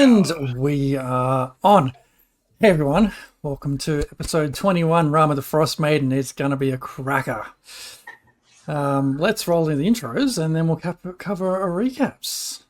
And we are on. Hey everyone, welcome to episode 21, Rime of the Frostmaiden. It's going to be a cracker. Let's roll in the intros and then we'll cover our recaps.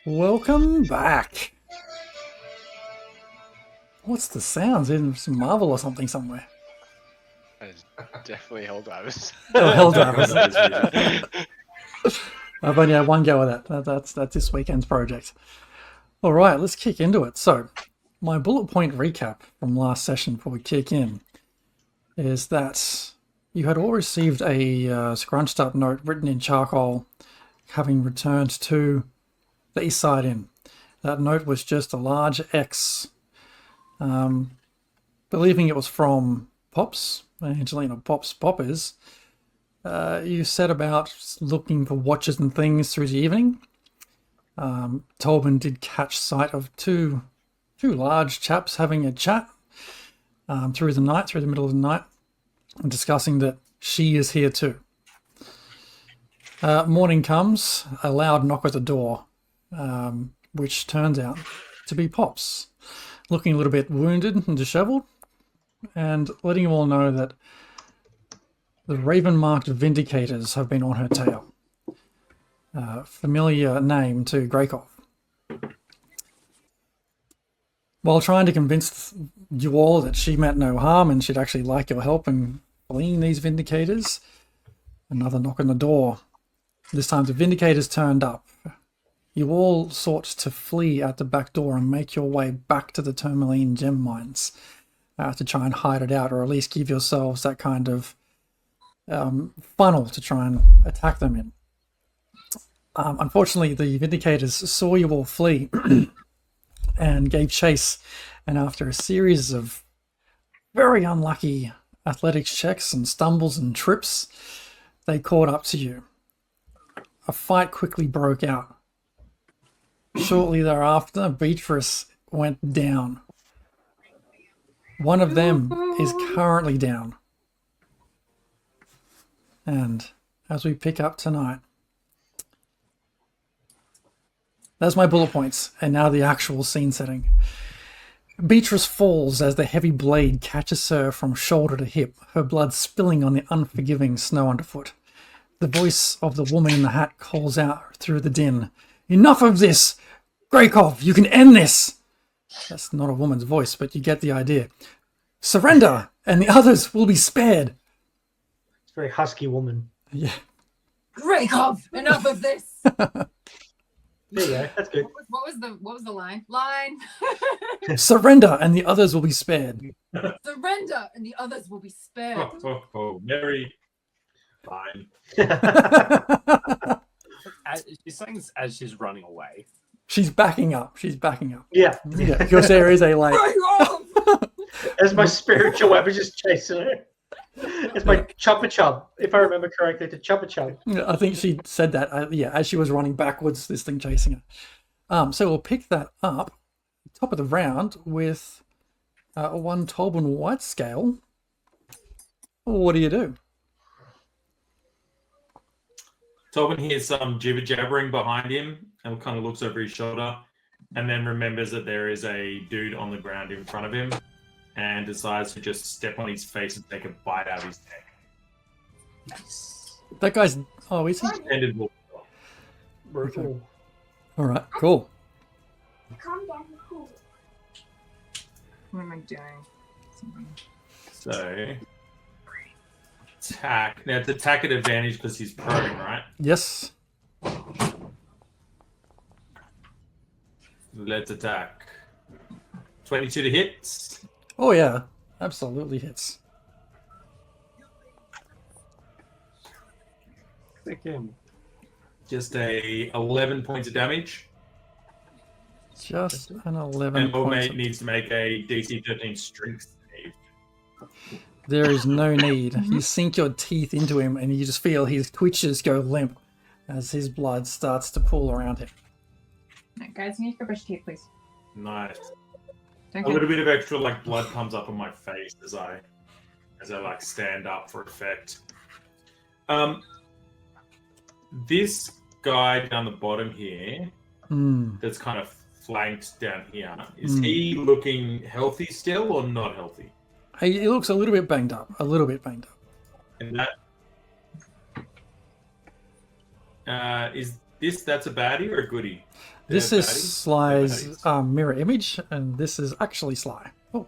Welcome back. What's the sounds? In some Marvel or something somewhere? It's definitely Helldivers. Oh, Helldivers. I've only had one go at that. That's this weekend's project. All right, let's kick into it. So, my bullet point recap from last session before we kick in is that you had all received a scrunched up note written in charcoal having returned to the East Side Inn. That note was just a large X, believing it was from Pops, Angelina Poppers. You set about looking for watches and things through the evening. Tolman did catch sight of two large chaps having a chat through the middle of the night, and discussing that she is here too. Morning comes, a loud knock at the door, which turns out to be Pops, looking a little bit wounded and disheveled, and letting you all know that the raven-marked Vindicators have been on her tail. Familiar name to Greykov. While trying to convince you all that she meant no harm and she'd actually like your help in fleeing these Vindicators, another knock on the door. This time the Vindicators turned up. You all sought to flee out the back door and make your way back to the Tourmaline gem mines to try and hide it out, or at least give yourselves that kind of funnel to try and attack them in. Unfortunately, the Vindicators saw you all flee and gave chase, and after a series of very unlucky athletics checks and stumbles and trips, they caught up to you. A fight quickly broke out. Shortly thereafter, Beatrice went down. One of them is currently down. And as we pick up tonight, that's my bullet points, and now the actual scene setting. Beatrice falls as the heavy blade catches her from shoulder to hip, her blood spilling on the unforgiving snow underfoot. The voice of the woman in the hat calls out through the din. "Enough of this! Greykov, you can end this!" That's not a woman's voice, but you get the idea. "Surrender, and the others will be spared." It's a very husky woman. Yeah. Greykov, enough of this. There you go. That's good. What was the line? Line. Surrender, and the others will be spared. Surrender, and the others will be spared. Mary. Fine. She's saying as she's running away. She's backing up. Yeah. Yeah, because there is a like. As my spiritual weapon just chasing her. It's my chubba. If I remember correctly, to chubba. I think she said that. As she was running backwards, this thing chasing her. So we'll pick that up, top of the round, with one Tolman White scale. What do you do? Tobin hears some jibber jabbering behind him and kind of looks over his shoulder, and then remembers that there is a dude on the ground in front of him, and decides to just step on his face and take a bite out of his neck. Nice. That guy's. Oh, is he? Ended wolf. Brutal. All right, cool. Calm down. Cool. What am I doing? Something. So attack. Now it's attack at advantage because he's prone, right? Yes. Let's attack. 22 to hit. Oh yeah, absolutely hits. Second. Just a 11 points of damage. Just an 11 And points. Mate needs to make a DC 13 strength save. There is no need. You sink your teeth into him and you just feel his twitches go limp as his blood starts to pool around him. Right, guys, you need to brush your teeth, please. Nice. Don't A little bit of extra like blood comes up on my face as I like stand up for effect. This guy down the bottom here, that's kind of flanked down here, is he looking healthy still or not healthy? He looks a little bit banged up. A little bit banged up. And that that's a baddie or a goodie? This Yeah, is baddies? Sly's Baddies. mirror image, and this is actually Sly. Oh,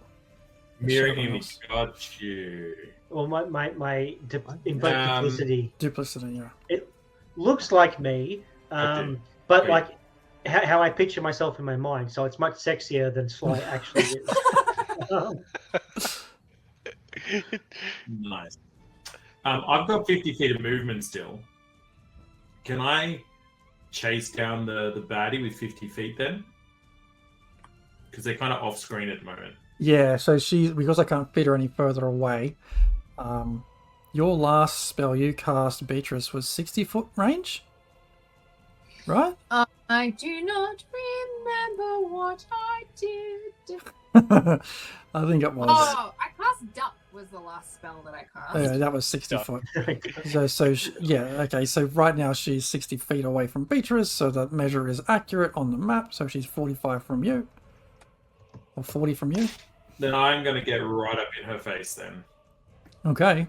Mirror Shadow image. Got you. Well, my invoke duplicity duplicity, yeah. looks like me, Okay. but Okay. like how I picture myself in my mind. So it's much sexier than Sly actually is. Nice. I've got 50 feet of movement still. Can I chase down the baddie with 50 feet then? Because they're kind of off screen at the moment. Yeah, so because I can't fit her any further away, your last spell you cast, Beatrice, was 60-foot range? Right? I do not remember what I did. I think it was. Oh, I cast Duck was the last spell that I cast. Yeah, that was 60 Yeah. foot. Okay, so right now she's 60 feet away from Beatrice, so that measure is accurate on the map, so she's 45 from you. Or 40 from you. Then I'm going to get right up in her face then. Okay.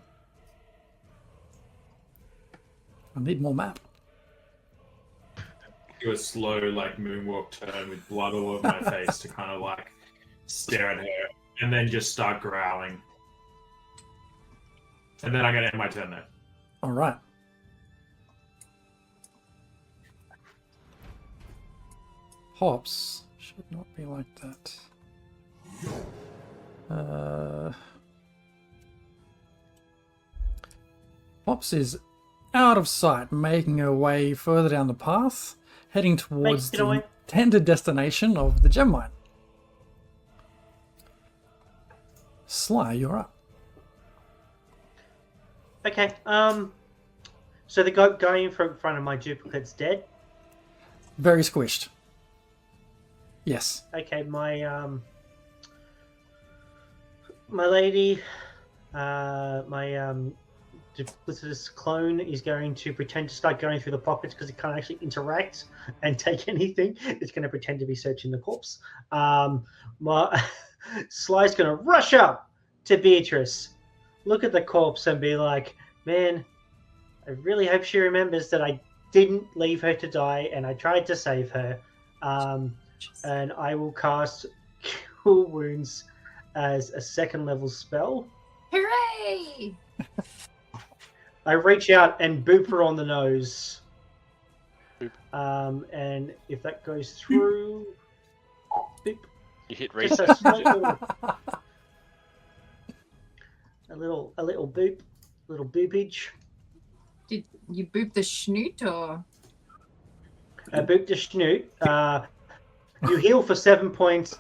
I need more map. Do a slow like moonwalk turn with blood all over my face to kind of like stare at her and then just start growling. And then I'm going to end my turn there. Alright. Hops should not be like that. Hops is out of sight, making her way further down the path, heading towards Make it away. the intended destination of the gem mine. Sly, you're up. Okay. So the guy in front of my duplicate's dead. Very squished. Yes. Okay, my lady, my duplicitous clone is going to pretend to start going through the pockets because it can't actually interact and take anything. It's going to pretend to be searching the corpse. My Sly's going to rush up to Beatrice, look at the corpse, and be like, "Man, I really hope she remembers that I didn't leave her to die, and I tried to save her." And I will cast Cure Wounds as a second level spell. Hooray! I reach out and boop her on the nose. Boop. And if that goes through, boop. You hit Just reset. a slight little, a little boop, little boopage. Did you boop the schnoot or? Boop the snoot. You heal for 7 points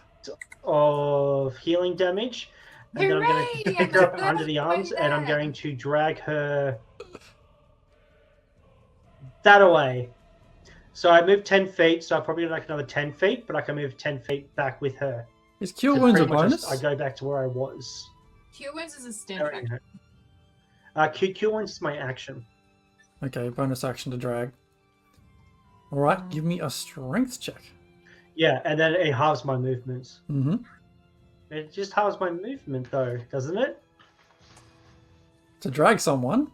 of healing damage. And then I'm going Hooray! to pick her up under the arms and I'm going to drag her that away. So I moved 10 feet, so I probably like another 10 feet, but I can move 10 feet back with her. Is Cure So Wounds a pretty much bonus? I go back to where I was. Cure Wounds is a stand Carrying action. her. Cure Wounds is my action. Okay, bonus action to drag. All right, give me a strength check. Yeah, and then it halves my movements. Mm-hmm. It just halves my movement, though, doesn't it? To drag someone.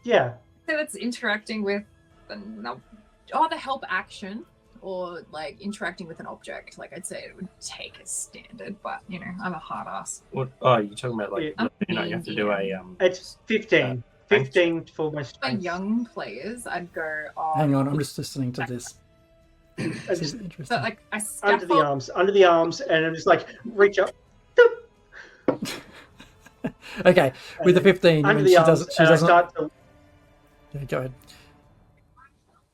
Yeah. So it's interacting with the help action, or like interacting with an object. Like I'd say it would take a standard, but you know, I'm a hard ass. What? Oh, you're talking about like Yeah. you have to do a It's 15. 15 for my For strength. young players, I'd go. Hang on, I'm just listening to this. This is Just interesting. So like I under scaffold. the arms, and I'm just like reach up Okay, with the 15, you under mean the she arms, doesn't. She and I doesn't. start to. Yeah, go ahead.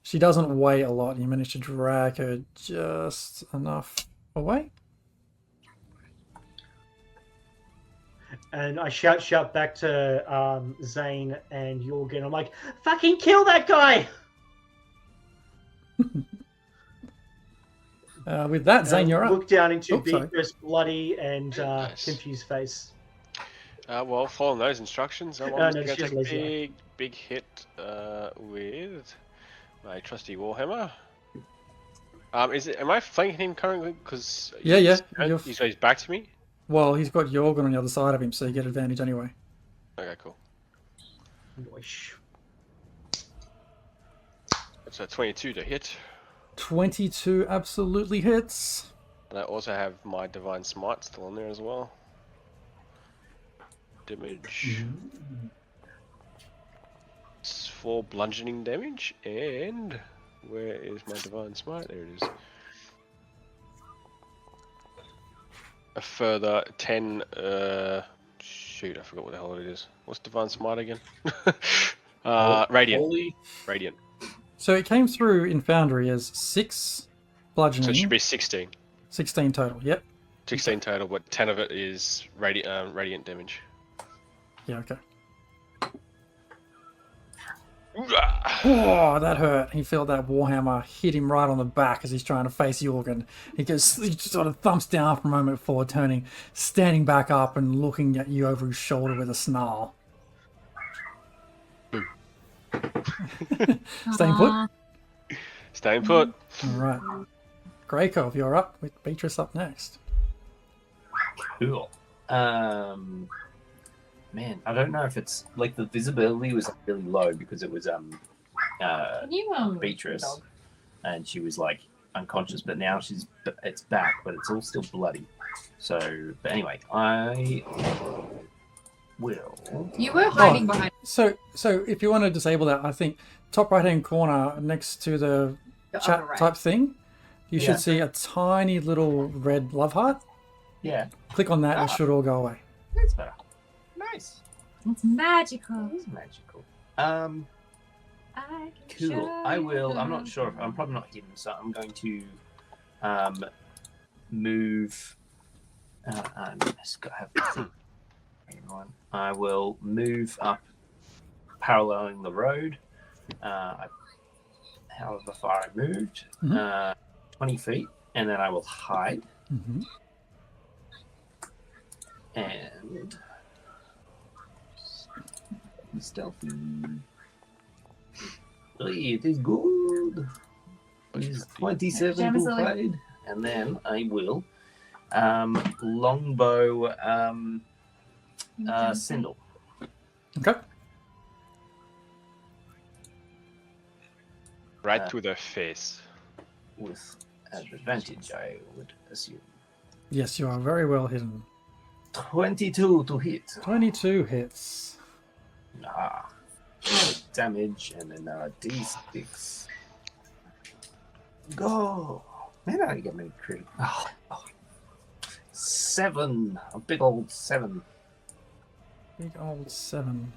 She doesn't weigh a lot. You manage to drag her just enough away. And I shout back to Zane and Jorgen. I'm like, fucking kill that guy! With that, Zane, you're up. Look down into Oh, sorry. Beatrice's bloody and Nice. confused face. Well, following those instructions, I'm No, just no, going to she's take a lazy. big hit with my trusty Warhammer. Am I flanking him currently? Because Yeah. he's back to me. Well, he's got Jorgen on the other side of him, so you get advantage anyway. Okay, cool. Noish. It's a 22 to hit, 22 absolutely hits. and I also have my divine smite still on there as well. Damage. It's 4 bludgeoning damage, and where is my divine smite? There it is. A further 10. Shoot, I forgot what the hell it is. What's divine smite again? Radiant. Holy. Radiant. So it came through in Foundry as 6 bludgeoning. So it should be 16. 16 total. Yep. 16 total, but 10 of it is radiant damage. Yeah. Okay. Oh, that hurt. He felt that Warhammer hit him right on the back as he's trying to face Jorgen. He sort of thumps down for a moment before turning, standing back up and looking at you over his shoulder with a snarl. Staying put? Staying put. All right. Greykov, you're up with Beatrice up next. Cool. Man, I don't know if it's like the visibility was really low because it was Can you Beatrice, and she was like unconscious, but now it's back, but it's all still bloody. So, but anyway, I will. You were hiding behind So if you want to disable that, I think top right hand corner next to the the chat other right. type thing, you Yeah. should see a tiny little red love heart. Yeah, Click on that, it should all go away. that's better. Nice. It's magical. It is magical. I can Cool. show I will. you. I'm not sure. I'm probably not hidden, so I'm going to move. I just got to have everyone. I will move up, paralleling the road. However far I moved, 20 feet, and then I will hide Mm-hmm. and stealthy. Hey, it is good. It is 27 to Jamazilly. hide, and then I will longbow Sindel. Okay. Right to the face. With advantage, I would assume. Yes, you are very well hidden. 22 to hit. 22 hits. Ah. Damage, and then D6. Go! Man, I get many crit. Oh. 7. A big old 7. Big old 7.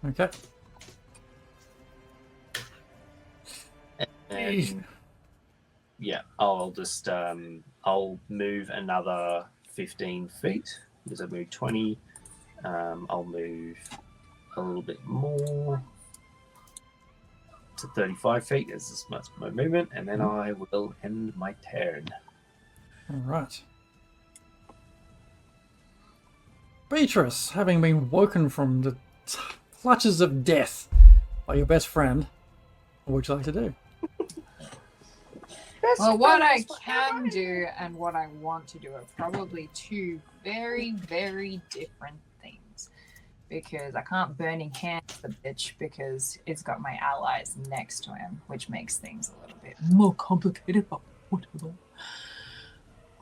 Okay. And yeah, I'll just I'll move another 15 feet because I moved 20. I'll move a little bit more. to 35 feet. As this much my movement, and then I will end my turn. All right. Beatrice, having been woken from the clutches of death by your best friend, what would you like to do? Well, what I can do and what I want to do are probably two very, very different things. Because I can't burning hand the bitch because it's got my allies next to him, which makes things a little bit more complicated, but whatever.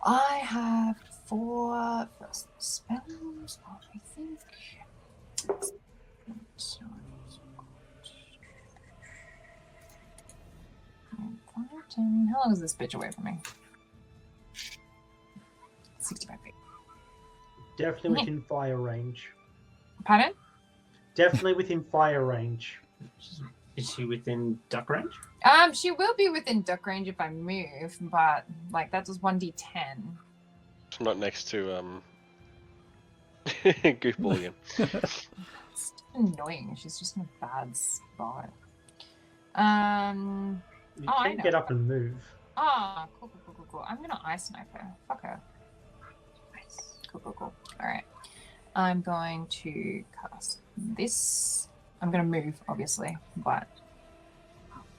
I have 4 first spells, I think. 5, 10. How long is this bitch away from me? 65 feet. Definitely within fire range. Pardon? Definitely within fire range. Is she within duck range? She will be within duck range if I move, but like that does 1d10. I'm not next to Goofball again. It's annoying. She's just in a bad spot. You I can know. get up and move. Cool. I'm gonna ice snipe her. Fuck her. Nice. Cool. Alright. I'm going to cast this. I'm gonna move, obviously, but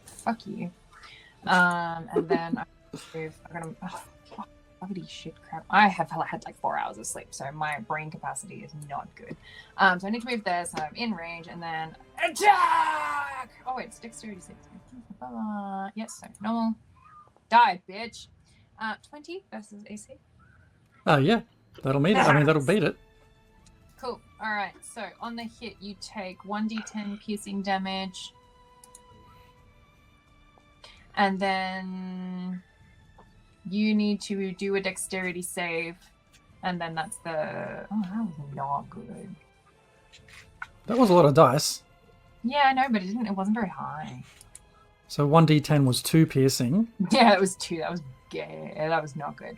fuck you. And then I'm gonna bloody shit crap. I have had like 4 hours of sleep, so my brain capacity is not good. So I need to move there, so I'm in range, and then attack! Oh wait, it's dexterity 6. Yes, so normal. Die, bitch. 20 versus AC. Oh yeah, that'll meet it. I mean, that'll beat it. Cool. All right. So on the hit, you take 1d10 piercing damage, and then you need to do a dexterity save, and then that's the. Oh, that was not good. That was a lot of dice. Yeah, I know, but it didn't. It wasn't very high. So 1d10 was 2 piercing. Yeah, it was 2. That was gay. That was not good.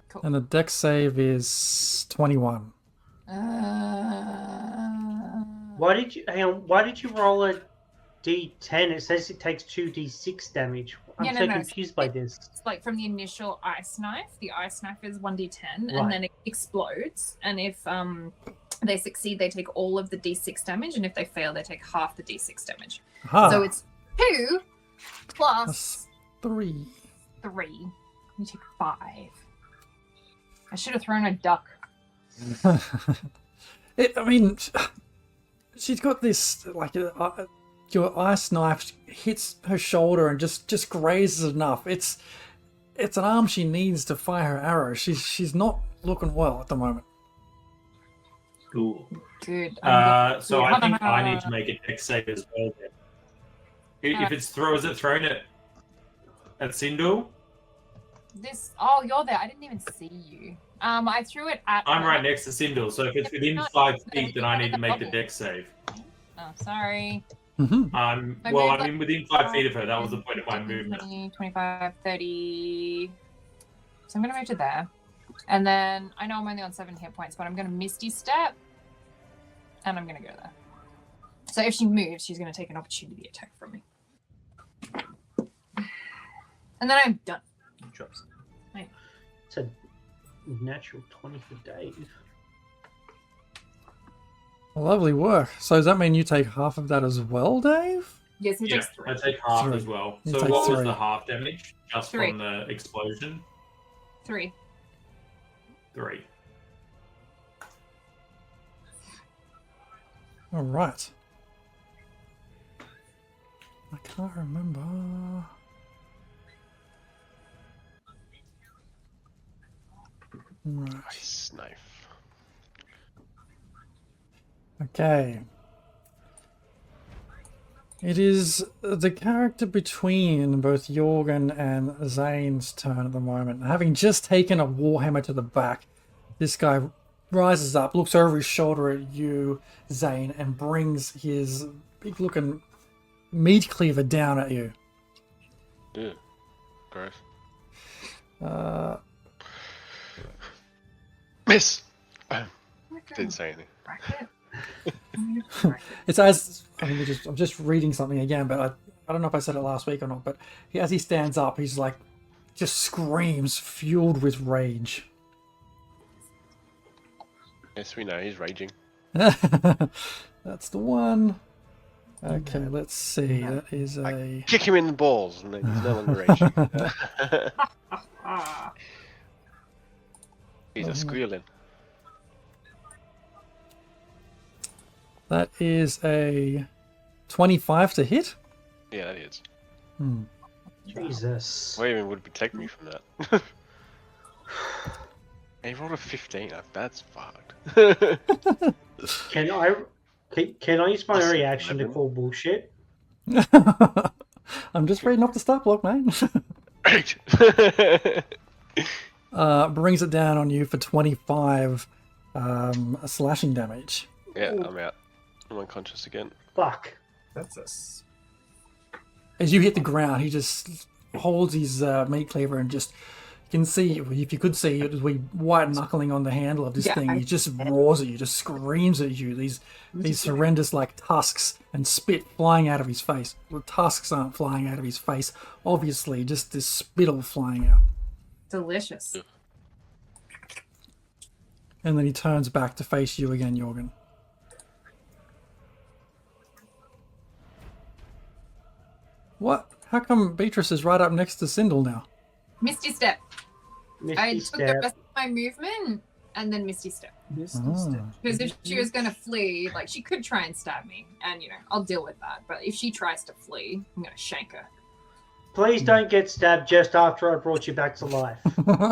Cool. And the dex save is 21. Why did you roll a d10? It says it takes 2d6 damage. I'm so confused by this. It's like from the initial ice knife. The ice knife is 1d10, Right. and then it explodes. And if they succeed, they take all of the d6 damage, and if they fail, they take half the d6 damage. Aha. So it's 2 plus 3. 3. You take 5. I should have thrown a duck. I mean, she's got this, like, your ice knife hits her shoulder and just grazes enough. It's an arm she needs to fire her arrow. She's not looking well at the moment. Cool. Good. So I think I need to make a dex save as well. Then. If it's is it thrown at Sindel? Oh, you're there. I didn't even see you. I threw it at. I'm right next to Sindel, so if it's within 5 feet, then I need to make the dex save. Oh, sorry. Mm-hmm. I'm within 5 feet of her. That was the point of my movement. 20, 25, 30. So I'm going to move to there. And then I know I'm only on 7 hit points, but I'm going to Misty Step. And I'm going to go there. So if she moves, she's going to take an opportunity attack from me. And then I'm done. Drops. It's a natural 20 for Dave. Lovely work. So does that mean you take half of that as well, Dave? Yes, he Yeah, takes 3. I take half 3. as well. You So take what was 3. the half damage? Just 3. from the explosion? 3. 3. All right. I can't remember. Right. Ice knife. Okay. It is the character between both Jorgen and Zane's turn at the moment. Having just taken a warhammer to the back, this guy rises up, looks over his shoulder at you, Zane, and brings his big-looking meat cleaver down at you. Ew. Gross. Uh, Miss! Didn't say anything. Bracket. It's as I mean, I'm just reading something again, but I don't know if I said it last week or not. But as he stands up, he's like just screams, fueled with rage. Yes, we know he's raging. That's the one. Okay, let's see. That is a. Kick him in the balls, and then he's no longer raging. He's a squealing. That is a 25 to hit. Yeah, that is. Jesus. What even would protect me from that? He rolled a 15. That's fucked. Can I use my That's reaction to 11. call bullshit? I'm just reading off the start block, man. Brings it down on you for 25 slashing damage. Yeah, I'm out. I'm unconscious again. Fuck. That's us. As you hit the ground, he just holds his meat cleaver and just, you can see, if you could see it, we white knuckling on the handle of this thing. He just roars at you, just screams at you. These horrendous like tusks and spit flying out of his face. The tusks aren't flying out of his face, obviously, just this spittle flying out. Delicious. And then he turns back to face you again, Jorgen. What? How come Beatrice is right up next to Sindel now? Misty step. I Misty took the step. rest of my movement and then Misty step. Ah. Because if she was going to flee, like, she could try and stab me, and, I'll deal with that. But if she tries to flee, I'm going to shank her. Please don't get stabbed just after I brought you back to life.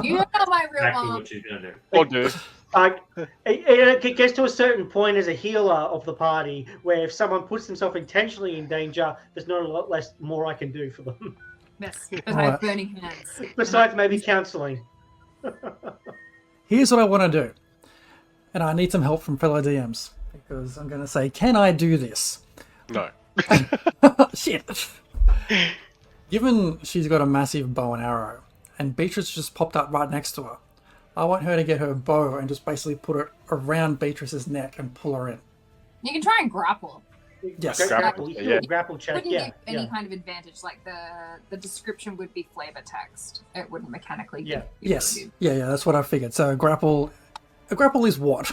You know my real Exactly mom. what she's gonna do. Or do. It gets to a certain point as a healer of the party where if someone puts themselves intentionally in danger, there's not a lot less more I can do for them. Yes, because I have burning hands. Besides maybe counselling. Here's what I want to do. And I need some help from fellow DMs. Because I'm going to say, can I do this? No. Shit. Given she's got a massive bow and arrow, and Beatrice just popped up right next to her, I want her to get her bow and just basically put it around Beatrice's neck and pull her in. You can try and grapple. Yes. Grapple, Yeah. grapple check. Wouldn't Yeah, give any yeah. kind of advantage. Like the description would be flavor text. It wouldn't mechanically give. Yeah. Yes. Yeah, that's what I figured. So a grapple is what?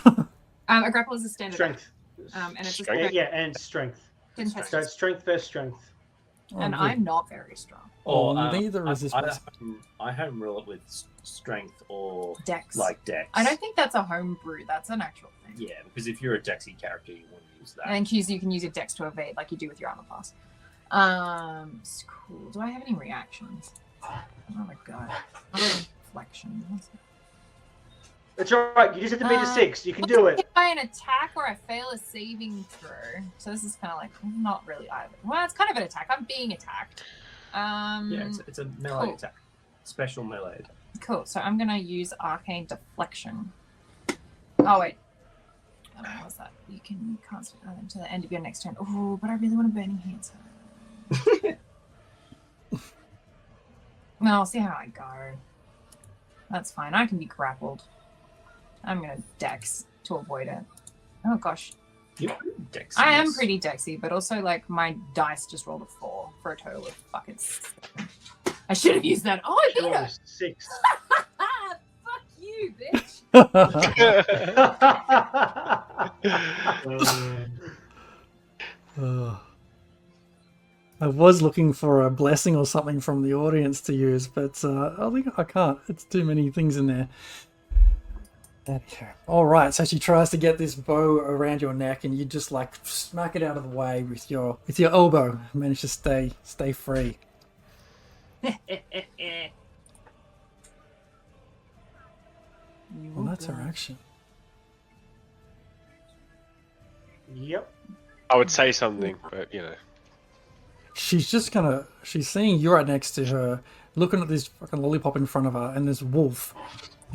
A grapple is a standard. Strength. And it's a Strength? strength. Yeah, and strength. Contested. So it's strength versus strength. And Oh, I'm not very strong. Or neither is this person. I home roll it with strength or Dex. like dex. I don't think that's a homebrew. That's an actual thing. Yeah, because if you're a dexy character, you want to use that. And you can use your dex to evade, like you do with your armor class. It's cool. Do I have any reactions? Oh my god. Reflection. That's alright, you just have to beat a 6. You can do it. Hit by an attack or I fail a saving throw. So this is kind of like not really either. Well, it's kind of an attack. I'm being attacked. Yeah, it's a melee cool. attack. Special melee attack. Cool. So I'm gonna use arcane deflection. Oh wait. What was that? You can cast it until the end of your next turn. Oh, but I really want a burning hands. Well, I'll see how I go. That's fine. I can be grappled. I'm gonna dex to avoid it. Oh gosh. Yep. Dex. I am pretty dexy, but also like my dice just rolled a 4 for a total of fucking 7. I should have used that. Oh, I beat her. 6. Fuck you, bitch. I was looking for a blessing or something from the audience to use, but I think I can't. It's too many things in there. Okay. All right. So she tries to get this bow around your neck, and you just like smack it out of the way with your elbow. Manage to stay free. Well, that's her action. Yep. I would say something, but She's just she's seeing you right next to her, looking at this fucking lollipop in front of her and this wolf.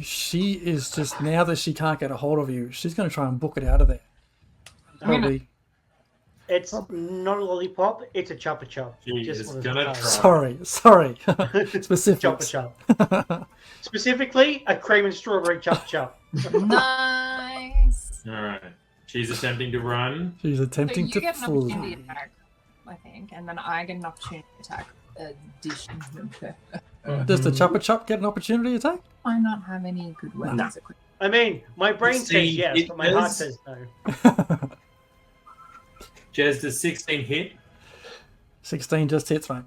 She is just, now that she can't get a hold of you, she's going to try and book it out of there. Probably. It's not a lollipop, it's a chopper chop. She Just is wanted gonna to try. Sorry. Chopper Specifics. chop. Specifically, a cream and strawberry chopper chop. Nice. All right. She's attempting to run. She's So attempting you to get an flee. opportunity attack, I think, and then I get an opportunity attack. Addition. Does the Chopper Chop get an opportunity attack? I not have any good weapons equipped. I mean, my brain says 16 yes, hit but my heart does. says no. Jez, does 16 hit? 16 just hits, mate.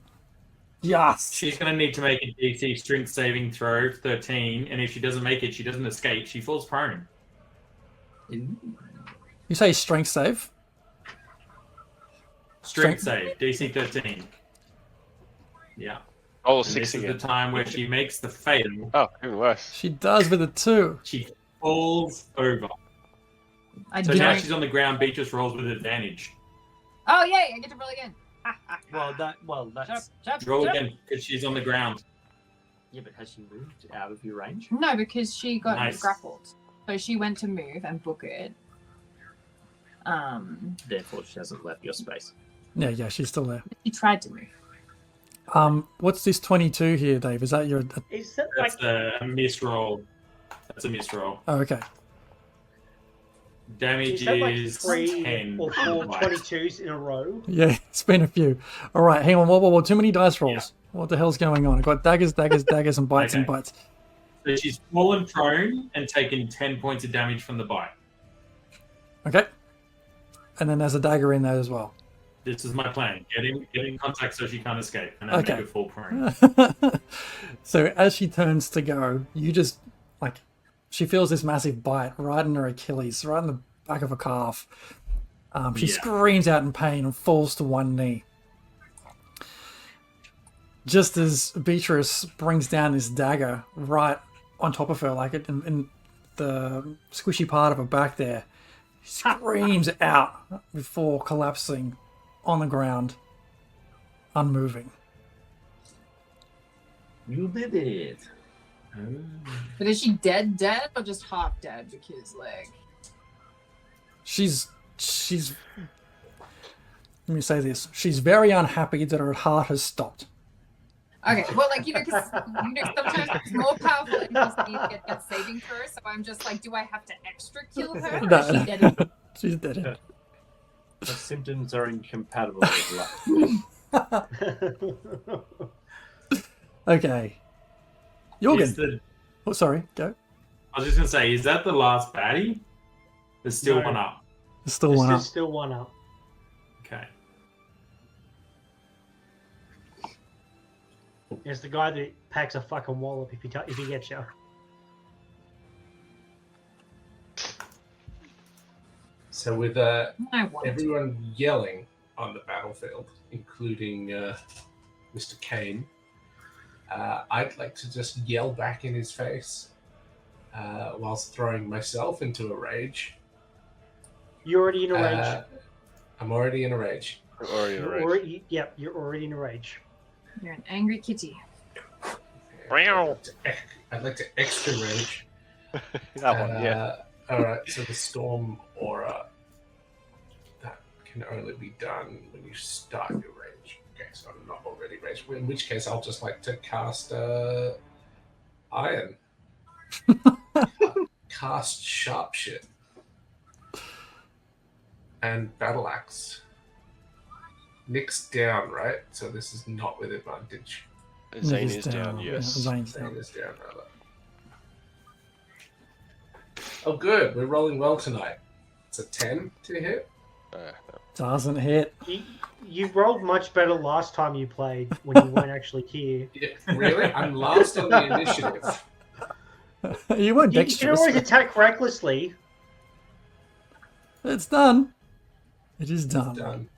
Yes. She's going to need to make a DC strength saving throw, 13, and if she doesn't make it, she doesn't escape. She falls prone. You say strength save? Strength save, DC 13. Yeah. Oh, And 6 this is again. the time where she makes the fail. Oh, even worse. She does with a 2. She falls over. I So don't. now she's on the ground. Beatrice rolls with advantage. Oh yay! I get to roll again. That's Roll again because she's on the ground. yeah. But has she moved out of your range? No, because she got Nice. grappled. So she went to move and book it. Therefore, she hasn't left your space. Yeah, she's still there. She tried to move. What's this 22 here, Dave? Is that your... Is that like That's a misroll. That's a misroll. Oh, okay. Damage is that like is 3 10. or 4 22s in a row? Yeah, it's been a few. All right, hang on. Whoa. Too many dice rolls. What the hell's going on? I've got daggers, and bites and Okay. bites. So she's fallen prone and taken 10 points of damage from the bite. Okay. And then there's a dagger in there as well. This is my plan. Get in contact so she can't escape, and then Okay. make her fall prone. So as she turns to go, you just, like, she feels this massive bite right in her Achilles, right in the back of her calf. She Yeah. screams out in pain and falls to one knee. Just as Beatrice brings down this dagger right on top of her, like in the squishy part of her back there, screams out before collapsing on the ground, unmoving. You did it. But is she dead or just half dead? Because like She's let me say this. She's very unhappy that her heart has stopped. okay, well, like because sometimes it's more powerful and you need to get that saving throw. So I'm just like, do I have to extra kill her? Or is she dead? She's dead. The symptoms are incompatible with life. Okay. Is Jorgen. the- Oh, sorry. Go. I was just going to say, is that the last baddie? There's still No. one up. There's still There's one up. still one up. Okay. There's the guy that packs a fucking wallop if he gets you. So with I want to. everyone yelling on the battlefield, including Mr. Kane, I'd like to just yell back in his face whilst throwing myself into a rage. You're already in a rage. I'm already in a rage. We're already in a You're rage. already, yep, you're already in a rage. You're an angry kitty. Meow. I'd like to extra rage. That one, yeah. All right, so the storm aura, that can only be done when you start your rage. Okay, so I'm not already raged. In which case, I'll just like to cast iron. Cast sharp shit. And battle axe. Nick's down, right? So this is not with advantage. Zane Nick is down, Yeah, yes. Zane's Zane down. is down, rather. Oh, good. We're rolling well tonight. It's a 10 to hit. No. Doesn't hit. You rolled much better last time you played when you weren't actually here. Yeah, really? I'm last on the initiative. You weren't You can dexterous. always attack recklessly. It's done. It is done. Done.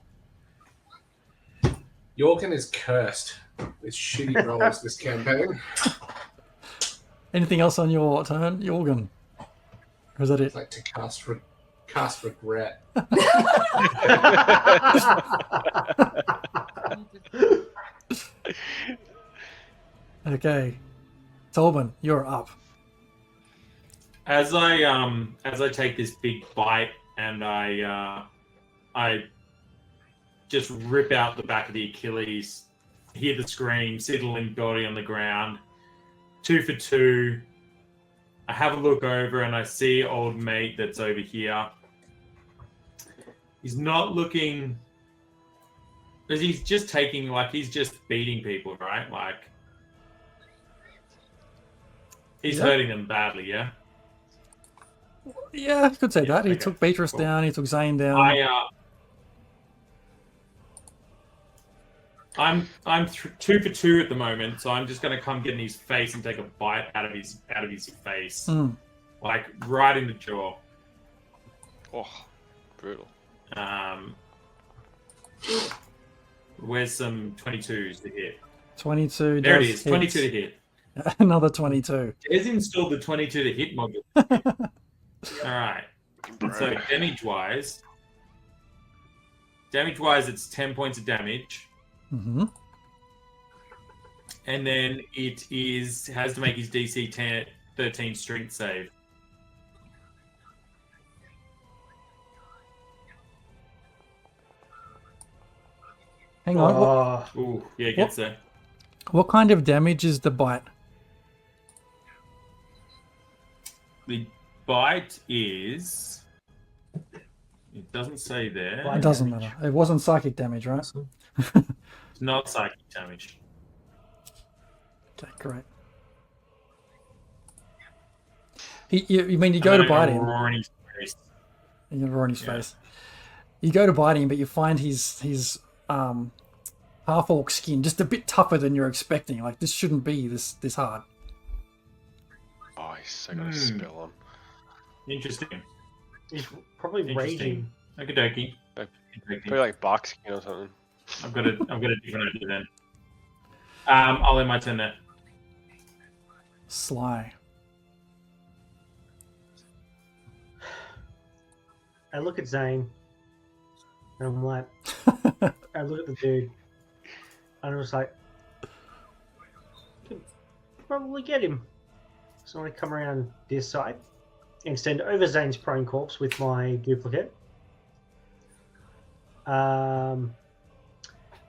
Jorgen is cursed with shitty rolls this campaign. Anything else on your turn, Jorgen? Or is that it? I'd like to cast regret. Okay. Tolban, you're up. As I take this big bite and I just rip out the back of the Achilles, hear the scream, see the limp body on the ground. 2 for 2. I have a look over and I see old mate that's over here. He's not looking. Because he's just taking, like, he's just beating people, right? Like, he's hurting them badly, yeah? Yeah, you could say that. He okay, took Beatrice cool. down, he took Zane down. I'm 2 for 2 at the moment, so I'm just gonna come get in his face and take a bite out of his face, like right in the jaw. Oh, brutal. Where's some 22s to hit? 22. There it does is, hit. 22 to hit. Another 22. There's installed the 22 to hit module. All right. So damage-wise, it's 10 points of damage. Mm-hmm. And then it has to make his DC 13 strength save. Hang on. Ooh, yeah, it gets there. What kind of damage is the bite? The bite is... It doesn't say there. It doesn't matter. It wasn't psychic damage, right? It's not psychic damage. Okay, great. You mean you go to bite him? Roar in his face. You roar in his face. You go to bite him, but you find his half-orc skin just a bit tougher than you're expecting. Like, this shouldn't be this hard. Oh, he's got a spell on. Interesting. He's probably raging. Okie dokie. Probably like box skin or something. I've got a different idea then. I'll end my turn there. Sly. I look at Zane, and I'm like, I look at the dude, and I was like, could probably get him. So I come around this side and stand over Zane's prone corpse with my duplicate.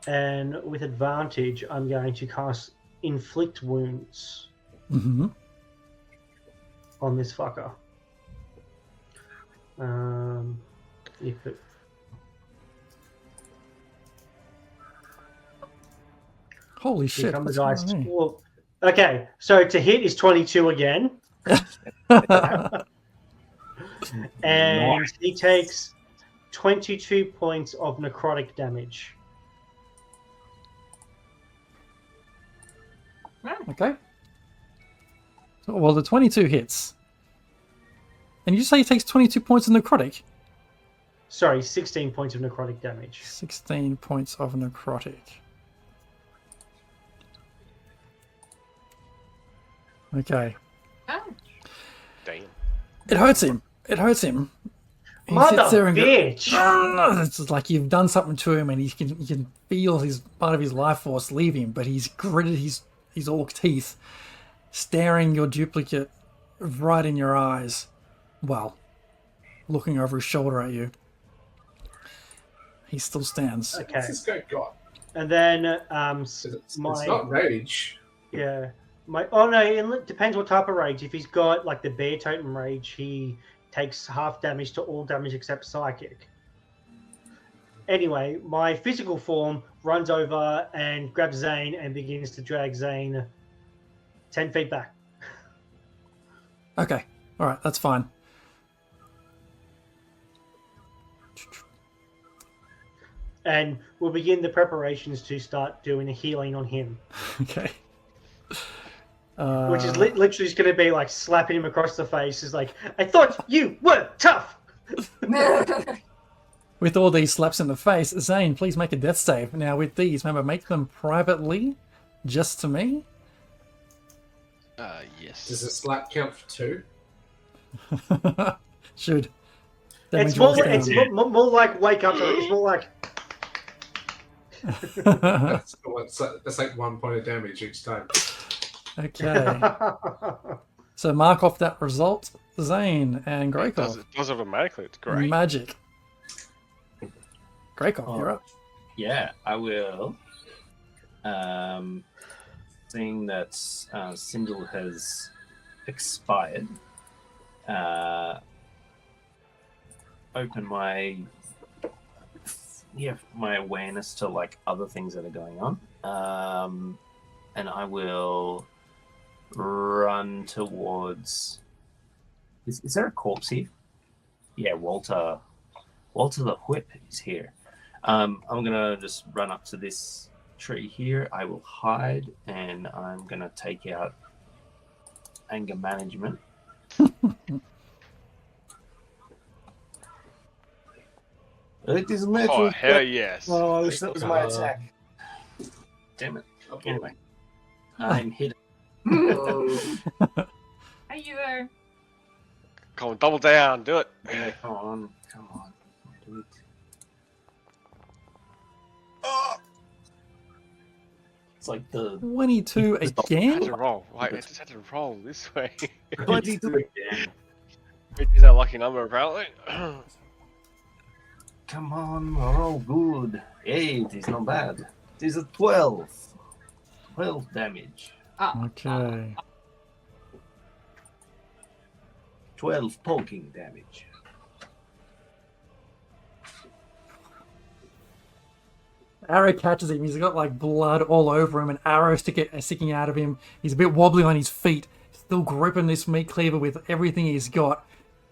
And with advantage, I'm going to cast Inflict Wounds Mm-hmm. on this fucker. If it... Holy shit. Become the what's dice. going on Well, okay, so to hit is 22 again. And Nice. he takes 22 points of necrotic damage. here? Okay. So, well, the 22 hits. And you say he takes 22 points of necrotic? Sorry, 16 points of necrotic damage. 16 points of necrotic. Okay. Damn. It hurts him. It hurts him. He Mother sits there and bitch! goes, it's like you've done something to him and you can feel his part of his life force leave him, but he's gritted his orc teeth, staring your duplicate right in your eyes. Well, looking over his shoulder at you. He still stands. Okay. What's this guy got? And then, It's not rage. yeah. Oh no, it depends what type of rage. If he's got like the bear totem rage, he takes half damage to all damage except psychic. Anyway, my physical form runs over and grabs Zane and begins to drag Zane 10 feet back. Okay. Alright, that's fine. And we'll begin the preparations to start doing a healing on him. Okay. Which is literally just going to be like slapping him across the face. Is like, I thought you were tough! With all these slaps in the face, Zane, please make a death save. Now, with these, remember, make them privately, just to me. Yes. Does a slap count for 2? Should. That It's means more, you're it's down. more like wake up. It's more like That's like 1 point of damage each time. Okay. So mark off that result, Zane and It does, Greykov. it does automatically. It's great. Magic. Greykov, you're up. Yeah, I will. Seeing that Sindel has expired, open my my awareness to like other things that are going on. And I will run towards. Is there a corpse here? Yeah, Walter the Whip is here. I'm gonna just run up to this tree here. I will hide, and I'm gonna take out anger management. It is metal. Oh, hell yes. Oh, I wish that was my attack. Damn it. Anyway, I'm hidden. Are you there? Come on, double down, do it. Yeah, come on. Do it. It's like the 22 I had again? to roll. Wait, I just had to roll this way. 22 again. Which is our lucky number, apparently. Come on, we're all good. 8 is not bad. It is a 12. 12 damage. Okay. 12 poking damage. Arrow catches him. He's got like blood all over him and arrows sticking out of him. He's a bit wobbly on his feet, still gripping this meat cleaver with everything he's got.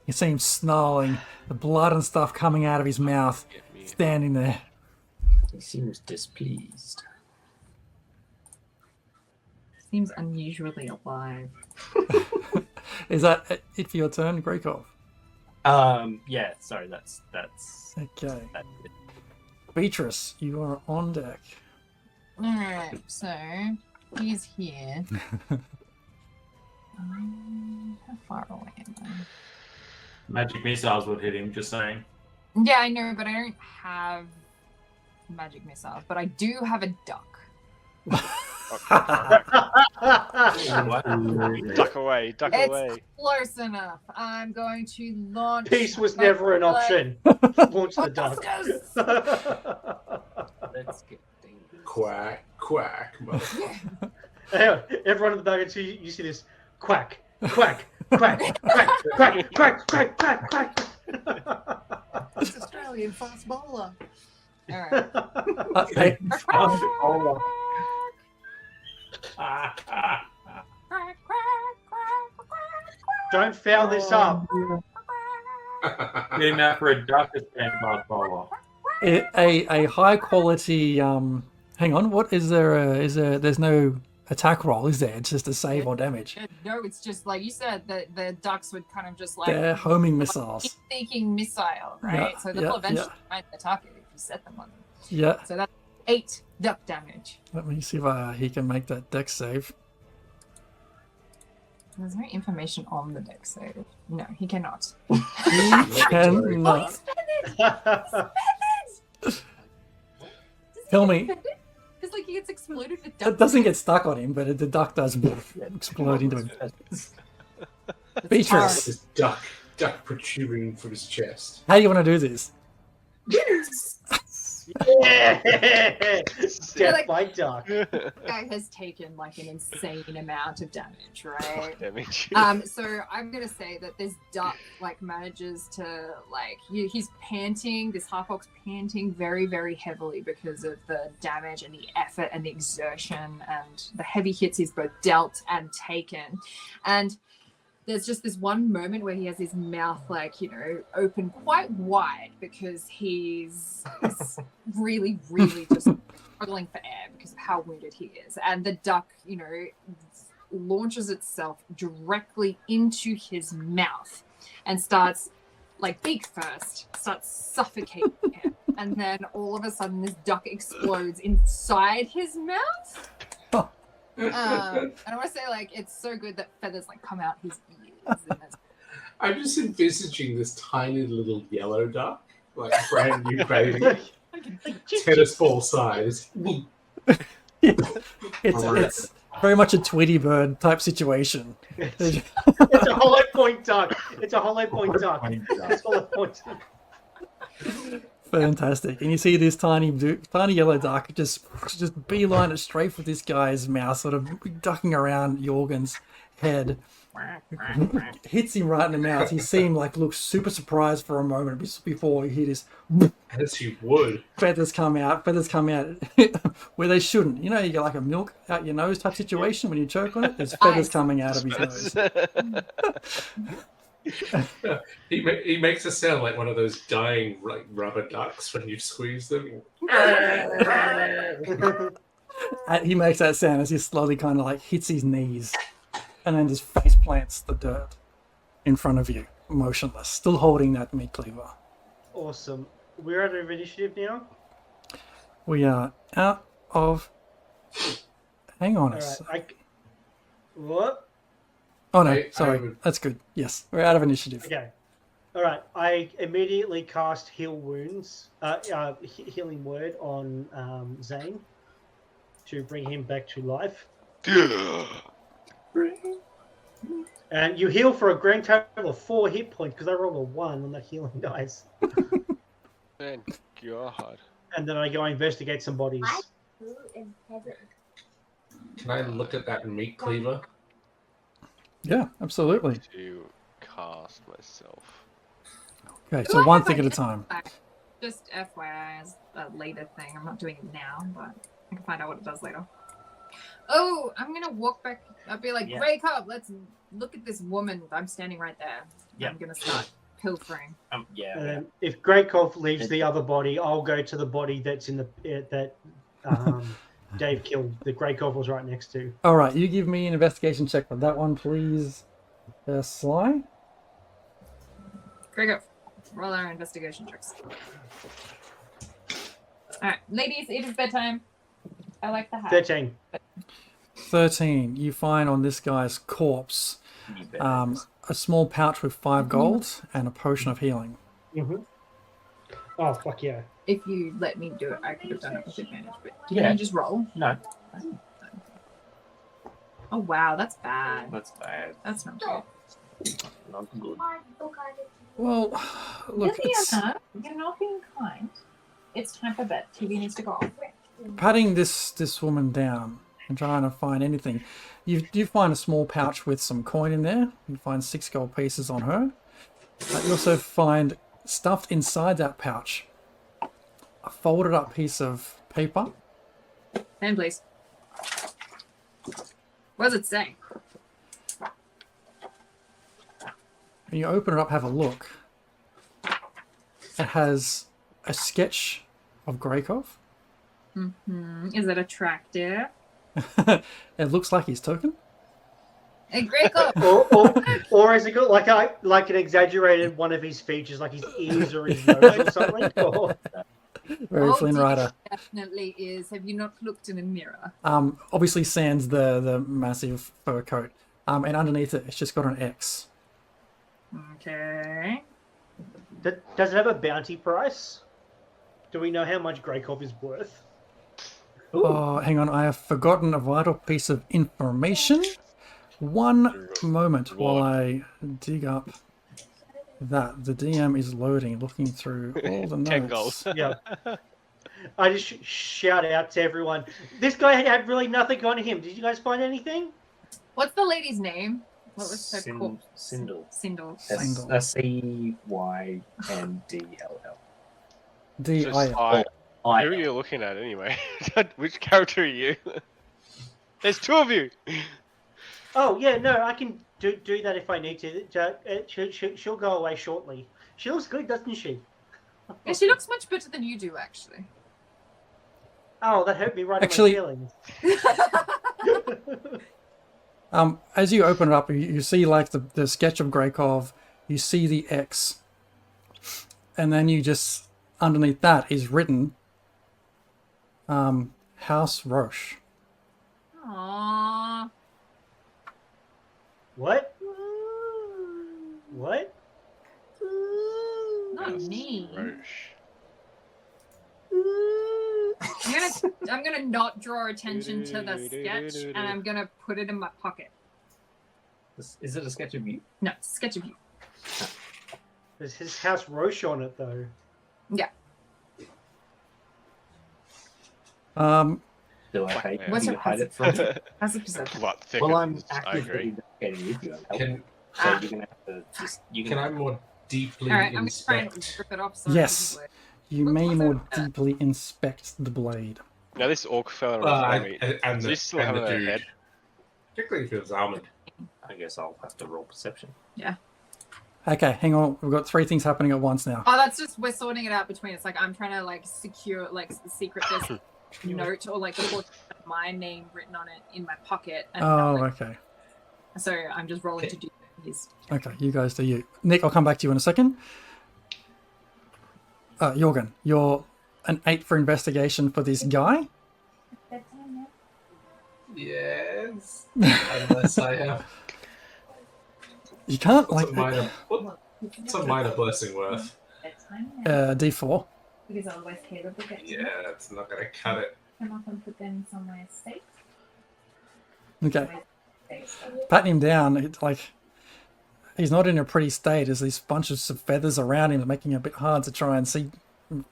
You see him snarling, the blood and stuff coming out of his mouth, standing there. He seems displeased. Seems unusually alive. Is that it for your turn, Greykov? Yeah, sorry, that's Okay. that's it. Beatrice, you are on deck. Alright, so he's here. How far away am I? Magic missiles would hit him, just saying. Yeah, I know, but I don't have magic missiles. But I do have a duck. Duck away, duck It's away. close enough. I'm going to launch. Peace was my never an bullet. option. Launch the duck. Let's get dangerous. Quack, quack. Everyone in the back, you see this quack, quack, quack, quack, quack, quack, quack, quack, quack. It's Australian fast bowler. Alright. Hey, Don't foul this up. Getting that for a duck is fast bowler. a high quality. Hang on. What is there? There's no attack roll, is there? It's just a save or damage. No, it's just like you said, the ducks would kind of just like They're homing missiles. seeking missile, right? Yeah, so they'll yeah, eventually find the target if you set them on them. Yeah. So that's 8 duck damage. Let me see if he can make that dex save. There's no information on the deck save. No, he cannot. He cannot. Tell me. Because like he gets exploded with It duck. doesn't get stuck on him, but the duck does explode into him. Beatrice, This duck protruding from his chest. how do you want to do this? Yeah! Death Like- by duck. This guy has taken like an insane amount of damage, right? Damage. So I'm gonna say that this duck like manages to like he's panting. This half-orc's panting very, very heavily because of the damage and the effort and the exertion and the heavy hits he's both dealt and taken. And there's just this one moment where he has his mouth like open quite wide because he's really, really just struggling for air because of how wounded he is. And the duck, launches itself directly into his mouth and starts, like beak first, starts suffocating him. And then all of a sudden this duck explodes inside his mouth. And I want to say, like, it's so good that feathers like come out his ears. And I'm just envisaging this tiny little yellow duck, like brand new baby, tennis ball size. It's very much a Tweety Bird type situation. It's a hollow point duck. It's a hollow point duck. It's hollow point duck. Fantastic. And you see this tiny yellow duck just beeline it straight for this guy's mouth, sort of ducking around Jorgen's head. Hits him right in the mouth. You see him like look super surprised for a moment before he hit his As you would. feathers come out where they shouldn't. You know, you get like a milk out your nose type situation when you choke on it. There's feathers coming out of his nose. He makes a sound like one of those dying like rubber ducks when you squeeze them. And he makes that sound as he slowly kind of like hits his knees and then just face plants the dirt in front of you, motionless, still holding that meat cleaver. Awesome. We're out of initiative now. We are out of. Hang on a All sec. right. What? Oh no, I sorry. would- That's good. Yes, we're out of initiative. Okay. All right. I immediately cast heal wounds, healing word on Zane to bring him back to life. And you heal for a grand total of 4 hit points because I rolled a 1 on the healing dice. Thank God. And then I go investigate some bodies. Can I look at that meat cleaver? Yeah, absolutely. To cast myself. Okay, Do so I one have thing a at a hit time. back? Just FYI as a later thing. I'm not doing it now, but I can find out what it does later. Oh, I'm gonna walk back. I'll be like, Yeah. Grey Cub, let's look at this woman. I'm standing right there. Yeah. I'm gonna start pilfering. Yeah. And then if Greykov leaves the other body, I'll go to the body that's in the that Dave killed. The Greykov was right next to. All right, you give me an investigation check for that one, please. Sly. Grey Cub, roll our investigation checks. All right, ladies, it is bedtime. I like the hat. 13. 13. You find on this guy's corpse a small pouch with 5 gold and a potion of healing. Mm-hmm. Oh, fuck yeah. If you let me do it, I could have done it with advantage. But did Yeah. you just roll? No, Oh wow, that's bad. that's bad. That's not good. Not good. Well, look, it's You're not being kind. It's time for bed. TV needs to go off. patting this woman down and trying to find anything. You find a small pouch with some coin in there. You find 6 gold pieces on her. You also find stuffed inside that pouch a folded up piece of paper. Pen, please. What does it say? And you open it up, have a look. It has a sketch of Greykov. Is it attractive? It looks like his token. Hey, Greco! Or is it got like an exaggerated one of his features, like his ears or his nose or something? Or... Very Flynn Rider. Definitely is. Have you not looked in a mirror? Obviously sans the massive fur coat. And underneath it, it's just got an X. Okay. Does it have a bounty price? Do we know how much Greykov is worth? Oh, hang on. I have forgotten a vital piece of information. One moment while I dig up that. The DM is loading, looking through all the 10 notes. goals. Yeah. I just shout out to everyone. This guy had really nothing on him. Did you guys find anything? What's the lady's name? What was her called? Sindel. Sindel. Sindel. Cyndll. D-I-L. Who are you looking at anyway? Which character are you? There's 2 of you. Oh yeah, no, I can do that if I need to. She'll go away shortly. She looks good, doesn't she? Yeah, she looks much better than you do, actually. Oh, that hurt me right Actually- in my feelings. As you open it up, you see like the sketch of Greykov. You see the X, and then you just underneath that is written House Roche. Aww. What? What? Not me. Roche. I'm gonna not draw attention to the sketch, and I'm gonna put it in my pocket. Is it a sketch of you? No, sketch of you. There's his house Roche on it though. Yeah. Do I hate Yeah. What's you your hide it from me? How's the perception? What thick Well, it I'm is, I actively agree. investigating with you. I'm helping. Can So you're gonna have to just. You can I more deeply All right, I'm gonna try and inspect? rip it off. So Yes. You Looks may like more a- deeply inspect the blade. Now this orc fella in front of me. And Does the, he still and have the a dude. head? Particularly if it was armored. I guess I'll have to roll perception. Okay, hang on. We've got 3 things happening at once now. Oh, that's just we're sorting it out between us. Like I'm trying to like secure like secret this note or like the portrait of my name written on it in my pocket. And Oh, not, like, okay. so I'm just rolling to do his. Okay, you guys do you. Nick, I'll come back to you in a second. Jorgen, you're an 8 for investigation for this guy. Yes. Unless I have. You can't What's like a minor? What's a minor blessing worth? D4. Because otherwise Caleb will get to Yeah, it's not gonna cut it. come up and put them somewhere safe. Okay, patting him down. It's like he's not in a pretty state. There's these bunches of feathers around him, making it a bit hard to try and see,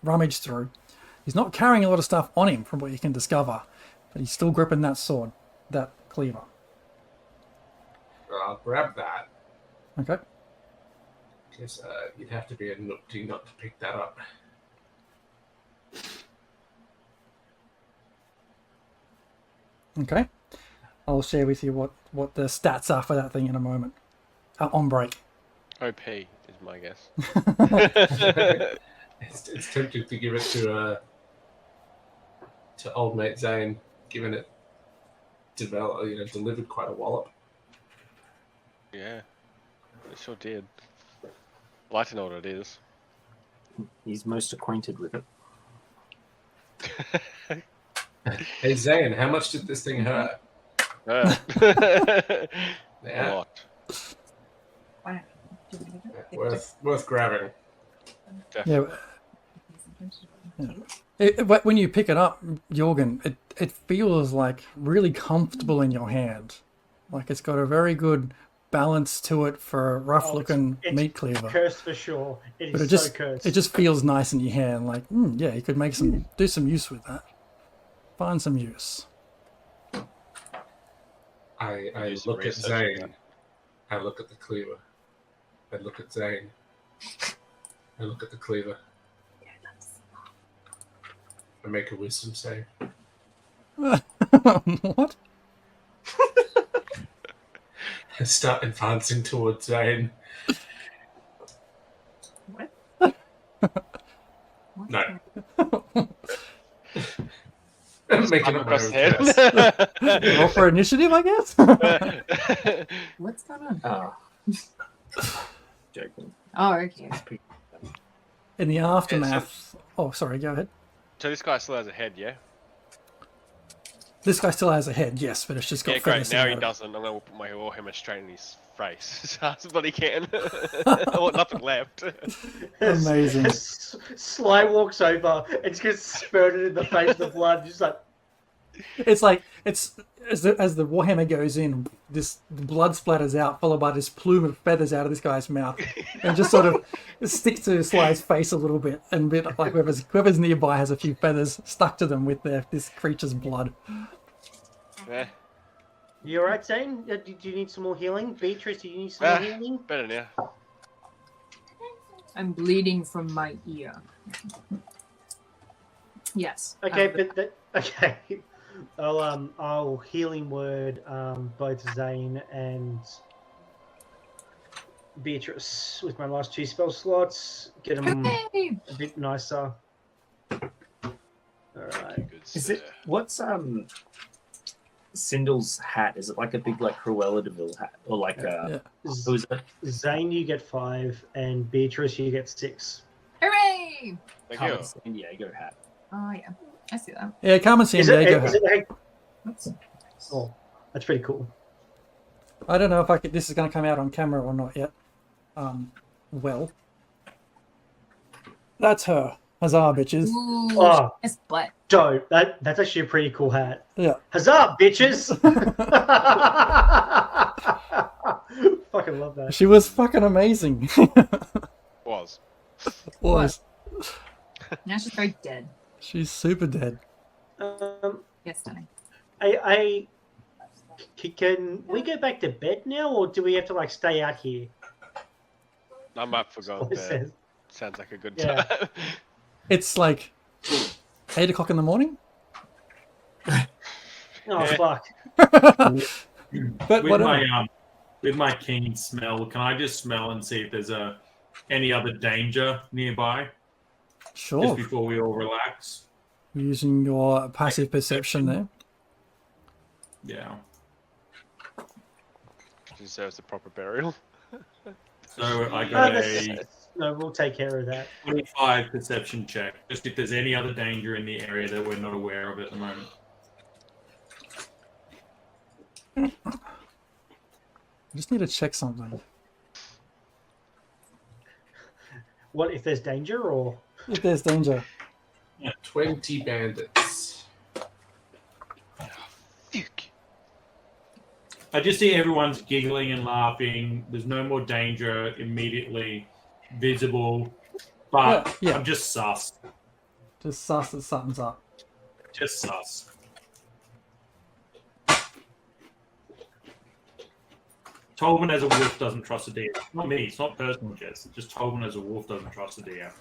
rummage through. He's not carrying a lot of stuff on him, from what you can discover, but he's still gripping that sword, that cleaver. I'll grab that. Okay. Guess you'd have to be a nutty not to pick that up. Okay. I'll share with you what the stats are for that thing in a moment. On break. OP is my guess. It's tempting to give it to old mate Zane, given it delivered quite a wallop. Yeah, it sure did. I'd like to know what it is. He's most acquainted with it. Hey Zane, how much did this thing hurt? A Yeah, lot. worth grabbing. Yeah. When you pick it up, Jorgen, it feels like really comfortable in your hand. Like it's got a very good balance to it for a rough-looking it's meat cleaver. Cursed for sure. But It is so cursed. it just feels nice in your hand. Like, yeah, you could make do some use with that. Find some use. I Do some look at research on Zane. that. I look at the cleaver. I look at Zane. I look at the cleaver. I make a wisdom save. What? I start advancing towards Zane. What? No. I'm making up my Across own the curse. head. Roll for initiative, I guess? What's going on? Oh. Joking. Oh, okay. It's pretty- In the aftermath... Oh, sorry, go ahead. So this guy still has a head, yeah? This guy still has a head, yes, but it's just got Yeah, great. feathers Now in he it. doesn't. I'm going to put my Warhammer straight in his face as fast as he can. I want nothing left. Amazing. Sly walks over and just gets spurted in the face with blood. Just like, It's like, it's as the Warhammer goes in, the blood splatters out, followed by this plume of feathers out of this guy's mouth, and just sort of stick to Sly's face a little bit, and bit like whoever's nearby has a few feathers stuck to them with this creature's blood. Yeah, you alright, Zane? Do you need some more healing? Beatrice, do you need some more healing? better now. I'm bleeding from my ear. Yes. Okay, okay. I'll healing word both Zane and Beatrice with my last 2 spell slots. Get them Hey! a bit nicer. Alright. Good Is sir. it what's Sindel's hat? Is it like a big like Cruella de Vil hat or like Yeah. who is it? Zane, you get 5, and Beatrice, you get 6. Hooray! Thank you. Carmen San Diego hat. Oh yeah, I see that. Yeah, Carmen San Is it, Diego. is it, That's oh, that's pretty cool. I don't know if this is going to come out on camera or not yet. Well, that's her. Huzzah, bitches. Ooh, Oh. it's black. Dope. That's actually a pretty cool hat. Yeah. Huzzah, bitches! Fucking love that. She was fucking amazing. Was. Was. Now she's very dead. She's super dead. Can we go back to bed now, or do we have to like stay out here? I'm up for going It to bed. says. Sounds like a good Yeah. time. It's like 8 o'clock in the morning. Oh Yeah. fuck! But with whatever. my keen smell, can I just smell and see if there's any other danger nearby just Sure. before we all relax? Using your passive perception there. Yeah. Deserves a proper burial. So I got a No, we'll take care of that. 25 perception check, just if there's any other danger in the area that we're not aware of at the moment. I just need to check something. What if there's danger, or If there's danger. 20 bandits. I just see everyone's giggling and laughing. There's no more danger immediately visible, but Yeah. I'm just sus. Just sus that something's up. Just sus. Tolman as a wolf doesn't trust a deer. Not me. It's not personal, Jess. Just Tolman as a wolf doesn't trust a deer.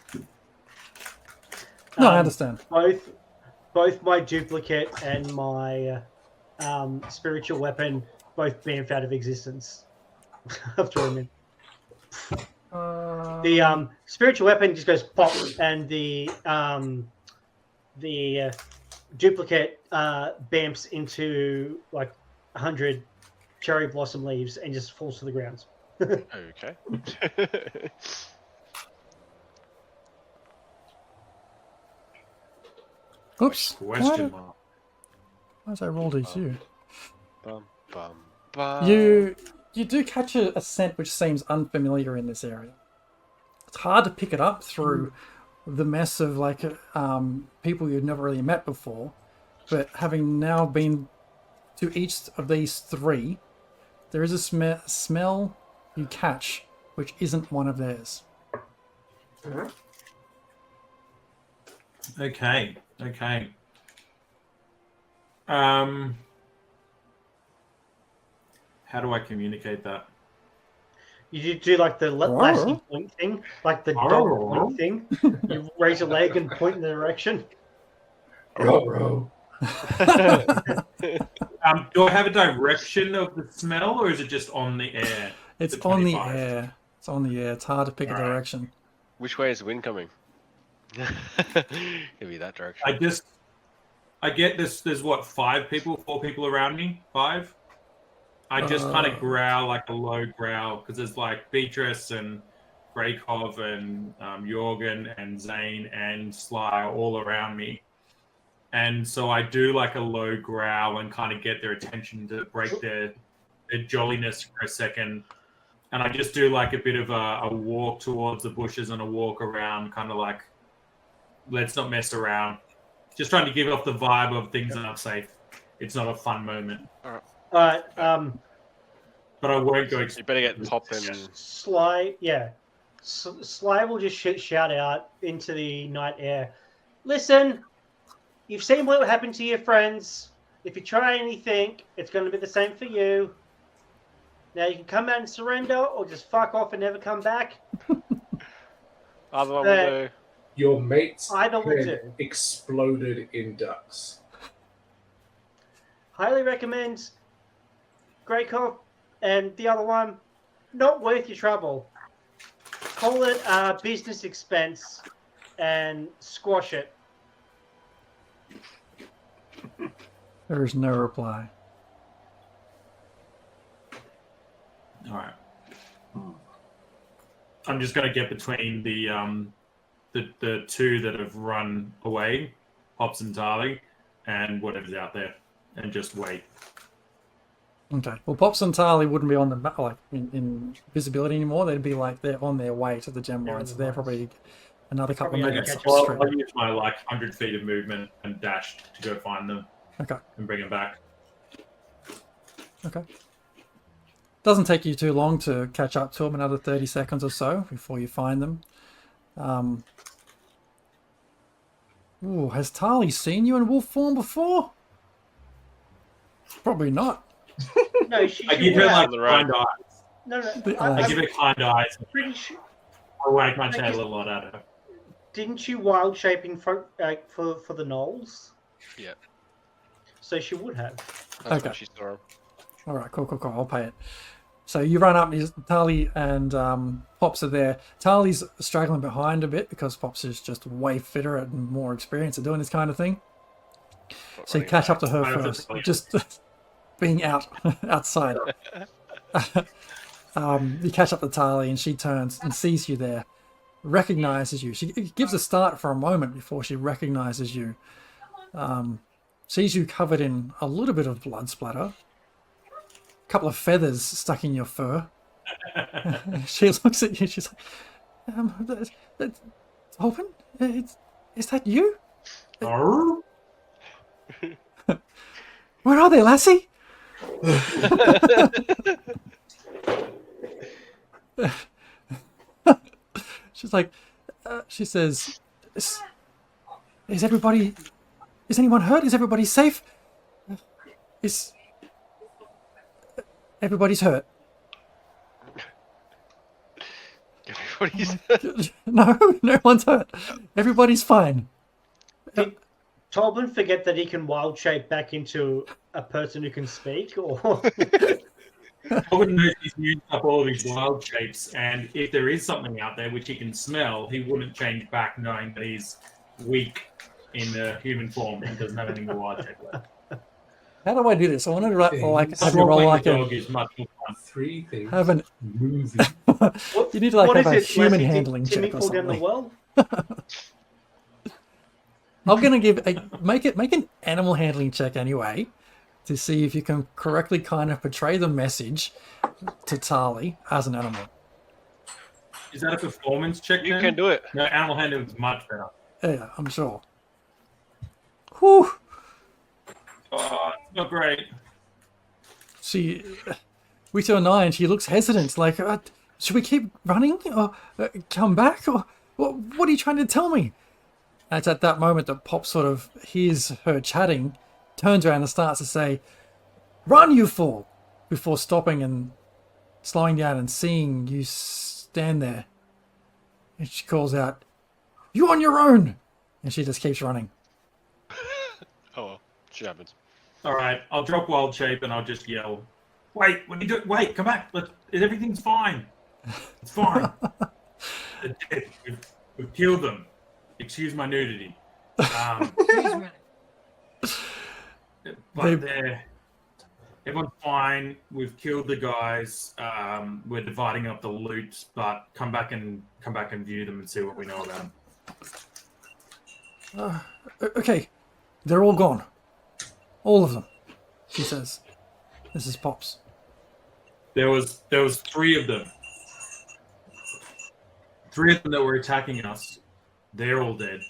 No, I understand. both my duplicate and my spiritual weapon both bamf out of existence. I've thrown them in. The spiritual weapon just goes pop, and the duplicate bamps into like 100 cherry blossom leaves and just falls to the ground. Okay. Oops. Question mark. Why did I roll D2? Bum, bum, bum. You do catch a scent which seems unfamiliar in this area. It's hard to pick it up through the mess of like people you've never really met before, but having now been to each of these three, there is a smell you catch which isn't one of theirs. Okay. How do I communicate that? You do like the lassie point thing, like the dog point thing. You raise your leg and point in the direction. Ruh-roh. Do I have a direction of the smell, or is it just on the air? It's The on the 25. air. It's on the air. It's hard to pick a Alright. direction. Which way is the wind coming? Give me that direction. I get this. There's what, 4 people around me? 5? I just kind of growl like a low growl because there's like Beatrice and Breakov and Jorgen and Zane and Sly all around me. And so I do like a low growl and kind of get their attention to break their jolliness for a second. And I just do like a bit of a walk towards the bushes and a walk around, kind of like, let's not mess around. Just trying to give off the vibe of things aren't safe. It's not a fun moment. But I won't go. You better get Pop and Sly, yeah. Sly will just shout out into the night air. Listen, you've seen what happened to your friends. If you try anything, it's going to be the same for you. Now you can come out and surrender, or just fuck off and never come back. other one will do. Your mate's Either will do. head exploded in ducks. Highly recommend Greykov and the other one. Not worth your trouble. Call it a business expense and squash it. There is no reply. All right. I'm just going to get between the 2 that have run away, Pops and Tarly, and whatever's out there, and just wait. Okay. Well, Pops and Tarly wouldn't be on the like in visibility anymore. They'd be like they're on their way to the gem mine, so they're probably another couple of Probably minutes catch up up. the Well, street. I'll use my like 100 feet of movement and dash to go find them Okay. and bring them back. Okay. Doesn't take you too long to catch up to them, another 30 seconds or so before you find them. Ooh, has Tarly seen you in wolf form before? Probably not. No, she I give would her have. like On the road. kind eyes. No, The I eyes. give her kind eyes. pretty sure. I wag my tail a lot at her. Didn't you wild shaping for the gnolls? Yeah. So she would have. That's Okay. when she saw him. All right, cool. I'll pay it. So you run up, and Tali and Pops are there. Tali's straggling behind a bit because Pops is just way fitter and more experienced at doing this kind of thing. Not So you running catch back. up to her Right, first, that's just being outside. You catch up to Tali, and she turns and sees you there, recognizes you. She gives a start for a moment before she recognizes you. Sees you covered in a little bit of blood splatter, a couple of feathers stuck in your fur. She looks at you. She's like, Tobin, is that you? Arr? Where are they, lassie? She's like, she says, is anyone hurt? Is everybody safe? Is everybody's hurt? Everybody's No one's hurt. Everybody's fine. Did Tolbin forget that he can wild shape back into a person who can speak, or Tobin knows he's used up all of his wild shapes, and if there is something out there which he can smell, he wouldn't change back knowing that he's weak in the human form and doesn't have any more wild shape left. How do I do this? I want to have you Swallowing roll the like a dog is much more fun. 3 things. have an. Moving. You need to like what have is a it? human Leslie, handling did Timmy check or fall down the something. well? I'm gonna make an animal handling check anyway, to see if you can correctly kind of portray the message to Tali as an animal. Is that a performance check? You then? can do it. No, animal handling is much better. Yeah, I'm sure. Whew. Oh, it's not great. We saw 9. She looks hesitant. Like, should we keep running or come back? Or what are you trying to tell me? And it's at that moment that Pop sort of hears her chatting, turns around and starts to say, "Run, you fool!" before stopping and slowing down and seeing you stand there. And she calls out, "You on your own!" And she just keeps running. Oh well, shit happens. All right, I'll drop wild shape and I'll just yell, "Wait, what are you doing? Wait, come back! Everything's fine. It's fine. They're dead. We've killed them. Excuse my nudity. But everyone's fine. We've killed the guys. We're dividing up the loot, but come back and view them and see what we know about them." Okay, they're all gone. All of them, she says. This is Pops. There was 3 of them. 3 of them that were attacking us. They're all dead.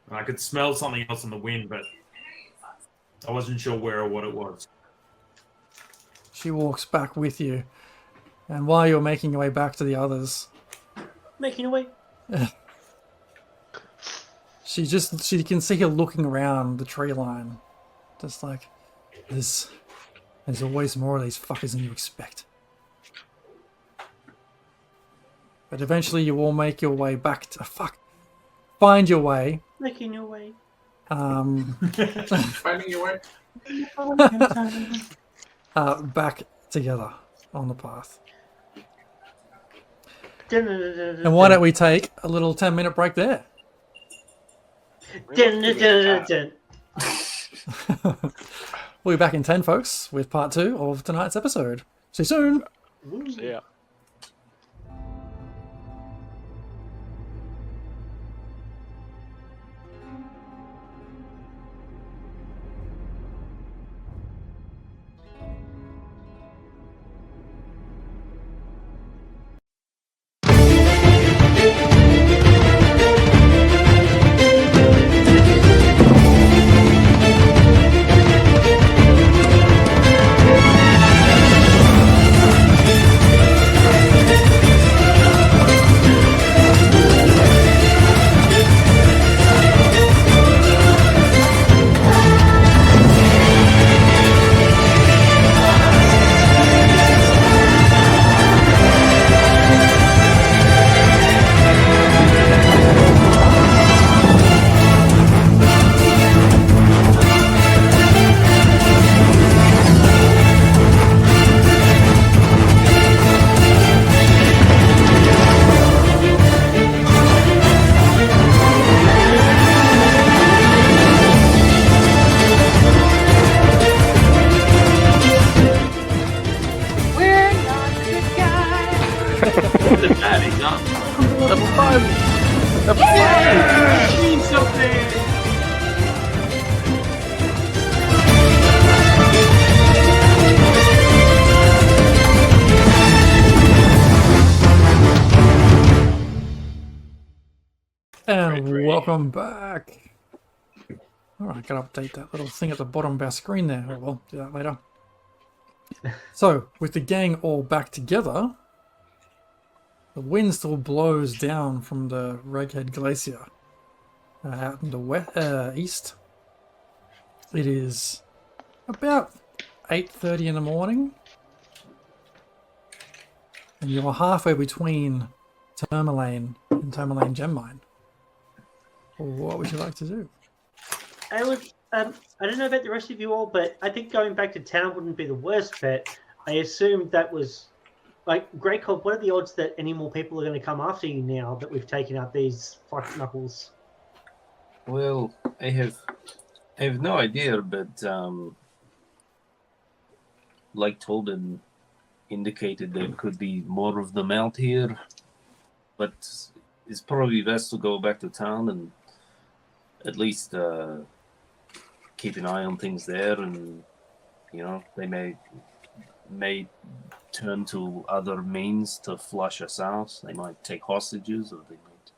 And I could smell something else in the wind, but I wasn't sure where or what it was. She walks back with you, and while you're making your way back to the others, Making away. she can see her looking around the tree line, just like, there's always more of these fuckers than you expect. But eventually you all make your way back to find your way Making your way. Finding your way. back together on the path. And And why don't we take a little 10-minute break there? We'll be back in 10, folks, with part 2 of tonight's episode. See you soon. See ya. The batting up. Level 5! Level 5! Mean something. And Great. welcome back. Alright, gotta update that little thing at the bottom of our screen there. Oh, well, do that later. So, with the gang all back together, the wind still blows down from the Raghead Glacier out in the east. It is about 8:30 in the morning, and you're halfway between Tourmaline and Tourmaline Gem Mine. What would you like to do? I would. I don't know about the rest of you all, but I think going back to town wouldn't be the worst bet. I assumed that was like Grey Cobb. What are the odds that any more people are going to come after you now that we've taken out these fuck knuckles? Well, I have no idea, but like Tolden indicated, there could be more of them out here. But it's probably best to go back to town and at least keep an eye on things there, and you know, they may turn to other means to flush us out. They might take hostages, or they might,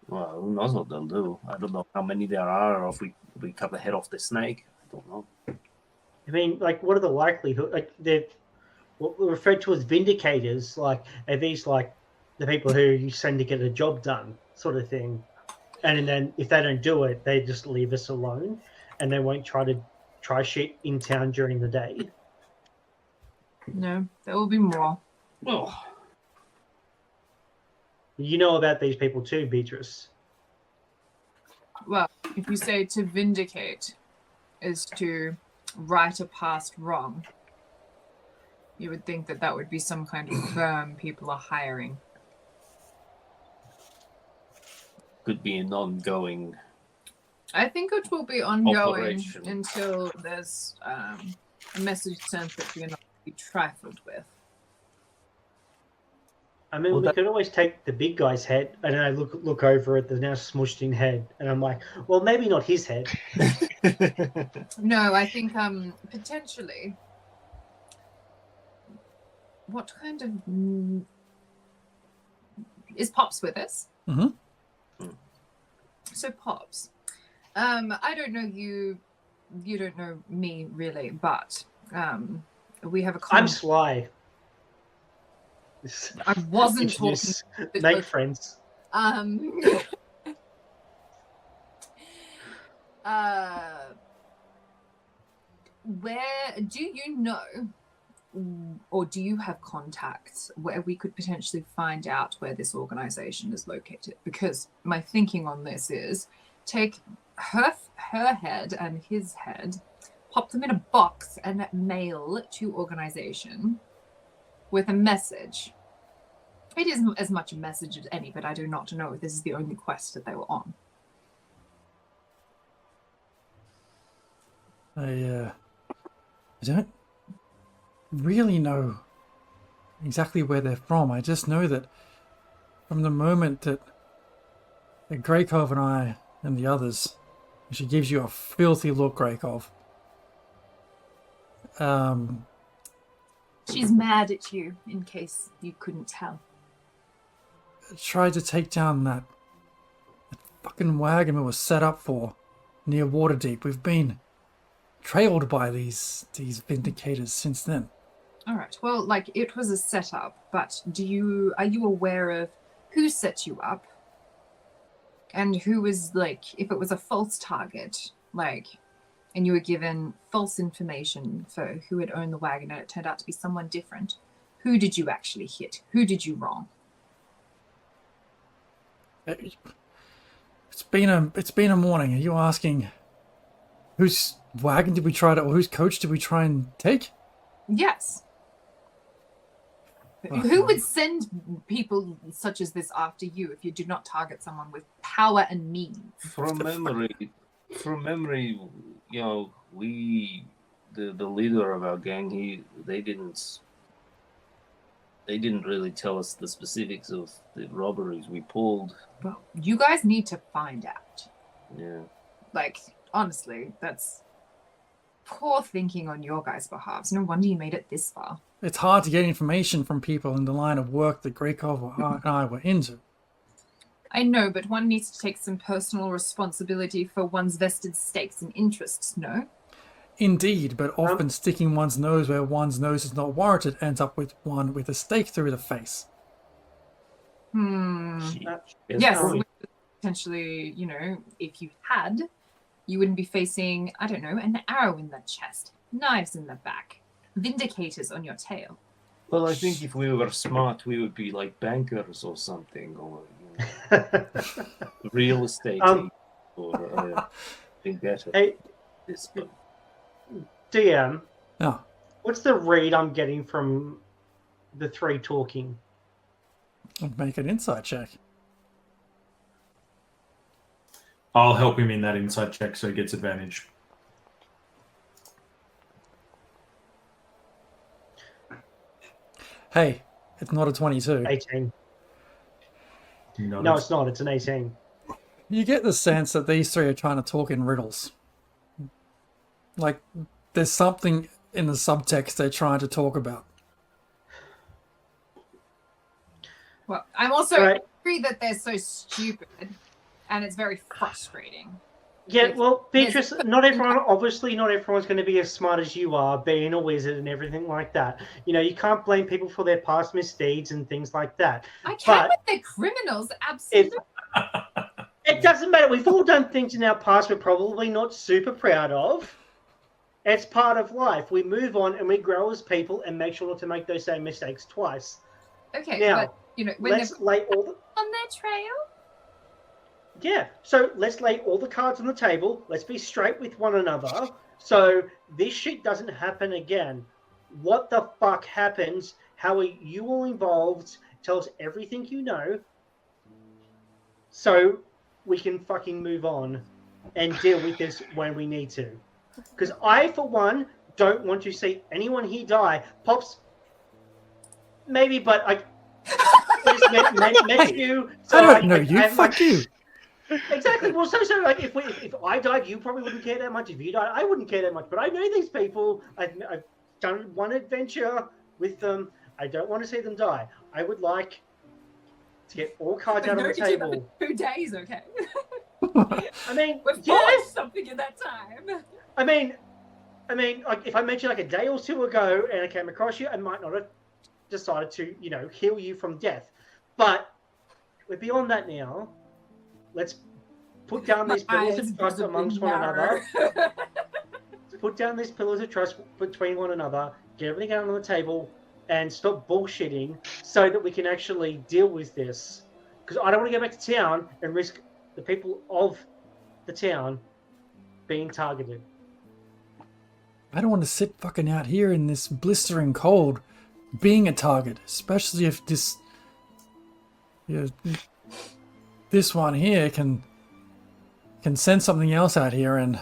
well, who knows what they'll do. I don't know how many there are, or if we cut the head off the snake. I don't know. I mean, like, what are the likelihood? Like, they're what we're referred to as vindicators. Like, are these like the people who you send to get a job done, sort of thing? And then if they don't do it, they just leave us alone, and they won't try shit in town during the day. No, there will be more. Well, You know about these people too, Beatrice. Well, if you say to vindicate is to right a past wrong, you would think that that would be some kind of firm people are hiring. could be an ongoing. I think it will be ongoing Operation. until there's a message sent that you're not to be trifled with. I mean, Well, we could always take the big guy's head, and then I look over at the now smushed in head, and I'm like, well, maybe not his head. No, I think potentially. What kind of is Pops with us? Mhm. So Pops, I don't know you. You don't know me really, but we have a common. I'm sly. I wasn't talking. Introduce- Make friends. Where do you know, or do you have contacts where we could potentially find out where this organization is located? Because my thinking on this is take her head and his head, pop them in a box and mail to organization with a message. It is as much a message as any, but I do not know if this is the only quest that they were on. I don't really know exactly where they're from. I just know that from the moment that Greykov and I and the others, she gives you a filthy look, Greykov. She's mad at you, in case you couldn't tell. Tried to take down that fucking wagon we were set up for near Waterdeep. We've been trailed by these vindicators since then. All right. Well, like, it was a setup, but are you aware of who set you up? And who was, like, if it was a false target, like, and you were given false information for who had owned the wagon and it turned out to be someone different, who did you actually hit? Who did you wrong? It's been a morning. Are you asking whose wagon did we try to, or whose coach did we try and take? Yes. Who would send people such as this after you if you do not target someone with power and means? From memory, you know, the leader of our gang, they didn't they didn't really tell us the specifics of the robberies we pulled. Well, you guys need to find out. Yeah. Like, honestly, that's poor thinking on your guys' behalves. No wonder you made it this far. It's hard to get information from people in the line of work that Greykov and I were into. I know, but one needs to take some personal responsibility for one's vested stakes and interests, no? Indeed, but often sticking one's nose where one's nose is not warranted ends up with one with a stake through the face. Yes, potentially, you know, if you had, you wouldn't be facing, I don't know, an arrow in the chest, knives in the back, vindicators on your tail. Well, I think if we were smart, we would be like bankers or something, or you know, real estate or think better. Hey, this, but... DM, Oh, what's the read I'm getting from the three talking? I'll make an insight check. I'll help him in that inside check so he gets advantage. Hey, it's not a 22. 18. No, No, it's not. It's an 18. You get the sense that these three are trying to talk in riddles. Like, there's something in the subtext they're trying to talk about. Well, I'm also Right. angry that they're so stupid, and it's very frustrating. Yeah, If well, there's- Beatrice, not everyone's going to be as smart as you are, being a wizard and everything like that. You know, you can't blame people for their past misdeeds and things like that. I can But with the criminals, absolutely. It doesn't matter. We've all done things in our past we're probably not super proud of. It's part of life. We move on and we grow as people and make sure not to make those same mistakes twice. Okay, Now, but, you know, when they're let's lay all the... on their trail, Yeah, so let's lay all the cards on the table. Let's be straight with one another. So this shit doesn't happen again. What the fuck happens? How are you all involved? Tell us everything you know. So we can fucking move on and deal with this when we need to. Because I, for one, don't want to see anyone here die. Pops, maybe, but I just met you. So I don't know you. I'm Fuck you. Exactly. Well, so like if I died, you probably wouldn't care that much. If you died, I wouldn't care that much. But I know these people. I've done one adventure with them. I don't want to see them die. I would like to get all cards out on the table. 2 days, okay? I mean, We've yeah. forged something in that time. I mean, like if I mentioned like a day or two ago and I came across you, I might not have decided to, you know, heal you from death. But we're beyond that now. Let's put down these pillars of trust amongst one another. Put down these pillars of trust between one another. Get everything out on the table and stop bullshitting so that we can actually deal with this. Because I don't want to go back to town and risk the people of the town being targeted. I don't want to sit fucking out here in this blistering cold being a target, especially if this one here can send something else out here, and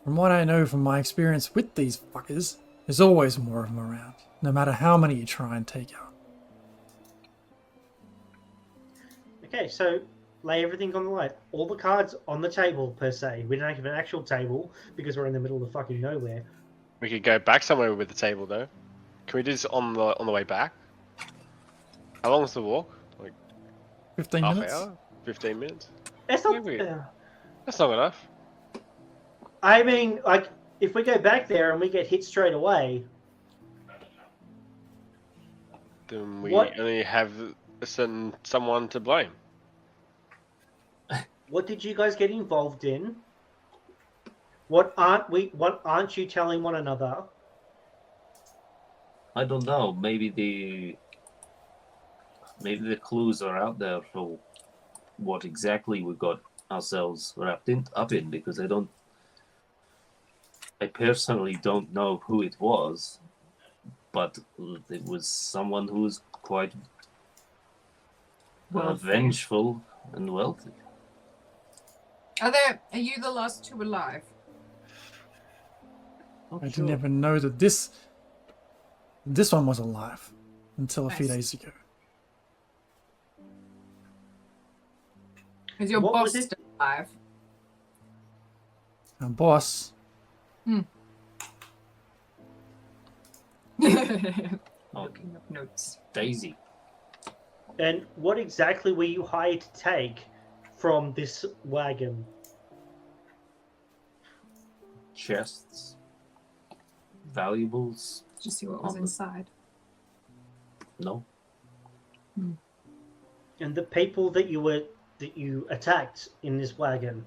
from what I know from my experience with these fuckers, there's always more of them around, no matter how many you try and take out. Okay, so lay everything on the line. All the cards on the table, per se. We don't have an actual table because we're in the middle of fucking nowhere. We could go back somewhere with the table though. Can we do this on the way back? How long is the walk? Like 15 half minutes? hour? 15 minutes? That's not... That's not enough. I mean, like, if we go back there and we get hit straight away... Then we What? only have someone to blame. What did you guys get involved in? What aren't you telling one another? I don't know. Maybe the clues are out there for what exactly we got ourselves wrapped up in, because I personally don't know who it was, but it was someone who was quite vengeful and wealthy. Are you the last two alive? I didn't even know that this one was alive. until a few Nice. days ago. Is your What boss was it? still alive? Our boss, Looking up notes. Daisy. And what exactly were you hired to take from this wagon? Chests. Valuables. Just see what was inside. No. And the people that you attacked in this wagon,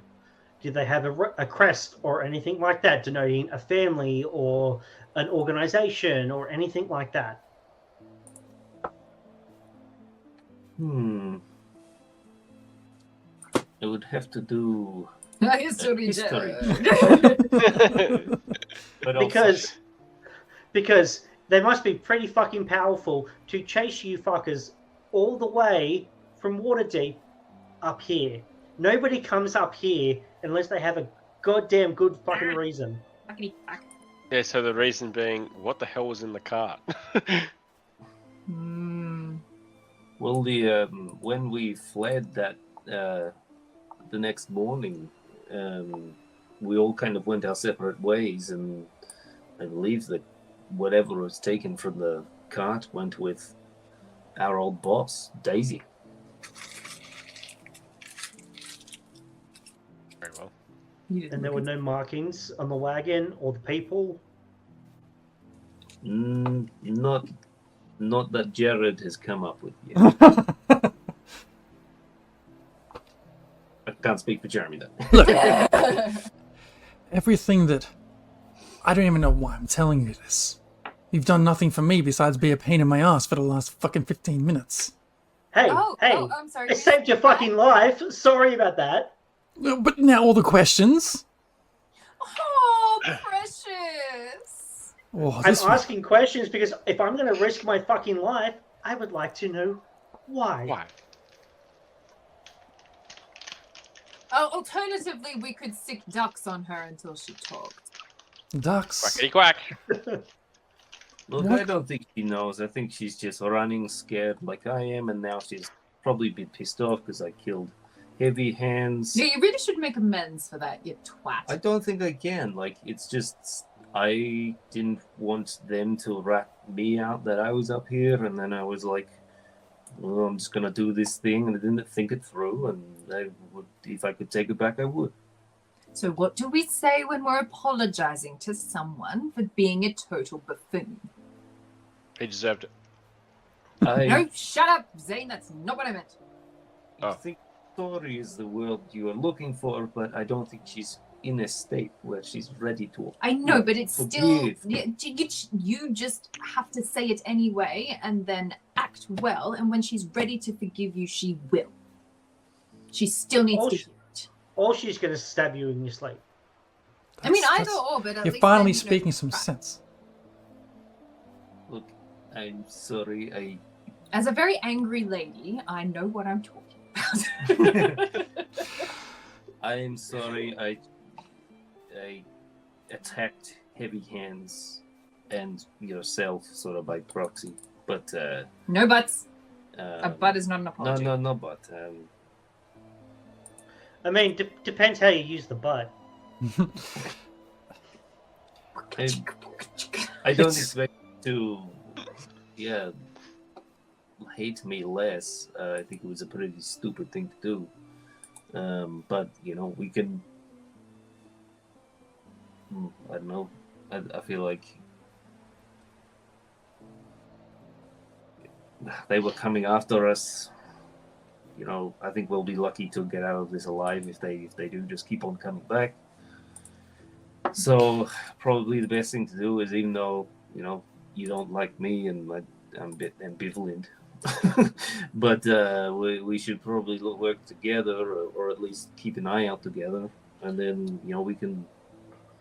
did they have a crest or anything like that, denoting a family or an organization or anything like that? It would have to do History. history. But Because they must be pretty fucking powerful to chase you fuckers all the way from Waterdeep up here. Nobody comes up here unless they have a goddamn good fucking reason. Yeah, so the reason being, what the hell was in the cart? Well, when we fled that the next morning, we all kind of went our separate ways, and I believe that whatever was taken from the cart went with our old boss, Daisy. Very well. And there were no markings on the wagon or the people. Not that Jared has come up with yet. I can't speak for Jeremy though. Look, everything that... I don't even know why I'm telling you this. You've done nothing for me besides be a pain in my ass for the last fucking 15 minutes. Hey, I'm sorry. I saved your fucking life. Sorry about that. No, but now all the questions. Oh, precious. Oh, I'm this asking questions because if I'm going to risk my fucking life, I would like to know why. Why? Oh, alternatively, we could stick ducks on her until she talked. ducks. Quackity quack. Look, I don't think she knows. I think she's just running scared like I am, and now she's probably been pissed off because I killed Heavy Hands. Yeah, you really should make amends for that, you twat. I don't think I can. Like, it's just I didn't want them to rat me out that I was up here, and then I was like, well, I'm just gonna do this thing, and I didn't think it through, and I would, if I could take it back, I would. So what do we say when we're apologizing to someone for being a total buffoon? He deserved it. No, shut up, Zane. That's not what I meant. I think Tori is the word you are looking for, but I don't think she's in a state where she's ready to. I know, but it's still... Forgive. You just have to say it anyway and then act well, and when she's ready to forgive you, she will. She still needs to hear it. Or she's going to stab you in your sleep. I mean, either or, but at You're least finally then, you know, speaking some right. sense. Look, I'm sorry. As a very angry lady, I know what I'm talking about. I'm sorry. I attacked Heavy Hands and yourself, sort of by proxy. But no buts. A butt is not an apology. No but. I mean, depends how you use the butt. I don't expect to, hate me less. I think it was a pretty stupid thing to do. But, we can... I don't know. I feel like they were coming after us. I think we'll be lucky to get out of this alive if they do just keep on coming back. So probably the best thing to do is, even though you don't like me and I'm a bit ambivalent, but we should probably work together, or at least keep an eye out together, and then we can.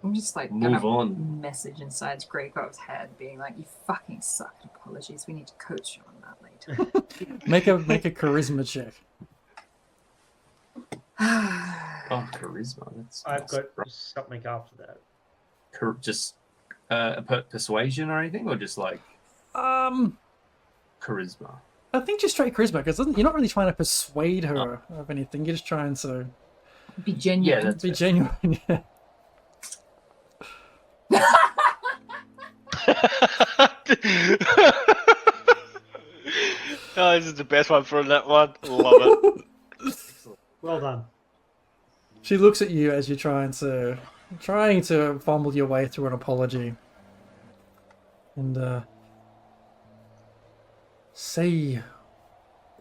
I'm just like move on. Message inside Greycock's head, being like, "You fucking suck at apologies. We need to coach you on that later." make a charisma check. Oh, charisma. I've got something after that. Just persuasion or anything, or just like charisma. I think just straight charisma, because you're not really trying to persuade her of anything. You're just trying to Be genuine. Yeah, that's be fair. genuine. Yeah. Oh, this is the best one for that one. Love it. Well done. She looks at you as you're trying to fumble your way through an apology, and say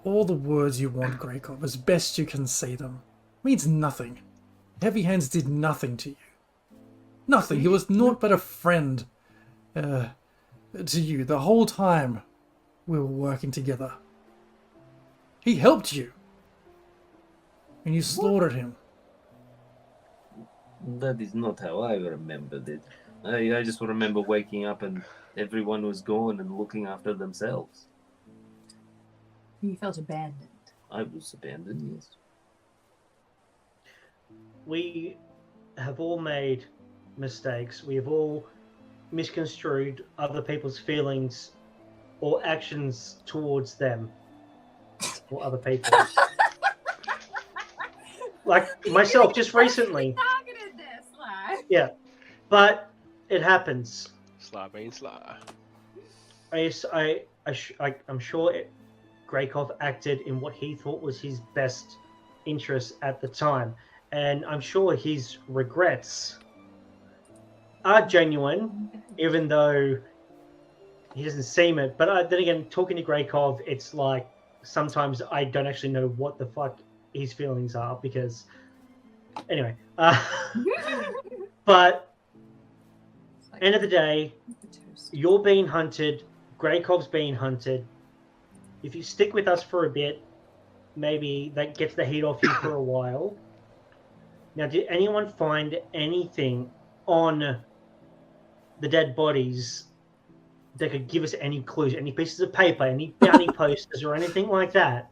all the words you want, Greykov, as best you can say them. Means nothing. Heavy Hands did nothing to you. Nothing. He was naught but a friend to you the whole time we were working together. He helped you, and you slaughtered him. That is not how I remembered it. I just remember waking up and everyone was gone and looking after themselves. You felt abandoned. I was abandoned, yes. We have all made mistakes. We have all misconstrued other people's feelings or actions towards them or other people. Like myself, just recently. Targeted this, like. Yeah, but it happens. Sly being sly. I'm sure Greykov acted in what he thought was his best interest at the time, and I'm sure his regrets are genuine, even though he doesn't seem it. But then again, talking to Greykov, it's like sometimes I don't actually know what the fuck his feelings are because, anyway. But end of the day, you're being hunted. Greykov's being hunted. If you stick with us for a bit, maybe that gets the heat off you for a while. Now, did anyone find anything on the dead bodies that could give us any clues? Any pieces of paper, any bounty posters, or anything like that?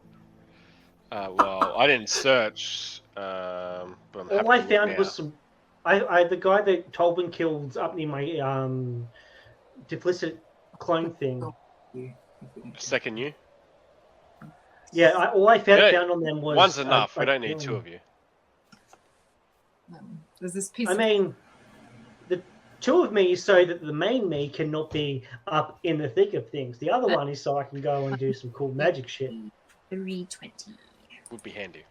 Well, I didn't search, but I'm happy All I to look found now. was some. The guy that Tolbin killed up near my duplicit clone thing. Second you. Yeah, all I found Yeah, on them was One's enough. We a don't need killing. two of you. There's this piece I mean, the two of me is so that the main me cannot be up in the thick of things. The other one is so I can go and do some cool magic shit. 320. Would be handy.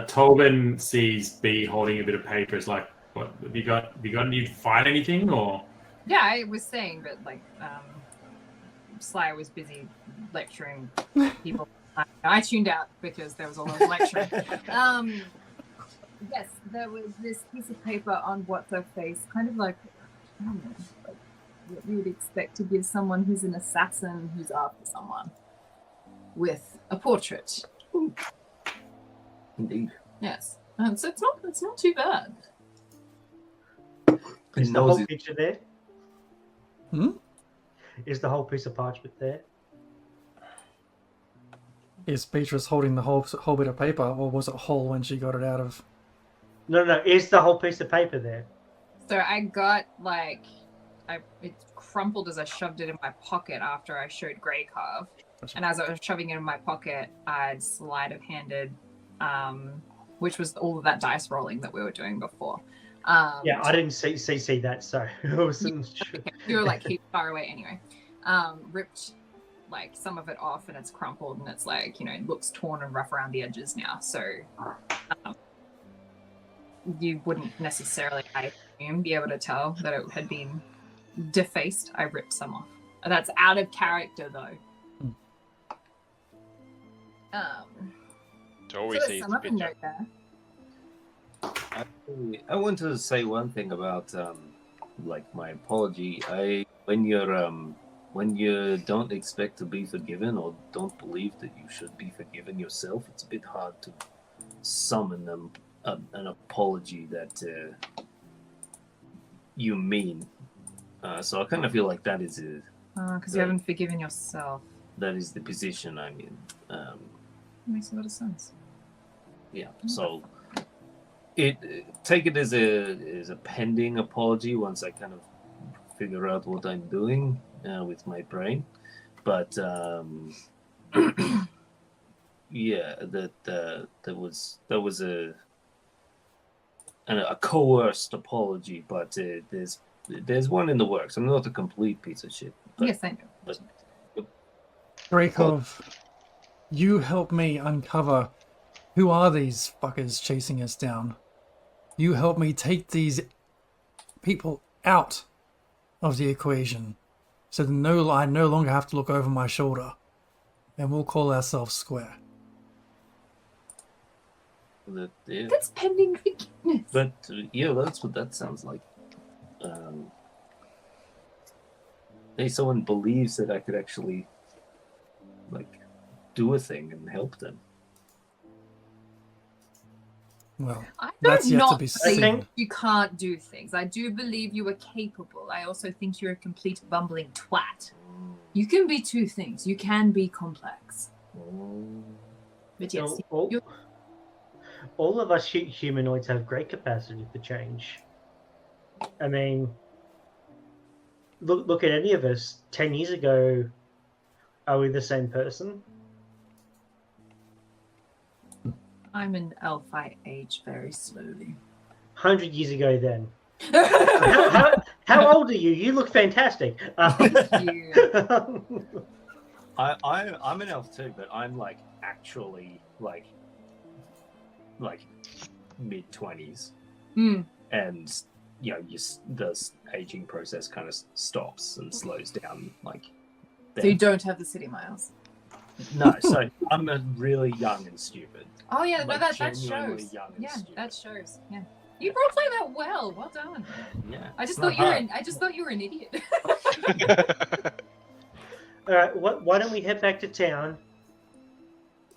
Tobin sees B holding a bit of paper. Is like, what have you got? Have you got any find anything or? Yeah, I was saying that like Sly was busy lecturing people. I tuned out because there was a lot of lecturing. Yes, there was this piece of paper on what's her face, kind of like, I don't know, like what you would expect to give someone who's an assassin who's after someone, with a portrait. Indeed. Yes, so it's not too bad. Is the knows whole it. picture there? Hmm? Is the whole piece of parchment there? Is Beatrice holding the whole bit of paper, or was it whole when she got it out of? No. Is the whole piece of paper there? So I got like, it crumpled as I shoved it in my pocket after I showed Greykov. Gotcha. And as I was shoving it in my pocket, I'd sleight of handed, which was all of that dice rolling that we were doing before. Yeah, I didn't see that, so I wasn't sure. You were like heaps far away anyway. Ripped like some of it off and it's crumpled and it's like, you know, it looks torn and rough around the edges now. So you wouldn't necessarily, I assume, be able to tell that it had been defaced. I ripped some off. That's out of character though. So all we So see there's is some the other picture. note there. I want to say one thing about like my apology. When you don't expect to be forgiven or don't believe that you should be forgiven yourself, it's a bit hard to summon an apology that you mean. So I kind of feel like that is Because you haven't forgiven yourself. that is the position I'm in. Makes a lot of sense. Yeah. So take it as a pending apology once I kind of figure out what I'm doing with my brain. but yeah, there was a coerced apology, but there's one in the works. I'm not a complete piece of shit. But, Yes, I know. But, Dreykov, you help me uncover who are these fuckers chasing us down. You help me take these people out of the equation, so that I no longer have to look over my shoulder, and we'll call ourselves square. That's pending forgiveness. But yeah, that's what that sounds like. Hey, someone believes that I could actually, like, do a thing and help them. Well, I that's don't yet to not be think seen. you can't do things. I do believe you are capable. I also think you're a complete bumbling twat. You can be two things. You can be complex. But yes, all of us humanoids have great capacity for change. I mean, look at any of us. 10 years ago, are we the same person? I'm an elf. I age very slowly. 100 years ago, then. How old are you? You look fantastic. Thank you. I'm an elf too, but I'm like actually like mid-20s, and you know, the aging process kind of stops and slows down. Like, So you don't have the city miles. No, so I'm really young and stupid. Oh yeah, no, Like, that genuinely shows. young and Yeah, stupid. that shows. Yeah, you roleplay that well. Well done. Yeah. I just Not thought you were. hard. I just thought you were an idiot. All right, why don't we head back to town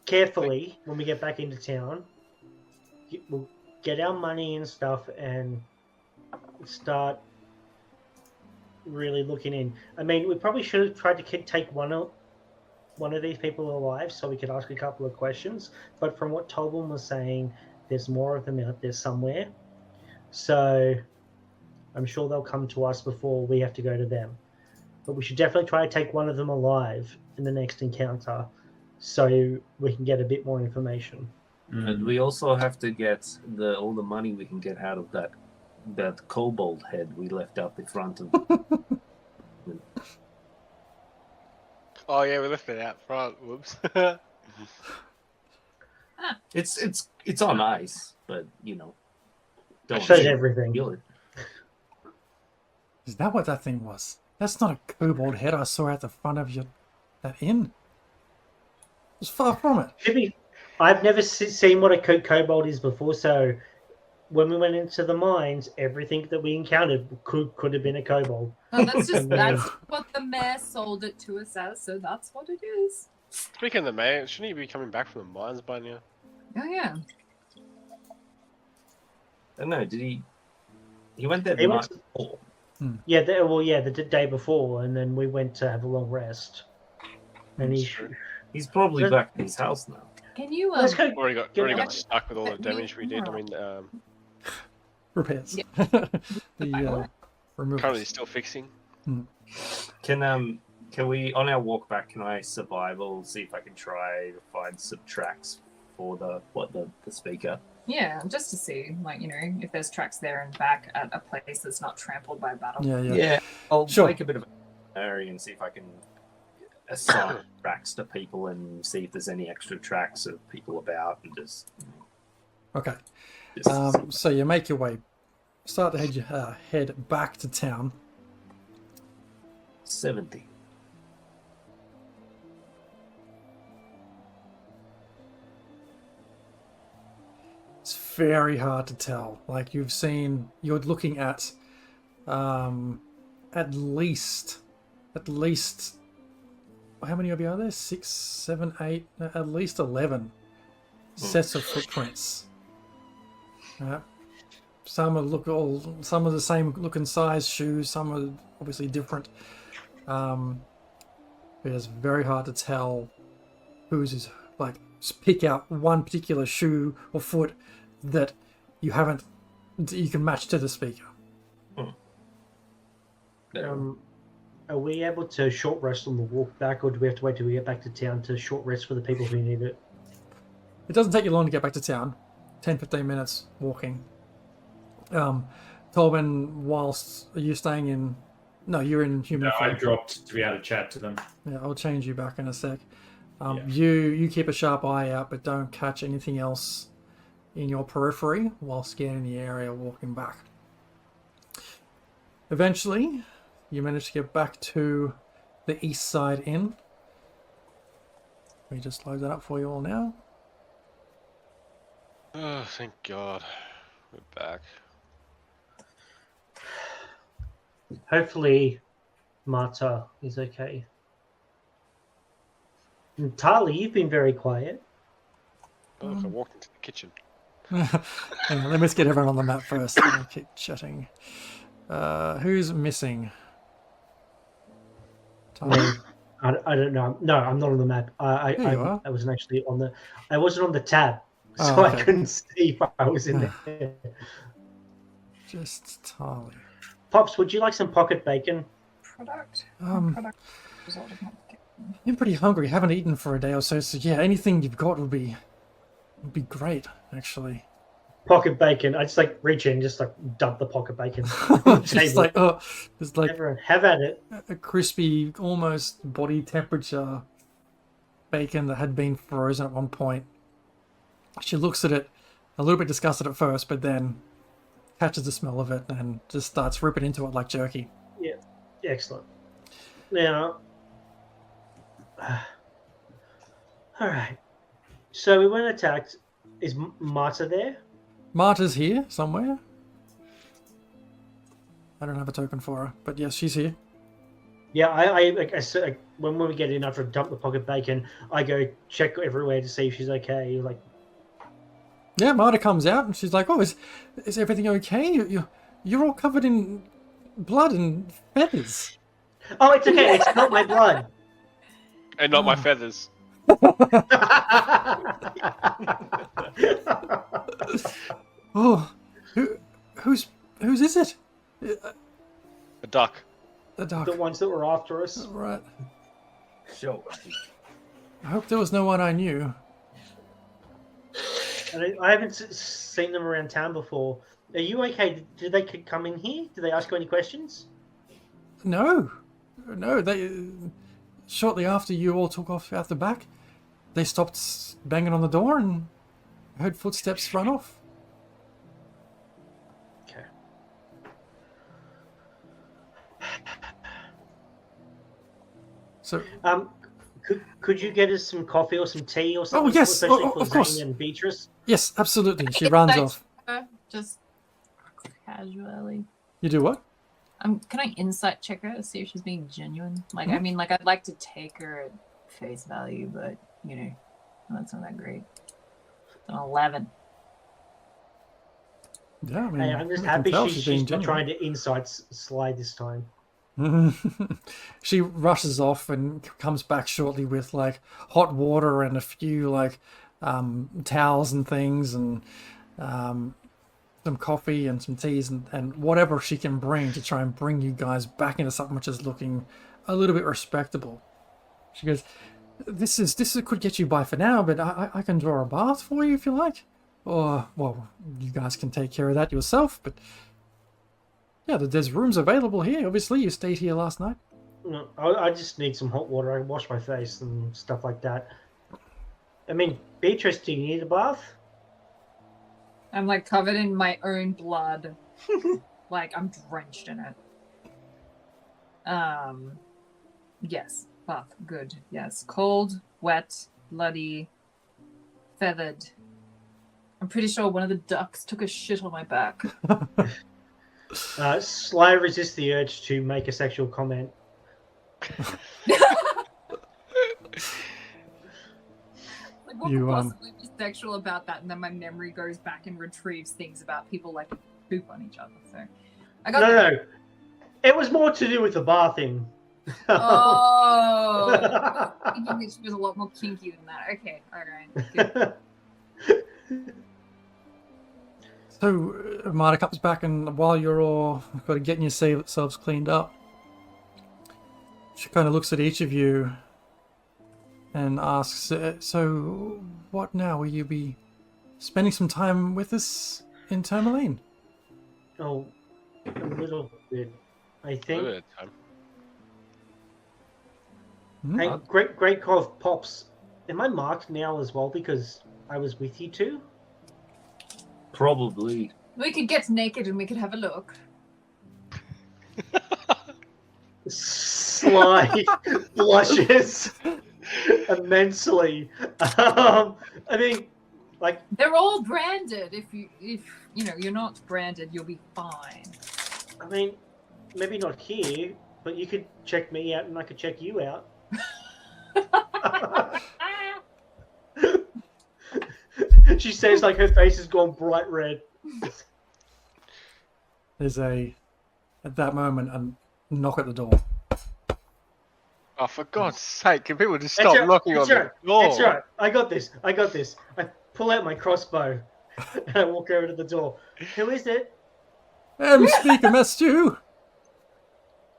carefully when we get back into town? We'll get our money and stuff and start really looking in. I mean, we probably should have tried to take one of these people alive so we could ask a couple of questions. But from what Tobin was saying, there's more of them out there somewhere. So I'm sure they'll come to us before we have to go to them. But we should definitely try to take one of them alive in the next encounter so we can get a bit more information. And we also have to get all the money we can get out of that kobold head we left out the front of. Oh yeah, we left it out front. Whoops. It's on ice, but you know, It shows everything. feel it. Is that what that thing was? That's not a kobold head I saw at the front of that inn. It was far from it. I've never seen what a kobold is before, so when we went into the mines, everything that we encountered could have been a kobold. Oh, that's what the mayor sold it to us as. So that's what it is. Speaking of the mayor, shouldn't he be coming back from the mines by now? Oh yeah. I don't know. Did he? He went there He the went night before. Yeah, the day before, and then we went to have a long rest. And He's probably back at his house now. Can you? Let's go. Already got stuck with all the damage we did. I mean, Repairs. Yeah. The removals. currently still fixing. Can we, on our walk back, can I survival see if I can try to find some tracks for the speaker? Yeah, just to see, like, you know, if there's tracks there and back at a place that's not trampled by battle. Yeah. I'll Sure. make a bit of an area and see if I can assign tracks to people and see if there's any extra tracks of people about and just. Okay. just So you make your way, start to head back to town. 70. It's very hard to tell. Like you're looking at least how many of you are there? 6, 7, 8, at least 11 sets of footprints. Some are some are the same look and size shoes, some are obviously different. It's very hard to tell whose is, like, pick out one particular shoe or foot that you can match to the speaker. Are we able to short rest on the walk back, or do we have to wait till we get back to town to short rest for the people who need it? It doesn't take you long to get back to town. 10-15 minutes walking. Tobin, whilst are you staying in? No, you're in human I form. dropped to be able to chat to them. Yeah, I'll change you back in a sec. Yeah. You keep a sharp eye out, but don't catch anything else in your periphery while scanning the area walking back. Eventually, you manage to get back to the East Side Inn. We just load that up for you all now. Oh, thank God. We're back. Hopefully, Marta is okay. And Tali, you've been very quiet. Oh, look, I walked into the kitchen. Hang on, let me just get everyone on the map first. I'll keep chatting. Who's missing? Me. I don't know. No, I'm not on the map. Here you are. I wasn't actually on the. I wasn't on the tab, Oh, so okay. I couldn't see if I was in there. Just Tali. Pops, would you like some pocket bacon? Product. Um, Result of not I'm pretty hungry. Haven't eaten for a day or so. So yeah, anything you've got would be great, actually. Pocket bacon. I just like reach in, just like dump the pocket bacon. Just like there's like Everyone, have at it. a crispy, almost body temperature bacon that had been frozen at one point. She looks at it, a little bit disgusted at first, but then catches the smell of it and just starts ripping into it like jerky. Yeah, excellent. Now, all right. So we weren't attacked. Is Marta there? Marta's here somewhere. I don't have a token for her, but yes, she's here. Yeah, I said, when we get in after dump the pocket bacon, I go check everywhere to see if she's okay. Like, Yeah, Marta comes out and she's like, "Oh, is everything okay? You're all covered in blood and feathers." oh, it's okay. It's not my blood. And not my feathers. Oh, whose is it? A duck. The duck. The ones that were after us. Right. Sure. I hope there was no one I knew. And I haven't seen them around town before. Are you okay? Did they come in here? Did they ask you any questions? No, they shortly after you all took off out the back, they stopped banging on the door and heard footsteps run off. Okay. So, Could you get us some coffee or some tea or something? yes, Especially for of course. Zane and Beatrice. yes, absolutely. She runs off. Just casually. You do what? Can I insight check her to see if she's being genuine? Like, I mean, like, I'd like to take her at face value, but you know, that's not that great. It's an 11. Yeah, I mean, Hey, I'm just I can happy tell she's being not genuine. trying to insight slide this time. She rushes off and comes back shortly with like hot water and a few like towels and things and some coffee and some teas and whatever she can bring to try and bring you guys back into something which is looking a little bit respectable. She goes, this could get you by for now, but I can draw a bath for you if you like. Or, well, you guys can take care of that yourself, but yeah, there's rooms available here. Obviously, you stayed here last night. No, I just need some hot water. I can wash my face and stuff like that. I mean, Beatrice, do you need a bath? I'm like covered in my own blood. Like, I'm drenched in it. Yes, bath, good. Yes, cold, wet, bloody, feathered. I'm pretty sure one of the ducks took a shit on my back. Sly resists the urge to make a sexual comment. Like, what could possibly be sexual about that? And then my memory goes back and retrieves things about people like poop on each other. So I got No. It was more to do with the bathing. Oh, thinking that she was a lot more kinky than that. Okay, all right. Good. So Marta comes back, and while you're all got to getting yourselves cleaned up, She kind of looks at each of you and asks, so what now? Will you be spending some time with us in Tourmaline? Oh, a little bit, I A think. little bit of time. Hey, great call of Pops. Am I marked now as well because I was with you two? Probably. We could get naked and we could have a look. Sly blushes immensely. I mean, like, They're all branded. If you're not branded, you'll be fine. I mean, maybe not here, but you could check me out and I could check you out. She says like her face has gone bright red. There's at that moment, a knock at the door. Oh, for God's sake, can people just That's stop right, knocking on that's the door? That's right. I got this. I pull out my crossbow and I walk over to the door. Who is it? Speaker, Master.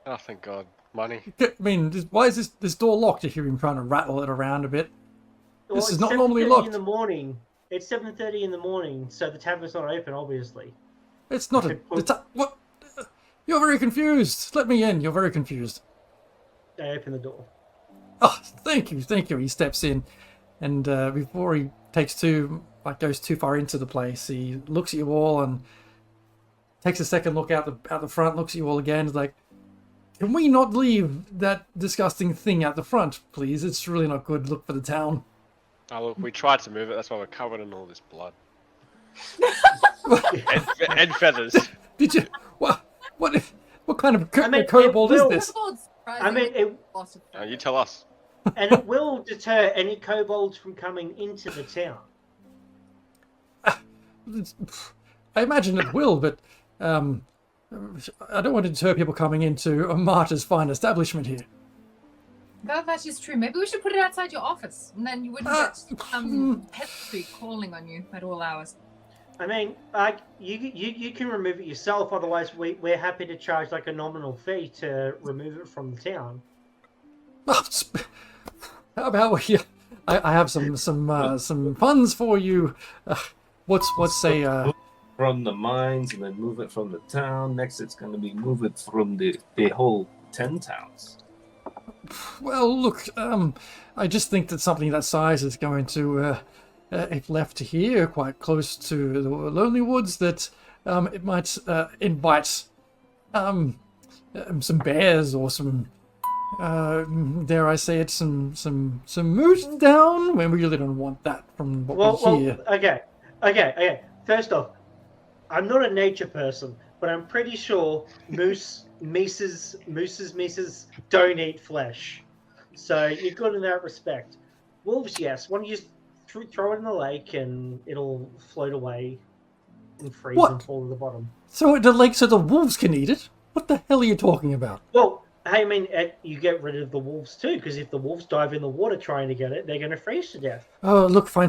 Oh, thank God. Money. I mean, why is this door locked? You hear him trying to rattle it around a bit. Well, This is it's not normally 7:30 locked. in the morning. It's 7:30 in the morning, so the tavern's not open, obviously. It's not what? You're very confused. Let me in. You're very confused. I open the door. Oh, thank you. He steps in, and before he goes too far into the place, he looks at you all and takes a second look out the front. Looks at you all again. Is like, can we not leave that disgusting thing out the front, please? It's really not good look for the town. Oh, look, we tried to move it. That's why we're covered in all this blood. and feathers. Did you? What kind of I mean, kobold it is will- this? I mean, You tell us. and it will deter any kobolds from coming into the town. I imagine it will, but I don't want to deter people coming into a martyr's fine establishment here. That is true. Maybe we should put it outside your office, and then you wouldn't get peasantry calling on you at all hours. I mean, you can remove it yourself. Otherwise, we're happy to charge like a nominal fee to remove it from the town. How about we? I have some funds for you. What's say? From the mines, and then move it from the town. Next, it's going to be move it from the whole 10 towns. Well, look, I just think that something that size is going to, if left here, quite close to the Lonely Woods, that it might invite some bears or some, dare I say it, some moose down. When we really don't want that from what we hear. Okay. First off, I'm not a nature person, but I'm pretty sure mooses don't eat flesh. So you're good in that respect. Wolves, yes. Why don't you just throw it in the lake and it'll float away and freeze What? and fall to the bottom. So the lake so the wolves can eat it? What the hell are you talking about? Well, hey, I mean, you get rid of the wolves too, because if the wolves dive in the water trying to get it, they're going to freeze to death. Oh, look, fine.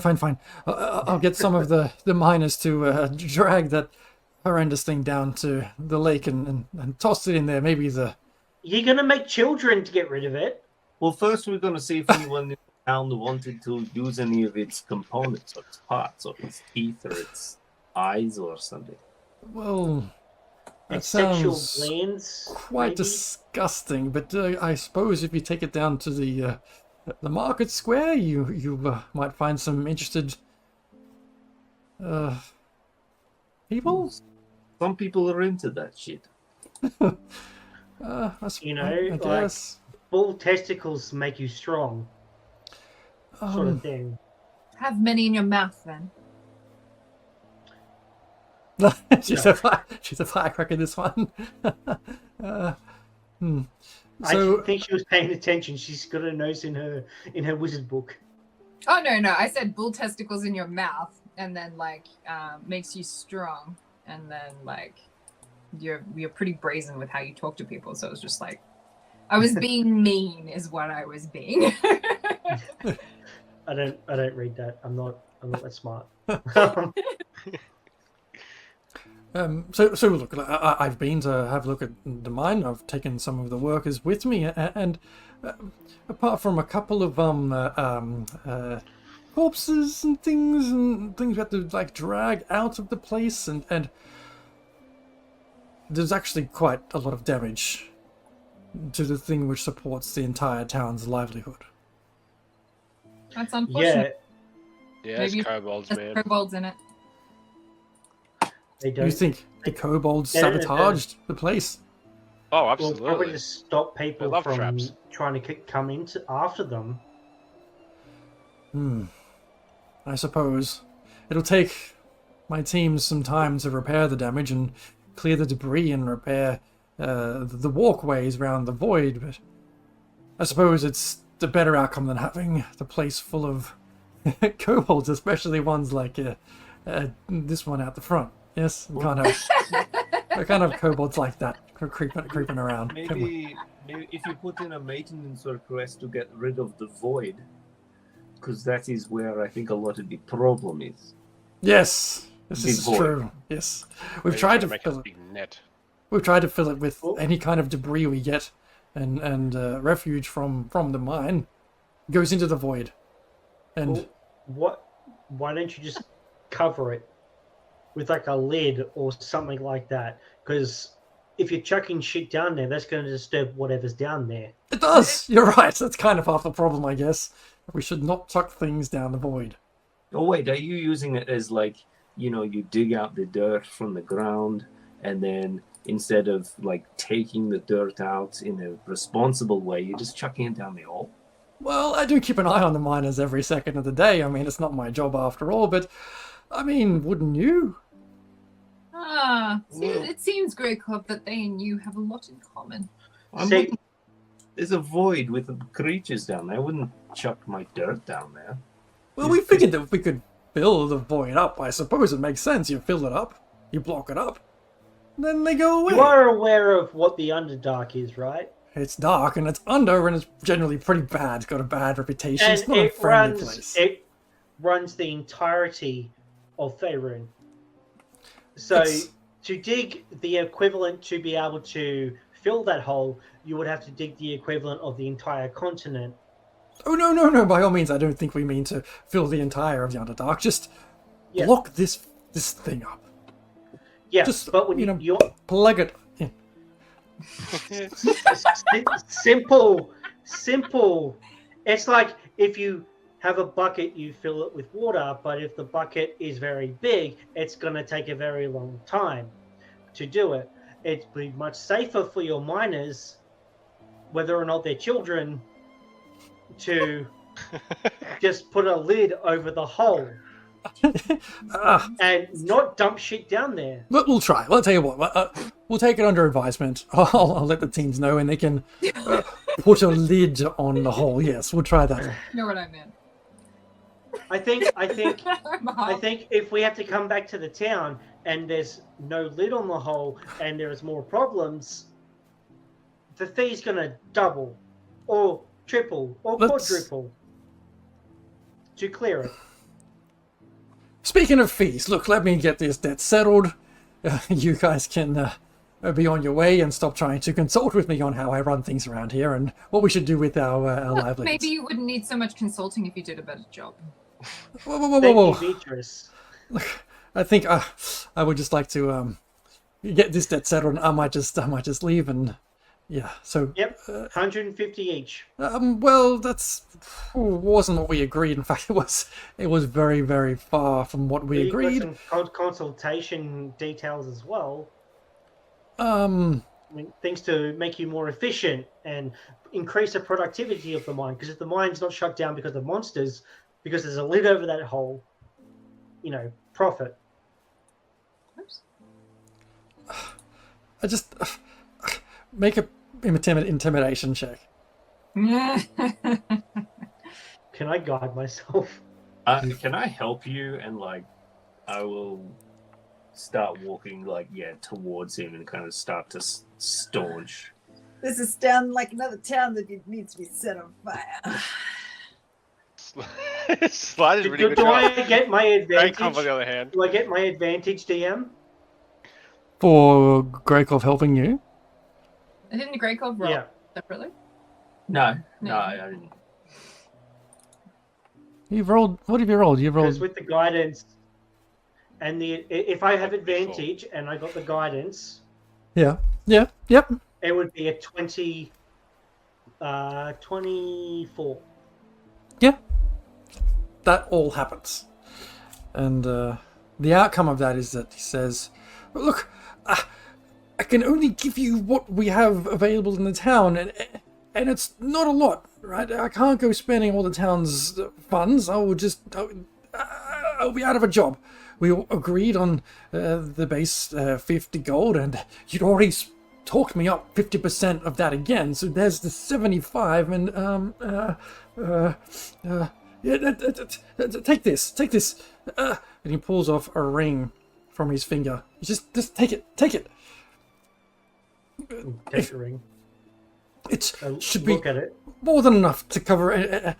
I'll get some of the miners to drag that horrendous thing down to the lake and toss it in there. Maybe You're going to make children to get rid of it. Well, first we're going to see if anyone in the town wanted to use any of its components, or its parts, or its teeth, or its eyes, or something. Well, that And sexual sounds glands. quite maybe? disgusting. But I suppose if you take it down to the market square, you might find some interested people. Some people are into that shit. I like, guess. Bull testicles make you strong, sort of thing. Have many in your mouth, then. she's a firecracker, this one. So, I think she was paying attention. She's got a nose in her wizard book. Oh no! I said bull testicles in your mouth, and then makes you strong, and then you're pretty brazen with how you talk to people. So it was just like, I was being mean, is what I was being. I don't read that. I'm not that smart. So look, I've been to have a look at the mine. I've taken some of the workers with me, and apart from a couple of corpses and things we have to like drag out of the place, and there's actually quite a lot of damage to the thing which supports the entire town's livelihood. That's Yeah, unfortunate. Yeah, it's Maybe kobolds, There's man. kobolds in it. they don't. You think the kobolds Yeah, sabotaged the place? Oh, Well, probably absolutely. to stop people love from traps. trying to come into after them. I suppose it'll take my team some time to repair the damage and clear the debris and repair the walkways around the void, but I suppose it's the better outcome than having the place full of kobolds, especially ones like this one out the front. Yes, we can't have kobolds like that creeping around. can we? Maybe if you put in a maintenance request to get rid of the void, because that is where I think a lot of the problem is. Yes, this is Big void. true. Yes, we've Maybe tried to make fill a it. big net. We've tried to fill it with Oh. any kind of debris we get, and refuge from the mine goes into the void. And Well, why don't you just cover it with like a lid or something like that? Because if you're chucking shit down there, that's going to disturb whatever's down there. it does. You're right. That's kind of half the problem, I guess. We should not chuck things down the void. Oh wait, are you using it as like, you dig out the dirt from the ground and then instead of like taking the dirt out in a responsible way, you're just chucking it down the hole? Well, I do keep an eye on the miners every second of the day. I mean, it's not my job after all, but I mean, wouldn't you? It seems, Grey Club, that they and you have a lot in common. See, There's a void with creatures down there. I wouldn't chuck my dirt down there. Well, we figured that we could fill the void up. I suppose it makes sense. You fill it up, you block it up, then they go away. you are aware of what the Underdark is, right? It's dark and it's under and it's generally pretty bad. It's got a bad reputation. And It's not a friendly place. it runs the entirety of Faerun. So It's- to dig the equivalent to be able to fill that hole, you would have to dig the equivalent of the entire continent. Oh, no. By all means, I don't think we mean to fill the entire of the Underdark. Just Yeah. block this thing up. Yeah, Just, but when you know, you're plug it in. simple. It's like if you have a bucket, you fill it with water, but if the bucket is very big, it's going to take a very long time to do it. It'd be much safer for your miners, whether or not they're children, to just put a lid over the hole and not dump shit down there. But we'll try. I'll tell you what. We'll take it under advisement. I'll let the teams know, and they can put a lid on the hole. Yes, we'll try that. You know what I meant. I think if we have to come back to the town and there's no lid on the hole and there's more problems, the fee's gonna double or triple or Let's- quadruple to clear it. Speaking of fees, look, let me get this debt settled. You guys can be on your way and stop trying to consult with me on how I run things around here and what we should do with our livelihoods. Maybe you wouldn't need so much consulting if you did a better job. Whoa. Thank you, Beatrice. I think I would just like to get this debt settled, and I might just leave and yeah. So Yep, 150 each. well, that's wasn't what we agreed. In fact, it was very, very far from what we You've got agreed. some consultation details as well. I Um, mean, things to make you more efficient and increase the productivity of the mine. Because if the mine's not shut down because of monsters, because there's a lid over that hole, profit. Oops. I just make a intimidation check. Can I guide myself? Can I help you? And I will start walking towards him and kind of start to staunch. This is down like another town that needs to be set on fire. Slide is really Do good. I get my Great comp, on advantage? the other hand. Do I get my advantage, DM? For Greykov helping you? Didn't Greykov roll Yeah. separately? No, No. I didn't. You've rolled. What have you rolled? You've Because rolled. with the guidance and if I have Before. advantage and I got the guidance, Yeah. Yeah. Yep. it would be a 24. Yeah. That all happens. And the outcome of that is that he says, look, I can only give you what we have available in the town, and it's not a lot, right? I can't go spending all the town's funds. I'll be out of a job. We all agreed on the base 50 gold, and you'd already talked me up 50% of that again, so there's the 75, and take this, and he pulls off a ring from his finger. Just take it. Take the ring. It should be Look at it. more than enough to cover,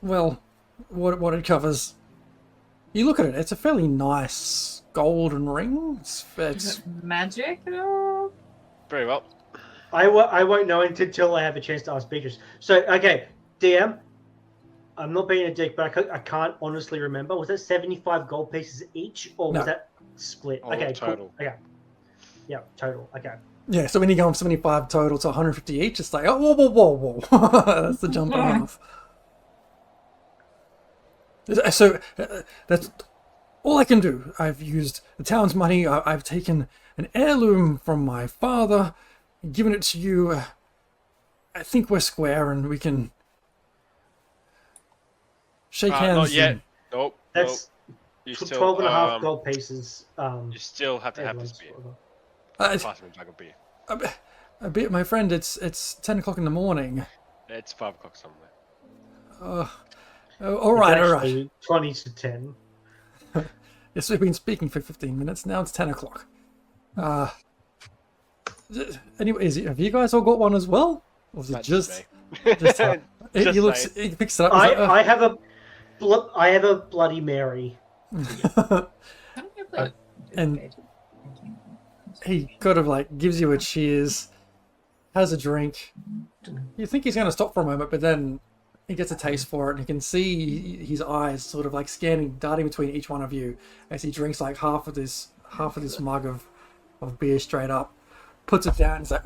well, what it covers. You look at it, it's a fairly nice golden ring. Is It's it magic at all? Very well. I won't know until I have a chance to ask Beatrice. So, okay, DM, I'm not being a dick, but I can't honestly remember. Was that 75 gold pieces each, or was No. that split? All Okay, total. Cool. Okay. Yeah, total. Okay. yeah, so when you go from 75 total to 150 each, it's like, oh, whoa. That's the jump and off. So that's all I can do. I've used the town's money. I've taken an heirloom from my father, given it to you. I think we're square, and we can shake hands. Not yet. and- Nope. That's nope. You still 12 and a half gold pieces. You still have to have this heirlooms, beer. Uh, Pass me back a beer. a bit, my friend. It's 10 o'clock in the morning. It's 5 o'clock somewhere. All right. Actually 20 to 10. Yes, we've been speaking for 15 minutes. Now it's 10 o'clock. Anyways, have you guys all got one as well? Or is it That's just... me. just Just he looks... saying. He picks it up. He's like, I have a Bloody Mary. And he kind of like gives you a cheers, has a drink. You think he's going to stop for a moment, but then he gets a taste for it, and you can see his eyes sort of like scanning, darting between each one of you as he drinks like half of this mug of beer straight up, puts it down, and is like,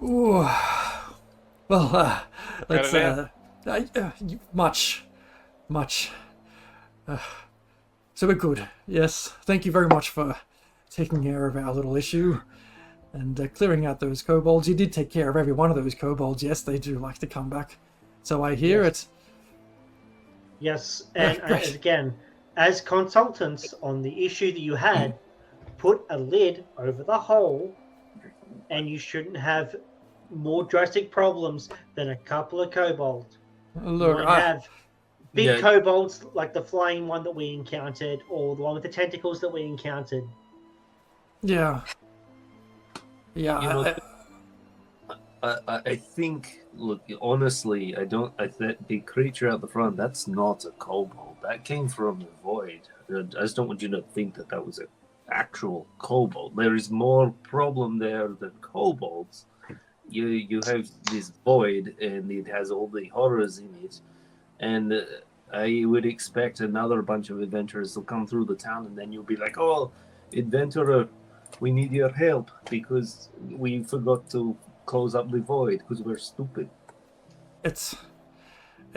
ooh, well, let's much. So we're good. Yes, thank you very much for taking care of our little issue and clearing out those kobolds. You did take care of every one of those kobolds. Yes, they do like to come back. So I hear it. Yes, and Right. again, as consultants on the issue that you had, put a lid over the hole, and you shouldn't have more drastic problems than a couple of kobolds. Look, You might have big Yeah. kobolds like the flying one that we encountered, or the one with the tentacles that we encountered. yeah. You know, I think, look, honestly, the creature at the front, that's not a kobold. That came from the void. I just don't want you to think that that was an actual kobold. There is more problem there than kobolds. You have this void, and it has all the horrors in it. And I would expect another bunch of adventurers to come through the town, and then you'll be like, oh, adventurer, we need your help because we forgot to close up the void because we're stupid. It's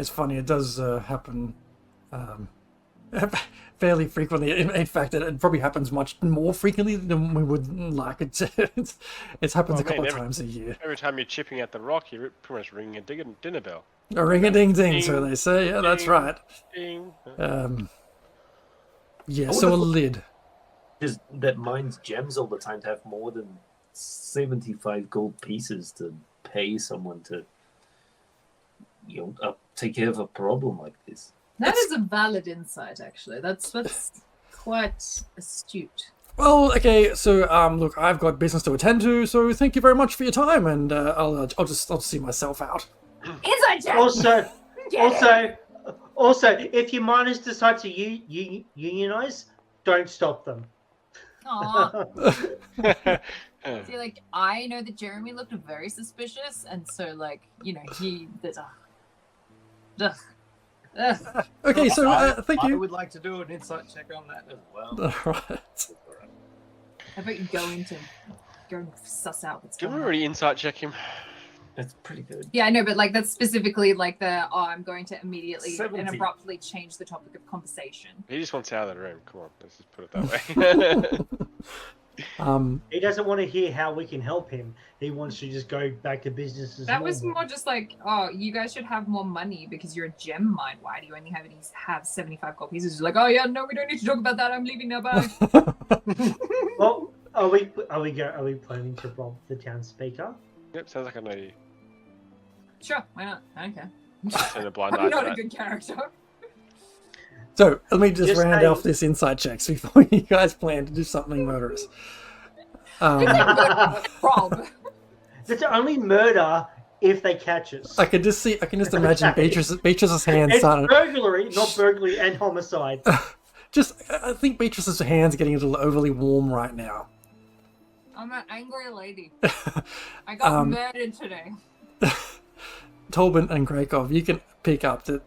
funny. It does happen fairly frequently. In fact, it probably happens much more frequently than we would like. It happens a couple of times a year. Every time you're chipping at the rock, you're pretty much ringing a dinner bell. A ring-a-ding-ding, so Ding, they say. Yeah, that's ding. right. Ding. Yeah, I so a would've- lid. Just that mines gems all the time to have more than 75 gold pieces to pay someone to, take care of a problem like this. That is a valid insight, actually. That's quite astute. Well, okay, so look, I've got business to attend to, so thank you very much for your time, and I'll just see myself out. Inside check. Also, if your miners decide to unionize, don't stop them. Aw. I feel like I know that Jeremy looked very suspicious, and so like there's Okay, so thank I you. would like to do an insight check on that as well. All right. I bet you go and suss out what's Can going we on. already insight check him? That's pretty good. Yeah, I know, but like that's specifically like I'm going to immediately 70. and abruptly change the topic of conversation. He just wants out of the room. Come on, let's just put it that way. He doesn't want to hear how we can help him. He wants to just go back to business as That was normal. more just like, oh, you guys should have more money because you're a gem mine. Why do you only have 75 gold pieces? He's like, oh yeah, no, we don't need to talk about that. I'm leaving now. Bye. Well, are we planning to rob the town speaker? Yep, sounds like an idea. Sure, why not? I don't care. Turn a blind eye I'm to not a that. good character. So let me just Just round say- off this insight checks before you guys plan to do something murderous. Rob. It's only murder if they catch us. I can just imagine Beatrice's hands It's starting. burglary, not burglary and homicide. I think Beatrice's hands are getting a little overly warm right now. I'm an angry lady. I got murdered today. Tolbin and Grakov, you can pick up that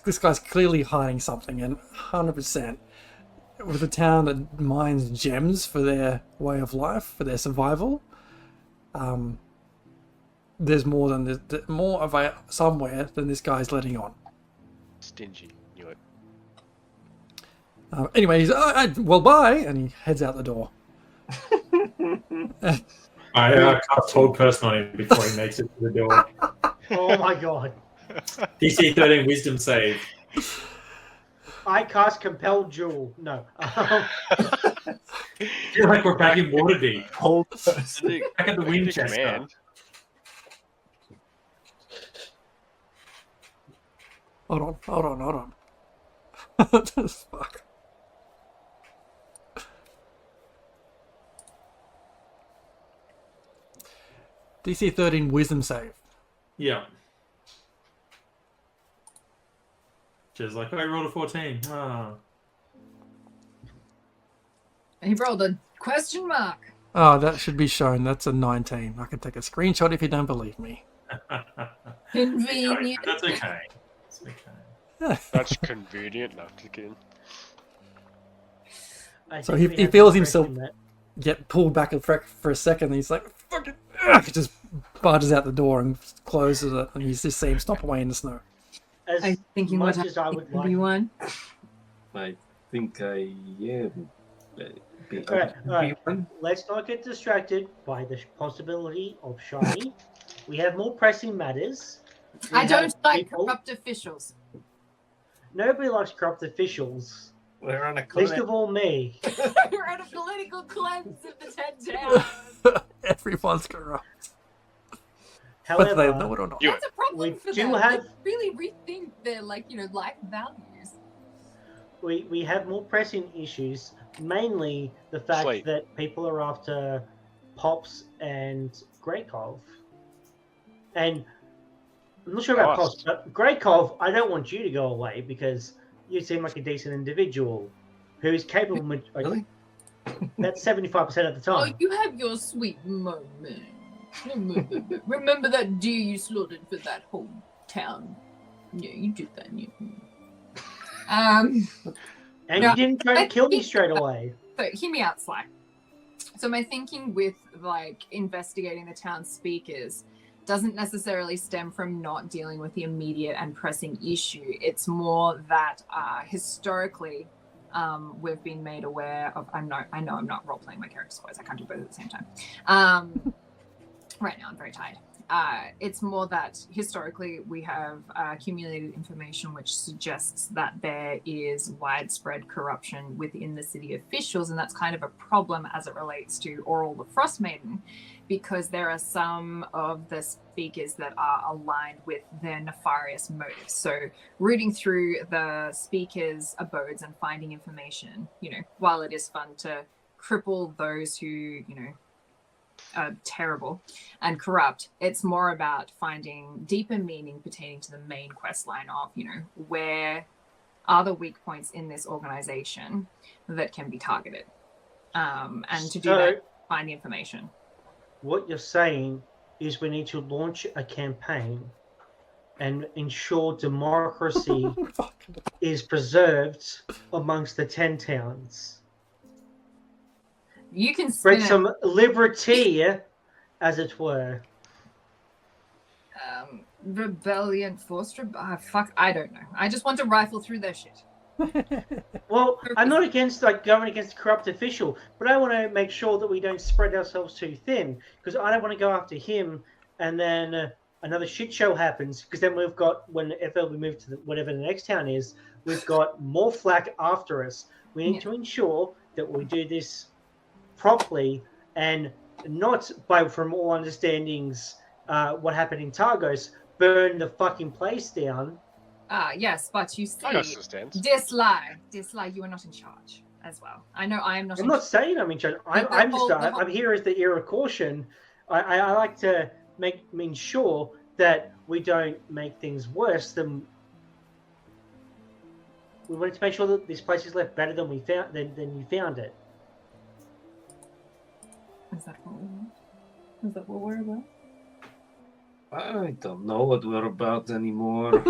this guy's clearly hiding something, and 100% with a town that mines gems for their way of life, for their survival. There's more of a somewhere than this guy's letting on. Stingy, knew it. Anyway, he's well, bye, and he heads out the door. I cast Hold Person on him before he makes it to the door. Oh my god. DC 13 Wisdom save. I cast Compelled Jewel. No. I feel like we're back in Waterdeep. Hold person. Back at the Winchester. Man. Hold on. What the fuck? DC 13 Wisdom save. Yeah. Just like, I rolled a 14. Ah. He rolled a question mark. Oh, that should be shown. That's a 19. I can take a screenshot if you don't believe me. Convenient. That's okay. It's okay. That's convenient enough to get in. I So think he we have feels to himself correct him get pulled back for a second. And he's like, "Fuck it!" He just barges out the door and closes it. And you just see him stop away in the snow. that. I As think you much might as I would like. B1. I think I am. Alright. Let's not get distracted by the possibility of shiny. We have more pressing matters. We I don't have like people- corrupt officials. Nobody likes corrupt officials. We're on a Least clinic. of all me. We're on a political cleanse of the 10 towns. Everyone's corrupt. However, But they know it or not. You- That's a problem We for do them. have- They really rethink their life values. we have more pressing issues. Mainly the fact Slate. that people are after Pops and Greykov. And I'm not sure about Pops, but Greykov, I don't want you to go away because you seem like a decent individual who's capable of Really? that's 75% of the Oh, time. you have your sweet moment. Remember that deer you slaughtered for that whole town? Yeah, you did that. Yeah. And Yeah, you didn't try to I kill me think- straight away. So hear me out, Sly. So my thinking with investigating the town speakers doesn't necessarily stem from not dealing with the immediate and pressing issue. It's more that historically we've been made aware of. I know I'm not role playing my character's voice. I can't do both at the same time. Right now I'm very tired. It's more that historically we have accumulated information which suggests that there is widespread corruption within the city officials, and that's kind of a problem as it relates to Oral the Frostmaiden, because there are some of the speakers that are aligned with their nefarious motives. So rooting through the speakers' abodes and finding information, while it is fun to cripple those who, terrible and corrupt, it's more about finding deeper meaning pertaining to the main quest line of where are the weak points in this organization that can be targeted. And to do So- that, find the information. What you're saying is we need to launch a campaign and ensure democracy is preserved amongst the 10 towns. You can Spread spin some liberty, as it were. rebellion, forced fuck, I don't know. I just want to rifle through their shit. Well, I'm not against going against a corrupt official, but I want to make sure that we don't spread ourselves too thin, because I don't want to go after him and then another shit show happens, because then we've got, whenever we move to whatever the next town is, we've got more flack after us. We need to ensure that we do this properly and not from all understandings what happened in Targos, burn the fucking place down. Yes, but you see, Targos stands. dislike, you are not in charge as well. I know I am not. I'm not saying I'm in charge. I'm here as the ear of caution. I like to mean sure that we don't make things worse than. We wanted to make sure that this place is left better than we found than you found it. Is that what we're about? I don't know what we're about anymore.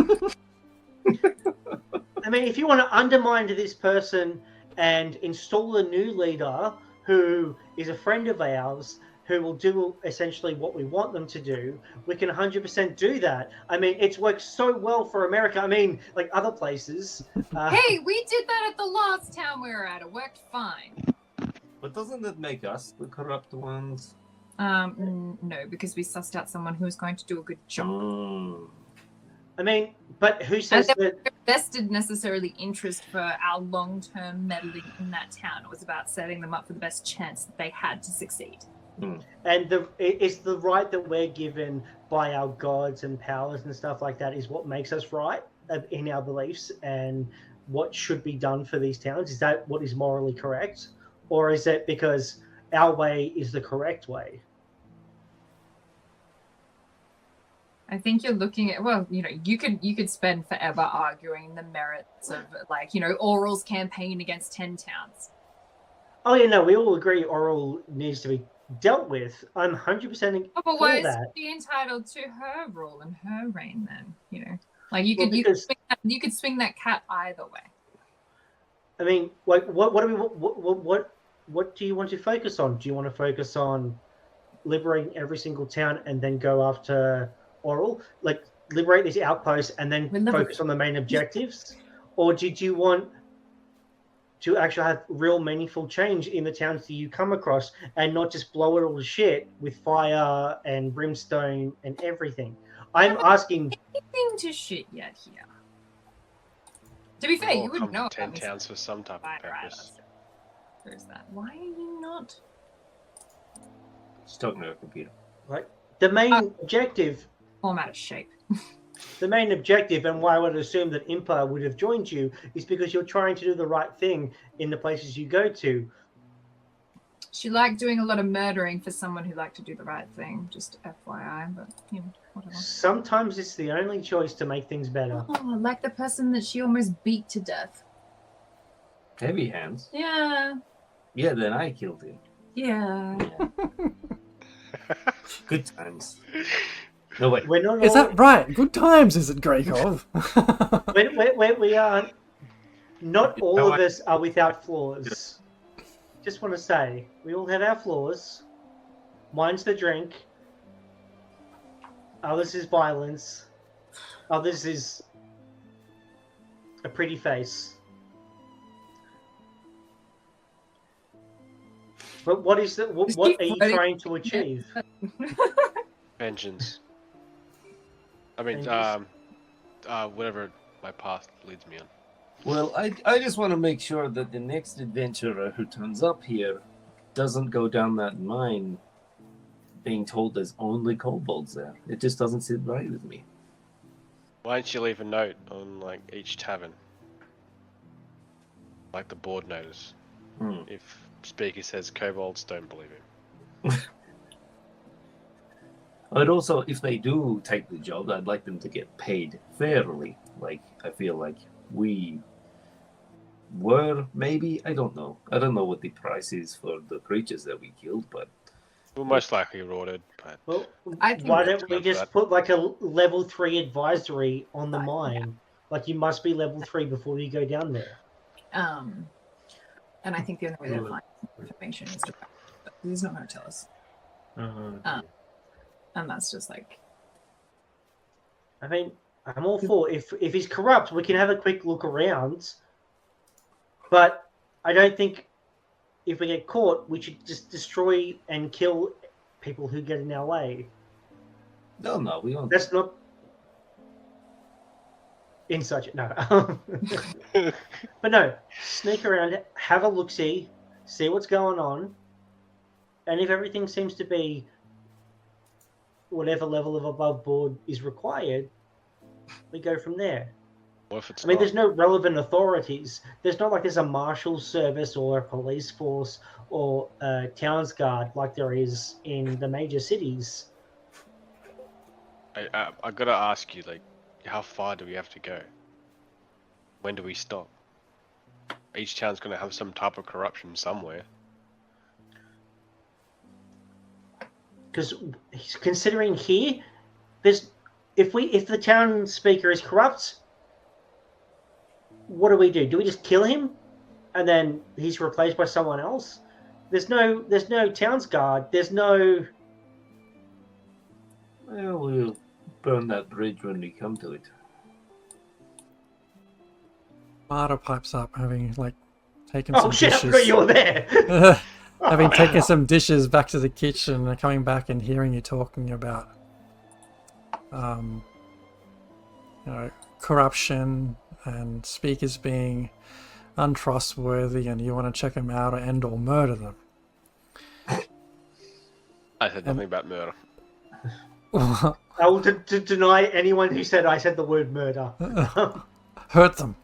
I mean, if you want to undermine this person and install a new leader who is a friend of ours, who will do essentially what we want them to do, we can 100% do that. I mean, it's worked so well for America. I mean, like other places. Hey, we did that at the last town we were at. It worked fine. But doesn't that make us the corrupt ones? No, because we sussed out someone who was going to do a good job. I mean, but who says and that? Vested necessarily interest for our long-term meddling in that town. It was about setting them up for the best chance that they had to succeed. And it's the right that we're given by our gods and powers and stuff like that is what makes us right in our beliefs and what should be done for these towns. Is that what is morally correct? Or is it because our way is the correct way? I think you're looking at, well, you could spend forever arguing the merits of, Oral's campaign against 10 towns. Oh, yeah, no, we all agree Oral needs to be dealt with. I'm 100% But for why is that. she entitled to her rule and her reign then? You could swing that cat either way. I mean, like, what do you want to focus on? Do you want to focus on liberating every single town and then go after Oral? Like, liberate these outposts and then focus on the main objectives? Or did you want to actually have real meaningful change in the towns that you come across and not just blow it all to shit with fire and brimstone and everything? I'm asking... Anything to shit yet here. To be fair, you wouldn't know. 10 towns for some type of purpose. There's that. Why are you not? She's talking to her computer. Like, the main objective... Format of shape. The main objective, and why I would assume that Impa would have joined you, is because you're trying to do the right thing in the places you go to. She liked doing a lot of murdering for someone who liked to do the right thing. Just FYI, but whatever. Sometimes it's the only choice to make things better. Oh, like the person that she almost beat to death. Heavy hands? Yeah. Yeah, then I killed him. Yeah. Good times. No, wait. We're not is that right? Good times, is it, Gregov? we are. Not all of us are without flaws. Just want to say, we all have our flaws. Mine's the drink. Others is violence. Others is a pretty face. But what is the what are you trying to achieve? Vengeance. I mean, whatever my path leads me on. Well, I just want to make sure that the next adventurer who turns up here doesn't go down that mine being told there's only kobolds there. It just doesn't sit right with me. Why don't you leave a note on each tavern? Like the board notice. If speaker says kobolds, don't believe him. But also, if they do take the job, I'd like them to get paid fairly. Like, I feel like were, maybe. I don't know. I don't know what the price is for the creatures that we killed, but We're most likely rotted, but Well, I think why that- don't we Go for just that. put like a level 3 advisory on the Fine, yeah. mine? Like you must be level 3 before you go down there. And I think the only way to find information is to. He's not going to tell us, and that's just like. I mean, I'm all for if he's corrupt, we can have a quick look around. But I don't think if we get caught, we should just destroy and kill people who get in our way. no, we won't. That's not in such no. But no, sneak around, have a look, see what's going on, and if everything seems to be whatever level of above board is required, we go from there. what if it's I mean, not? there's no relevant authorities. There's not like there's a marshal service or a police force or a towns guard like there is in the major cities. I gotta ask you, like, how far do we have to go? When do we stop? Each town's gonna have some type of corruption somewhere. Because considering here, there's if the town speaker is corrupt, what do? Do we just kill him, and then he's replaced by someone else? There's no towns guard. There's no. Well, we'll burn that bridge when we come to it. Marta pipes up, having taken Oh some shit! I dishes. forgot you were there. Having taken some dishes back to the kitchen and coming back and hearing you talking about, corruption and speakers being untrustworthy, and you want to check them out or murder them. I said nothing about murder. I will deny anyone who said I said the word murder. Hurt them.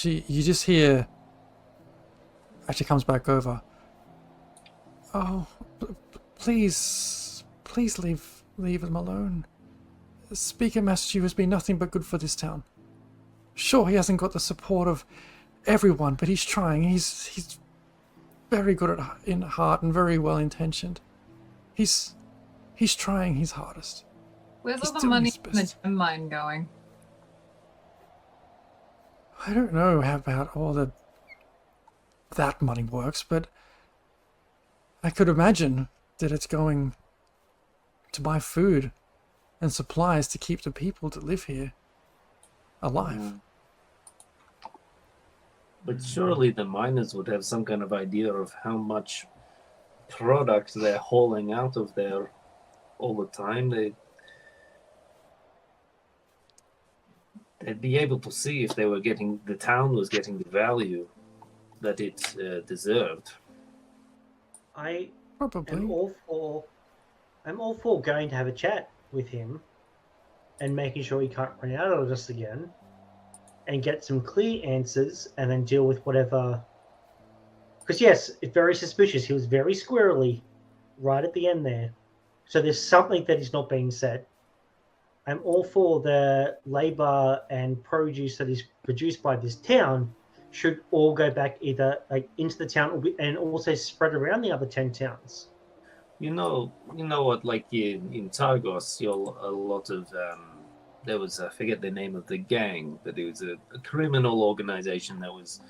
You just hear. Actually, comes back over. Oh, please leave him alone. Speaker Massachusetts has been nothing but good for this town. Sure, he hasn't got the support of everyone, but he's trying. He's very good in heart and very well intentioned. He's trying his hardest. Where's He's all the doing money his in the best. gem mine going? I don't know how about all that money works, but I could imagine that it's going to buy food and supplies to keep the people that live here alive. But surely the miners would have some kind of idea of how much product they're hauling out of there all the time. They'd be able to see if the town was getting the value that it deserved. I Probably. I'm all for going to have a chat with him and making sure he can't run out on us again and get some clear answers and then deal with whatever. Because yes, it's very suspicious. He was very squirrely right at the end there. So there's something that is not being said. I'm all for the labor and produce that is produced by this town should all go back either into the town and also spread around the other 10 towns. You know what? Like in Targos, a lot of there was, I forget the name of the gang, but it was a criminal organization that was,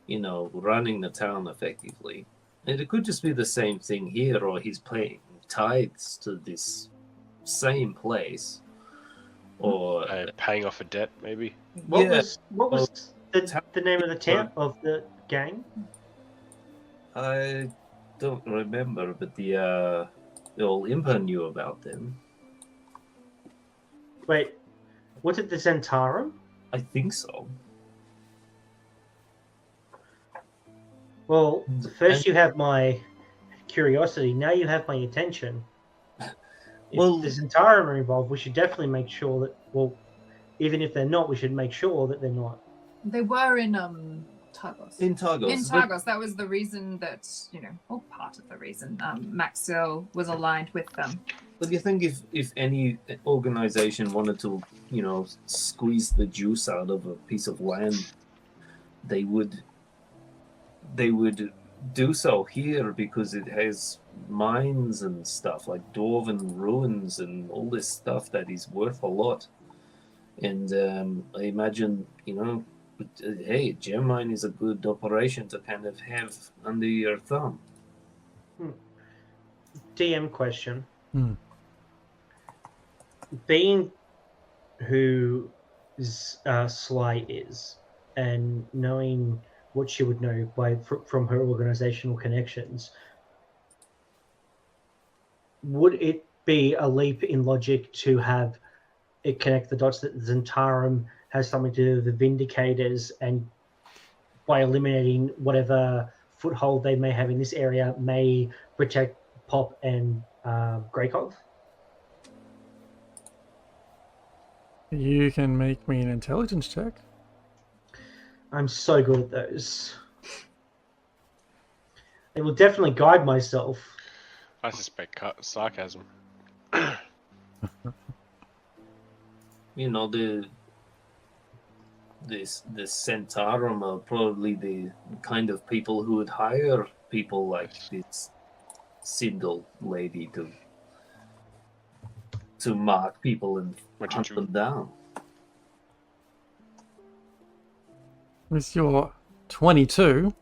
running the town effectively. And it could just be the same thing here, or he's paying tithes to this same place, or Paying off a debt, maybe. What was the name of the town of the gang? I don't remember, but the old Impa knew about them. Wait, was it the Zentarum? I think so. Well, first you have my curiosity, now you have my attention. If the Zentarum are involved, we should definitely make sure that, even if they're not, we should make sure that they're not. They were in Targos. In Targos. In Targos, that was the reason that, or part of the reason Maxwell was aligned with them. But you think if any organization wanted to, squeeze the juice out of a piece of land, they would do so here because it has mines and stuff like Dwarven ruins and all this stuff that is worth a lot. And I imagine, hey, gem mine is a good operation to kind of have under your thumb. DM question. Hmm. Being who Sly is, and knowing what she would know from her organizational connections, would it be a leap in logic to have it connect the dots that Zentarum has something to do with the Vindicators, and by eliminating whatever foothold they may have in this area may protect Pop and Greykov? You can make me an intelligence check. I'm so good at those. It will definitely guide myself. I suspect sarcasm. The Centarum are probably the kind of people who would hire people like this Sindel lady to mark people and hunt them down. With your 22,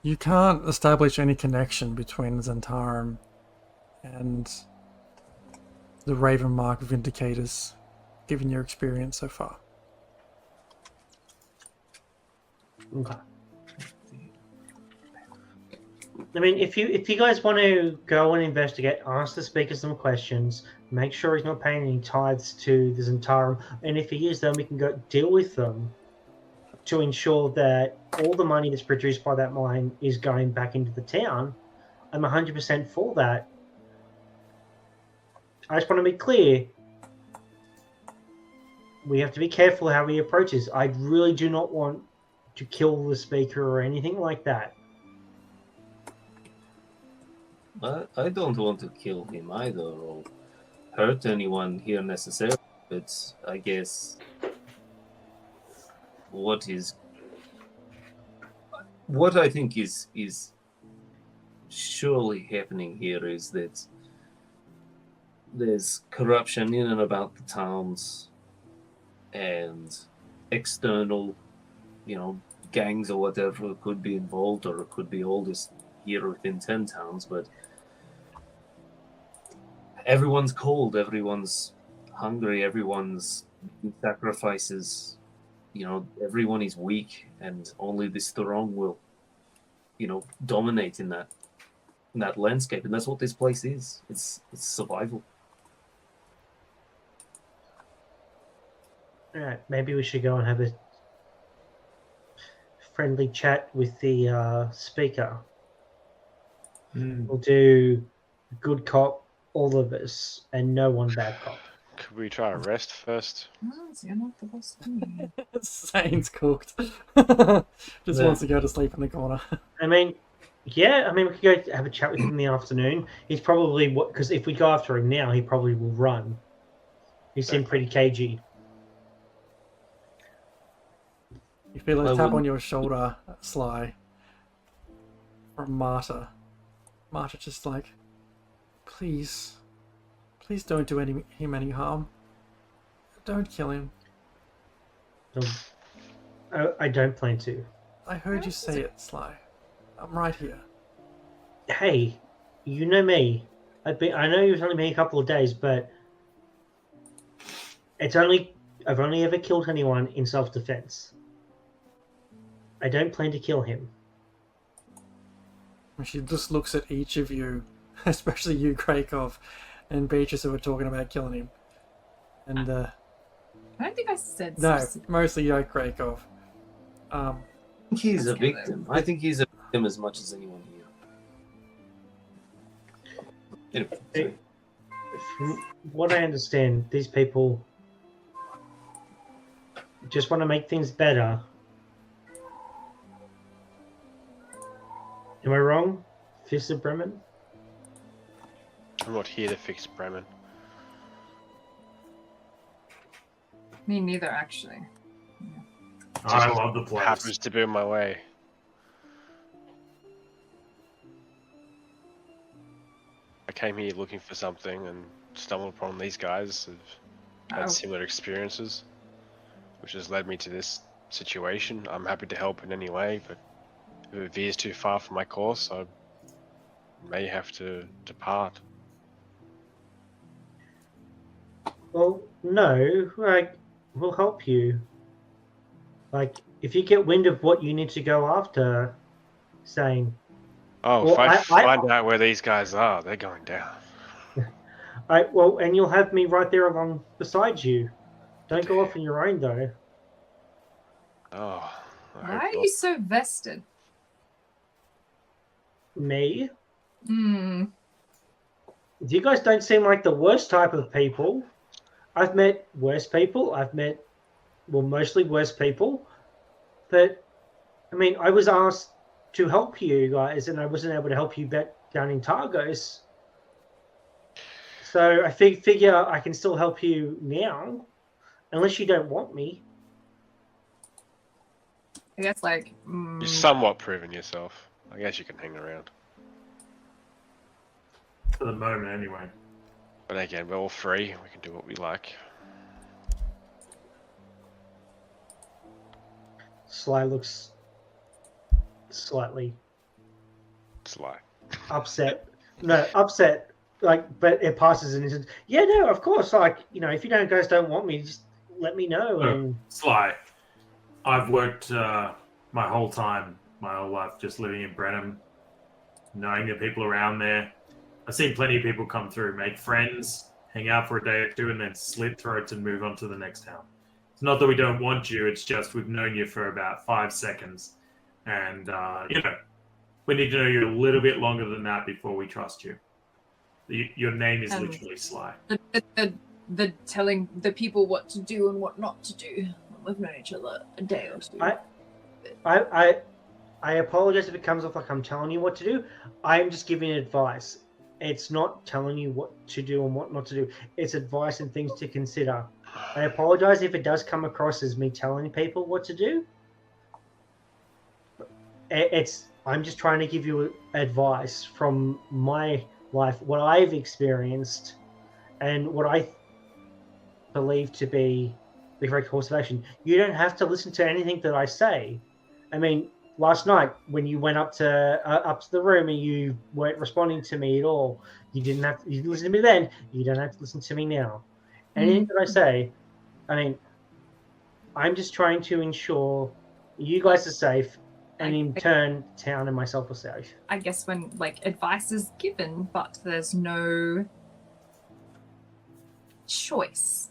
you can't establish any connection between Zentarum and the Ravenmark Vindicators, given your experience so far. Okay. I mean, if you guys want to go and investigate, ask the speaker some questions, make sure he's not paying any tithes to the Zentarum, and if he is, then we can go deal with them to ensure that all the money that's produced by that mine is going back into the town. I'm 100% for that. I just want to be clear. We have to be careful how we approach this. I really do not want to kill the speaker or anything like that. I don't want to kill him either or hurt anyone here necessarily, but I guess what I think is surely happening here is that there's corruption in and about the towns and external, gangs or whatever could be involved, or it could be all this here within 10 towns, but everyone's cold, everyone's hungry, everyone's sacrifices, everyone is weak, and only the strong will, dominate in that landscape, and that's what this place is. It's survival. All right, maybe we should go and have a friendly chat with the speaker. We'll do good cop, all of us, and no one bad cop. Could we try a rest first? No, you're not the boss of me. Zane's cooked. Just wants to go to sleep in the corner. I mean, we could go have a chat with him in the afternoon. He's probably, because if we go after him now, he probably will run. He seemed pretty cagey. You feel a tap on your shoulder, Sly, from Marta. Marta just like, please don't do him any harm. Don't kill him. I don't plan to. I heard you say it, Sly. I'm right here. Hey, you know me. I know you've only been a couple of days, but I've only ever killed anyone in self-defense. I don't plan to kill him. She just looks at each of you, especially you, Krakow, and Beatrice, who were talking about killing him. And I don't think I said no, specific. mostly you, Krakow. I think he's a victim. I think he's a victim as much as anyone here. Anyway, From what I understand, these people just want to make things better. Am I wrong? fix the Bremen? I'm not here to fix Bremen. Me neither, actually. I love the place. Happens to be in my way. I came here looking for something and stumbled upon these guys who've had similar experiences, which has led me to this situation. I'm happy to help in any way, but if it veers too far from my course, I may have to depart. Well, no, like, we'll help you. Like, if you get wind of what you need to go after, saying, Oh, well, if I find out where these guys are, they're going down. well, and you'll have me right there along beside you. Don't go off on your own, though. Oh. Why are you so vested? Me? Hmm. You guys don't seem like the worst type of people. I've met worse people. I've met, well, mostly worse people. But, I mean, I was asked to help you guys, and I wasn't able to help you back down in Targos. So I figure I can still help you now, unless you don't want me. I guess, like... You've somewhat proven yourself. I guess you can hang around. For the moment, anyway. But again, we're all free. We can do what we like. Sly looks slightly Sly. upset. No, upset. Like, but it passes and he says, "Yeah, no, of course. Like, you know, if you guys don't want me, just let me know." And Sly, I've worked my whole life, just living in Bremen, knowing the people around there. I've seen plenty of people come through, make friends, hang out for a day or two, and then slit throats and move on to the next town. It's not that we don't want you, it's just we've known you for about 5 seconds. And, we need to know you a little bit longer than that before we trust you. Your name is literally Sly. The telling the people what to do and what not to do. We've known each other a day or two. I apologize if it comes off like I'm telling you what to do. I'm just giving advice. It's not telling you what to do and what not to do. It's advice and things to consider. I apologize if it does come across as me telling people what to do. I'm just trying to give you advice from my life, what I've experienced, and what I believe to be the correct course of action. You don't have to listen to anything that I say. I mean, last night when you went up to the room and you weren't responding to me at all, you didn't listen to me then. You don't have to listen to me now. Anything that I say, I mean, I'm just trying to ensure you guys are safe, and in turn, town and myself are safe. I guess when, like, advice is given, but there's no choice.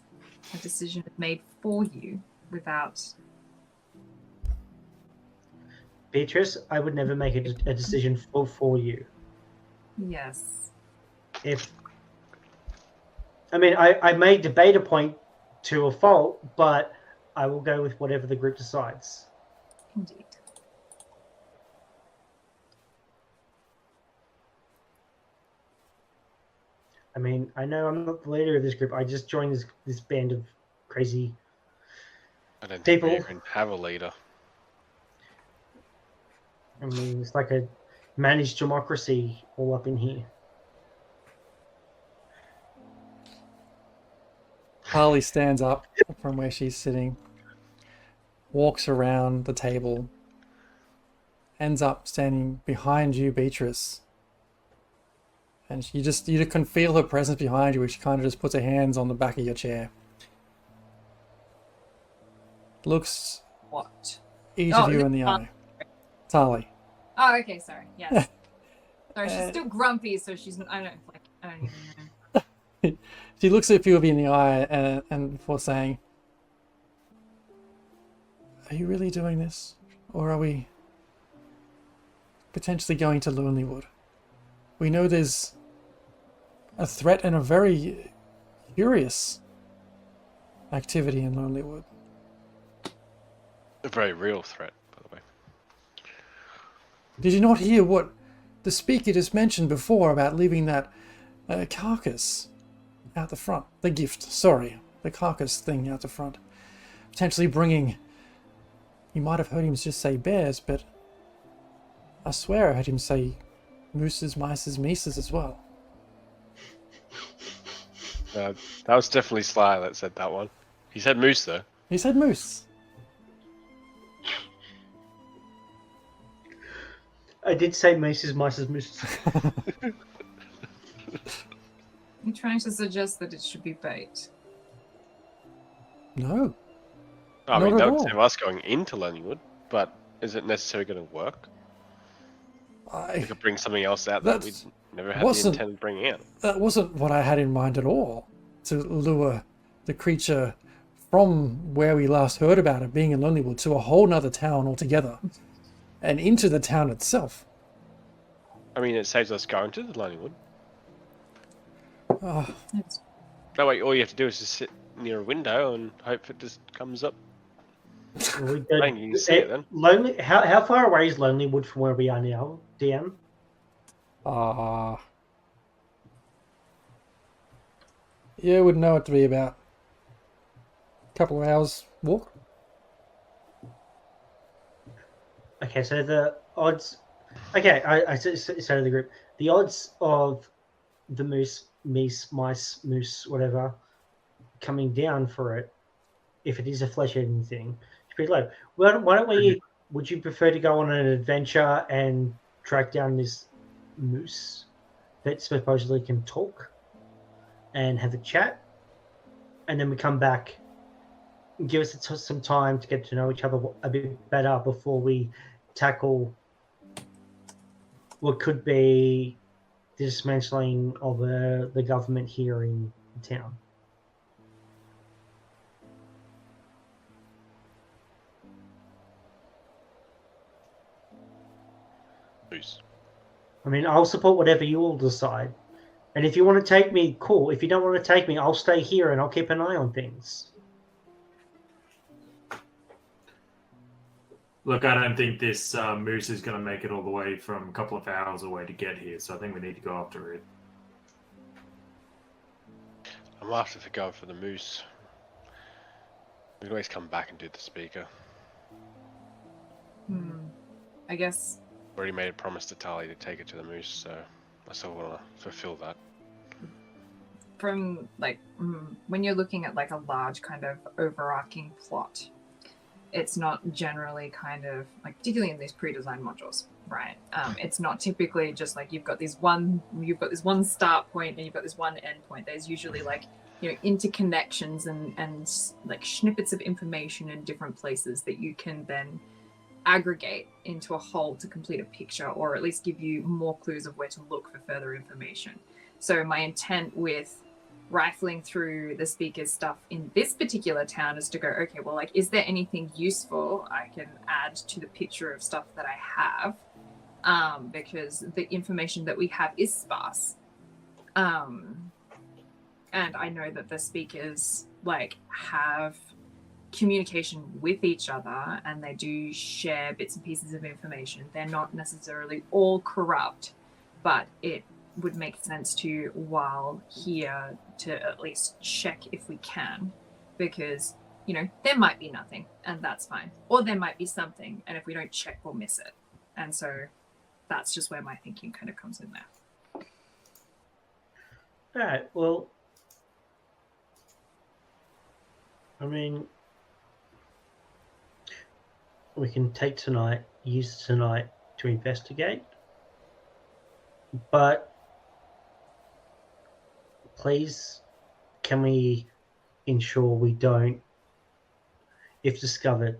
A decision is made for you without... Beatrice, I would never make a decision for you. Yes. I may debate a point to a fault, but I will go with whatever the group decides. Indeed. I mean, I know I'm not the leader of this group. I just joined this band of crazy I don't people. think we even have a leader. I mean, it's like a managed democracy all up in here. Harley stands up from where she's sitting, walks around the table, ends up standing behind you, Beatrice. And you can feel her presence behind you, which she kind of just puts her hands on the back of your chair. Looks each of you in the eye. Tali. Oh, okay, sorry. Yes. Sorry, she's still grumpy, so she's... I don't even know. She looks at a few of you in the eye and before saying, "Are you really doing this? Or are we potentially going to Lonelywood? We know there's a threat and a very curious activity in Lonelywood." A very real threat, by the way. Did you not hear what the speaker just mentioned before about leaving that carcass out the front. The gift, sorry. The carcass thing out the front. Potentially bringing... You might have heard him just say bears, but I swear I heard him say mooses, mices, mices as well. That was definitely Sly that said that one. He said moose, though. He said moose. I did say mooses, mices, mooses. You're trying to suggest that it should be bait. No. I Not mean, at that would all. save us going into Lonelywood, but is it necessarily going to work? We could bring something else out that we never had the intent of bringing out. That wasn't what I had in mind at all. To lure the creature from where we last heard about it being in Lonelywood to a whole nother town altogether. And into the town itself. I mean, it saves us going to the Lonelywood. Oh, That way, all you have to do is just sit near a window and hope it just comes up. We Bang, you can see it then. Lonely. How far away is Lonelywood from where we are now, DM? Yeah, would know it to be about a couple of hours walk. Okay, so the odds. Okay, I say to the group, the odds of the moose, mice, moose, whatever, coming down for it, if it is a flesh-eating thing, is pretty low. Why don't we? Would you prefer to go on an adventure and track down this moose that supposedly can talk and have a chat, and then we come back, give us some time to get to know each other a bit better before we tackle what could be the dismantling of the government here in town. Moose. I mean, I'll support whatever you all decide. And if you want to take me, cool. If you don't want to take me, I'll stay here and I'll keep an eye on things. Look, I don't think this moose is going to make it all the way from a couple of hours away to get here, so I think we need to go after it. I'm after for going for the moose. We can always come back and do the speaker. I guess Already made a promise to Tali to take it to the moose, so I still want to fulfill that. from like when you're looking at like a large kind of overarching plot, it's not generally kind of like, particularly in these pre-designed modules, right? It's not typically just like you've got this one start point and you've got this one end point. There's usually like, you know, interconnections and like snippets of information in different places that you can then aggregate into a whole to complete a picture, or at least give you more clues of where to look for further information. So my intent with rifling through the speaker's stuff in this particular town is to go, okay, well, like, is there anything useful I can add to the picture of stuff that I have? Because the information that we have is sparse. And I know that the speakers like have communication with each other and they do share bits and pieces of information. They're not necessarily all corrupt, but it would make sense to, while here, to at least check if we can, because, you know, there might be nothing and that's fine, or there might be something, and if we don't check, we'll miss it. And so that's just where my thinking kind of comes in there. All right, well, I mean, we can take tonight, use tonight to investigate, but please, can we ensure we don't, if discovered,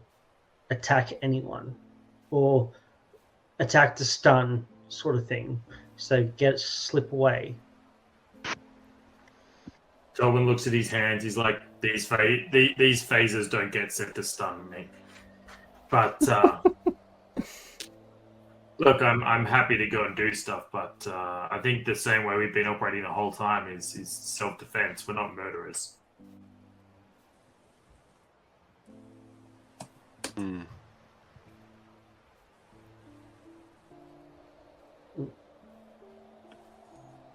attack anyone or attack to stun sort of thing, so slip away. Tobin looks at his hands. He's like, these phasers don't get set to stun me. But look, I'm happy to go and do stuff. But I think the same way we've been operating the whole time is self-defense. We're not murderers.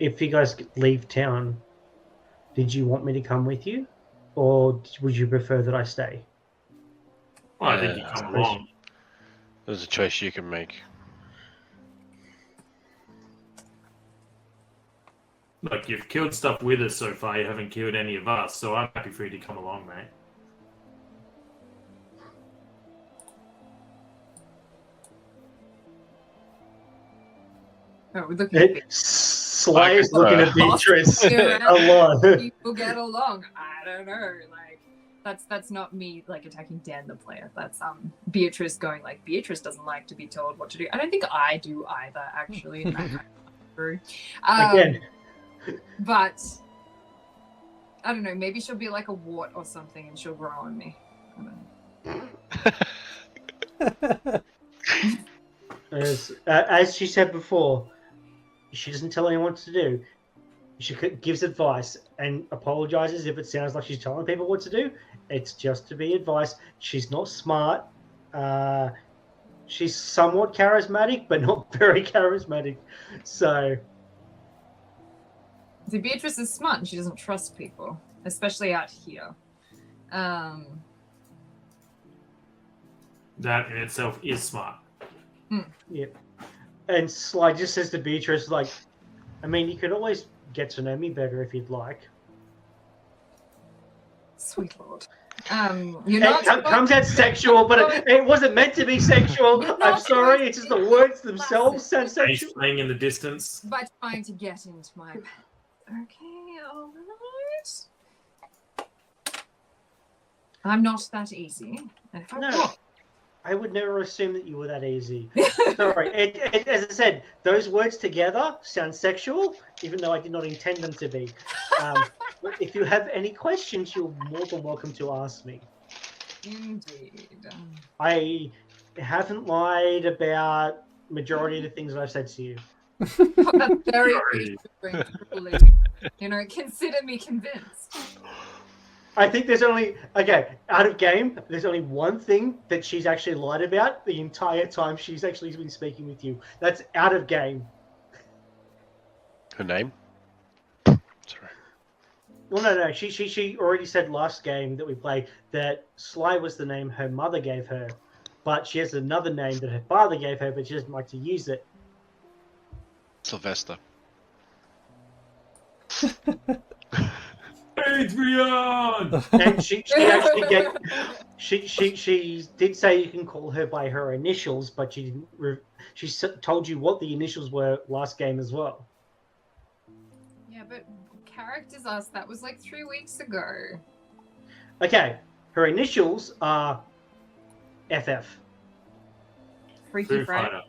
if you guys leave town, did you want me to come with you, or would you prefer that I stay? Well, I think you come along. There's a choice you can make. Look, you've killed stuff with us so far. You haven't killed any of us, so I'm happy for you to come along, mate. Oh, we're looking at Slay's looking at Beatrice a lot. People get along. I don't know. Like that's not me like attacking Dan the player. That's Beatrice going like Beatrice doesn't like to be told what to do. I don't think I do either, actually. In that kind of true. Again. But I don't know. Maybe she'll be like a wart or something, and she'll grow on me. I don't know. As she said before, she doesn't tell anyone what to do. She gives advice and apologizes if it sounds like she's telling people what to do. It's just to be advice. She's not smart. She's somewhat charismatic, but not very charismatic. So Beatrice is smart and she doesn't trust people, especially out here. That in itself is smart. Yeah. And Sly just says to Beatrice, like, I mean, you could always get to know me better if you'd like. Sweet Lord. You're not comes out sexual, but it wasn't meant to be sexual. I'm sorry, it's just the words themselves sound sexual. Playing in the distance. By trying to get into my bed. Okay, alright. I'm not that easy. No, I would never assume that you were that easy. Sorry, as I said, those words together sound sexual, even though I did not intend them to be. But if you have any questions, you're more than welcome to ask me. Indeed. I haven't lied about majority of the things that I've said to you. That's very reassuring. You know, consider me convinced. I think there's only, out of game, there's only one thing that she's actually lied about the entire time she's actually been speaking with you. That's out of game. Her name? Sorry. Well, no. She already said last game that we played that Sly was the name her mother gave her, but she has another name that her father gave her, but she doesn't like to use it. Sylvester. Adrian! And she actually she did say you can call her by her initials, but she didn't. She told you what the initials were last game as well. Yeah, but characters asked that was like 3 weeks ago. Okay, her initials are FF. Freaky Friday.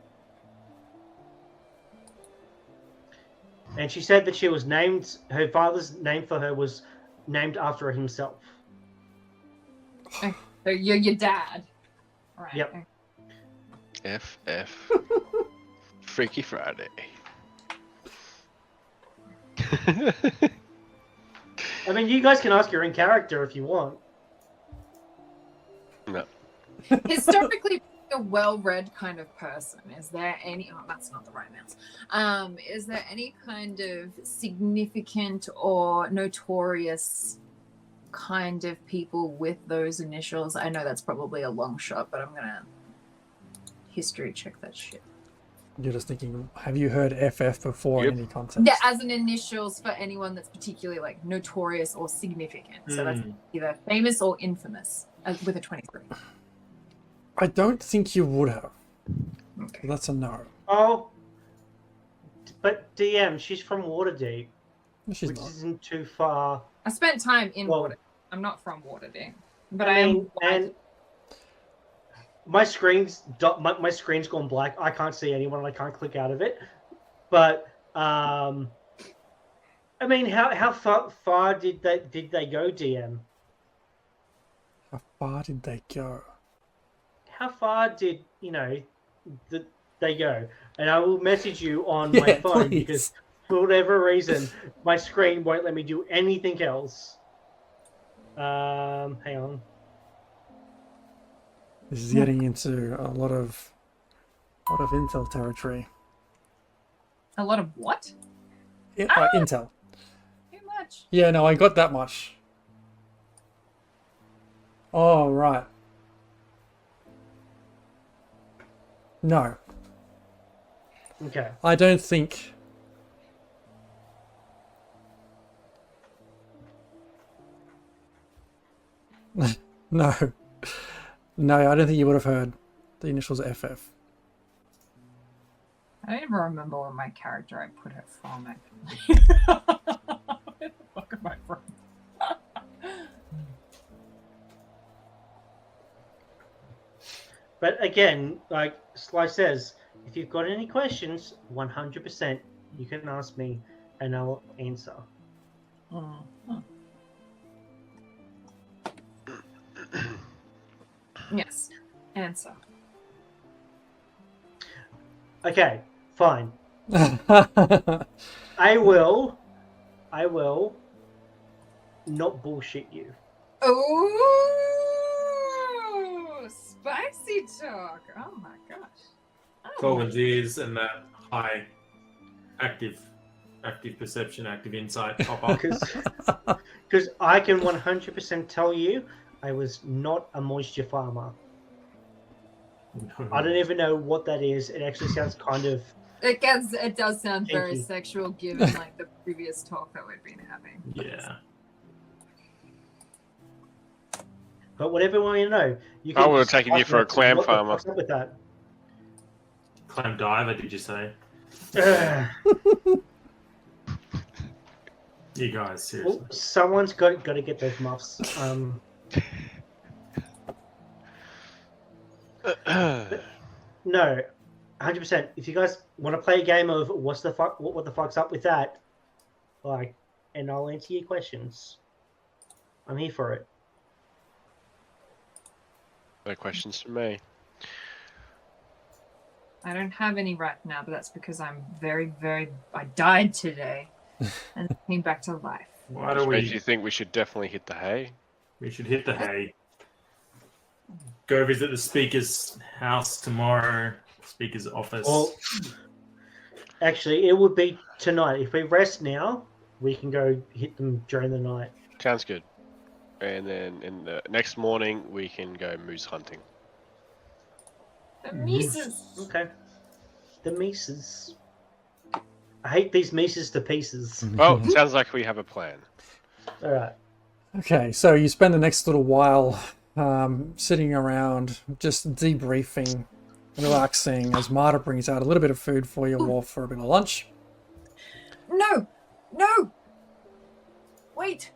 And she said that she was named. Her father's name for her was named after himself. So you're your dad. Right. Yep. FF. Freaky Friday. I mean, you guys can ask her in character if you want. No. Historically, a well-read kind of person, is there any... Oh, that's not the right mouse. Is there any kind of significant or notorious kind of people with those initials? I know that's probably a long shot, but I'm going to history check that shit. You're just thinking, have you heard FF before in any context? Yeah, as an initials for anyone that's particularly like notorious or significant. So that's either famous or infamous with a 23. I don't think you would have. Okay. That's a no. Oh, but DM, she's from Waterdeep, She's which not. isn't too far. I spent time in Waterdeep. I'm not from Waterdeep, but I am. And my screen's gone black. I can't see anyone. And I can't click out of it. But I mean, how far did they go, DM? How far did they go? How far did they go? And I will message you on my phone because for whatever reason my screen won't let me do anything else. Hang on. This is getting into a lot of intel territory. A lot of what? Intel. Too much. Yeah, no, I got that much. Oh, right. No, Okay. I don't think. No. No, I don't think you would have heard the initials FF. I don't even remember where my character I put her from, actually. Where the fuck am I from? But again, like Sly says, if you've got any questions, 100% you can ask me and I'll answer. Yes. Answer. Okay, fine. I will not bullshit you. Oh, spicy talk. Oh my gosh. Oh Colvin's ears and that high active perception, active insight pop up. Because I can 100% tell you I was not a moisture farmer. I don't even know what that is. It actually sounds kind of... It does sound very Kinky. sexual given like the previous talk that we've been having. Yeah. But whatever you want to know, you I can... would have taken you for a clam what the farmer. fuck's up with that? Clam diver, did you say? Ugh. You guys, seriously. Well, someone's got to get those muffs. No, 100%. If you guys want to play a game of what the fuck's up with that, like, and I'll answer your questions. I'm here for it. No questions from me. I don't have any right now, but that's because I'm very, very... I died today and came back to life. Why do Which makes we? you think we should definitely hit the hay? We should hit the hay. Go visit the speaker's house tomorrow. Speaker's office. Well, actually, it would be tonight. If we rest now, we can go hit them during the night. Sounds good. And then in the next morning, we can go moose hunting. The Mises. Okay. The Mises. I hate these Mises to pieces. Well, sounds like we have a plan. All right. Okay, so you spend the next little while sitting around, just debriefing, relaxing, as Marta brings out a little bit of food for you or for a bit of lunch. No! No! Wait!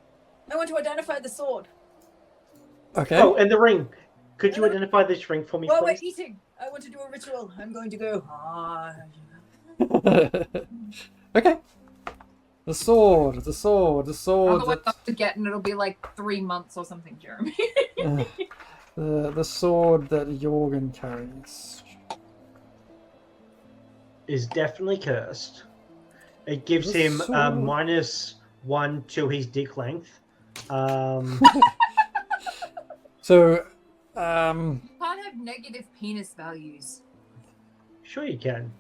I want to identify the sword. Okay. Oh, and the ring. Could you identify this ring for me, While we're please? eating, I want to do a ritual. I'm going to go. Okay. The sword. Otherwise, I'll forget and it'll be like 3 months or something, Jeremy. The sword that Jorgen carries. Is definitely cursed. It gives The him sword. -1 to his dick length. So, Can't have negative penis values. Sure you can.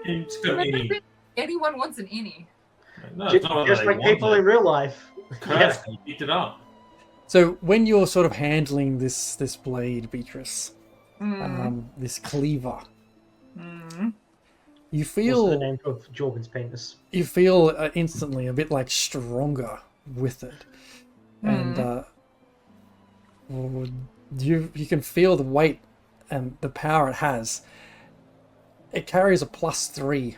It's got any. Anyone wants an innie. No, it's not what Just they like want, people in real life. Curse, they picked it up. so when you're sort of handling this blade, Beatrice, Mm. this cleaver, Mm. you Also feel the name of Jorgen's penis. you feel instantly a bit like stronger with it, and you can feel the weight and the power it has. It carries a +3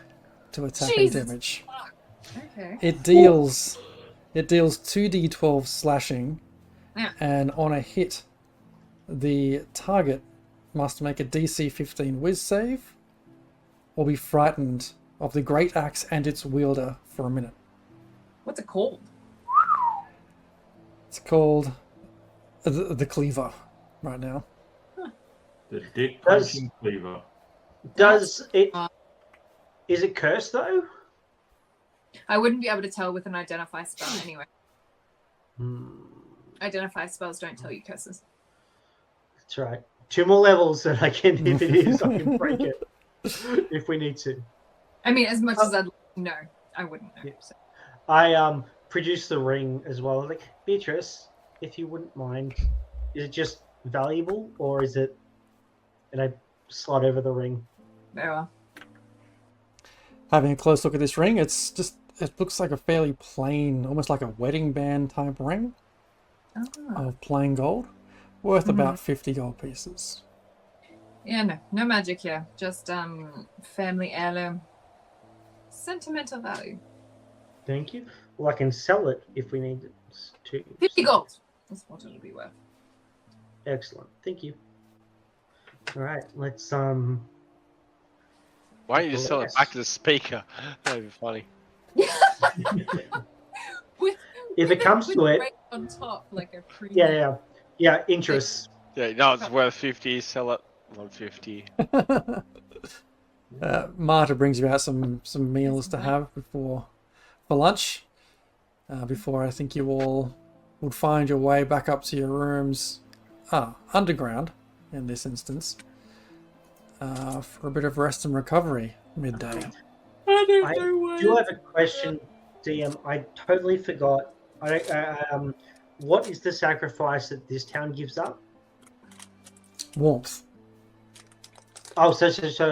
to attack and Jesus. damage. Okay. It deals 2d12 slashing, Yeah. and on a hit, the target must make a DC 15 Wiz save, or be frightened of the great axe and its wielder for a minute. What's it called? It's called the cleaver right now. The dick punching cleaver. Does it? Is it cursed though? I wouldn't be able to tell with an identify spell anyway. Identify spells don't tell you curses. That's right. 2 more levels, and I can, if it is, I can break it if we need to. I mean, as much as I'd like to know. I wouldn't know. Yeah. So. I produced the ring as well. Like, Beatrice, if you wouldn't mind, is it just valuable or is it? And I slide over the ring. There we are. Having a close look at this ring, it looks like a fairly plain, almost like a wedding band type ring of plain gold, worth about 50 gold pieces. Yeah, no magic here. Just family heirloom, sentimental value. Thank you. Well, I can sell it if we need it to. 50 gold. That's what it'll be worth. Excellent. Thank you. All right, let's Why don't you just sell it back to the speaker? That'd be funny. If it comes to it, rate on top, like a premium. yeah, interest. Yeah, no, it's worth 50. Sell it 150. Marta brings you out some meals to have for lunch. Before I think you all would find your way back up to your rooms, underground in this instance, for a bit of rest and recovery midday. I do have a question, DM. I totally forgot. What is the sacrifice that this town gives up? Warmth. Oh, so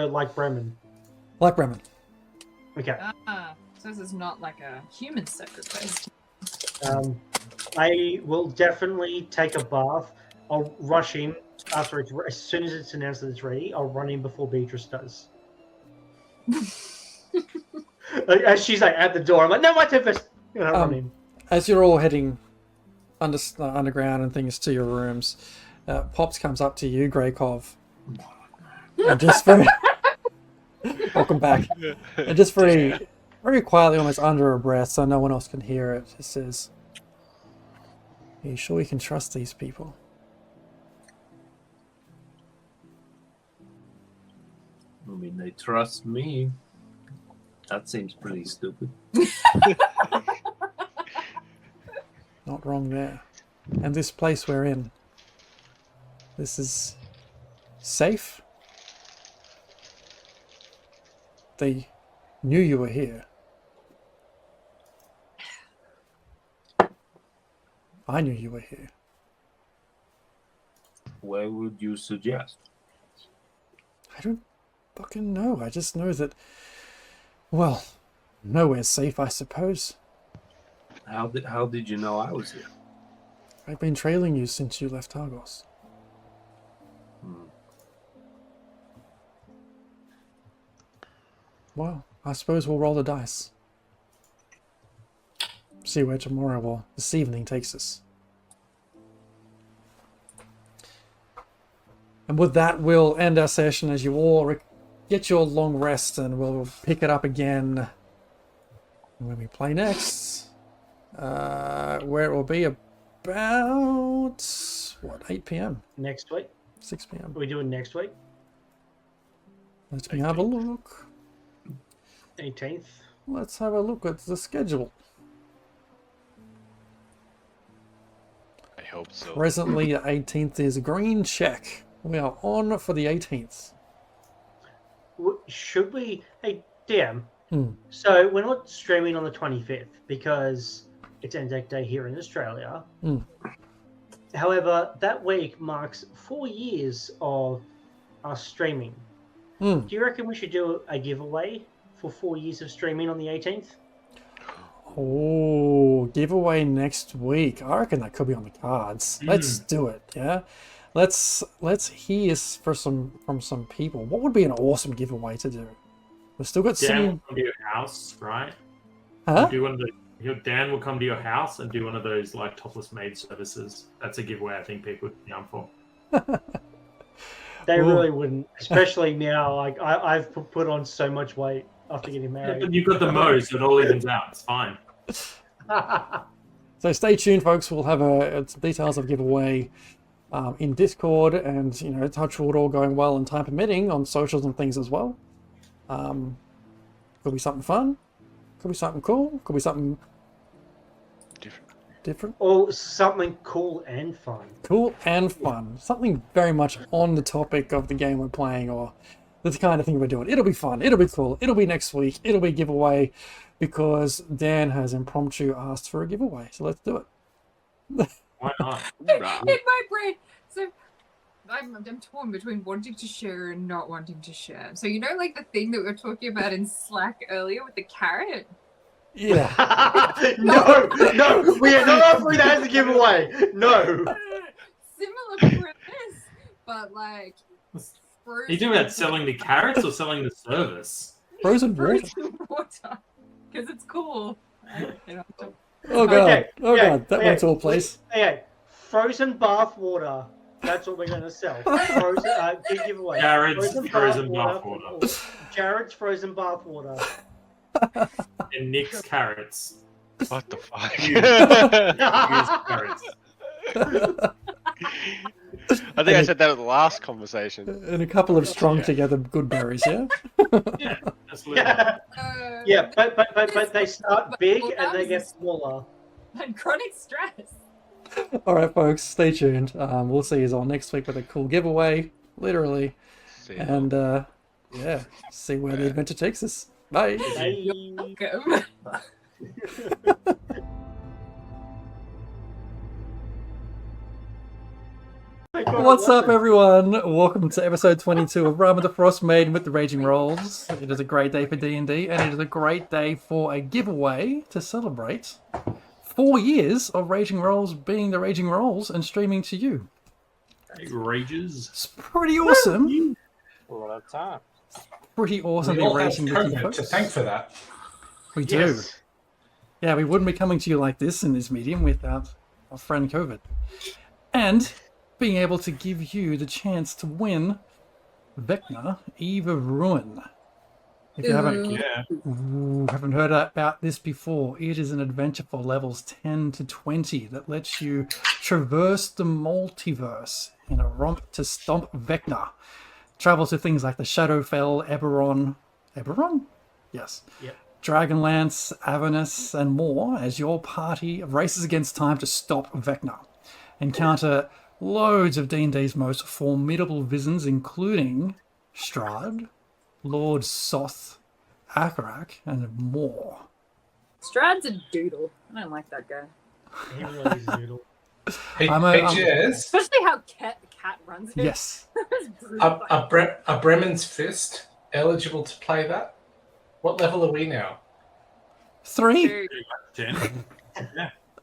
like Bremen. Like Bremen. Okay. So this is not like a human sacrifice. I will definitely take a bath. I'll rush in after as soon as it's announced that it's ready. I'll run in before Beatrice does. As she's like at the door, I'm like, no, my turn first. And I run in. As you're all heading underground and things to your rooms, Pops comes up to you, Greykov, and just very welcome back, and just very quietly, almost under her breath, so no one else can hear it, he says, "Are you sure you can trust these people?" I mean, they trust me. That seems pretty stupid. Not wrong there. And this place we're in, this is safe? They knew you were here. I knew you were here. Where would you suggest? I don't fucking know. I just know that, well, nowhere's safe, I suppose. How did you know I was here? I've been trailing you since you left Targos. Well, I suppose we'll roll the dice. See where tomorrow or this evening takes us. And with that, we'll end our session as you all get your long rest, and we'll pick it up again when we play next. Where it will be about, what, 8 p.m? Next week? 6 p.m. Are we doing next week? Let me have a look. 18th. Let's have a look at the schedule. I hope so. Presently, the 18th is a green check. We are on for the 18th. Should we... Hey, DM. So we're not streaming on the 25th because it's Anzac Day here in Australia. However, that week marks 4 years of us streaming. Do you reckon we should do a giveaway for 4 years of streaming on the 18th? Oh, giveaway next week. I reckon that could be on the cards. Let's do it, yeah? Let's hear from some people. What would be an awesome giveaway to do? We've still got Dan will some... come to your house, right? Huh? Do one of Dan will come to your house and do one of those like topless maid services. That's a giveaway I think people would be down for. They really wouldn't, especially now. Like I've put on so much weight after getting married. Yeah, but you've got the Mo's, so it all evens out. It's fine. So stay tuned, folks. We'll have some details of giveaway in Discord, and touch wood, all going well and time permitting, on socials and things as well. Could be something fun. Could be something cool. Could be something different. Or something cool and fun. Cool and fun. Something very much on the topic of the game we're playing, or That's the kind of thing we're doing. It'll be fun. It'll be cool. It'll be next week. It'll be giveaway because Dan has impromptu asked for a giveaway. So let's do it. Why not? In my brain. So I'm torn between wanting to share and not wanting to share. So you know, like the thing that we were talking about in Slack earlier with the carrot. Yeah. No, we are not offering that as a giveaway. No. Similar premise, but like. Are you talking about selling the carrots or selling the service? Frozen water. Water. Because it's cool. Oh god. Okay, Oh yeah, god. That yeah. went to a place. Okay, frozen bath water. That's what we're going to sell. Frozen, big giveaway. Jared's frozen bath water. Jared's frozen bath water. And Nick's carrots. What the fuck? Carrots. I think I said that at the last conversation. And a couple of strong together good berries, yeah? Yeah, absolutely. Yeah, but they start big and they get smaller. And chronic stress. Alright folks, stay tuned. We'll see you all next week with a cool giveaway. Literally. See ya. And yeah, see where the adventure takes us. Bye. Welcome. What's up, everyone? Welcome to episode 22 of Rime the Frostmaiden with the Raging Rolls. It is a great day for D&D, and it is a great day for a giveaway to celebrate 4 years of Raging Rolls being the Raging Rolls and streaming to you. It rages. It's pretty awesome. What a time. Pretty awesome We to all be have racing with you COVID folks. to thank for that. We do. Yes. Yeah, we wouldn't be coming to you like this in this medium without our friend COVID. And being able to give you the chance to win Vecna, Eve of Ruin. If you haven't heard about this before, it is an adventure for levels 10 to 20 that lets you traverse the multiverse in a romp to stomp Vecna. Travel to things like the Shadowfell, Eberron? Yes. Yep. Dragonlance, Avernus, and more as your party races against time to stop Vecna. Encounter loads of D&D's most formidable villains, including Strahd, Lord Soth, Akarak, and more. Strahd's a doodle. I don't like that guy. He really is a doodle. Hey, I'm- Jez, Especially how cat runs it. Yes. That's brutal. a Bremen's Fist eligible to play that? What level are we now? 3? Dude, 10.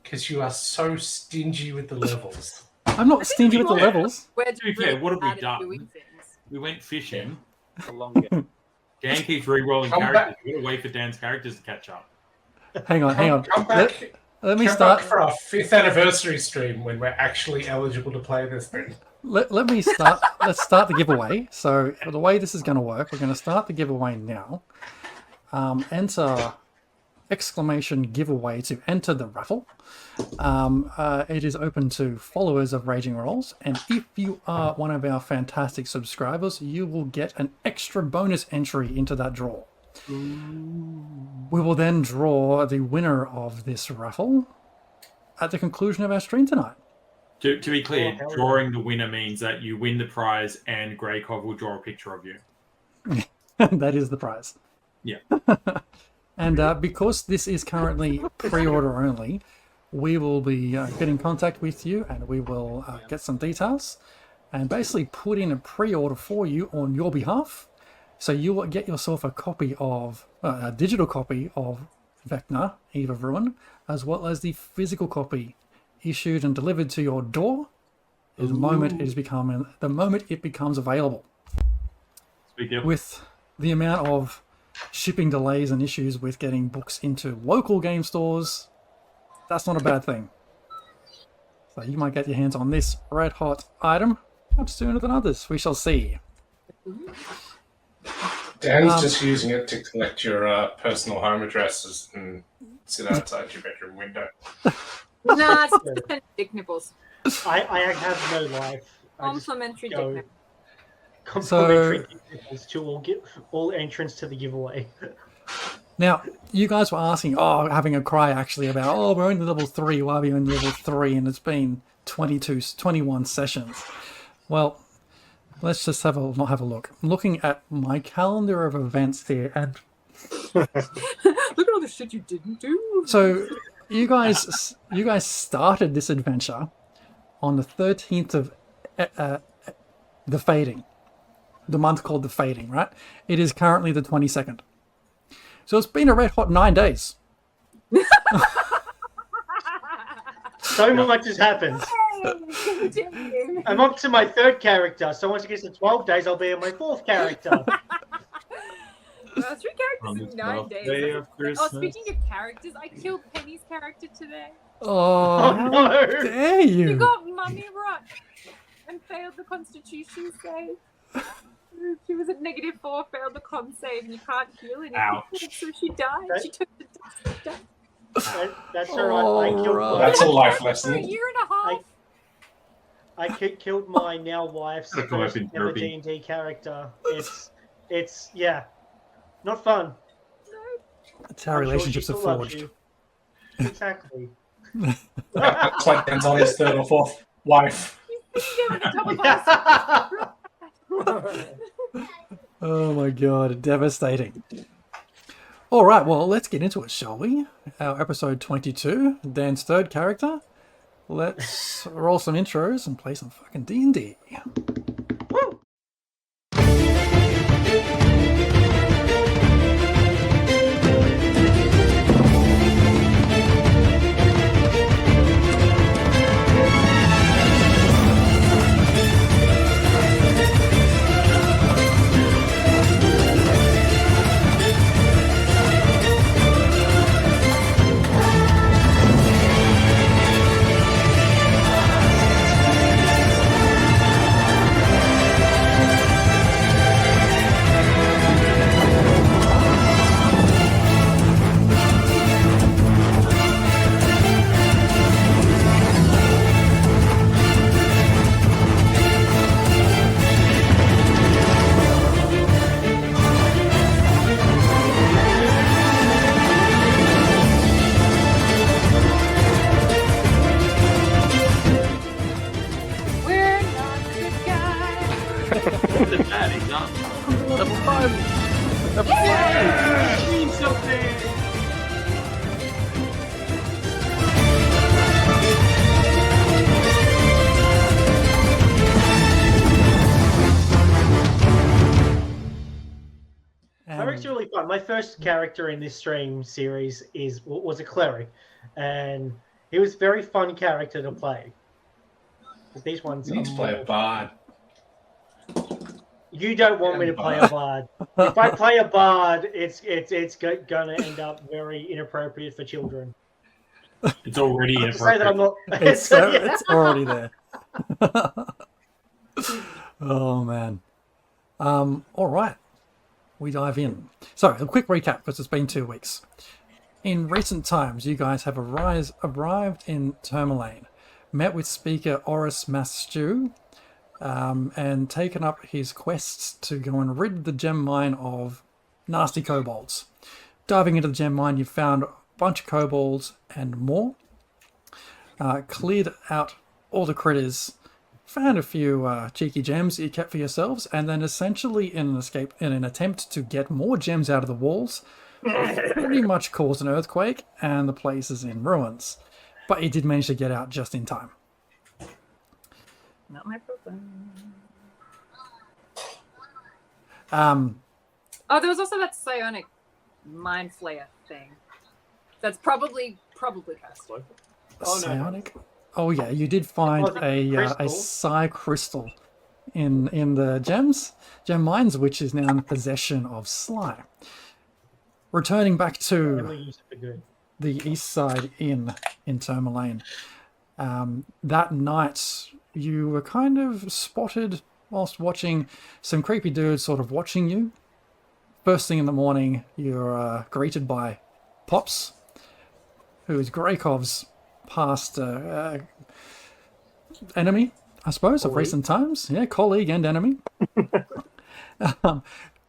Because you are so stingy with the levels. I'm not stingy with the levels. we're To be fair, what have we bad at done? doing things. We went fishing. A long game. Dan keeps re-rolling Come characters. We've got to wait for Dan's characters to catch up. Hang on. Come back. Let me Come start. back for our 5th anniversary stream when we're actually eligible to play this thing. Let me start. Let's start the giveaway. So the way this is going to work, we're going to start the giveaway now. Enter exclamation giveaway to enter the raffle. It is open to followers of Raging Rolls, and if you are one of our fantastic subscribers, you will get an extra bonus entry into that draw. We will then draw the winner of this raffle at the conclusion of our stream tonight. To be clear, Oh, hell yeah. drawing the winner means that you win the prize and Greykov will draw a picture of you. That is the prize. Yeah. And because this is currently pre-order only, we will be get in contact with you, and we will get some details and basically put in a pre-order for you on your behalf. So you will get yourself a copy of a digital copy of Vecna, Eve of Ruin, as well as the physical copy issued and delivered to your door the moment it becomes available. Big deal. With the amount of shipping delays and issues with getting books into local game stores, that's not a bad thing. So you might get your hands on this red hot item much sooner than others. We shall see. Dan's just using it to collect your personal home addresses and sit outside your bedroom window. Nah, it's dick nipples. I have no life. I just Complimentary dick go nipples. complimentary details to all entrants to the giveaway. Now, you guys were asking, having a cry actually about, we're only level 3, why are we only level 3? And it's been 21 sessions. Well, let's just not have a look. I'm looking at my calendar of events here, and Look at all the shit you didn't do. so you guys started this adventure on the 13th of the Fading, the month called the Fading, right? It is currently the 22nd. So it's been a red hot 9 days. So much has happened. Continue. I'm up to my 3rd character, so once it gets to 12 days, I'll be on my 4th character. 3 characters in 9 days. Day of Oh, Christmas. speaking of characters, I killed Penny's character today. Oh, how no. dare You you! got mummy rot and failed the Constitution save. She was at -4, failed the con save, and you can't heal anything. Ouch. So she died. That- She took the dust. That's alright. I killed Alright. my, That's a life For a lesson. year and a half. killed my now wife's Look, I've first been ever derpy. D&D character. It's yeah, not fun. That's how I'm sure relationships she are still loves forged. you. Exactly. Clanton's on his 3rd or 4th wife. Give it a double Oh my god, devastating. All right, well, let's get into it, shall we? Our episode 22, Dan's 3rd character. Let's roll some intros and play some fucking D&D. We're not good guys. The baddie's up. Level 5! Level 5! Mean something. Cleric's really fun. My first character in this stream series was a cleric, and he was a very fun character to play. But these ones, You need to are play a more- bard. You don't want me to play a bard. If I play a bard, it's gonna end up very inappropriate for children. It's already To say that I'm inappropriate. not. It's already there. Oh man. All right. We dive in. So, a quick recap because it's been 2 weeks. In recent times, you guys have arrived in Tourmaline, met with speaker Oris Mastew, and taken up his quests to go and rid the gem mine of nasty kobolds. Diving into the gem mine, you found a bunch of kobolds and more. Cleared out all the critters, found a few cheeky gems that you kept for yourselves, and then essentially in an attempt to get more gems out of the walls, pretty much caused an earthquake and the place is in ruins. But you did manage to get out just in time. Not my problem. Oh, there was also that psionic mind flayer thing. That's probably cursed. Psionic? Oh yeah, you did find a psi crystal in the gem mines, which is now in the possession of Sly. Returning back to Only use it for good. the East Side Inn in Tourmaline. That night, you were kind of spotted whilst watching some creepy dudes sort of watching you. First thing in the morning, you're greeted by Pops, who is Greykov's past enemy, I suppose, of recent times. Yeah, colleague and enemy.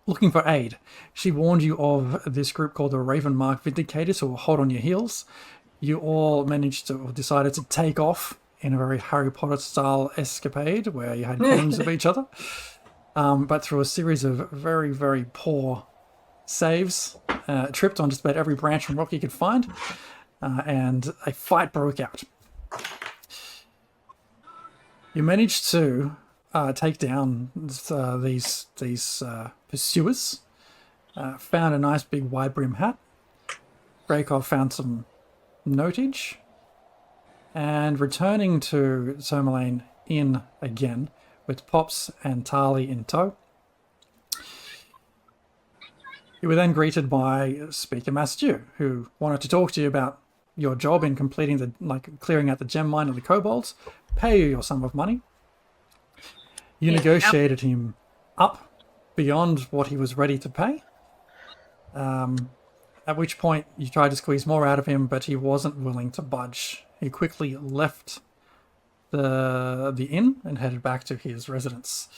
Looking for aid. She warned you of this group called the Ravenmark Vindicators who were hot on your heels. You all managed to, or decided to take off in a very Harry Potter style escapade where you had glimpses of each other. but through a series of very, very poor saves, tripped on just about every branch and rock he could find, and a fight broke out. You managed to take down these pursuers, found a nice big wide brim hat. Brakov found some notage, and returning to Tourmaline Inn again with Pops and Tali in tow. You were then greeted by Speaker Master, who wanted to talk to you about your job in completing clearing out the gem mine and the kobolds, pay you your sum of money. You negotiated him up beyond what he was ready to pay. At which point you tried to squeeze more out of him, but he wasn't willing to budge. He quickly left the inn and headed back to his residence.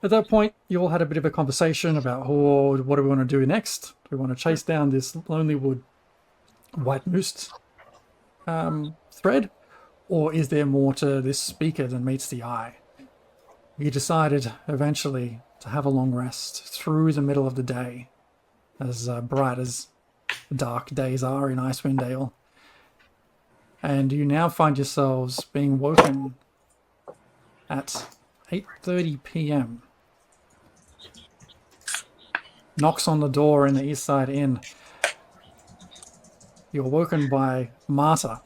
At that point, you all had a bit of a conversation about, what do we want to do next? Do we want to chase down this Lonely Wood White Moose thread? Or is there more to this speaker than meets the eye? You decided eventually to have a long rest through the middle of the day, as bright as dark days are in Icewind Dale. And you now find yourselves being woken at 8:30 p.m. Knocks on the door in the East Side Inn. You're woken by Marta,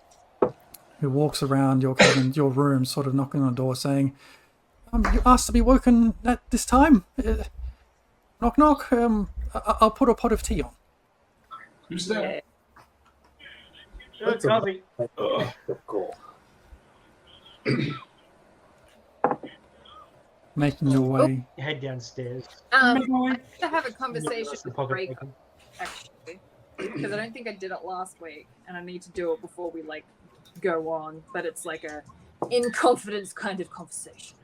who walks around your cabin, your room, sort of knocking on the door, saying, "You asked to be woken at this time? Knock, knock. I'll put a pot of tea on." Who's there? Good coffee. Cool. Making your way. Head downstairs. I have to have a conversation The with pocket Break, bacon. actually, because I don't think I did it last week, and I need to do it before we go on. But it's like a in confidence kind of conversation.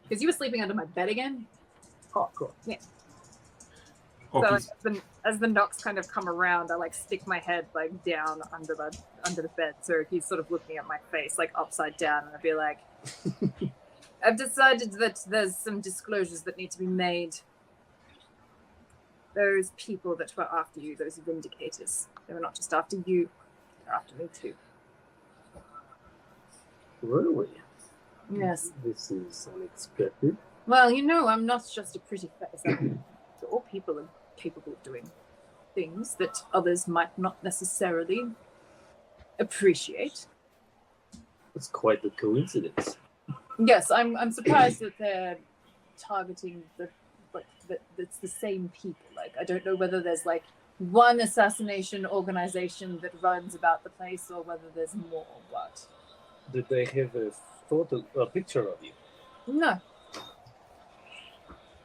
Because you were sleeping under my bed again. Oh, cool. Yeah. Okay. So as the knocks kind of come around, I stick my head down under the bed, so he's sort of looking at my face upside down, and I'd be like, "I've decided that there's some disclosures that need to be made. Those people that were after you, those vindicators, they were not just after you, they're after me too." Really? Yes. This is unexpected. Well, I'm not just a pretty face. All people are capable of doing things that others might not necessarily appreciate. It's quite a coincidence. Yes, I'm surprised that they're targeting it's the same people. I don't know whether there's one assassination organization that runs about the place or whether there's more, but Did they have a picture of you? no.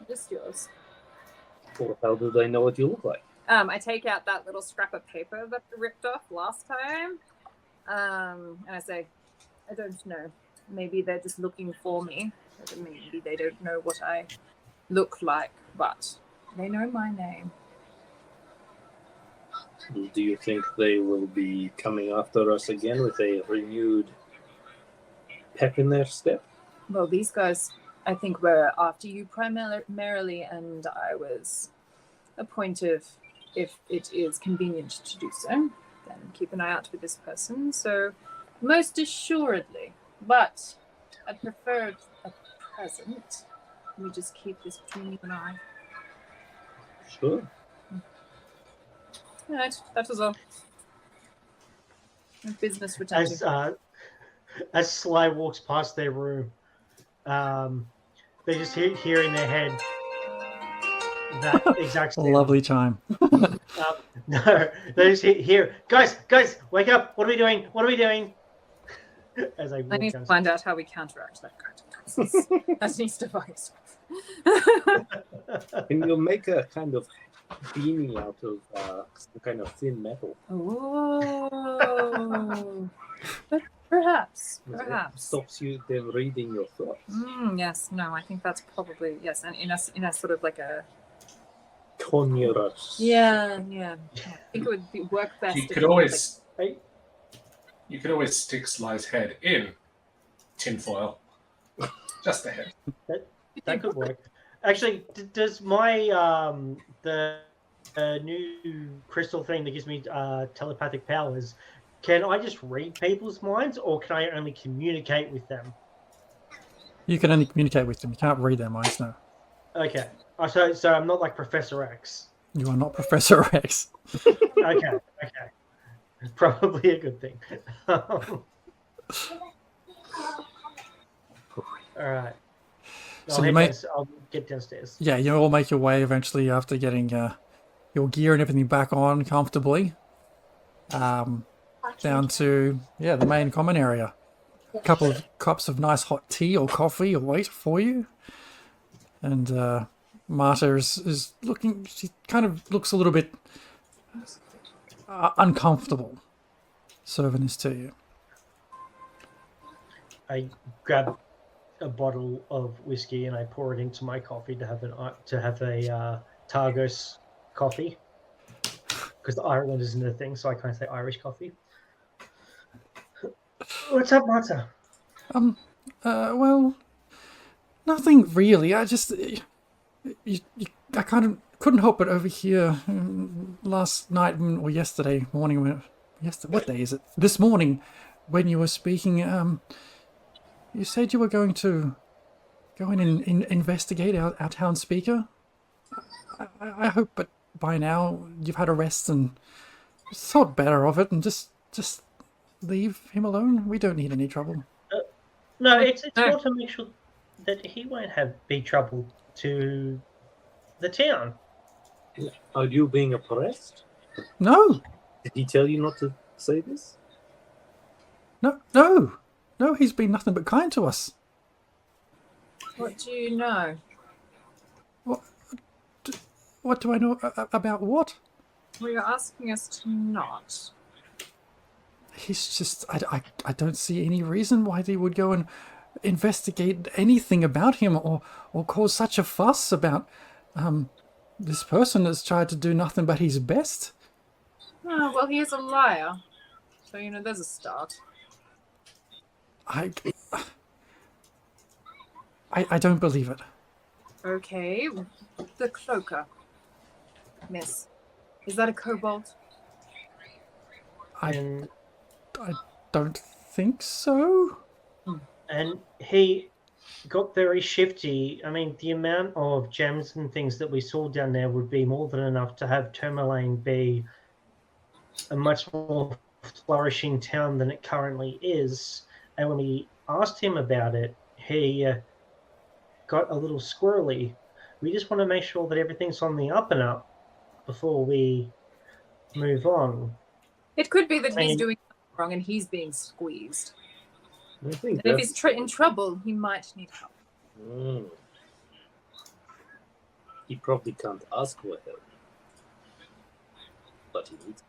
Just yours. Or how do they know what you look like? I take out that little scrap of paper that I ripped off last time. And I say, I don't know. Maybe they're just looking for me. Maybe they don't know what I look like, but they know my name. Do you think they will be coming after us again with a renewed pep in their step? Well, these guys, I think, were after you primarily, and I was appointed, if it is convenient to do so, then keep an eye out for this person. So, most assuredly. But I prefer at present. Let me just keep this between you and I. Sure. All right, that was all. Business returned. As Sly walks past their room, they just hear in their head that exact sound. Lovely chime. No, they just hear, guys, wake up! What are we doing? What are we doing? As I need to find out how we counteract that kind of nonsense. That needs to fucking stop. Can you make a kind of beanie out of some kind of thin metal? Oh, but perhaps. It stops you them reading your thoughts. Yes, no, I think that's probably yes, and in a sort of like a conjurers. Yeah. I think it would work best. You could always stick Sly's head in tinfoil. Just the head. That could work. Actually, does my the new crystal thing that gives me telepathic powers? Can I just read people's minds, or can I only communicate with them? You can only communicate with them. You can't read their minds, no. Okay. So I'm not like Professor X. You are not Professor X. Okay. Probably a good thing. All right. So I'll get downstairs. Yeah, you all make your way eventually after getting your gear and everything back on comfortably. Down to, the main common area. A couple of cups of nice hot tea or coffee await for you. And Marta is looking, she kind of looks a little bit uncomfortable serving this to you. I grab a bottle of whiskey and I pour it into my coffee to have a Targos coffee, because Ireland isn't a thing, so I can't say Irish coffee. What's up, Marta? Well, nothing really. I just, I kind of couldn't help but overhear last night or yesterday morning. What day is it? This morning, when you were speaking, you said you were going to go in and investigate our town speaker. I hope, but by now you've had a rest and thought better of it, and just leave him alone. We don't need any trouble. No, it's more to make sure that he won't be trouble to the town. Are you being oppressed? No. Did he tell you not to say this? No. He's been nothing but kind to us. What do you know? What do I know about what? Well, you're asking us to not. He's just, I don't see any reason why they would go and investigate anything about him or cause such a fuss about this person that's tried to do nothing but his best. Oh, well, he is a liar. So, there's a start. I don't believe it. Okay, the cloaker. Miss, is that a kobold? I don't think so. And he got very shifty. I mean, the amount of gems and things that we saw down there would be more than enough to have Tourmaline be a much more flourishing town than it currently is. And when we asked him about it, he got a little squirrely. We just want to make sure that everything's on the up and up before we move on. It could be that he's doing something wrong and he's being squeezed. And if he's in trouble, he might need help. He probably can't ask for help. But he needs.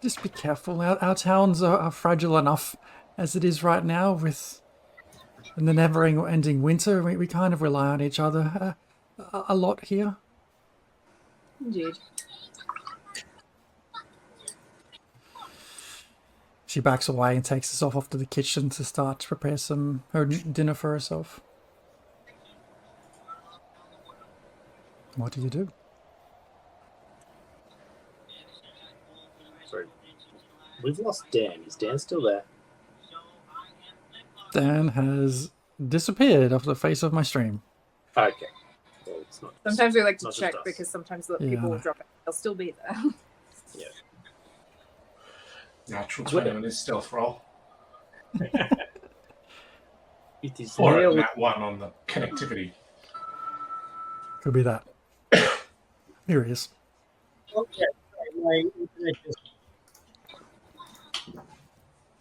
Just be careful. Our towns are fragile enough as it is right now with the never-ending winter. We kind of rely on each other a lot here. Indeed. She backs away and takes herself off to the kitchen to start to prepare her dinner for herself. What do you do? Sorry. We've lost Dan. Is Dan still there? Dan has disappeared off the face of my stream. Okay. Well, it's not Sometimes we like to not just check us. because sometimes the people will drop it. They'll still be there. Yeah. Natural 20 on his stealth roll. It is Or nearly... that one on the connectivity. Could be that. Here he is. Okay. My internet just...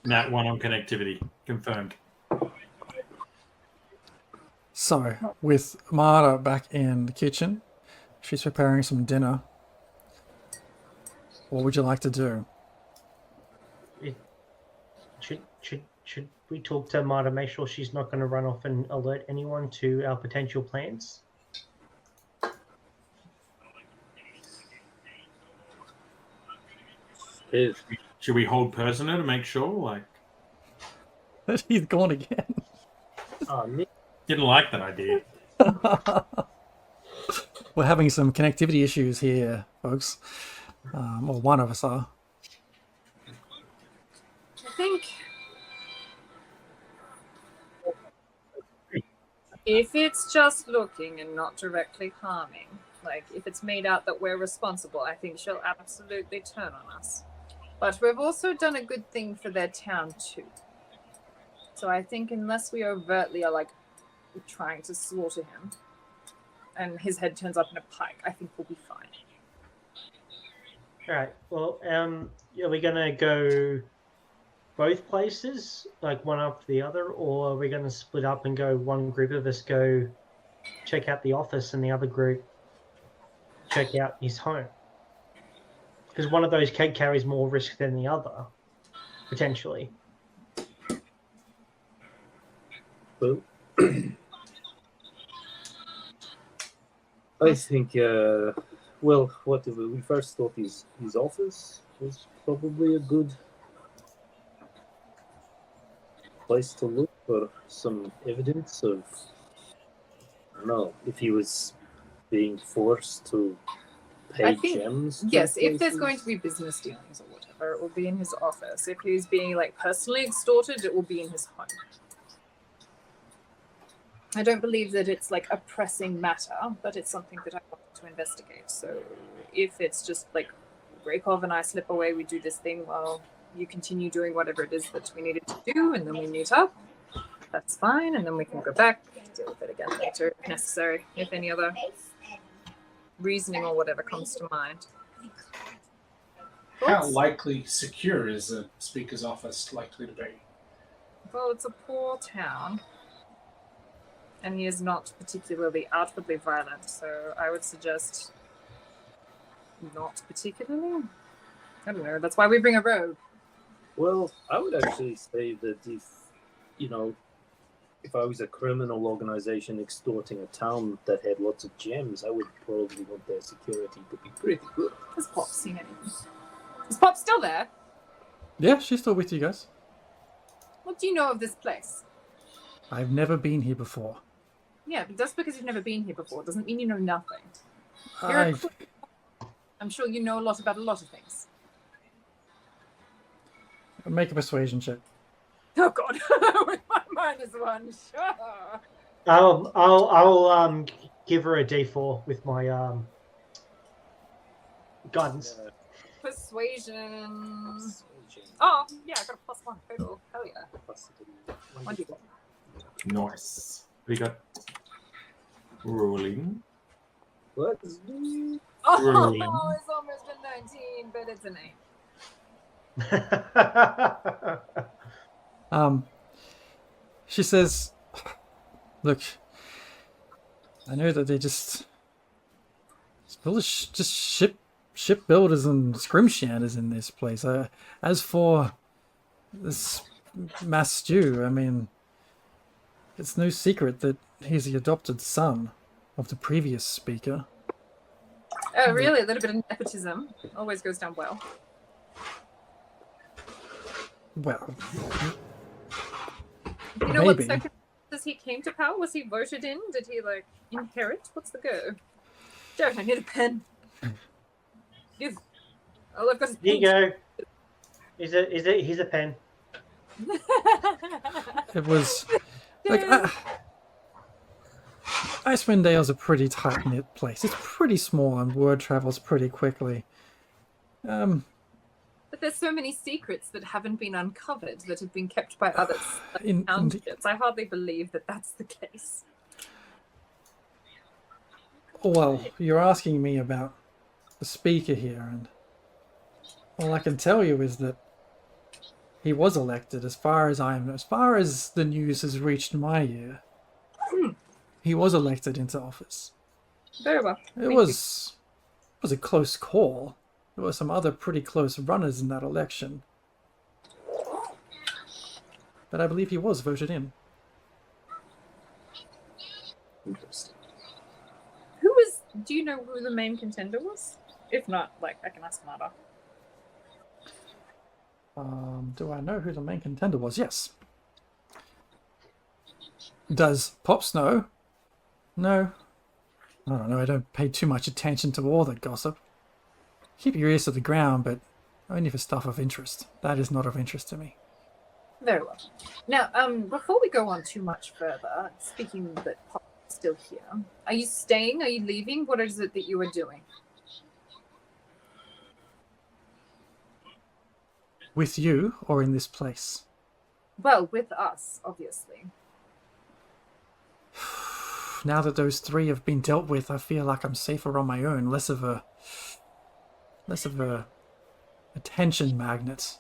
Nat 1 on connectivity. Confirmed. So, with Marta back in the kitchen, she's preparing some dinner. What would you like to do? Should we talk to Marta, make sure she's not going to run off and alert anyone to our potential plans? Should we hold prisoner to make sure? He's gone again. Oh, Nick. Didn't like that idea. We're having some connectivity issues here, folks. Or one of us are. I think if it's just looking and not directly harming, like if it's made out that we're responsible, I think she'll absolutely turn on us. But we've also done a good thing for their town too. So I think unless we overtly are like trying to slaughter him and his head turns up in a pike, I think we'll be fine. All right. Well, are we gonna go both places, like one after the other, or are we gonna split up and go? One group of us go check out the office, and the other group check out his home. Because one of those carries more risk than the other, potentially. Well, I think, well, what we first thought his office was probably a good place to look for some evidence of, I don't know, if he was being forced to pay I think, gems. yes, if there's going to be business dealings or whatever, it will be in his office. If he's being like personally extorted, it will be in his home. I don't believe that it's like a pressing matter, but it's something that I want to investigate. So if it's just like Raykov and I slip away, we do this thing while you continue doing whatever it is that we needed to do, and then we meet up, that's fine, and then we can go back, deal with it again later if necessary, if any other reasoning or whatever comes to mind. How likely secure is the Speaker's office likely to be? Well, it's a poor town, and he is not particularly outwardly violent, so I would suggest not particularly. I don't know, that's why we bring a rogue. Well, I would actually say that if I was a criminal organization extorting a town that had lots of gems, I would probably want their security to be pretty good. Has Pop seen anything? Is Pop still there? Yeah, she's still with you guys. What do you know of this place? I've never been here before. Yeah, but just because you've never been here before doesn't mean you know nothing. I'm sure you know a lot about a lot of things. Make a persuasion check. Oh God, with my -1, sure. I'll give her a D4 with my guidance. Persuasion. Oh yeah, I got a +1 total. Hell yeah. 1d4. Nice. We got rolling. Let's do. Oh, Rolling. it's almost a 19, but it's an 8. She says, look, I know that they just shipbuilders and scrimshanters in this place. As for this mass stew, I mean, it's no secret that he's the adopted son of the previous speaker. Oh, really? A little bit of nepotism always goes down well. Well, You know maybe. what circumstances he came to power? Was he voted in? Did he like inherit? What's the go? Jared, I need a pen. Give. Oh, I've got his Here you go. Here's a pen. It was like Icewind Dale's a pretty tight-knit place. It's pretty small and word travels pretty quickly. But there's so many secrets that haven't been uncovered that have been kept by others. Like townships. I hardly believe that that's the case. Well, you're asking me about the speaker here, and all I can tell you is that he was elected. As far as the news has reached my ear, he was elected into office. Very well. It was a close call. There were some other pretty close runners in that election, but I believe he was voted in. Interesting. Do you know who the main contender was? If not, like, I can ask Nada. Do I know who the main contender was? Yes. Does Pops know? No. I don't know, I don't pay too much attention to all the gossip. Keep your ears to the ground, but only for stuff of interest. That is not of interest to me. Very well. Now, before we go on too much further, speaking that Pop is still here, are you staying? Are you leaving? What is it that you are doing? With you or in this place? Well, with us, obviously. Now that those three have been dealt with, I feel like I'm safer on my own, less of a attention magnet,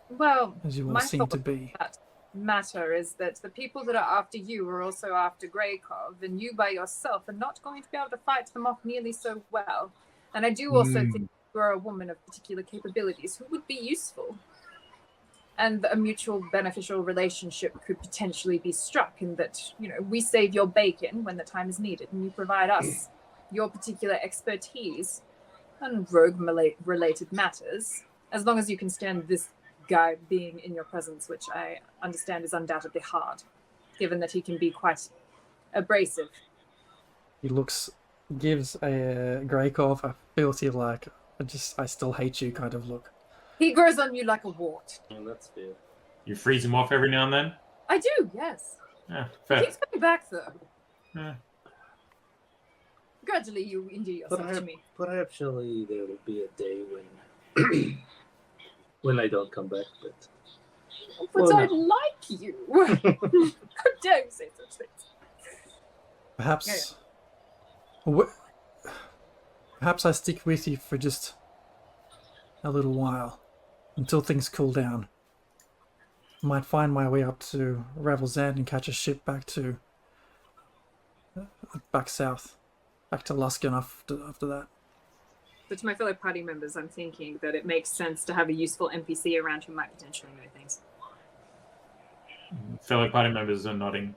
Well, as you all my seem thought to be. that matter is that the people that are after you are also after Greykov, and you by yourself are not going to be able to fight them off nearly so well. And I do also think you are a woman of particular capabilities who would be useful. And a mutual beneficial relationship could potentially be struck in that, we save your bacon when the time is needed, and you provide us your particular expertise on rogue-related matters, as long as you can stand this guy being in your presence, which I understand is undoubtedly hard, given that he can be quite abrasive. He gives a Greykov a filthy, I still hate you kind of look. He grows on you like a wart. Oh, that's fair. You freeze him off every now and then? I do, yes. Yeah, He fair. keeps coming back, though. Yeah. Gradually, you endear yourself to me. Perhaps surely there will be a day when when I don't come back, but But Well, I like you. How dare you say such things? Perhaps... Perhaps I stick with you for just a little while, until things cool down. I might find my way up to Ravel's End and catch a ship back south. Back to Luskin after that. But to my fellow party members, I'm thinking that it makes sense to have a useful NPC around who might potentially know things. Fellow party members are nodding.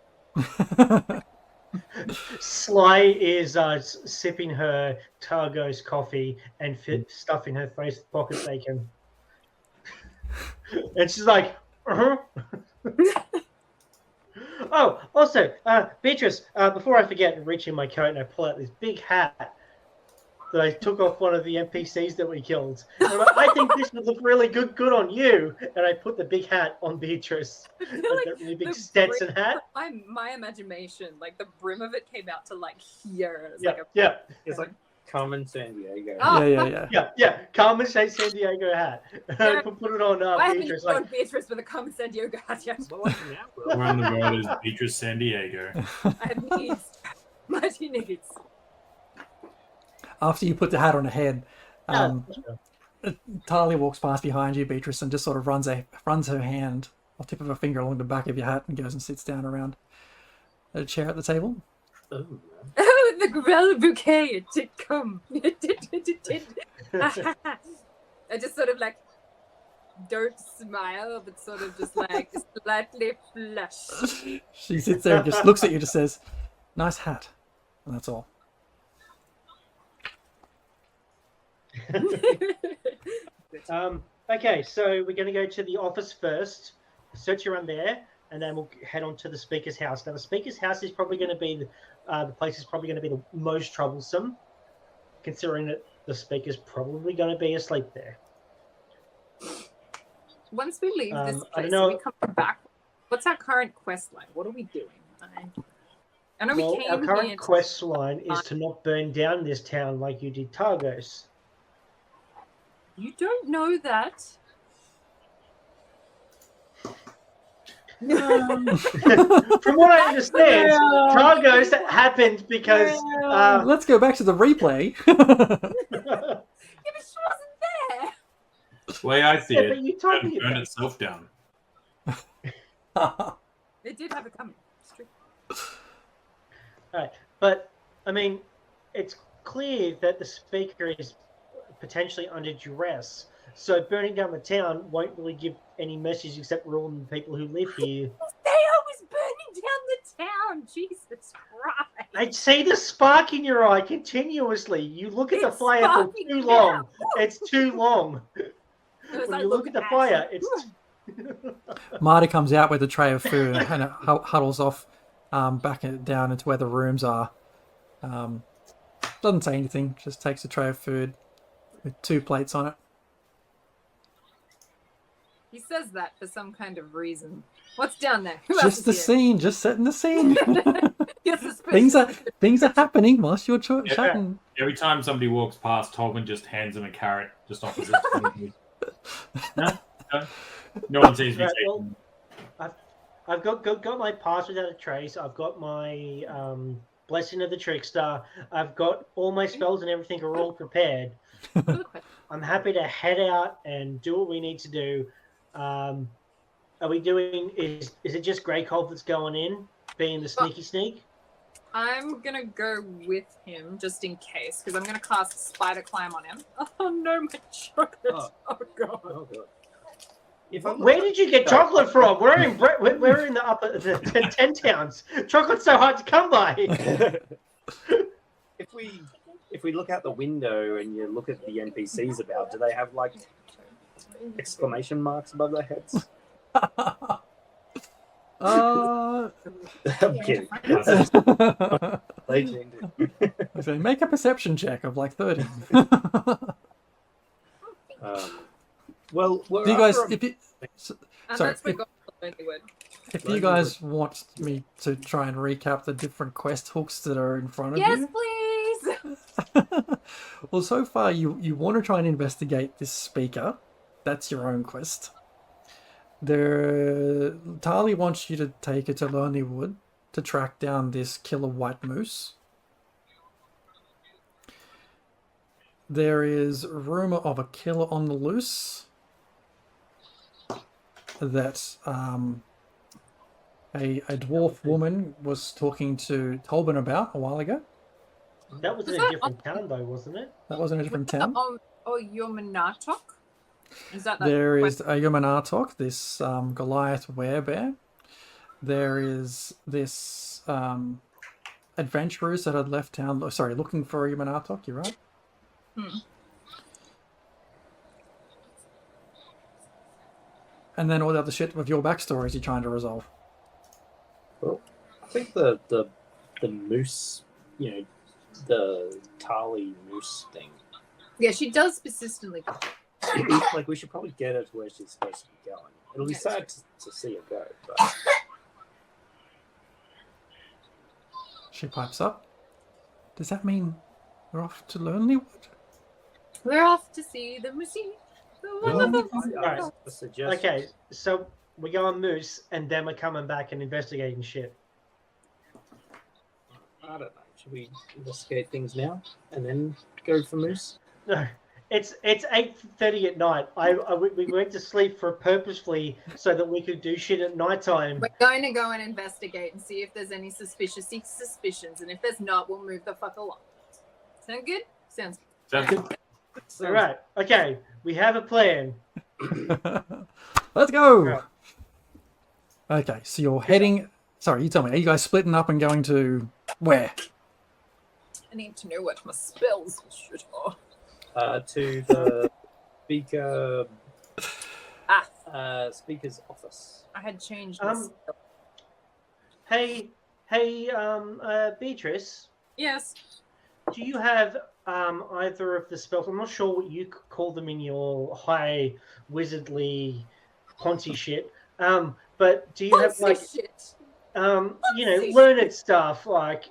Sly is sipping her Targos coffee and stuffing her face with pocket bacon. And she's like, Oh, also, Beatrice, before I forget, reaching my coat and I pull out this big hat that I took off one of the NPCs that we killed. And I'm like, I think this would look really good on you. And I put the big hat on Beatrice. I feel Like like that really big the Stetson hat. My imagination, like the brim of it came out to like here. It's Yeah, like a yeah. it's like Carmen San Diego. Oh. Yeah. Carmen San Diego hat. I put it on I haven't Beatrice. known Like, Beatrice with a Carmen San Diego hat yet. Where in the world is Beatrice San Diego? I have needs. Mighty needs. After you put the hat on her head, Talia walks past behind you, Beatrice, and just sort of runs her hand, or tip of her finger along the back of your hat, and goes and sits down around a chair at the table. Oh, Oh, the Grell bouquet! It did come. It did. I just sort of like don't smile, but sort of just like slightly flush. She sits there and just looks at you, just says, "Nice hat," and that's all. Okay, so we're going to go to the office first, search around there, and then we'll head on to the speaker's house. Now, the speaker's house is probably going to be the place is probably going to be the most troublesome, considering that the speaker's probably going to be asleep there. Once we leave this I place, don't know. we come back. What's our current quest line? What are we doing? I know Well, we our came current here. quest line is to not burn down this town like you did Targos. You don't know that. From what I understand, Targos happened because Let's go back to the replay. Yeah, but she wasn't there. The way I see Yeah, it, but you it talking burned about itself down. It did have it coming. It's true. Right. But, I mean, it's clear that the speaker is potentially under duress. So burning down the town won't really give any message except ruin the people who live here. They always burning down the town. Jesus Christ. I see the spark in your eye continuously. You look at the It's fire for sparking too now. long. It's too long. As When I you look at the at fire, you. it's... Marty comes out with a tray of food and kind of huddles off down into where the rooms are. Doesn't say anything, just takes a tray of food with 2 plates on it. He says that for some kind of reason. What's down there? Who else Just is the here? scene, just setting the scene. You're suspicious. things are happening whilst you're chatting. Every time somebody walks past, Tolkien just hands him a carrot just opposite. No one seems to be Right, taking. well, I've got my pass without a trace. I've got my blessing of the trickster. I've got all my spells and everything are all prepared. I'm happy to head out and do what we need to do. Are we doing? Is it just Greycold that's going in, being the sneaky sneak? I'm gonna go with him just in case, because I'm gonna cast Spider Climb on him. Oh no, my chocolate! Oh god! Oh god. Where did you get chocolate from? We're in the 10 towns. Chocolate's so hard to come by. If we look out the window and you look at the NPCs about, do they have like exclamation marks above their heads? I'm kidding. So make a perception check of like 30. Well, do you guys, if you, sorry, if you Lonely guys want me to try and recap the different quest hooks that are in front of Yes, you, please. well, so far you want to try and investigate this speaker. That's your own quest. Tali wants you to take it to Lonely Wood to track down this killer white moose. There is rumor of a killer on the loose that a dwarf woman was talking to Tolbin about a while ago. That was in a different town, though, wasn't it? That was in a different town. Yomanatok? Is that There is a Yomanatok, this Goliath werebear. There is this adventurers that had left town. Sorry, looking for a Yomanatok. You're right. And then all the other shit with your backstories you're trying to resolve. Well, I think the moose, the Tali moose thing. Yeah, she does persistently go. Like, we should probably get her to where she's supposed to be going. It'll be sad to see her go, but... She pipes up. Does that mean we're off to Lonely Wood? We're off to see the moosey. Right. Okay, so we go on Moose, and then we're coming back and investigating shit. I don't know. Should we investigate things now and then go for Moose? No, it's 8:30 at night. We went to sleep purposefully so that we could do shit at nighttime. We're going to go and investigate and see if there's any suspicions, and if there's not, we'll move the fuck along. Sound good? Sounds good. Sounds good. All right. Okay, we have a plan. Let's go. Right. Okay, so you're heading. Sorry, you tell me. Are you guys splitting up and going to where? I need to know what my spells should are. To the speaker. Speaker's office. I had changed this. Hey, Beatrice. Yes. Do you have either of the spells? I'm not sure what you call them in your high wizardly Ponzi shit. But do you have like shit. Learned stuff like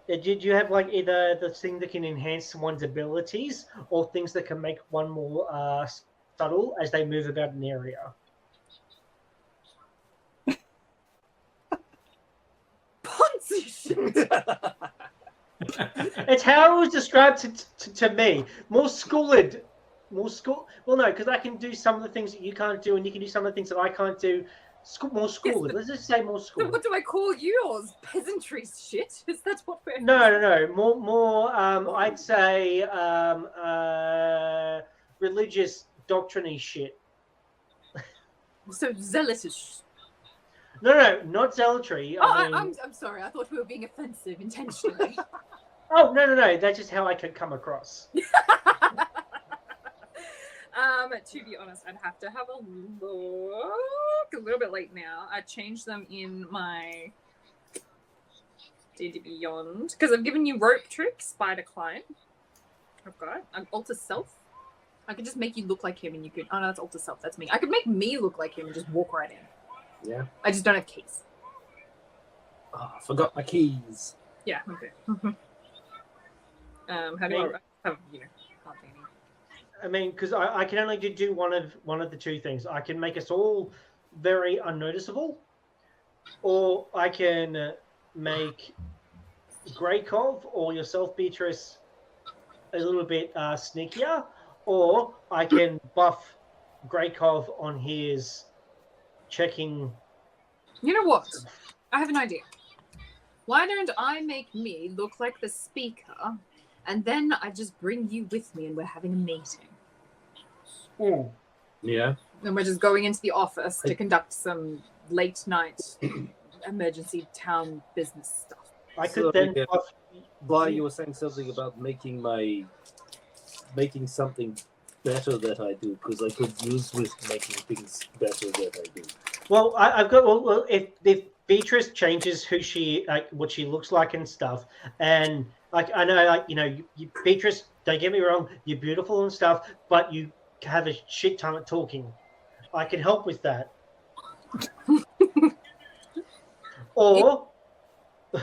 did you have like either the thing that can enhance one's abilities or things that can make one more subtle as they move about an area? Ponzi shit. It's how it was described to me. More schooled. Well, no, because I can do some of the things that you can't do, and you can do some of the things that I can't do. More schooled. Yes, Let's just say more schooled. So what do I call yours? Peasantry shit? Is that what we're... No. More. I'd say religious doctrine-y shit. So zealotous. No, not zealotry. I'm sorry. I thought we were being offensive intentionally. Oh no. That's just how I could come across. To be honest, I'd have to have a look. A little bit late now. I changed them in my D&D Beyond because I've given you rope trick, spider climb. I've got an alter self. I could just make you look like him, and you could. Oh no, that's alter self. That's me. I could make me look like him and just walk right in. Yeah. I just don't have keys. Oh, I forgot my keys. Yeah. Okay. How do I have hardly any. I mean, because I can only do one of the two things. I can make us all very unnoticeable, or I can make Greykov or yourself, Beatrice, a little bit sneakier, or I can buff Greykov on his checking. You know what? I have an idea. Why don't I make me look like the speaker, and then I just bring you with me, and we're having a meeting. Yeah. And we're just going into the office to conduct some late night emergency town business stuff. I could then buff. Why you were saying something about making something better that I do, because I could use with making things better that I do. Well, I've got well if Beatrice changes who she what she looks like and stuff, and I know Beatrice, don't get me wrong, you're beautiful and stuff, but you have a shit ton of talking. I can help with that. Or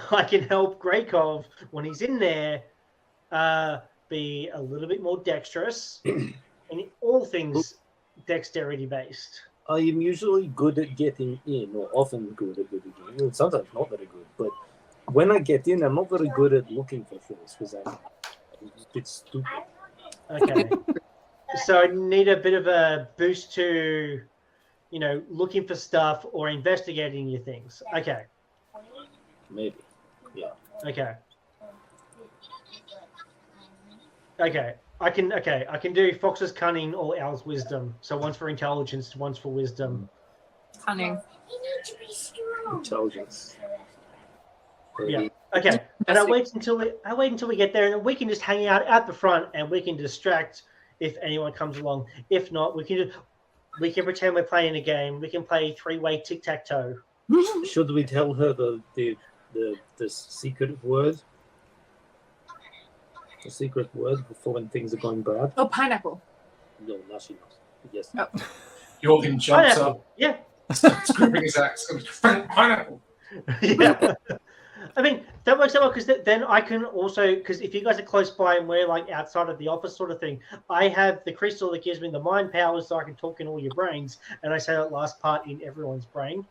I can help Greykov when he's in there be a little bit more dexterous in all things dexterity based. I am usually good at getting in, or often good at getting in. Sometimes not very good, but when I get in, I'm not very good at looking for things because I'm a bit stupid. Okay. So I need a bit of a boost to, looking for stuff or investigating your things. Okay. Maybe. Yeah. Okay. Okay. I can do Fox's cunning or Owl's wisdom. So one's for intelligence, one's for wisdom. Cunning. Intelligence. Yeah. Okay. And I wait until we get there, and we can just hang out at the front, and we can distract if anyone comes along. If not, we can pretend we're playing a game. We can play 3-way tic-tac-toe. Should we tell her the secret word? The secret word before when things are going bad? Oh, pineapple. No, now she knows. Yes. Oh. Jorgen jumps Pineapple. up, Yeah. scribbling his axe, pineapple. Yeah. I mean, that works out well because then I can also, because if you guys are close by and we're like outside of the office sort of thing, I have the crystal that gives me the mind powers so I can talk in all your brains, and I say that last part in everyone's brain.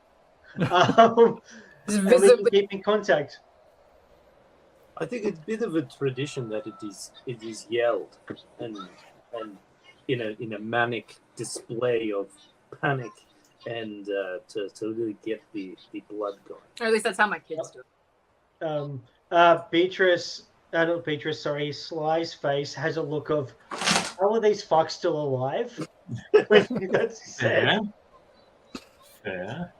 And we can keep in contact. I think it's a bit of a tradition that it is yelled and in a manic display of panic and to really get the blood going. Or at least that's how my kids do it. Sly's face has a look of, how are these fucks still alive? That's Fair. Fair.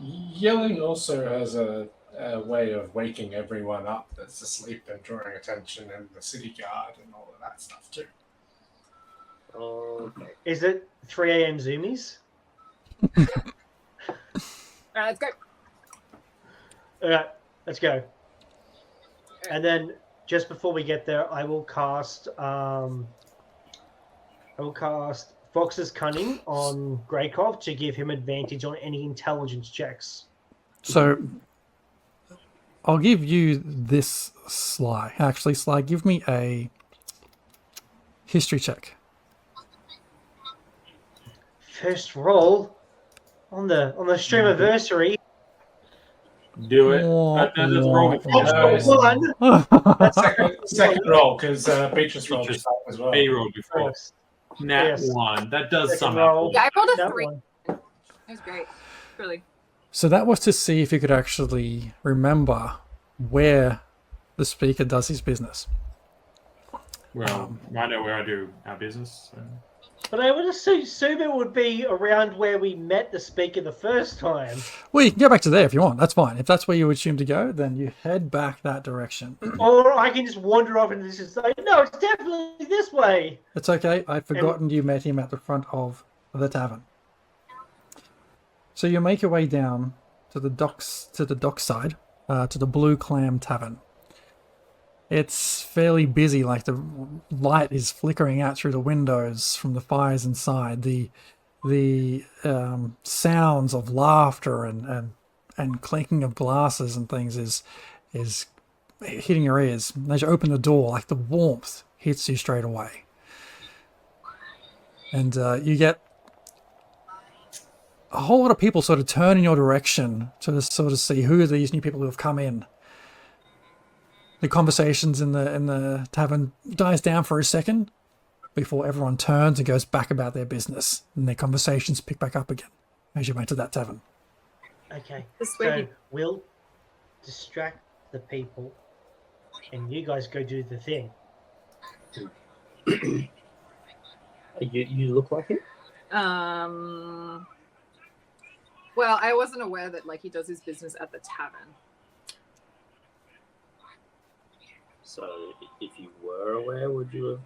Yelling also has a way of waking everyone up that's asleep and drawing attention, and the city guard and all of that stuff too. Okay. Is it 3 a.m. zoomies? All right, let's go. All right, let's go. And then just before we get there, I will cast Fox's Cunning on Greykov to give him advantage on any intelligence checks. So I'll give you this, Sly. Actually, Sly, give me a history check. First roll on the streamiversary. Do it. That's wrong. Second roll, because Beatrice rolled as well. A rolled before. Nat 1. That does sum roll. up. Yeah, I rolled a That 3. one. That was great. Really. So that was to see if you could actually remember where the speaker does his business. Well, I know where I do our business. So. But I would assume it would be around where we met the speaker the first time. Well, you can go back to there if you want. That's fine. If that's where you assume to go, then you head back that direction. Or I can just wander off into this and say, no, it's definitely this way. It's okay. I'd forgotten you met him at the front of the tavern. So you make your way down to the docks, to the dockside, to the Blue Clam Tavern. It's fairly busy, like the light is flickering out through the windows from the fires inside. The sounds of laughter and clinking of glasses and things is hitting your ears. And as you open the door, like the warmth hits you straight away. And you get a whole lot of people sort of turn in your direction to sort of see who are these new people who have come in. The conversations in the tavern dies down for a second before everyone turns and goes back about their business, and their conversations pick back up again as you enter that tavern. Okay, so we'll distract the people, and you guys go do the thing. You look like him? Well, I wasn't aware that like he does his business at the tavern. So if you were aware, would you have?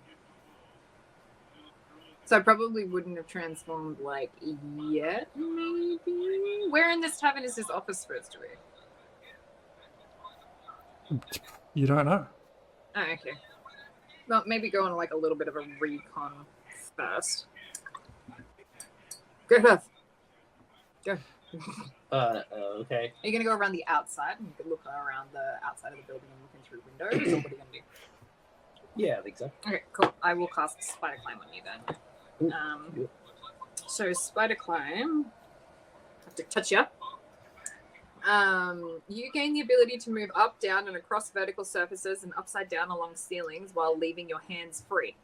So I probably wouldn't have transformed like yet, maybe? Where in this tavern is his office supposed to be? You don't know. Oh, okay. Well, maybe go on like a little bit of a recon first. Go, Beth. Go. Okay. Are you going to go around the outside and you can look around the outside of the building and looking through windows? Or what are you going to do? Yeah, I think so. Okay, cool. I will cast Spider Climb on you then. So Spider Climb, I have to touch you. You gain the ability to move up, down, and across vertical surfaces and upside down along ceilings while leaving your hands free.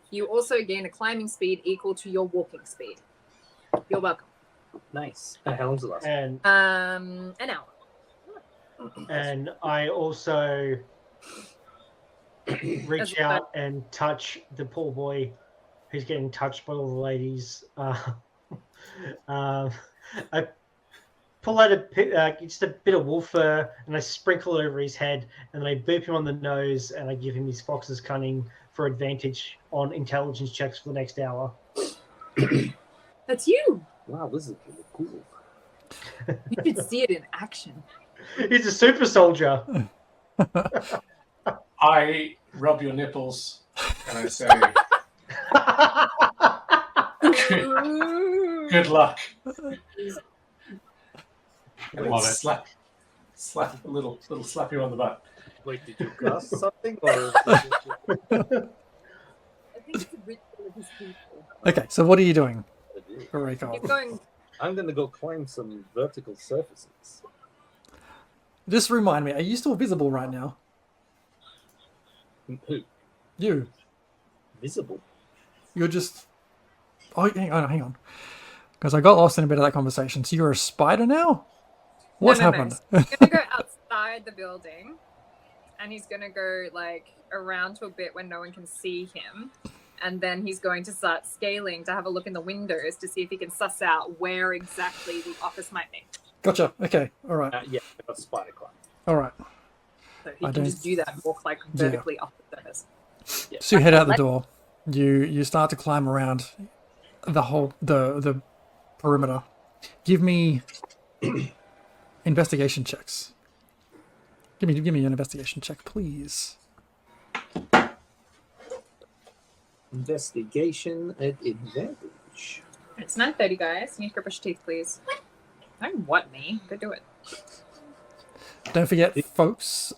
You also gain a climbing speed equal to your walking speed. You're welcome. Nice. How long's it last? And an hour. And I also reach out and touch the poor boy who's getting touched by all the ladies. I pull out just a bit of wool fur and I sprinkle it over his head, and then I boop him on the nose and I give him his fox's cunning for advantage on intelligence checks for the next hour. That's you. Wow, this is really cool. You should see it in action. He's a super soldier. I rub your nipples and I say, good luck. And I slap a little slap you on the butt. Wait, did you cast something? Or... I think it's a ritual of his people. Okay, so what are you doing? Keep going. I'm going to go climb some vertical surfaces. Just remind me, are you still visible right now? Who? You. Visible? You're just... Oh, hang on. Because I got lost in a bit of that conversation. So you're a spider now? What's happened? No. He's going to go outside the building, and he's going to go, like, around to a bit where no one can see him. And then he's going to start scaling to have a look in the windows to see if he can suss out where exactly the office might be. Gotcha. Okay. All right. Yeah, I got spider climb. All right. So he can just do that and walk like vertically off the surface. Yeah. So you head out the door. You start to climb around the whole the perimeter. Give me investigation checks. Give me an investigation check, please. Investigation at advantage. It's 9:30, guys. You need to brush your teeth, please. Don't what me. Go do it. Don't forget, folks,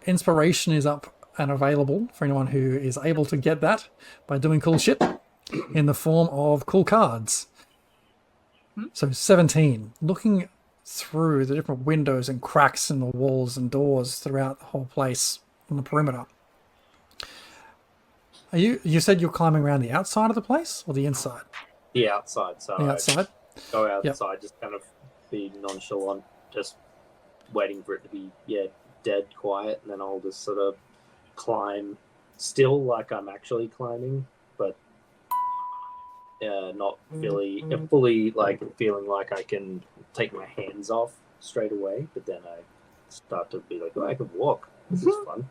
inspiration is up and available for anyone who is able to get that by doing cool shit in the form of cool cards. So 17. Looking through the different windows and cracks in the walls and doors throughout the whole place on the perimeter. You said you're climbing around the outside of the place or the inside? The outside. So the outside? Go outside, just kind of be nonchalant, just waiting for it to be dead quiet, and then I'll just sort of climb still like I'm actually climbing, but not fully like feeling like I can take my hands off straight away. But then I start to be like, oh, I can walk. This is fun.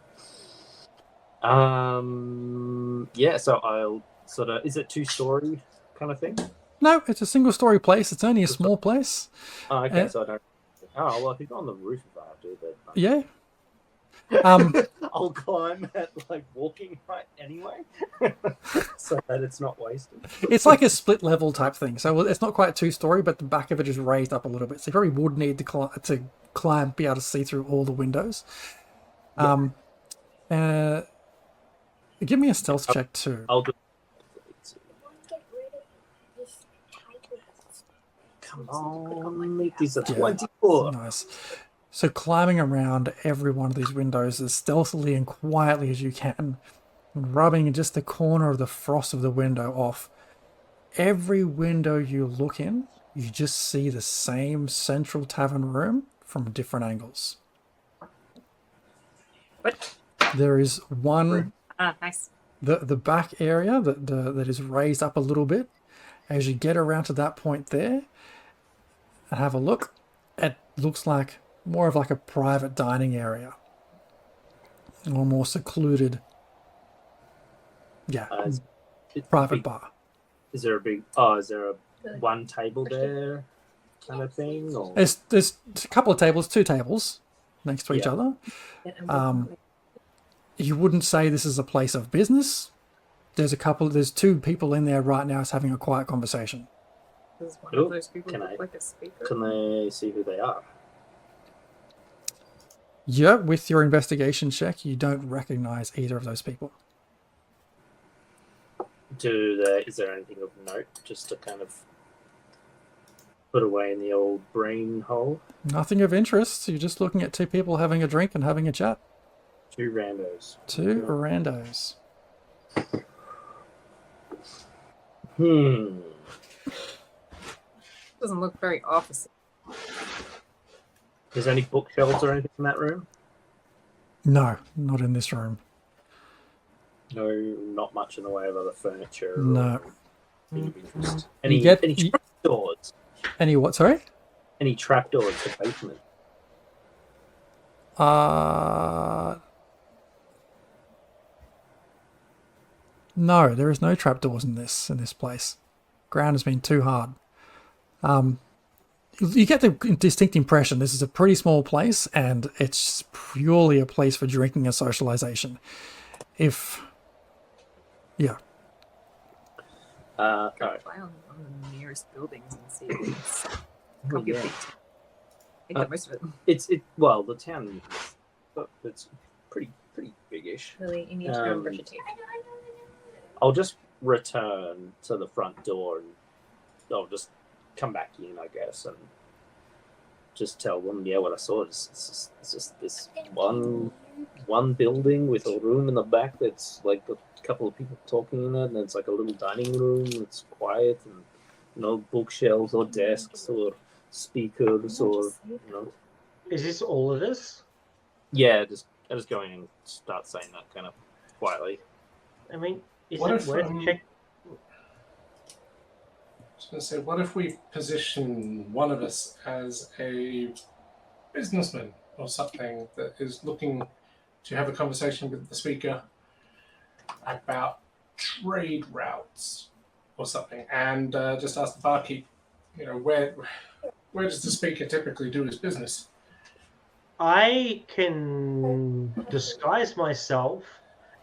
Yeah. So I'll sort of. Is it 2-story kind of thing? No, it's a single-story place. It's only a small place. Oh, okay. So I don't. Oh well, I could go on the roof if I have to. But Yeah. I'll climb at like walking height anyway, so that it's not wasted. It's like a split level type thing. So it's not quite 2-story, but the back of it is raised up a little bit. So you probably would need to climb, be able to see through all the windows. Give me a stealth check too. I'll do. Come on, make these a 24. Nice. So climbing around every one of these windows as stealthily and quietly as you can, and rubbing just the corner of the frost of the window off. Every window you look in, you just see the same central tavern room from different angles. What? There is one. Nice. The back area that is raised up a little bit. As you get around to that point there, and have a look, it looks like more of like a private dining area, or more secluded. Yeah, private bar. Is there a big? Oh, is there a one table there, kind of thing? Or There's a couple of tables, 2 tables next to each other. You wouldn't say this is a place of business. There's 2 people in there right now having a quiet conversation. Does one of those people look like a speaker? Can I see who they are? Yeah, with your investigation check, you don't recognize either of those people. Is there anything of note just to kind of put away in the old brain hole? Nothing of interest. You're just looking at 2 people having a drink and having a chat. 2 randos. 2 randos. Doesn't look very office. Is there any bookshelves or anything in that room? No, not in this room. No, not much in the way of other furniture. No. Any trapdoors? Any what, sorry? Any trapdoors to basement? No, there is no trapdoors in this place. Ground has been too hard. You get the distinct impression this is a pretty small place, and it's purely a place for drinking and socialization. Alright. Fly on the nearest buildings and see if it's copy of I think most of it. Well, the town, it's pretty biggish. Lily, you need to go and brush your teeth. I'll just return to the front door and I'll just come back in, I guess, and just tell them, what I saw is just this one building with a room in the back that's like a couple of people talking in it, and it's like a little dining room. It's quiet and no bookshelves or desks or speakers or Is this all of this? Yeah, I just go in and start saying that kind of quietly. I mean, is What it if, worth checking? what if we position one of us as a businessman or something that is looking to have a conversation with the speaker about trade routes or something, and just ask the barkeep, where does the speaker typically do his business? I can disguise myself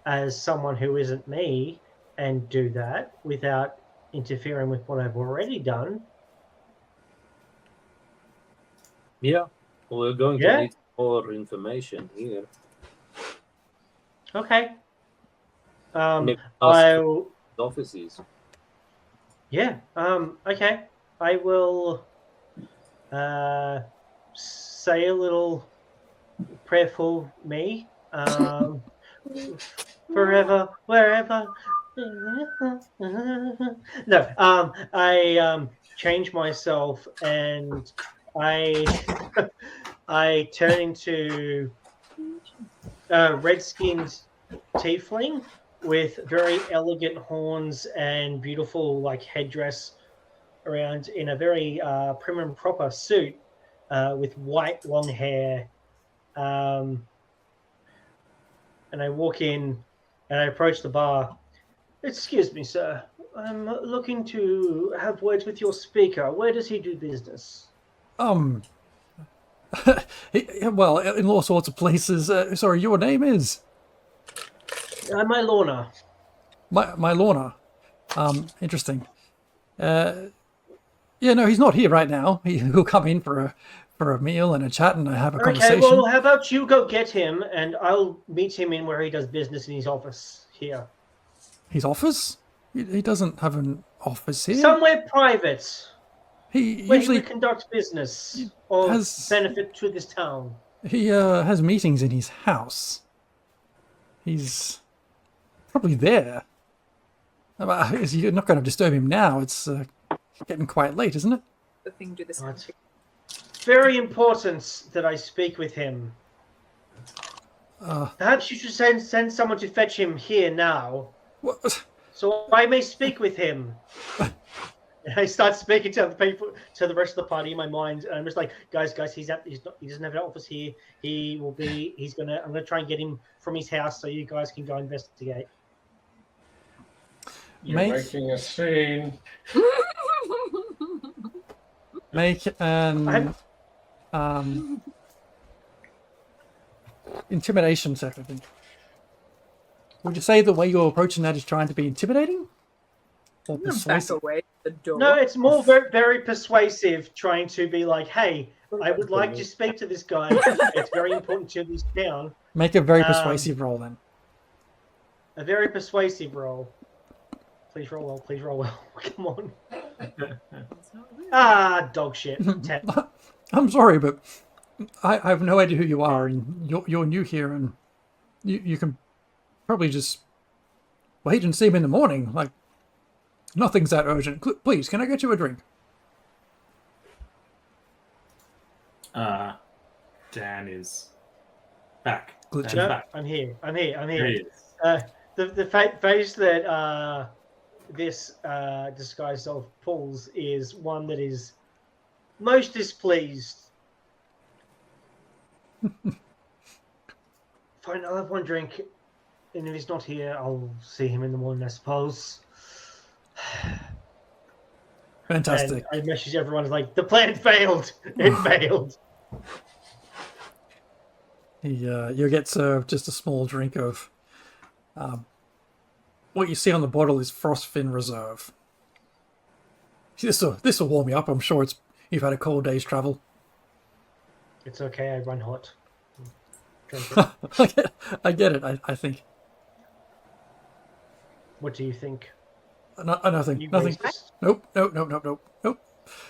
as someone who isn't me and do that without interfering with what I've already done. Yeah, we're going to need more information here. Okay. I'll offices. Yeah. Okay. I will say a little prayerful me. Forever, wherever. No. I change myself and I turn into red-skinned tiefling with very elegant horns and beautiful like headdress around in a very prim and proper suit with white long hair. And I walk in and I approach the bar. Excuse me, sir. I'm looking to have words with your speaker. Where does he do business? Well, in all sorts of places. Sorry, your name is? My Lorna. My Lorna. Interesting. Yeah, no, he's not here right now. He'll come in for a meal and a chat and have a conversation. Okay, well, how about you go get him and I'll meet him in where he does business in his office here. His office? He doesn't have an office here. Somewhere private. He where usually he would conduct business of benefit to this town. He has meetings in his house. He's probably there. You're not going to disturb him now. It's getting quite late, isn't it? The thing do this. Very important that I speak with him. Perhaps you should send someone to fetch him here now. What? So I may speak with him. And I start speaking to other people, to the rest of the party in my mind, and I'm just like, guys, he doesn't have an office here. I'm gonna try and get him from his house so you guys can go investigate. You're making a scene. Make an intimidation check, I think. Would you say the way you're approaching that is trying to be intimidating? Or persuasive? Back away the door. No, it's more very, very persuasive, trying to be like, hey, I would like to speak to this guy. It's very important to this town. Make a very persuasive roll then. A very persuasive roll. Please roll well, please roll well. Come on. Dog shit. 10. I'm sorry, but I have no idea who you are, and you're new here, and you can probably just wait and see him in the morning. Like, nothing's that urgent. Please, can I get you a drink? Dan is back. No, back. I'm here. There he is. The face that this disguised self pulls is one that is most displeased. Fine, I'll have one drink, and if he's not here, I'll see him in the morning, I suppose. Fantastic. And I message everyone like, the plan failed. It failed. You'll get served just a small drink of what you see on the bottle is Frostfin Reserve. This will warm you up. I'm sure you've had a cold day's travel. It's okay. I run hot. Drink it. I get it. I think. What do you think? Nothing. You Nothing. racist? Nope.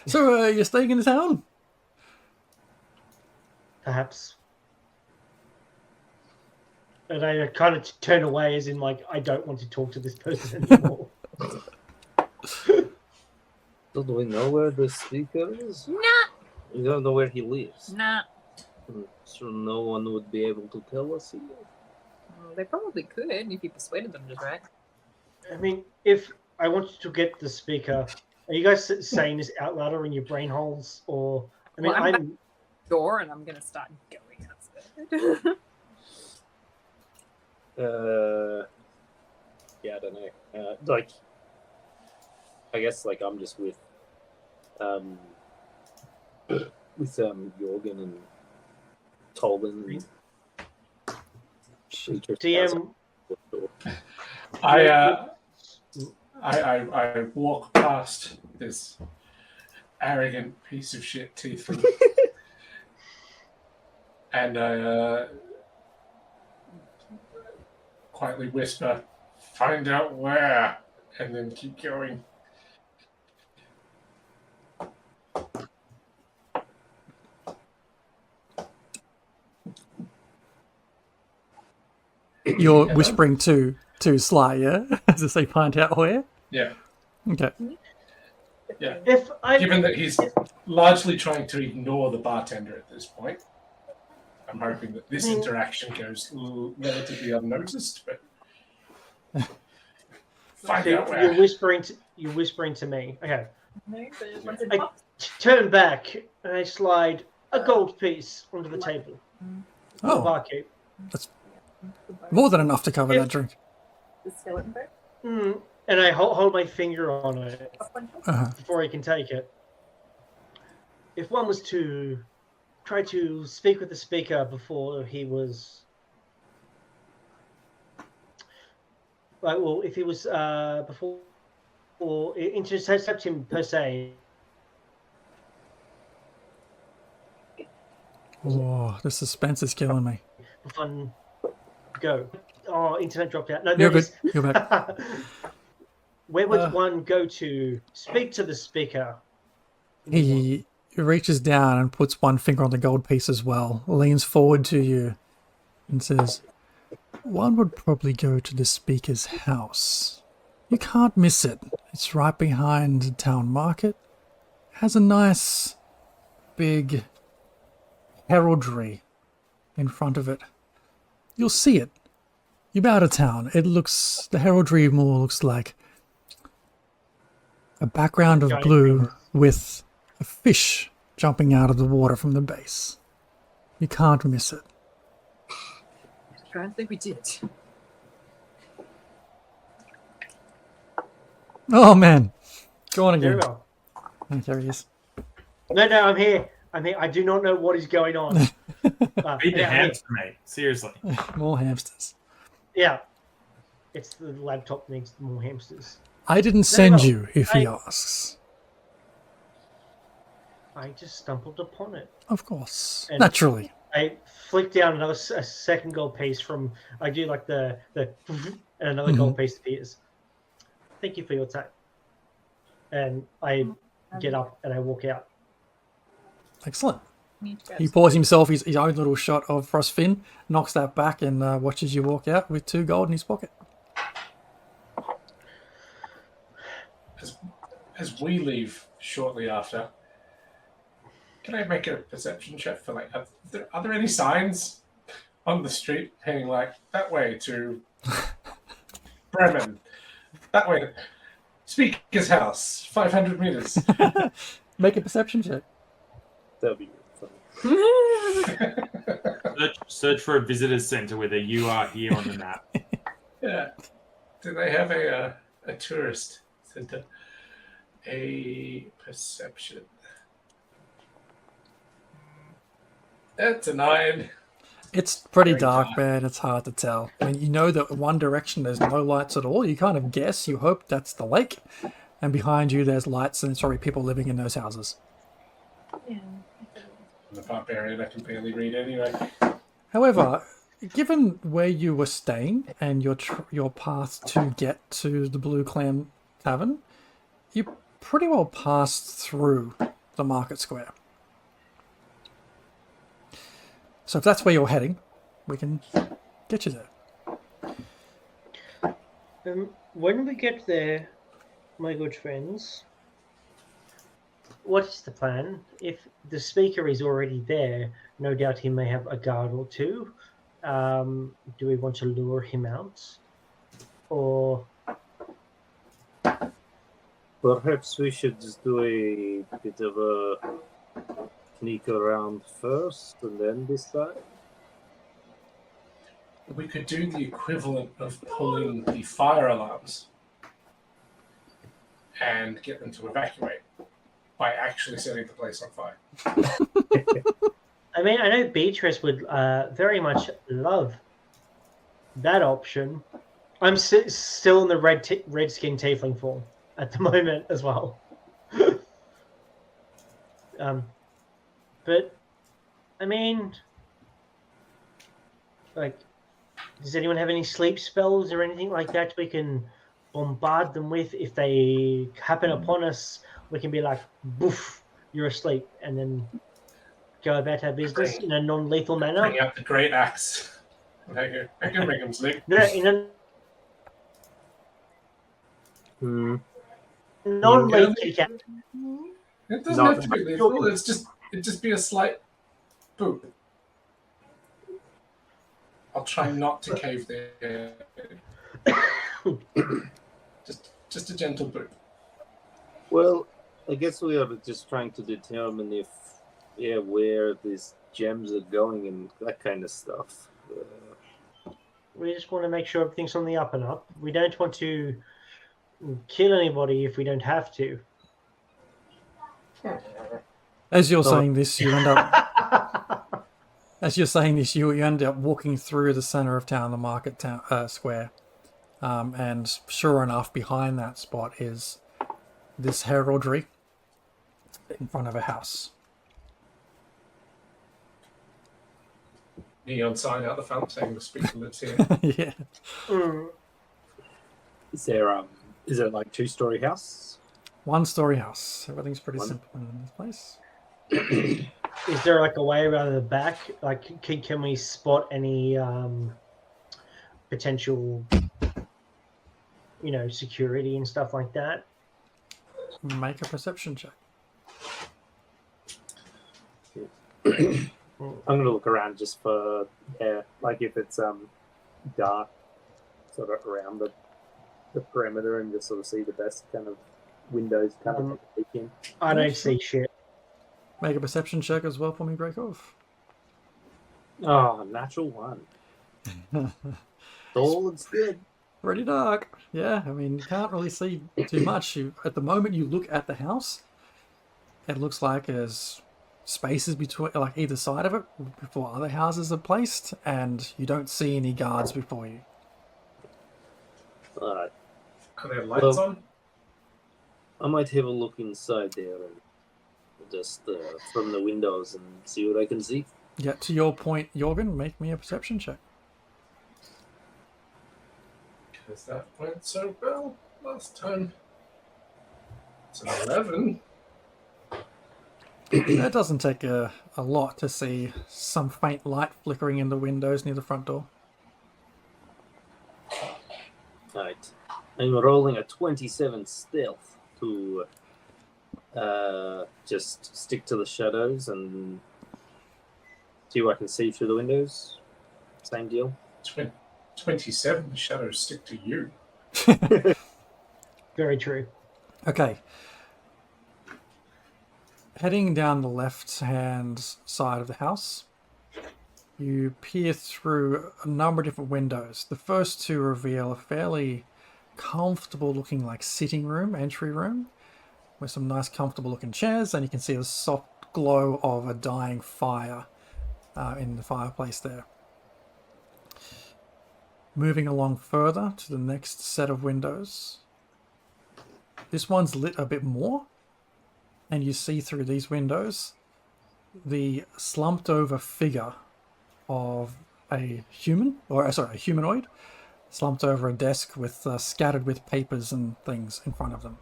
So you're staying in the town? Perhaps. And I kind of turn away, as in like, I don't want to talk to this person anymore. So do we know where the speaker is? Nah. We don't know where he lives. Nah. So no one would be able to tell us here. They probably could if you persuaded them just right. I mean, if I wanted to get the speaker, are you guys saying this out loud or in your brain holes? Or, I mean, Well, I'm back at the door and I'm going to start going outside. Yeah, I don't know. Like, I guess like I'm just with Jorgen and Tolden. DM. I walk past this arrogant piece of shit tiefling, and I quietly whisper, "Find out where," and then keep going. You're whispering to Sly, yeah? As I say, find out where? Yeah. Okay. Yeah. If I Given that he's largely trying to ignore the bartender at this point. I'm hoping that this interaction goes relatively unnoticed, but find So out where. you're whispering to me. Okay. No, but once it I pops, turn back and I slide a gold piece onto the table. For Oh, barkeep. that's more than enough to cover that drink. the skeleton boat. And I hold my finger on it Uh-huh. before he can take it. If one was to try to speak with the speaker before he was... Right, well, if he was before... or intercept him per se... Oh, the suspense is killing me. Fun. Go. Oh, internet dropped out. No, You're there good. it is. You're back. Where would one go to speak to the speaker? He reaches down and puts one finger on the gold piece as well, leans forward to you and says, one would probably go to the speaker's house. You can't miss it. It's right behind the town market. It has a nice big heraldry in front of it. You'll see it. You bow to town. The heraldry more looks like a background of blue with a fish jumping out of the water from the base. You can't miss it. I don't think we did. Oh man, go on again. Very well. Oh, there he is. No, I'm here. I do not know what is going on. Beat the hamster, mate. Seriously. More hamsters. Yeah. It's the laptop needs more hamsters. I didn't send you, if he asks. I just stumbled upon it. Of course. And Naturally. I flick down a second gold piece from... I do like the and another gold piece appears. Thank you for your time. And I get up and I walk out. Excellent. He pours himself his own little shot of Frostfin, knocks that back, and watches you walk out with 2 gold in his pocket. As we leave shortly after, can I make a perception check for are there any signs on the street heading that way to Bremen, that way to Speaker's house, 500 meters? Make a perception check. That'd be funny. Search for a visitor's center whether you are here on the map. Yeah. Do they have a tourist center? A perception. That's a 9. It's pretty Very dark, dark. man. It's hard to tell. I mean, you know that in one direction there's no lights at all. You kind of guess, you hope that's the lake. And behind you there's lights and it's probably people living in those houses. Yeah. I'm a barbarian, I can barely read anyway. However, given where you were staying and your path to get to the Blue Clam Tavern, you pretty well passed through the market square. So if that's where you're heading, we can get you there. When we get there, my good friends, what is the plan? If the speaker is already there, no doubt he may have a guard or two. Do we want to lure him out? Or... Perhaps we should just do a bit of a sneak around first and then decide. We could do the equivalent of pulling the fire alarms and get them to evacuate by actually setting the place on fire. I mean, I know Beatrice would very much love that option. I'm still in the red-skin tiefling form at the moment as well. But, I mean, does anyone have any sleep spells or anything like that we can bombard them with? If they happen upon us, we can be like, boof, you're asleep, and then go about our business in a non-lethal manner. Bring out the great axe. I can make them sleep. No, in a Hmm. non-lethal. It doesn't have to be lethal. It'd just be a slight boop. I'll try not to cave there. just a gentle boot. Well, I guess we are just trying to determine if, where these gems are going and that kind of stuff. We just want to make sure everything's on the up and up. We don't want to kill anybody if we don't have to. As you're saying this, you end up. As you're saying this, you end up walking through the center of town, the market town square, and sure enough, behind that spot is this heraldry in front of a house. Neon sign out the front saying the speaker lives here. Yeah. Is there like 2-story house? 1-story house. Everything's pretty simple in this place. Is there like a way around the back? Like, can we spot any potential, security and stuff like that? Make a perception check. I'm gonna look around just for like if it's dark, sort of around the perimeter, and just sort of see the best kind of windows kind of take a peek in. I don't see shit. Make a perception check as well for me, Breakov. Oh, natural 1. All looks good. Pretty dark. Yeah, I mean, you can't really see too much. At the moment you look at the house, it looks like there's spaces between, like either side of it, before other houses are placed, and you don't see any guards before you. Alright. Are there lights on? I might have a look inside there and just from the windows and see what I can see. Yeah, to your point, Jorgen, make me a perception check. Because that went so well last time. It's an 11. It doesn't take a lot to see some faint light flickering in the windows near the front door. Alright. I'm rolling a 27 stealth to just stick to the shadows and see what I can see through the windows. Same deal. 27, the shadows stick to you. Very true. Okay. Heading down the left-hand side of the house, you peer through a number of different windows. The first two reveal a fairly comfortable-looking, like, sitting room, entry room, with some nice comfortable-looking chairs, and you can see the soft glow of a dying fire in the fireplace there. Moving along further to the next set of windows. This one's lit a bit more, and you see through these windows the slumped over figure of a humanoid, slumped over a desk with scattered with papers and things in front of them.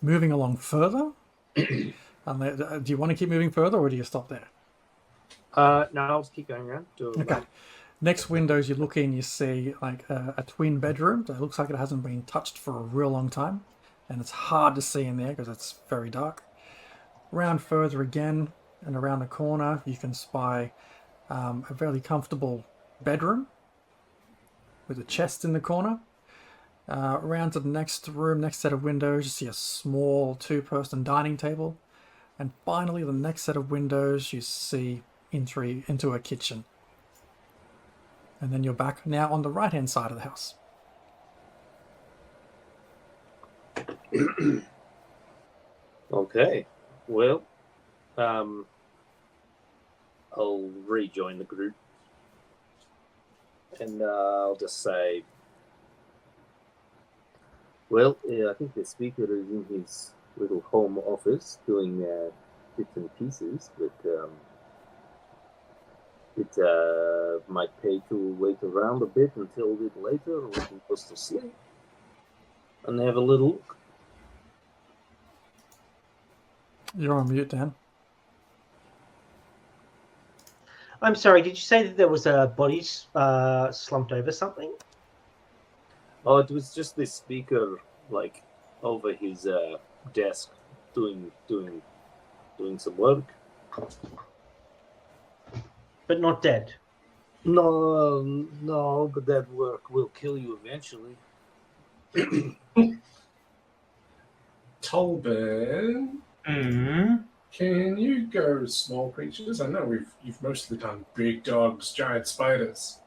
Moving along further, do you want to keep moving further, or do you stop there? No, I'll just keep going around. Okay. Next windows you look in, you see like a twin bedroom that looks like it hasn't been touched for a real long time, and it's hard to see in there because it's very dark. Round further again, and around the corner you can spy a fairly comfortable bedroom with a chest in the corner. Around to the next room, next set of windows, you see a small 2-person dining table, and finally the next set of windows you see entry into a kitchen. And then you're back now on the right-hand side of the house. Okay. Well, I'll rejoin the group. And I'll just say, well, I think the speaker is in his little home office doing bits and pieces, but it might pay to wait around a bit until a bit later, or we can go to sleep and have a little look. You're on mute, Dan. I'm sorry, did you say that there was a body slumped over something? Oh, it was just this speaker, like, over his desk doing some work. But not dead. No, but that work will kill you eventually. Tolbert, can you go small creatures? I know you've mostly done big dogs, giant spiders.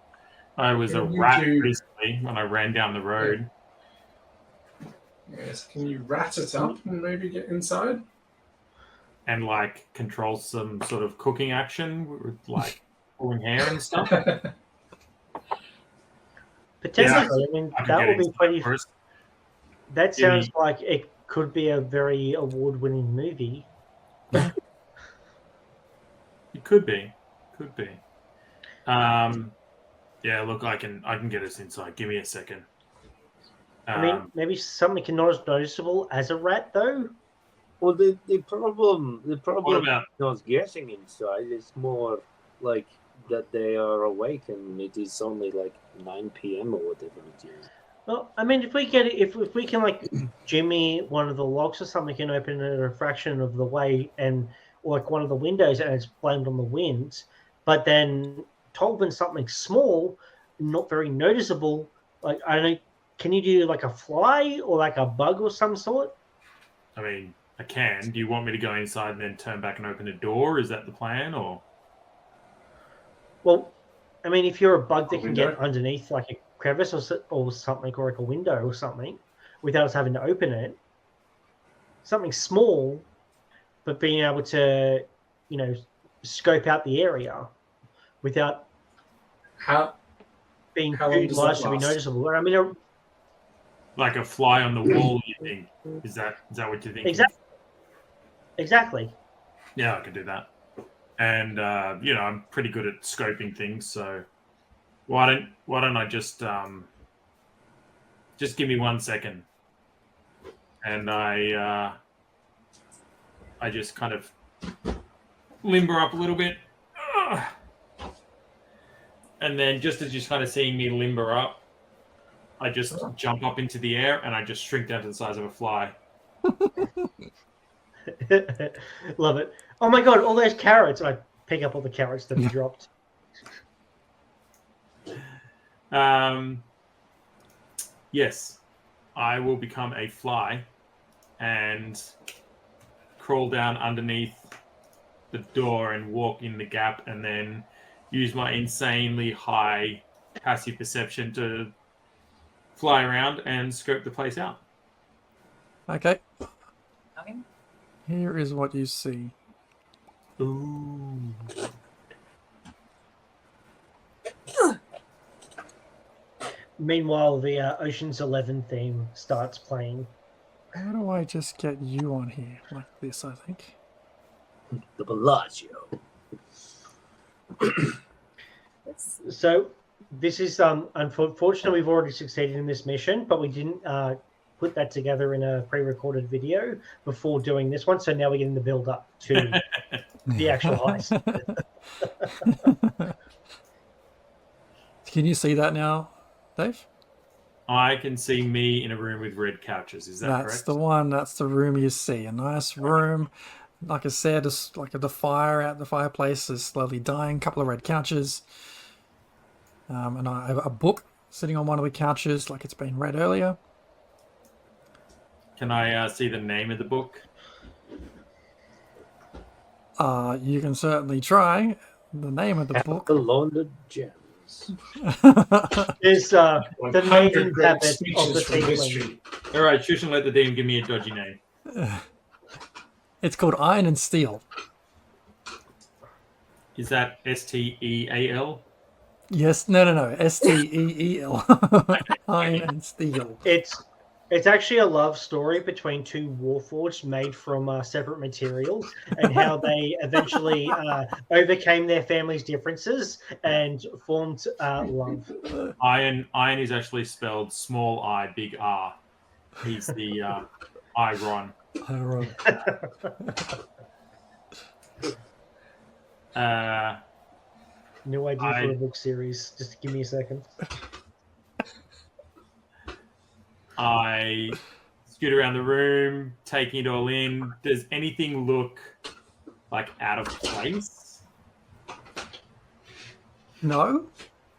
I was a Can you rat do- recently when I ran down the road. Yes, can you rat it up and maybe get inside? And like control some sort of cooking action with like pulling hair and stuff. Potentially, I mean, I could that get would be inside pretty. first. That Give sounds me- like it could be a very award-winning movie. It could be. Could be. Yeah, look, I can get us inside. Give me a second. I mean, maybe something not as noticeable as a rat, though. Well, the problem about- not getting inside is more like that they are awake and it is only like 9 p.m. or whatever it is. Well, I mean, if we can like jimmy one of the locks or something and open it a fraction of the way, and or like one of the windows, and it's blamed on the wind, but then Tolbin something small, not very noticeable. Like I don't know, can you do like a fly or like a bug or some sort? I mean, I can. Do you want me to go inside and then turn back and open a door? Is that the plan, or? Well, I mean, if you're a bug that can window? get underneath like a crevice or something, or like a window or something, without us having to open it, something small, but being able to, scope out the area without How being How long too does large that to be last? noticeable. I mean, Like a fly on the wall, you think? Is that what you think? exactly. Yeah, I could do that. And I'm pretty good at scoping things, so why don't I just give me 1 second, and I just kind of limber up a little bit, and then just as you're kind of seeing me limber up, I just jump up into the air and I just shrink down to the size of a fly. Love it. Oh my god, all those carrots! I pick up all the carrots that he dropped. Yes, I will become a fly and crawl down underneath the door and walk in the gap, and then use my insanely high passive perception to fly around and scope the place out. Okay. Okay. Here is what you see. Ooh. Meanwhile, the Ocean's 11 theme starts playing. How do I just get you on here like this, I think? The Bellagio. So this is unfortunately we've already succeeded in this mission, but we didn't put that together in a pre-recorded video before doing this one. So now we're getting the build up to the actual heist. Can you see that now, Dave? I can see me in a room with red couches. Is that That's correct? the one. That's the room you see. A nice room. Like I said, it's like the fire out the fireplace is slowly dying. A couple of red couches. And I have a book sitting on one of the couches like it's been read earlier. Can I see the name of the book? You can certainly try. The name of the book. The Laundered Gems. Is the 100 maiden great habit of speeches the from tiefling. history. All right, shush and let the DM give me a dodgy name. It's called Iron and Steel. Is that STEAL? Yes, no. STEEL. Iron and Steel. It's actually a love story between two warforged made from separate materials, and how they eventually overcame their family's differences and formed love. Iron is actually spelled small I, big R. He's the Iron. Iron. No idea for a book series. Just give me a second. I scoot around the room, taking it all in. Does anything look like out of place? No,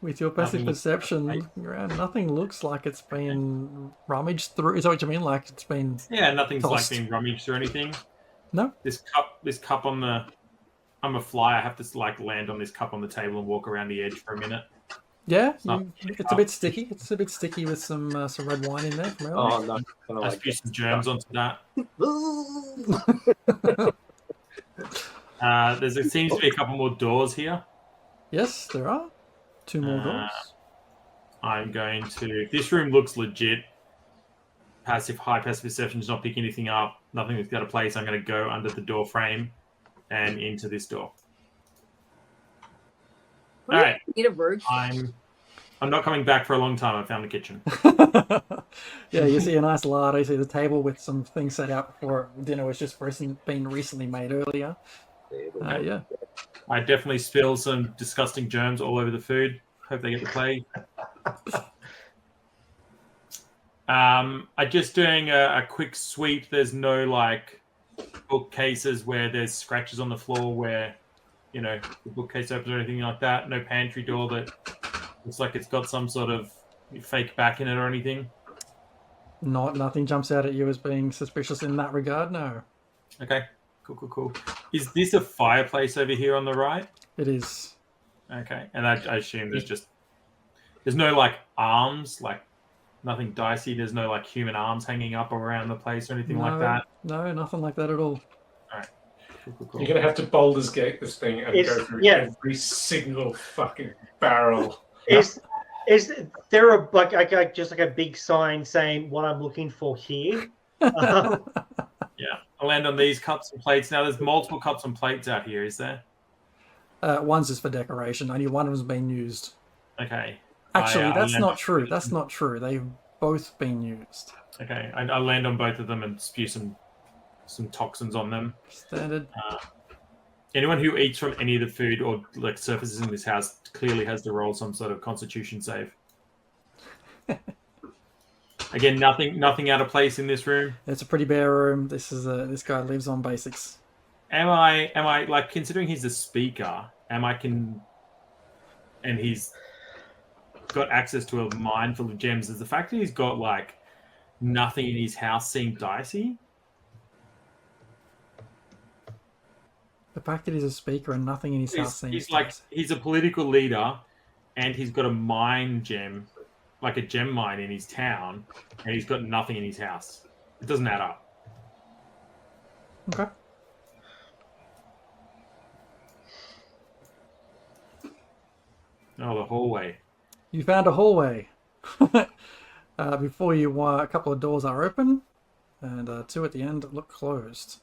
with your passive Nothing- perception, looking around, nothing looks like it's been rummaged through. Is that what you mean? Like it's been? Yeah, nothing's tossed? like been rummaged or anything. No. This cup on the. I'm a fly. I have to like land on this cup on the table and walk around the edge for a minute. Yeah, not- it's a bit sticky. It's a bit sticky with some red wine in there. From earlier. Oh no! I spew some germs onto that. There seems to be a couple more doors here. Yes, there are 2 more doors. I'm going to. This room looks legit. High passive perception does not pick anything up. Nothing that's got a place. I'm going to go under the door frame and into this door. All right. Need a rogue. I'm not coming back for a long time. I found the kitchen. Yeah, you see a nice larder. You see the table with some things set out for dinner, was just been recently made earlier. Yeah. I definitely spilled some disgusting germs all over the food. Hope they get the plague. I'm just doing a quick sweep. There's no like bookcases where there's scratches on the floor where, you know, the bookcase opens or anything like that. No pantry door that looks like it's got some sort of fake back in it or anything. Nothing jumps out at you as being suspicious in that regard. No. Okay. Cool. Is this a fireplace over here on the right? It is. Okay, and I assume there's no like arms, like nothing dicey. There's no like human arms hanging up around the place or anything like that. No, nothing like that at all. All right. Cool. You're going to have to Baldur's Gate this thing and go through every single fucking barrel. Is there just like a big sign saying what I'm looking for here? Yeah, I'll land on these cups and plates. Now there's multiple cups and plates out here, is there? One's just for decoration. Only one of them's been used. Okay. Actually, that's not true. That's not true. They've both been used. Okay, I land on both of them and spew some toxins on them. Standard. Anyone who eats from any of the food or like surfaces in this house clearly has to roll some sort of Constitution save. Again, nothing out of place in this room. It's a pretty bare room. This guy lives on basics. Am I like, considering he's a speaker? And he's got access to a mine full of gems. Is the fact that he's got like nothing in his house seem dicey? The fact that he's a speaker and nothing in his house seems he's a political leader, and he's got a mine gem, like a gem mine in his town, and he's got nothing in his house. It doesn't add up. Okay. Oh, the hallway. You found a hallway. Before you, a couple of doors are open, and 2 at the end look closed.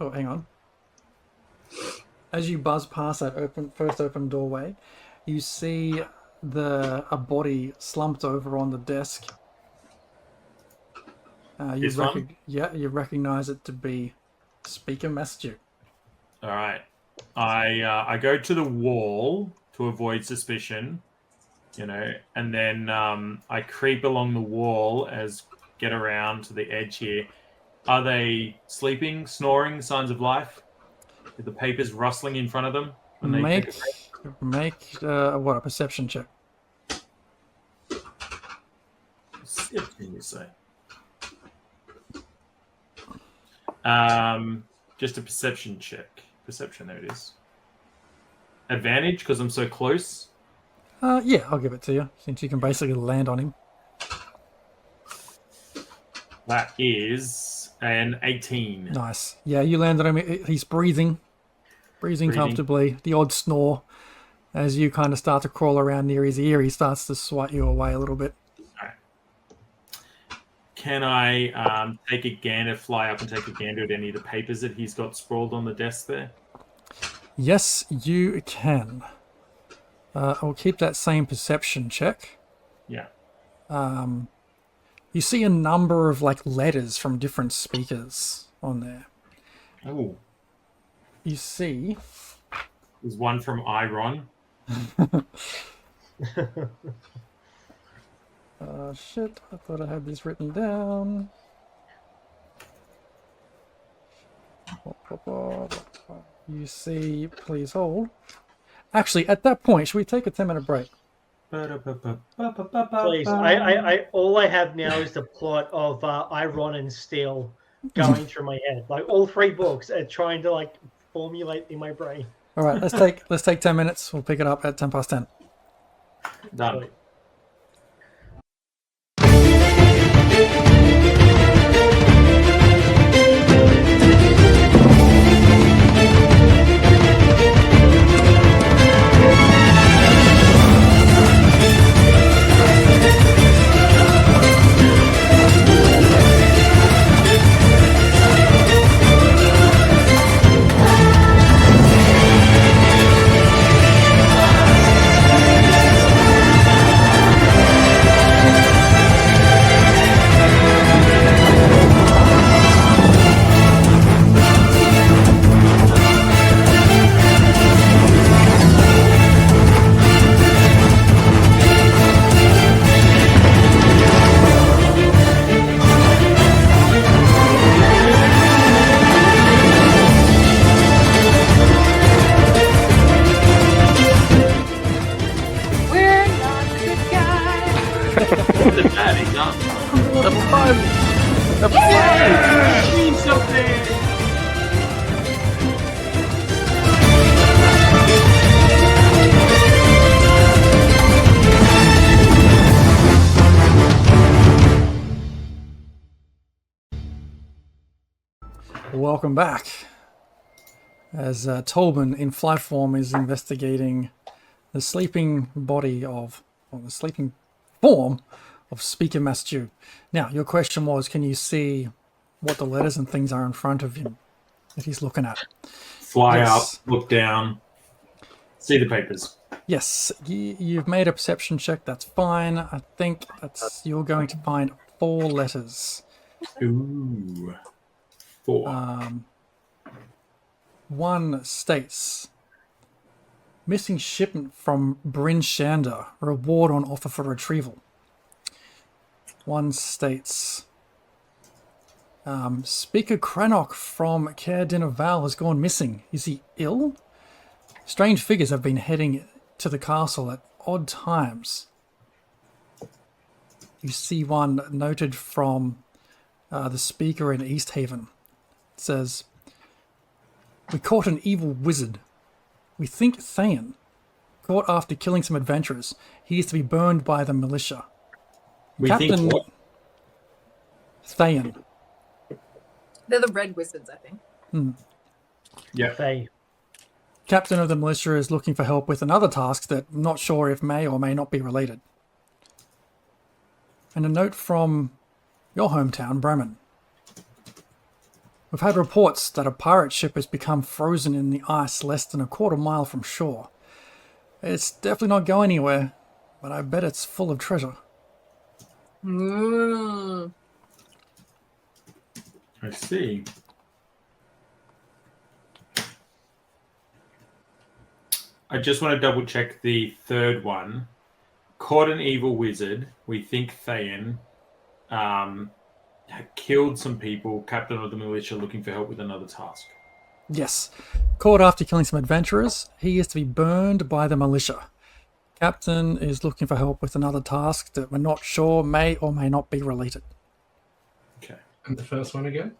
Oh, hang on. As you buzz past that first open doorway, you see a body slumped over on the desk. You recognize it to be Speaker Messenger. All right. I go to the wall to avoid suspicion, and then I creep along the wall get around to the edge here. Are they sleeping, snoring, signs of life? Are the papers rustling in front of them? When they Make a perception check. Perception, you say? Just a perception check. Perception, there it is. Advantage because I'm so close. Yeah, I'll give it to you since you can basically land on him. That is an 18. Nice. Yeah, you landed on him. He's breathing comfortably. The odd snore as you kind of start to crawl around near his ear. He starts to swat you away a little bit. All right. Can I fly up and take a gander at any of the papers that he's got sprawled on the desk there? Yes, you can. I'll keep that same perception check. Yeah. You see a number of letters from different speakers on there. Oh. You see. There's one from Iron. Shit, I thought I had this written down. You see, please hold. Actually, at that point, should we take a 10-minute break? Please, I all I have now is the plot of Iron and Steel going through my head. Like all 3 books are trying to like formulate in my brain. All right, let's take 10 minutes. We'll pick it up at 10 past 10. Done. Sweet. We're not good guys. Look at that, he's up. Level 5! Level 5! Mean something! Welcome back. As Tolman in fly form is investigating the sleeping body of, or the sleeping form of Speaker Masju. Now, your question was, can you see what the letters and things are in front of him that he's looking at? Fly Yes. up, look down, see the papers. Yes, you've made a perception check. That's fine. I think you're going to find 4 letters. Ooh. 4. One states, missing shipment from Bryn Shander, reward on offer for retrieval. One states, Speaker Crannock from Care Dinner Val has gone missing. Is he ill? Strange figures have been heading to the castle at odd times. You see one noted from the speaker in East Haven. It says, we caught an evil wizard. We think Thayan. Caught after killing some adventurers. He is to be burned by the militia. We think what? Thayan. They're the red wizards, I think. Yeah. Faye. Captain of the militia is looking for help with another task that I'm not sure if may or may not be related. And a note from your hometown, Bremen. We've had reports that a pirate ship has become frozen in the ice less than a quarter mile from shore. It's definitely not going anywhere, but I bet it's full of treasure. Mm. I see. I just want to double check the third one. Caught an evil wizard. We think Thayan had killed some people. Captain of the militia looking for help with another task. Yes. Caught after killing some adventurers. He is to be burned by the militia. Captain is looking for help with another task that we're not sure may or may not be related. Okay. And the first one again?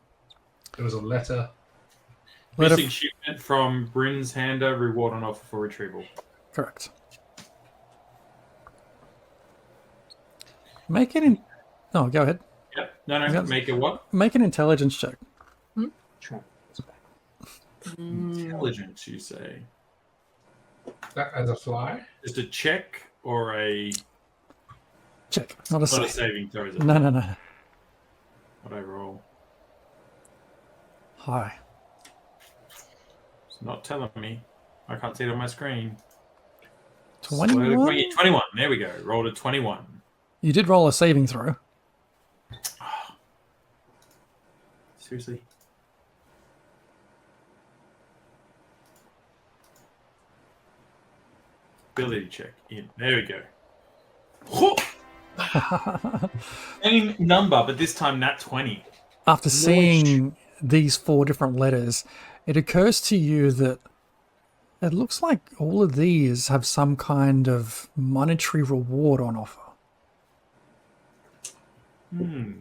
There was a letter. Missing shipment from Bryn's Hander, reward on offer for retrieval. Correct. Make it in... No, go ahead. Yep. No, make it what? Make an intelligence check. Intelligence, you say? That as a fly? Just a check or a... Check. Not a save. saving throw, is it? No. What I roll? Hi. It's not telling me. I can't see it on my screen. 21? 21. There we go. Rolled a 21. You did roll a saving throw. Seriously? Ability check. In. There we go. Same number, but this time nat 20. After seeing these 4 different letters, it occurs to you that it looks like all of these have some kind of monetary reward on offer.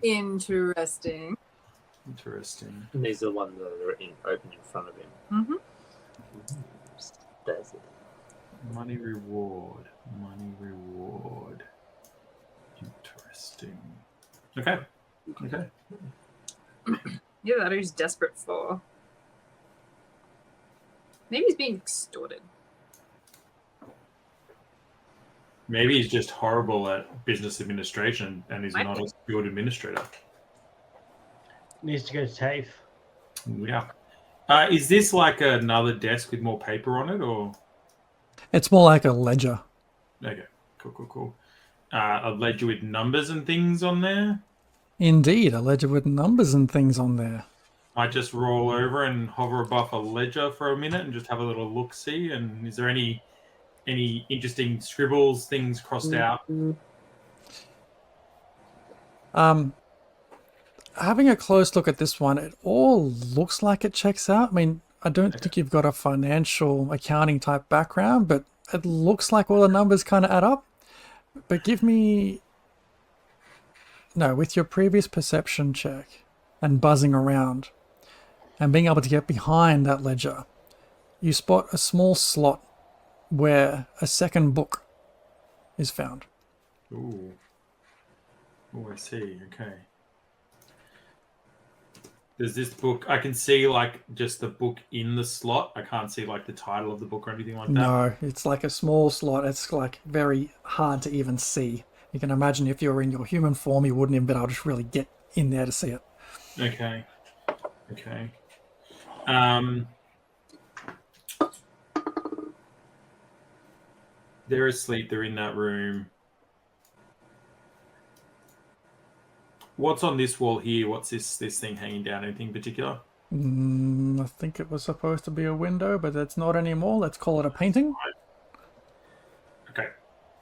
Interesting. Interesting. And these are the ones that are open in front of him. Mm-hmm. That's it. Money reward. Money reward. Interesting. Okay. Okay. Yeah, that he's desperate for. Maybe he's being extorted. Maybe he's just horrible at business administration and he's Might not be. a skilled administrator. Needs to go to TAFE. Yeah. Is this like another desk with more paper on it, or? It's more like a ledger. Okay. Cool. A ledger with numbers and things on there. Indeed, a ledger with numbers and things on there. I just roll over and hover above a ledger for a minute and just have a little look-see. And is there any interesting scribbles, things crossed out? Having a close look at this one, it all looks like it checks out. I mean, I don't think you've got a financial accounting type background, but it looks like all the numbers kind of add up. But give me... No, with your previous perception check and buzzing around and being able to get behind that ledger, you spot a small slot where a second book is found. Ooh. Oh, I see. Okay. There's this book. I can see like just the book in the slot. I can't see like the title of the book or anything like that. No, it's like a small slot. It's like very hard to even see. You can imagine if you were in your human form, you wouldn't even be able to really get in there to see it. Okay. They're asleep. They're in that room. What's on this wall here? What's this thing hanging down? Anything in particular? I think it was supposed to be a window, but it's not anymore. Let's call it a painting. Okay.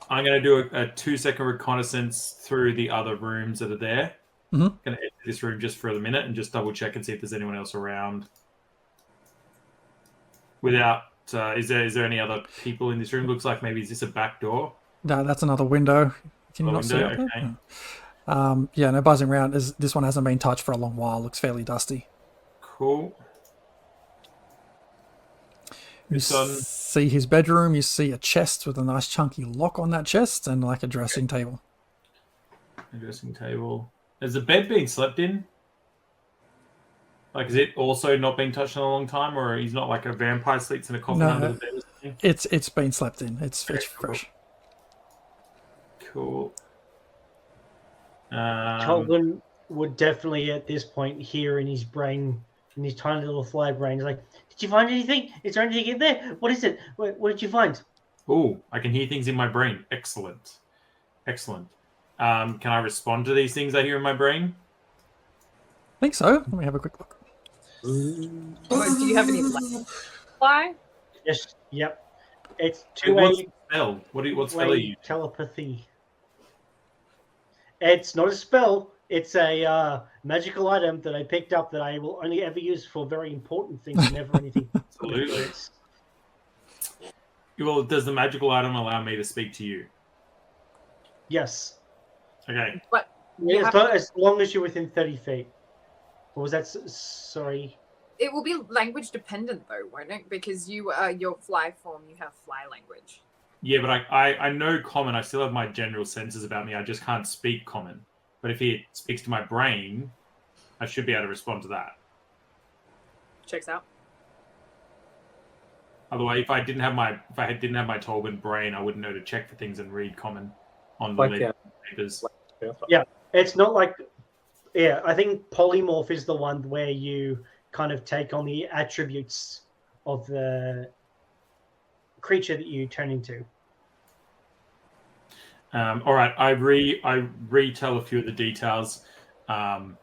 I'm going to do a 2-second reconnaissance through the other rooms that are there. Mm-hmm. Going to enter this room just for a minute and just double check and see if there's anyone else around. Without, is there any other people in this room? Looks like maybe is this a back door? No, that's another window. Can you not see up there? Okay. Yeah, no, buzzing around. This one hasn't been touched for a long while. Looks fairly dusty. Cool. You see his bedroom. You see a chest with a nice chunky lock on that chest and like a dressing table. A dressing table. Has the bed been slept in? Like, is it also not being touched in a long time, or he's not like a vampire sleeps in a coffin under the bed or something? It's been slept in. It's fresh. Cool. Tolkien would definitely at this point hear in his brain, in his tiny little fly brain, he's like, "Did you find anything? Is there anything in there? What is it? What did you find?" Oh, I can hear things in my brain. Excellent. Can I respond to these things I hear in my brain? I think so. Let me have a quick look. Do you have any fly? Yes. Yep. It's What's two-way. the spell? What spell are you? Telepathy. It's not a spell. It's a magical item that I picked up that I will only ever use for very important things, never anything. Absolutely. Well, does the magical item allow me to speak to you? Yes. Okay. But Yeah, as long as you're within 30 feet. Or was that... Sorry. it will be language dependent though, won't it? Because you are your fly form, you have fly language. Yeah, but I know common. I still have my general senses about me. I just can't speak common. But if he speaks to my brain, I should be able to respond to that. Checks out. Otherwise, if I didn't have my Tolkien brain, I wouldn't know to check for things and read common on the papers. Yeah, it's not like... Yeah, I think polymorph is the one where you kind of take on the attributes of the creature that you turn into. All right, I retell a few of the details. The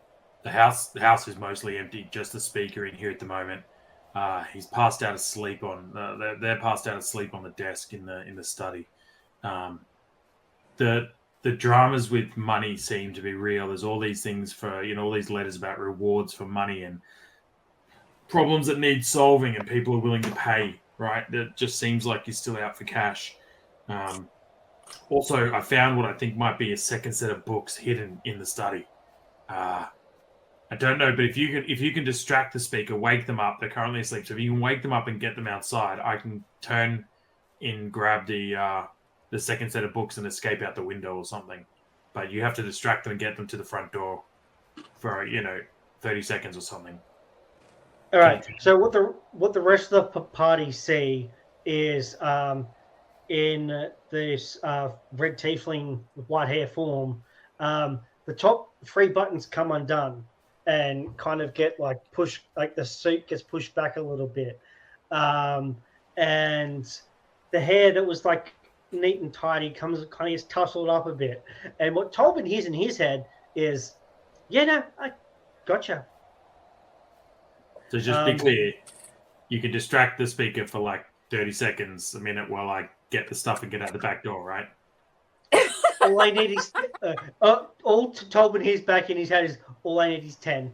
house is mostly empty. Just the speaker in here at the moment. He's passed out asleep on. They're passed out asleep on the desk in the study. The dramas with money seem to be real. There's all these things for all these letters about rewards for money, and problems that need solving and people are willing to pay, right? That just seems like you're still out for cash. Also, I found what I think might be a second set of books hidden in the study. I don't know, but if you can distract the speaker, wake them up. They're currently asleep. So if you can wake them up and get them outside, I can turn in, grab the second set of books and escape out the window or something. But you have to distract them and get them to the front door for 30 seconds or something. All right. So what the rest of the party see is in this red tiefling with white hair form, the top 3 buttons come undone and kind of get pushed, the suit gets pushed back a little bit, and the hair that was neat and tidy kind of gets tousled up a bit. And what Tobin hears in his head is, "Yeah, no, I gotcha." So just be clear, you can distract the speaker for 30 seconds, a minute, while I get the stuff and get out the back door, right? All I need is all Tobin hears back in his head is, all I need is 10.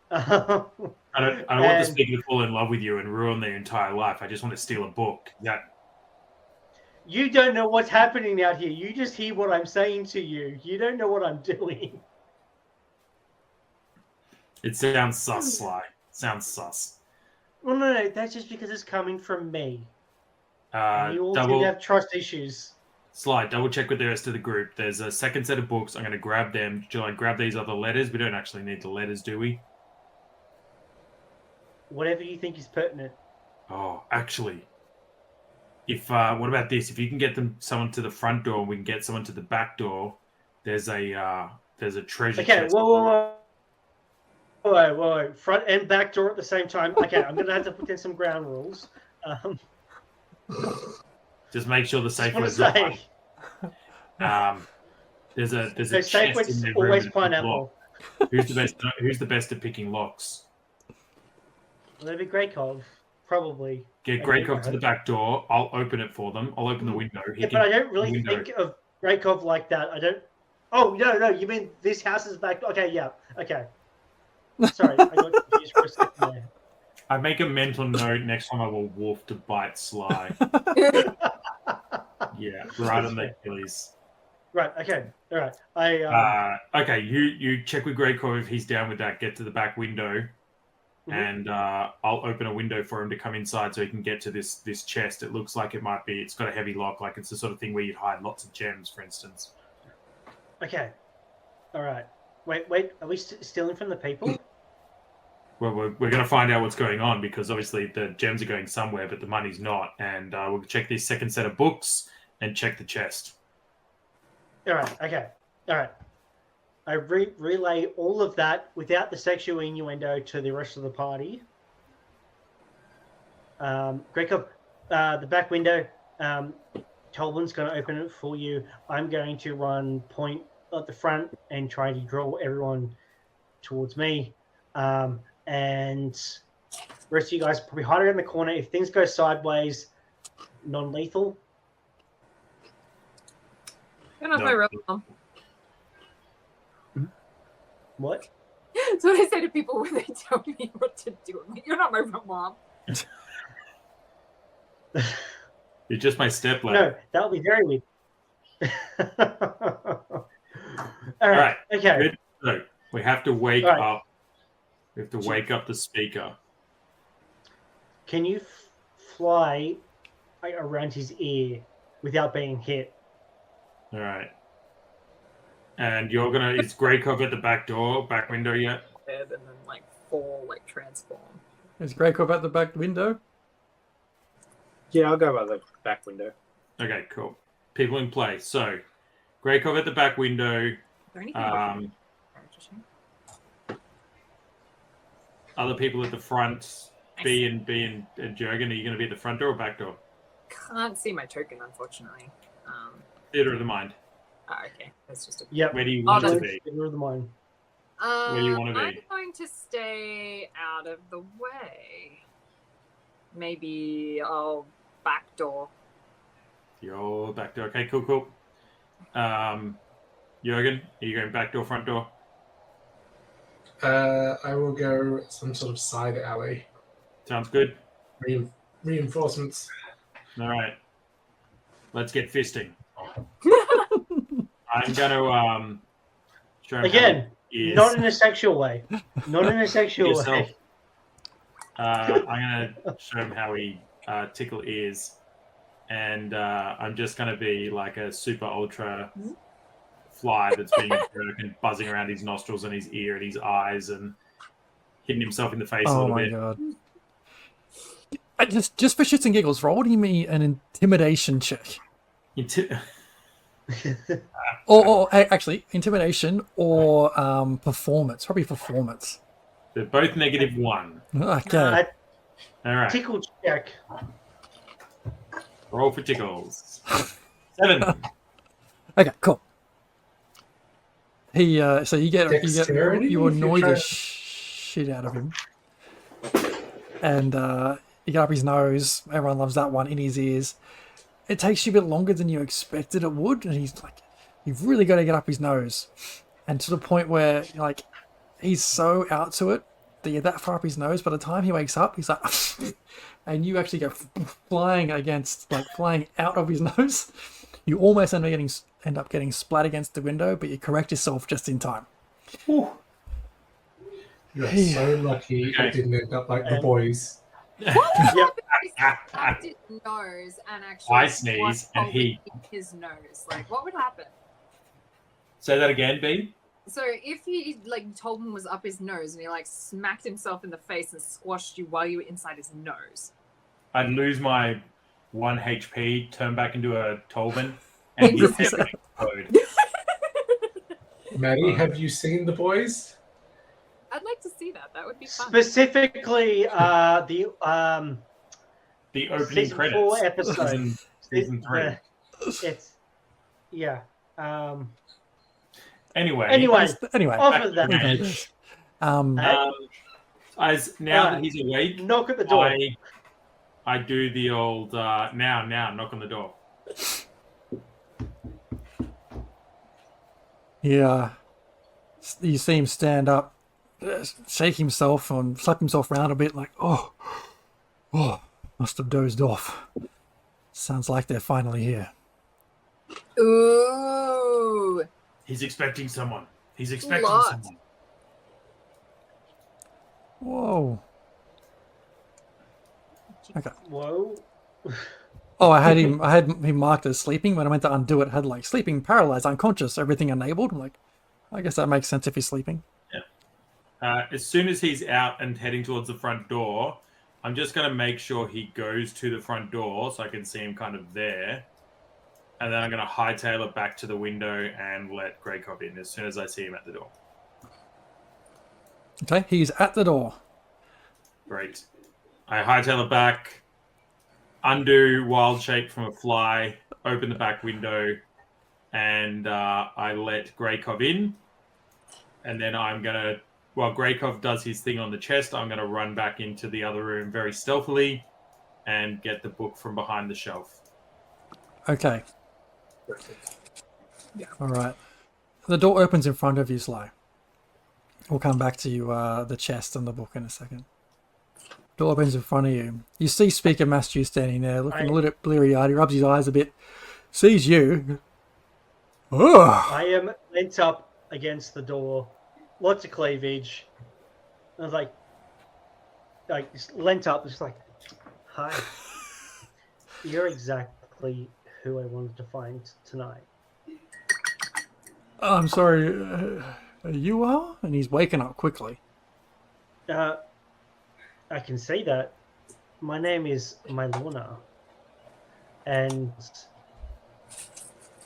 I don't want the speaker to fall in love with you and ruin their entire life. I just want to steal a book. You don't know what's happening out here. You just hear what I'm saying to you. You don't know what I'm doing. It sounds sus, Sly. Sounds sus. Well, no, that's just because it's coming from me. You all seem to have trust issues. Sly, double check with the rest of the group. There's a second set of books. I'm going to grab them. Do I grab these other letters? We don't actually need the letters, do we? Whatever you think is pertinent. Oh, actually, what about this? If you can get someone to the front door, and we can get someone to the back door. There's a treasure chest. Okay, whoa! Front and back door at the same time. Okay, I'm gonna have to put in some ground rules. Just make sure the safe word is right. There's a so safe word's always pineapple. Who's the best at picking locks? Well, that'd be Greykov, probably. Get Greykov to the back door. I'll open it for them. I'll open the window. But I don't really think of Greykov like that. I don't. Oh no! You mean this house is back? Okay, yeah. Okay. Sorry, I got confused for a second there. I make a mental note next time I will wolf to bite Sly. Yeah, right on the Achilles. Right. Okay. All right. Okay. You check with Greykov if he's down with that. Get to the back window, and I'll open a window for him to come inside so he can get to this chest. It looks like it's got a heavy lock, like it's the sort of thing where you'd hide lots of gems, for instance. Okay. All right. Wait. Are we stealing from the people? Well, we're going to find out what's going on because obviously the gems are going somewhere, but the money's not. And we'll check this second set of books and check the chest. All right. Okay. All right. I relay all of that without the sexual innuendo to the rest of the party. Greykov, the back window, Tolbin's going to open it for you. I'm going to run point at the front and try to draw everyone towards me. And the rest of you guys probably hide around the corner. If things go sideways, non-lethal. You're not my real mom. What? That's what I say to people when they tell me what to do. I'm like, you're not my real mom. You're just my stepladder. No, that would be very weird. All right. Okay. Good. So we have to wake up. We have to wake up the speaker. Can you fly around his ear without being hit? All right. And you're gonna. Is Greykov at the back window yet? And then fall, transform. Is Greykov at the back window? Yeah, I'll go by the back window. Okay, cool. People in play. So, Greykov at the back window. Other people at the front. B and Jurgen. Are you going to be at the front door or back door? Can't see my token, unfortunately. Theater of the mind. Oh, okay. That's just a... Yep. Where do you want to be? Theater of the mind. Where do you want to be? I'm going to stay out of the way. Maybe I'll back door. Your back door. Okay, cool. Jurgen, are you going back door, front door? I will go some sort of side alley. Sounds good. Reinforcements. All right. Let's get fisting. I'm going to show him Again, is. not in a sexual way. Not in a sexual Yourself. way. I'm going to show him how he tickle ears. And I'm just going to be like a super ultra fly that's being a jerk and buzzing around his nostrils and his ear and his eyes and hitting himself in the face a Oh little my bit. god. Just for shits and giggles, roll me an intimidation check. Or actually, intimidation or performance. Probably performance. They're both -1. Okay. All right. Tickle check. Roll for tickles. 7. Okay, cool. He so you Dexterity, you if annoy you're the trying- shit out of him, and you get up his nose. Everyone loves that one in his ears. It takes you a bit longer than you expected it would, and he's like, "You've really got to get up his nose," and to the point where like he's so out to it that you're that far up his nose. By the time he wakes up, he's like, and you actually go flying out of his nose. You almost end up getting splat against the window, but you correct yourself just in time. You're so lucky it didn't end up like the boys. Tapped his nose and actually I sneeze and he. his nose. Like, what would happen? Say that again, B. So if he like Tolman was up his nose and he like smacked himself in the face and squashed you while you were inside his nose, I'd lose my 1 HP, turn back into a Tolman, and his head would explode. Maddie, have you seen the boys? I'd like to see that. That would be fun. Specifically, the opening season credits. 4 episode. Season 3. It's yeah. Anyway. Off of that. As now that he's awake, knock at the door. I do the old now knock on the door. Yeah, you see him stand up, shake himself and slap himself around a bit, like oh, must have dozed off. Sounds like they're finally here. Ooh. He's expecting someone. He's expecting someone. Whoa. Okay. Whoa. Oh, I had him marked as sleeping. When I went to undo it, it had like sleeping, paralyzed, unconscious, everything enabled. I'm like, I guess that makes sense if he's sleeping. Yeah. As soon as he's out and heading towards the front door, I'm just going to make sure he goes to the front door so I can see him kind of there. And then I'm going to hightail it back to the window and let Greykov in as soon as I see him at the door. Okay, he's at the door. Great. I hightail it back, undo wild shape from a fly, open the back window, and I let Greykov in. And then I'm going to, while Greykov does his thing on the chest, I'm going to run back into the other room very stealthily and get the book from behind the shelf. Okay. Yeah. All right. The door opens in front of you, Sly. We'll come back to you, the chest and the book in a second. Door opens in front of you. You see Speaker Matthew standing there, looking a little bit bleary-eyed. He rubs his eyes a bit, sees you. Oh. I am leant up against the door, lots of cleavage. I was like just leant up, just like, hi. You're exactly who I wanted to find tonight. Oh, I'm sorry. You are? And he's waking up quickly. I can say that. My name is Mylorna. And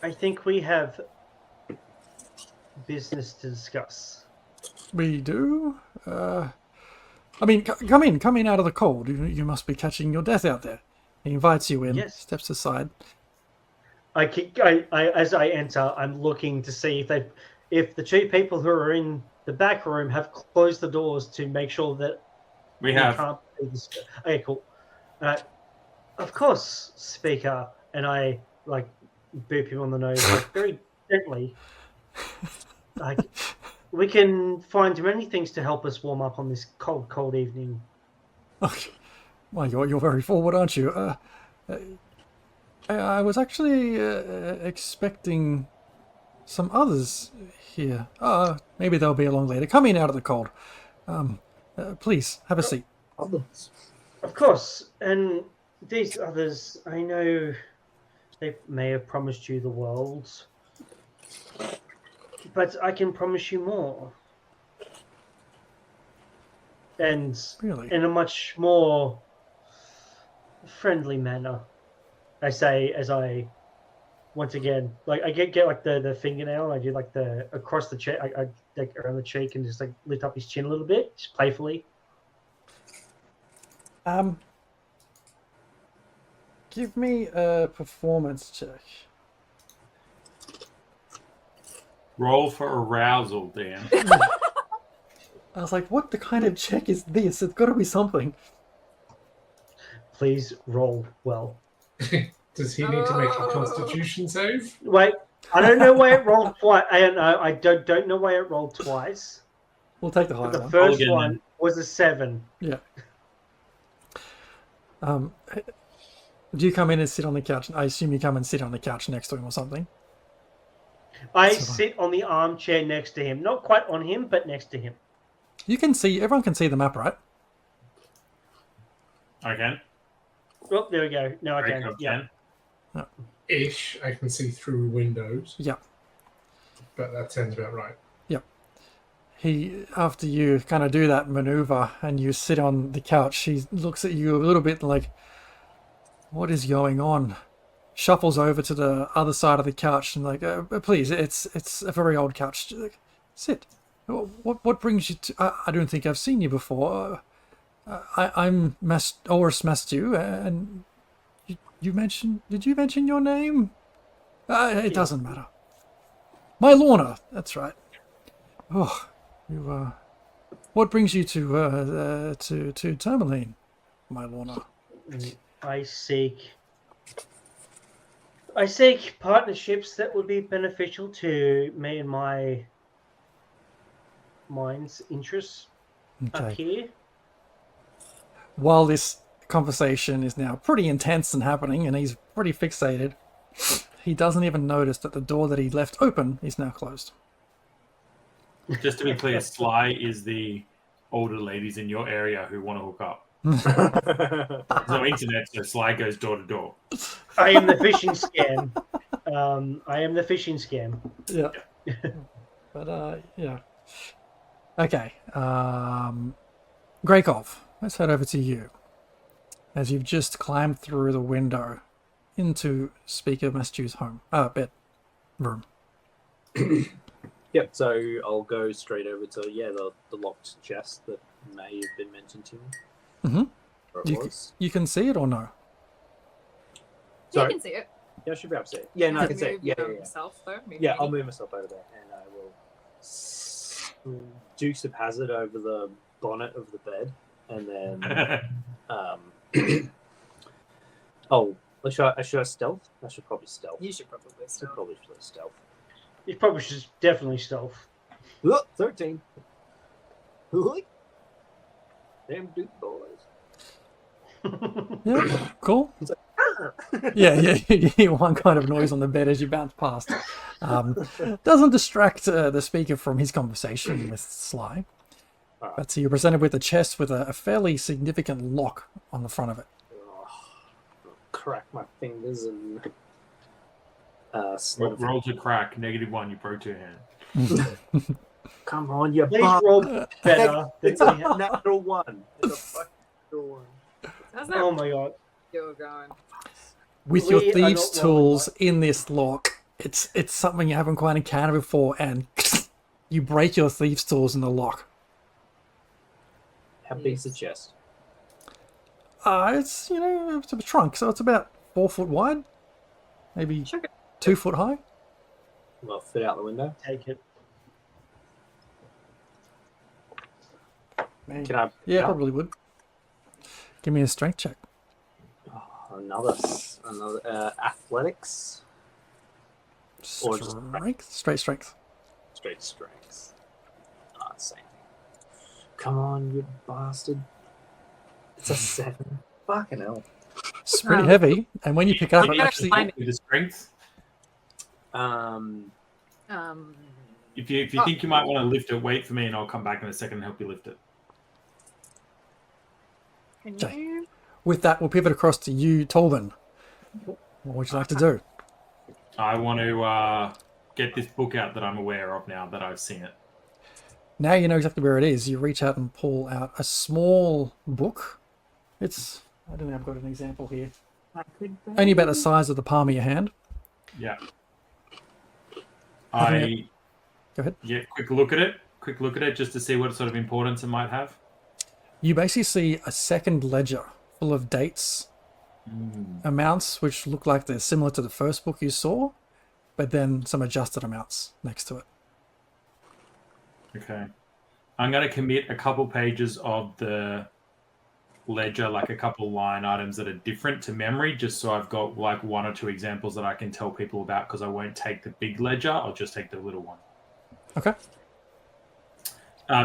I think we have business to discuss. We do? I mean, come in out of the cold. You must be catching your death out there. He invites you in, Yes. steps aside. As I enter, I'm looking to see if the two people who are in the back room have closed the doors to make sure that we have. Can't do this. Okay, cool. Of course, Speaker, and I like boop him on the nose like, very gently. Like, we can find many things to help us warm up on this cold, cold evening. Well, you're very forward, aren't you? I was actually expecting some others here. Maybe they'll be along later. Come in out of the cold. Please, have a seat. Others. Of course, and these others, I know they may have promised you the world, but I can promise you more. And Really? in a much more friendly manner, I say as I, once again, like I get like the fingernail, and I do like the across the cheek, I like around the cheek, and just like lift up his chin a little bit, just playfully. Give me a performance check. Roll for arousal, Dan. I was like, what the kind of check is this? It's got to be something. Please roll well. Does he need to make a Constitution save? Wait, I don't know why it rolled twice. I don't know. I don't know why it rolled twice. We'll take the higher The one. first one was a 7. Yeah. Do you come in and sit on the couch? I assume you come and sit on the couch next to him or something. I sit on the armchair next to him. Not quite on him, but next to him. You can see, everyone can see the map, right? I can. Oh, there we go. No, I Break can. up Yeah. 10. Ish, I can see through windows. Yeah. But that sounds about right. Yep. He, after you kind of do that maneuver and you sit on the couch, he looks at you a little bit like, what is going on? Shuffles over to the other side of the couch and like, please, it's a very old couch. Sit. What brings you to? I don't think I've seen you before. I'm Oris Mastu, and you mentioned. Did you mention your name? It doesn't matter. My Lorna. That's right. Oh, you. What brings you to Tourmaline, my Lorna? I seek partnerships that would be beneficial to me and my mind's interests up here. While this conversation is now pretty intense and happening, and he's pretty fixated, he doesn't even notice that the door that he left open is now closed. Just to be clear, Sly is the older ladies in your area who want to hook up. There's no internet, so Sly goes door to door. I am the phishing scam. I am the phishing scam. Yeah. But, yeah. Okay. Grakov, let's head over to you. As you've just climbed through the window into Speaker Mastu's home. Bedroom. Yep, so I'll go straight over to, the locked chest that may have been mentioned to me. Mm-hmm. You can see it or no? Yeah, you can see it. Yeah, I should be able to see it. Yeah, no, I can see it. Yeah, Myself, though. Yeah, I'll move myself over there, and I will Dukes of Hazzard over the bonnet of the bed, and then should I stealth? I should probably stealth. You should probably stealth. You probably should definitely stealth. Look, 13. Damn Duke boys. Yeah, cool. Yeah, you hear one kind of noise on the bed as you bounce past. Doesn't distract the speaker from his conversation with Sly. But so you're presented with a chest with a fairly significant lock on the front of it. Crack my fingers and roll to crack, -1, you broke your hand. Come on, you please roll better. It's a natural one. It's a fucking natural one. Oh my god. You're going. With your thieves' tools in this lock, it's something you haven't quite encountered before, and you break your thieves' tools in the lock. How big's the chest? It's it's a trunk, so it's about 4 foot wide, maybe 2 foot high. Well, fit out the window. Take it. Can I? Yeah, probably would. Give me a strength check. Oh, another athletics. Or just straight strength. Straight strength. Same thing. Come on, you bastard. It's a 7. Fucking hell. It's pretty heavy, and when you pick up, it actually with the strength. Um, If you think you might want to lift it, wait for me, and I'll come back in a second and help you lift it. can Okay. you? with that, we'll pivot across to you, Tolbin. What would you like to do? I want to get this book out that I'm aware of now that I've seen it. Now you know exactly where it is. You reach out and pull out a small book. It's, I don't know, I've got an example here. Only about the size of the palm of your hand. Yeah. Go ahead. Yeah, quick look at it just to see what sort of importance it might have. You basically see a second ledger full of dates, amounts which look like they're similar to the first book you saw, but then some adjusted amounts next to it. Okay. I'm going to commit a couple pages of the ledger, like a couple line items that are different to memory, just so I've got like one or two examples that I can tell people about, because I won't take the big ledger, I'll just take the little one. Okay.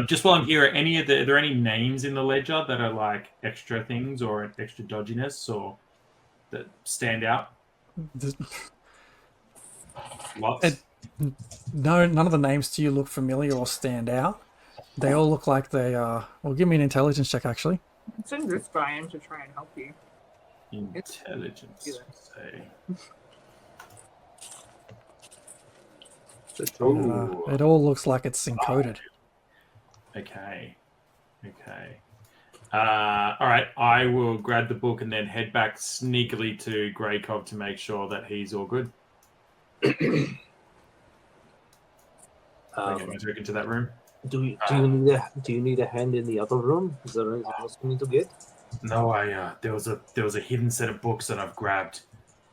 Just while I'm here, are there any names in the ledger that are like extra things or extra dodginess or that stand out? Lots? No, none of the names to you look familiar or stand out. They all look like they are... Well, give me an intelligence check, actually. Send this guy in to try and help you. Intelligence, say. It all looks like it's encoded. Okay. All right, I will grab the book and then head back sneakily to Greykov to make sure that he's all good. Okay, take into that room. Do you need a hand in the other room? Is there anything else we need to get? No, there was a hidden set of books that I've grabbed,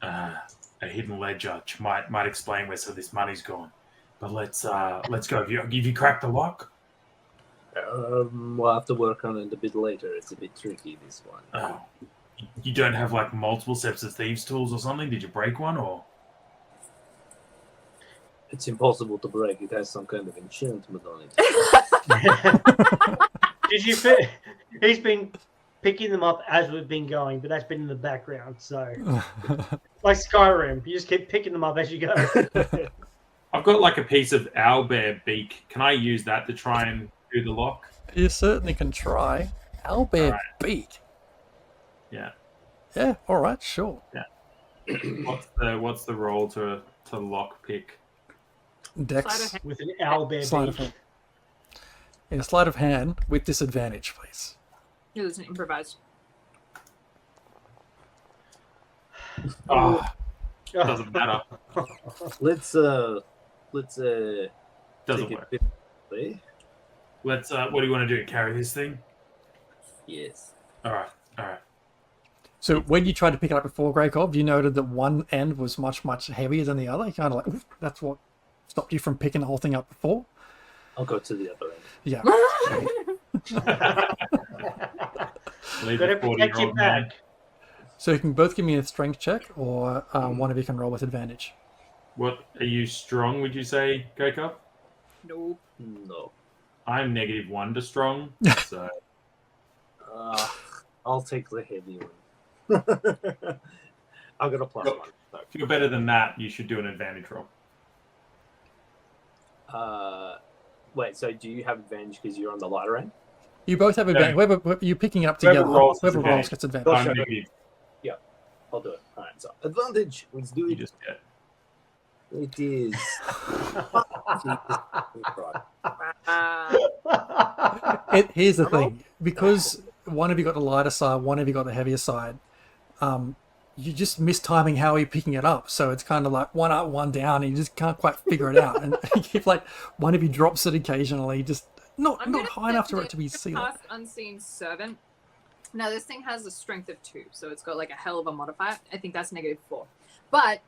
a hidden ledger, which might explain where some of this money's gone. But let's go. Have you cracked the lock? We'll have to work on it a bit later. It's a bit tricky, this one. Oh, you don't have like multiple sets of thieves' tools or something? Did you break one or? It's impossible to break. It has some kind of enchantment on it. Did you He's been picking them up as we've been going, but that's been in the background. So, like Skyrim, you just keep picking them up as you go. I've got like a piece of owlbear beak. Can I use that to try and do the lock? You certainly can try. Owlbear beak. Yeah. Yeah. All right. Sure. Yeah. What's the roll to lock pick? Dex with an owlbear sleight beak. of hand. Yeah, sleight of hand with disadvantage, please. It was an improvised. Oh, doesn't matter. Let's doesn't take work. it bit. Let's. What do you want to do? Carry this thing? Yes. All right. So when you tried to pick it up before, Greykov, you noted that one end was much, much heavier than the other. You kind of like, oof, that's what stopped you from picking the whole thing up before. I'll go to the other end. Yeah. Gotta protect your back. So you can both give me a strength check, or one of you can roll with advantage. What are you strong? Would you say, Greykov? No. No. I'm -1 to strong, so I'll take the heavy one. I've got a +1. If you're better than that, you should do an advantage roll. Wait, so do you have advantage because you're on the lighter end? You both have advantage. No. Whoever you're picking it up together, whoever rolls gets advantage. I'm negative. Yeah, I'll do it. All right, so advantage. Let's do it. Just get. It is. Here's the thing, because one of you got the lighter side, one of you got the heavier side. You just mistiming how you're picking it up, so it's kind of like one up, one down, and you just can't quite figure it out. And if like one of you drops it occasionally, just not high enough for it to be seen. Cast Unseen Servant. Now this thing has a strength of 2, so it's got like a hell of a modifier. I think that's -4. But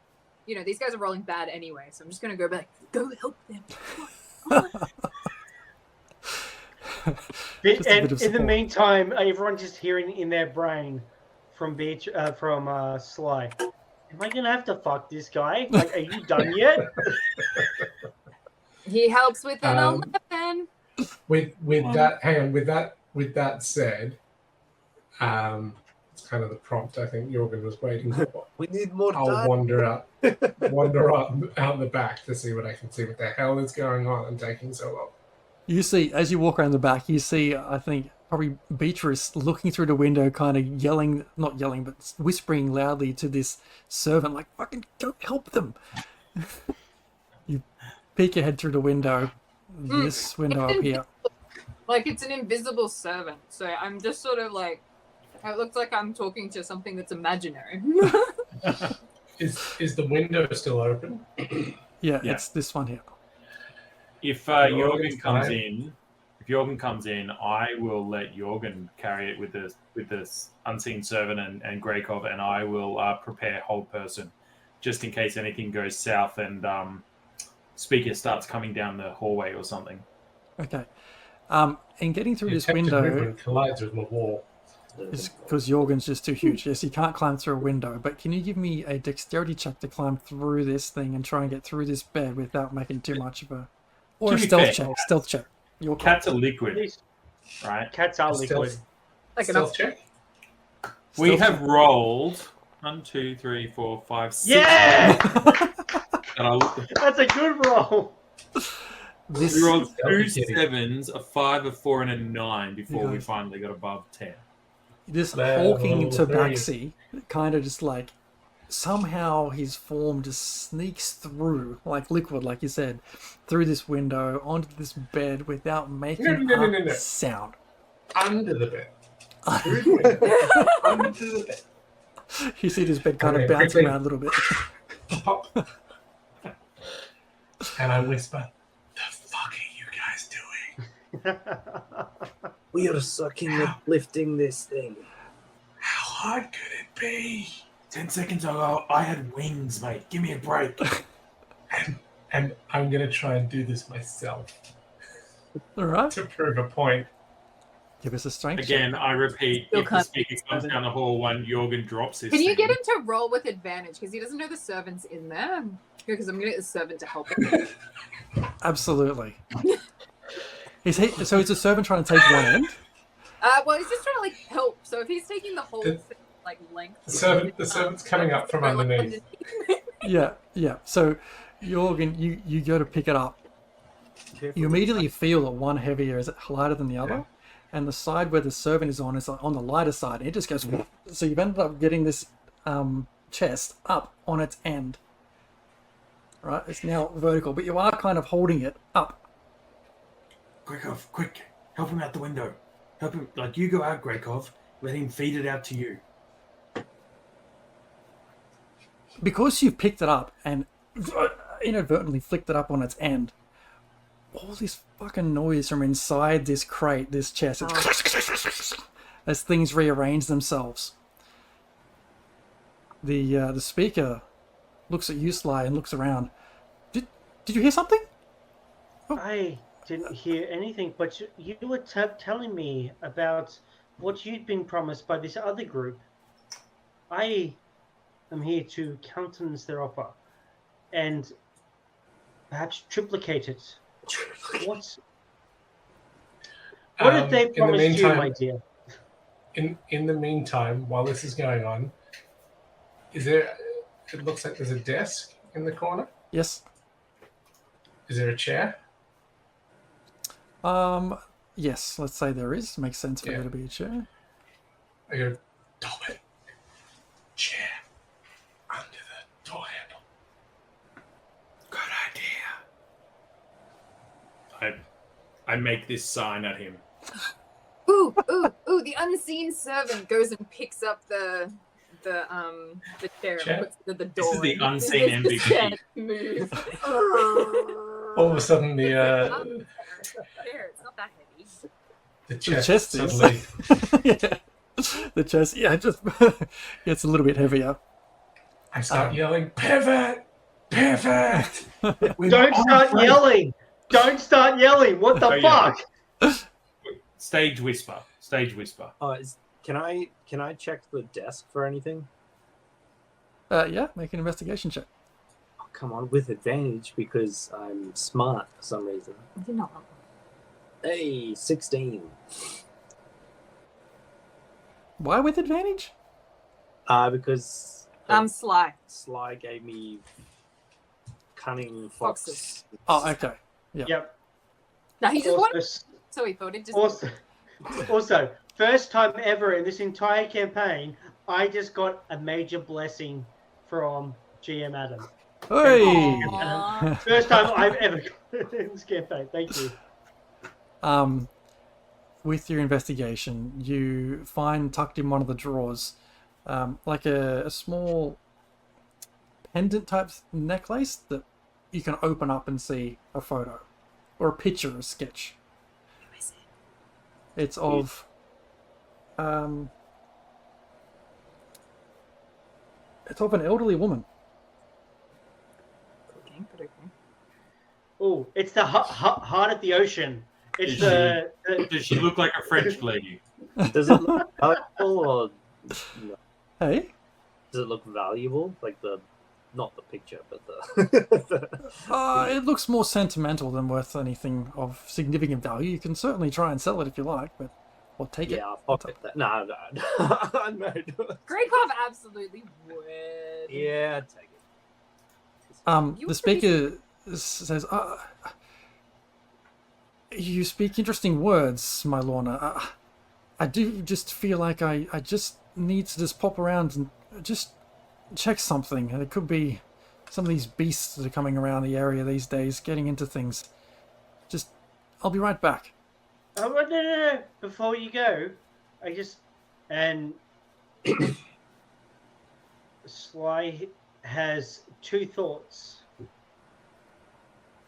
you know these guys are rolling bad anyway, so I'm just gonna go back. Go help them. And in the meantime, everyone just hearing in their brain from Sly, am I gonna have to fuck this guy? Like, are you done yet? He helps with an 11. With that, hang on. With that said, It's kind of the prompt I think Jorgen was waiting for. We need more I'll time. wander out the back to see what I can see. What the hell is going on and taking so long? You see, as you walk around the back, you see, I think, probably Beatrice looking through the window, kind of yelling, not yelling, but whispering loudly to this servant, like, fucking go help them. You peek your head through the window, this window up here. Like, it's an invisible servant, so I'm just sort of like, it looks like I'm talking to something that's imaginary. Is the window still open? Yeah, it's this one here. If Jorgen comes in, I will let Jorgen carry it with the unseen servant and Greykov, and I will prepare hold person, just in case anything goes south and speaker starts coming down the hallway or something. Okay. And getting through this window collides with my wall. is because Jorgen's just too huge. Yes, he can't climb through a window, but can you give me a dexterity check to climb through this thing and try and get through this bed without making too much of a... Or a stealth check. Stealth check. Your Cats are liquid, right? Cats are liquid. Like Stealth check? We have rolled 1, 2, 3, 4, 5, 6. Yeah! And That's a good roll. we rolled 2 7s, a 5, a 4, and a 9 before we finally got above 10. This hulking tabaxi kind of just like somehow his form just sneaks through, like liquid, like you said, through this window onto this bed without making a sound. Under the bed. Through the window. Under the bed. You see this bed kind of bouncing around a little bit. Pop. And I whisper, "The fuck are you guys doing? We are sucking and lifting this thing. How hard could it be?" 10 seconds ago, I had wings, mate. Give me a break. And I'm gonna try and do this myself. All right. To prove a point. Give us a strength Again, check. I repeat, if the speaker comes down the hall when Jorgen drops his Can you thing, get him to roll with advantage? Because he doesn't know the servant's in there. Because I'm going to get the servant to help him. Absolutely. So is the servant trying to take one end? Well, he's just trying to, like, help. So if he's taking the whole thing, like, length... The servant's coming up from underneath. Yeah. So, Jorgen, you go to pick it up. You immediately feel that one heavier is lighter than the other, and the side where the servant is on the lighter side. It just goes. So you've ended up getting this chest up on its end. Right, it's now vertical, but you are kind of holding it up. Greykov, quick, help him out the window. Help him, like you go out, Greykov. Let him feed it out to you. Because you've picked it up and inadvertently flicked it up on its end, all this fucking noise from inside this crate, this chest, as things rearrange themselves. The speaker looks at you, Sly, and looks around. Did you hear something? Oh. I didn't hear anything, but you were telling me about what you'd been promised by this other group. I am here to countenance their offer and perhaps triplicate it. What did they promise you, my dear? In the meantime, while this is going on, is there... It looks like there's a desk in the corner. Yes. Is there a chair? Yes, let's say there is. Makes sense for there to be a chair. I go, Tobin, chair under the door handle. Good idea. I make this sign at him. Ooh! The unseen servant goes and picks up the chair and puts it at the door. This is the unseen MVP. Move. All of a sudden, the It's not that heavy. the chest is. suddenly. The chest, just gets a little bit heavier. I start yelling, "Pivot! Pivot!" Don't start yelling! Don't start yelling! What the fuck? Yeah. Stage whisper. Can I check the desk for anything? Yeah, make an investigation check. Oh, come on, with advantage because I'm smart for some reason. You're not. Hey, 16. Why with advantage? Because Sly. Sly gave me cunning Foxes. fox. Oh, okay. Yeah. Yep. No, he just wanted. Also, So he thought it just. also, first time ever in this entire campaign, I just got a major blessing from GM Adam. Hey! Aw. First time I've ever got in this campaign. Thank you. With your investigation, you find tucked in one of the drawers, like a small pendant type necklace that you can open up and see a photo or a picture, a sketch. It's of it's of an elderly woman. Cooking, but okay. Oh, it's the heart of the ocean. It's Does the Does she look like a French lady? Does it look valuable or no? Hey? Does it look valuable? Like not the picture, but the. It looks more sentimental than worth anything of significant value. You can certainly try and sell it if you like, but or take it. Yeah, I'll pocket that. No. No. Greykov absolutely would. Yeah, I'd take it. The speaker says, "You speak interesting words, my Lorna. I do just feel like I just need to just pop around and just check something. It could be some of these beasts that are coming around the area these days, getting into things. I'll be right back." Oh, no. Before you go, and Sly has two thoughts.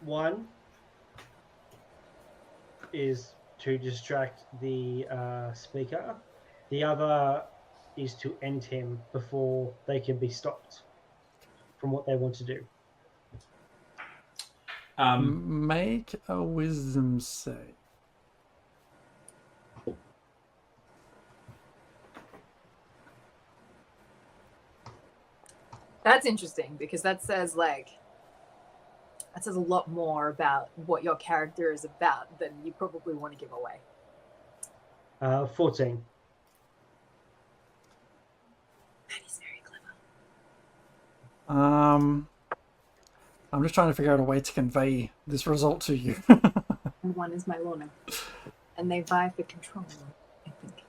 One is to distract the speaker. The other is to end him before they can be stopped from what they want to do. Make a wisdom save. That's interesting because that says a lot more about what your character is about than you probably want to give away. 14. Maddie's very clever. I'm just trying to figure out a way to convey this result to you. And one is my Lorna. And they vie for control, I think.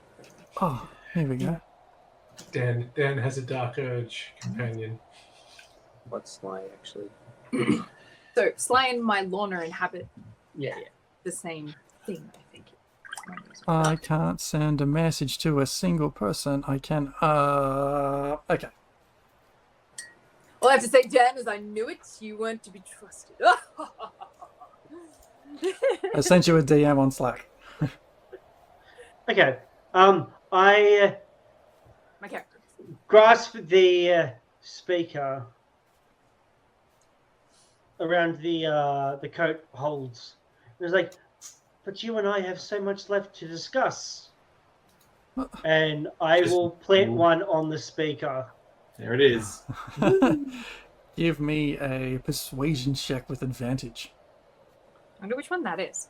Oh, here we go. Dan has a dark urge companion. What's Sly actually? So Sly and my Lorna inhabit Yeah. the same thing, I think. I can't send a message to a single person. I can, okay. All I have to say, Dan, is I knew it. You weren't to be trusted. I sent you a DM on Slack. Okay. I My character. grasp the speaker around the coat holds. It's like, but you and I have so much left to discuss. And I will plant one on the speaker. There it is. Give me a persuasion check with advantage. I wonder which one that is.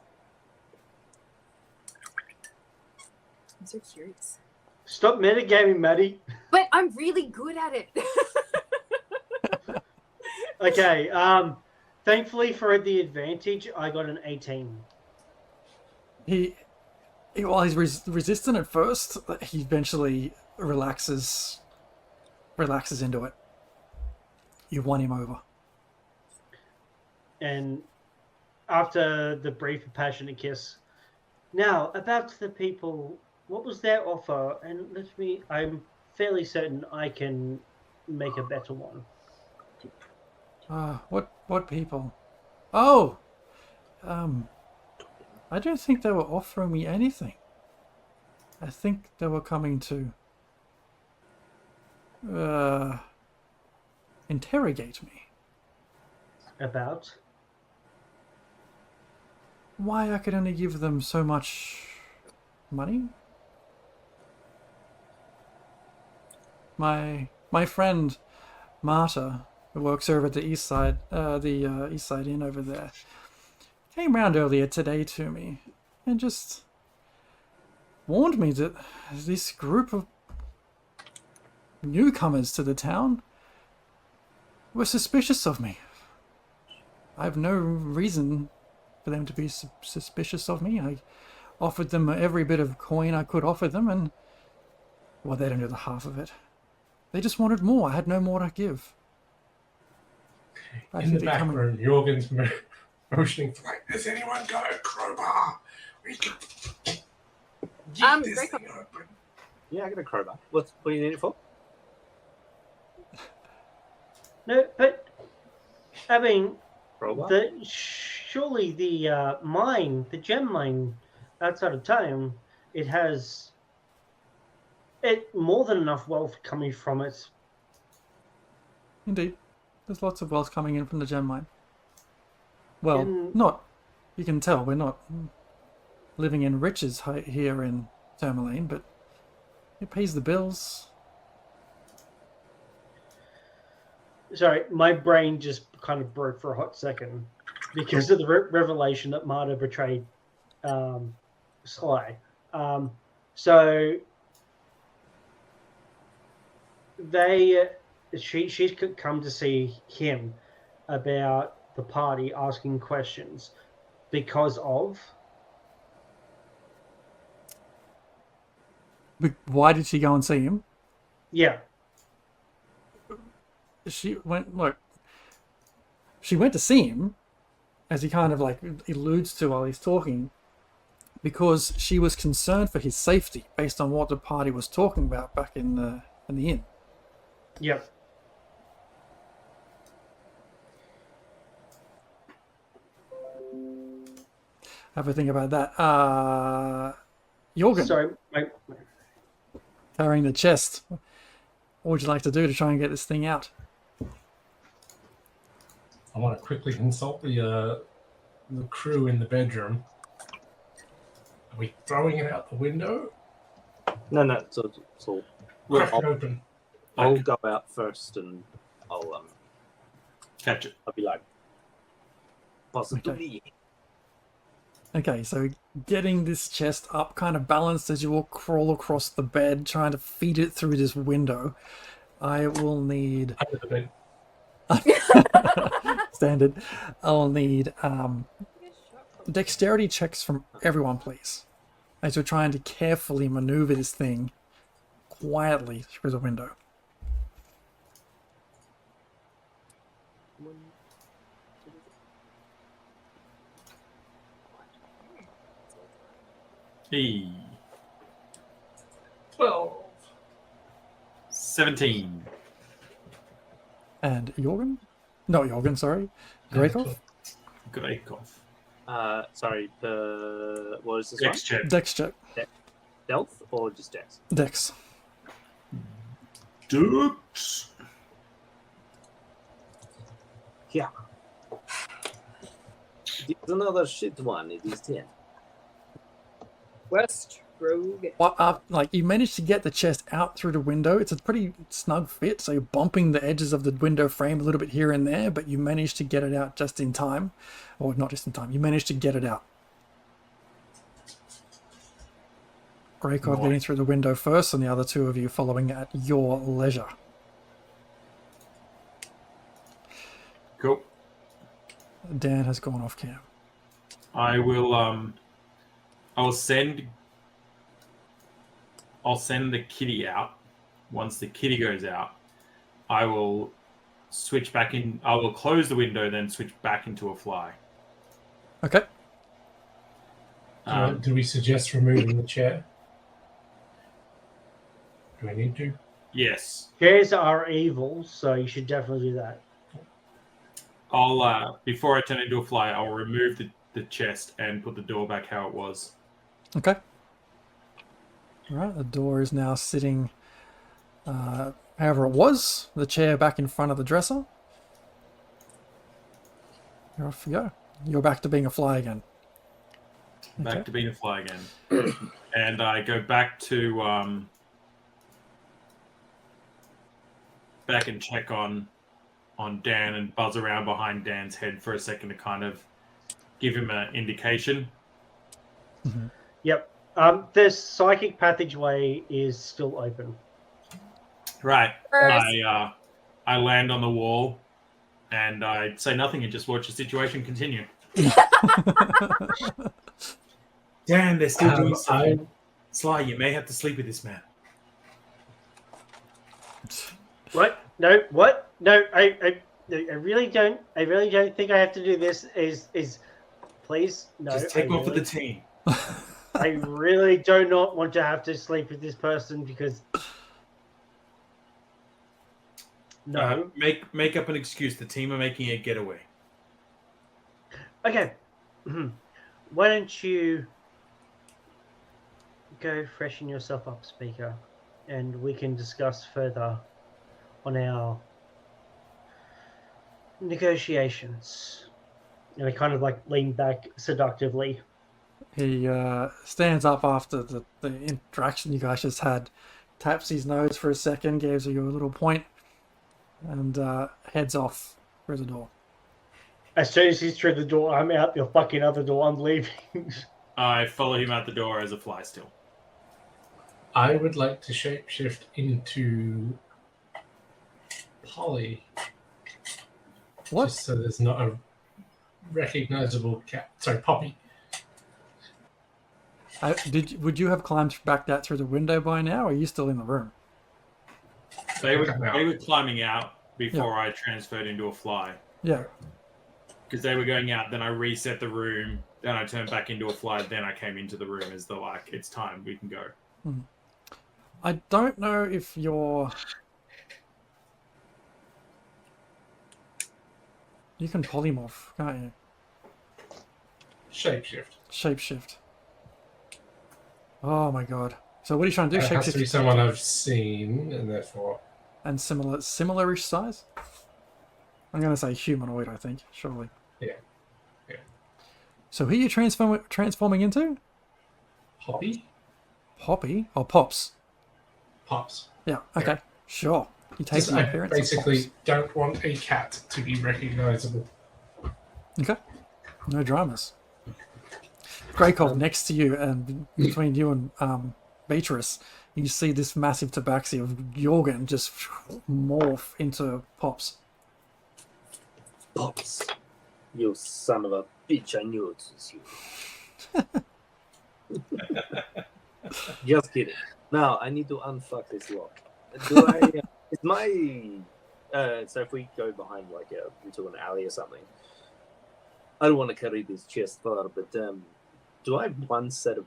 I'm so curious. Stop metagaming, Maddie. But I'm really good at it. Okay. Thankfully for the advantage, I got an 18. While he's resistant at first, he eventually relaxes into it. You won him over. And after the brief passionate kiss, now about the people, what was their offer? And I'm fairly certain I can make a better one. What people? Oh! I don't think they were offering me anything. I think they were coming to interrogate me. About? Why I could only give them so much money? My friend Marta, who works over at the East Side Inn over there, came round earlier today to me and just warned me that this group of newcomers to the town were suspicious of me. I have no reason for them to be suspicious of me. I offered them every bit of coin I could offer them, and, well, they don't do the half of it. They just wanted more. I had no more to give. In the back room, Jorgen's motioning for, like, has anyone got a crowbar? We can get this thing open. Yeah, I got a crowbar. What do you need it for? No, but I mean, Crowbar? surely the mine, the gem mine outside of town, it has more than enough wealth coming from it. Indeed. There's lots of wealth coming in from the gem mine. Well, In- not. You can tell we're not living in riches here in Tourmaline, but it pays the bills. Sorry, my brain just kind of broke for a hot second because of the revelation that Marta betrayed Sly. So she's come to see him about the party asking questions because of. But why did she go and see him? Yeah. She went to see him, as he kind of like alludes to while he's talking, because she was concerned for his safety based on what the party was talking about back in the inn. Yep. Have a think about that. Jorgen. Sorry, carrying the chest. What would you like to do to try and get this thing out? I want to quickly consult the crew in the bedroom. Are we throwing it out the window? No. So Crack it open. I'll go out first, and I'll catch it. I'll be like, possibly. Okay, so getting this chest up, kind of balanced as you all crawl across the bed, trying to feed it through this window. I will need... Under the bed. Standard. I'll need dexterity checks from everyone, please. As you're trying to carefully maneuver this thing quietly through the window. Hey. 12. 17. And Jorgen? No, Jorgen, sorry. Gregov? Sorry, what was this Dex one? check. Dex check. Stealth or just Dex? Dex. Dex. Yeah. It's another shit one. It is 10. West Rogue. Well, like, you managed to get the chest out through the window. It's a pretty snug fit, so you're bumping the edges of the window frame a little bit here and there, but you managed to get it out just in time. Or not just in time, you managed to get it out. Greykov getting through the window first, and the other two of you following at your leisure. Cool. Dan has gone off cam. I will I'll send the kitty out. Once the kitty goes out, I will switch back in. I will close the window, then switch back into a fly. Okay. Do we suggest removing the chair? Do I need to? Yes. Chairs are evil, so you should definitely do that. I'll before I turn into a fly, I'll remove the chest and put the door back how it was. Okay. Alright, the door is now sitting however it was. The chair back in front of the dresser. You're off you go. You're back to being a fly again. Back to being a fly again. And I go back to back and check on Dan and buzz around behind Dan's head for a second to kind of give him an indication. Yep. The psychic passageway is still open. Right. First. I land on the wall, and I say nothing and just watch the situation continue. Damn, they're still doing something. Sly, you may have to sleep with this man. What? No. What? No. I really don't. I really don't think I have to do this. Is please no. Just take off with the team. I really do not want to have to sleep with this person because. No. Make up an excuse. The team are making a getaway. Okay. Why don't you go freshen yourself up, speaker, and we can discuss further on our negotiations. And I kind of like lean back seductively. He stands up after the interaction you guys just had, taps his nose for a second, gives you a little point, and heads off through the door. As soon as he's through the door, I'm out the fucking other door. I'm leaving. I follow him out the door as a fly still. I would like to shapeshift into Polly. What? Just so there's not a recognizable cat. Sorry, Poppy. Would you have climbed back that through the window by now, or are you still in the room? They were climbing out before I transferred into a fly. Yeah. Because they were going out, then I reset the room, then I turned back into a fly, then I came into the room as the like, it's time, we can go. I don't know if you're... You can polymorph, can't you? Shapeshift. Oh my god. So what are you trying to do? It has to be someone I've seen, and therefore... And similar-ish size? I'm going to say humanoid, I think, surely. Yeah. So who are you transforming into? Poppy? Poppy? Or Pops? Pops. Yeah, okay. Yeah. Sure. You take the appearance I basically don't want a cat to be recognizable. Okay. No dramas. Greykov next to you, and between you and Beatrice, you see this massive tabaxi of Jorgen just morph into Pops. Pops. You son of a bitch, I knew it was you. Just kidding. Now, I need to unfuck this lock. Do I... is my... so if we go behind, like, into an alley or something, I don't want to carry this chest far, but do I have one set of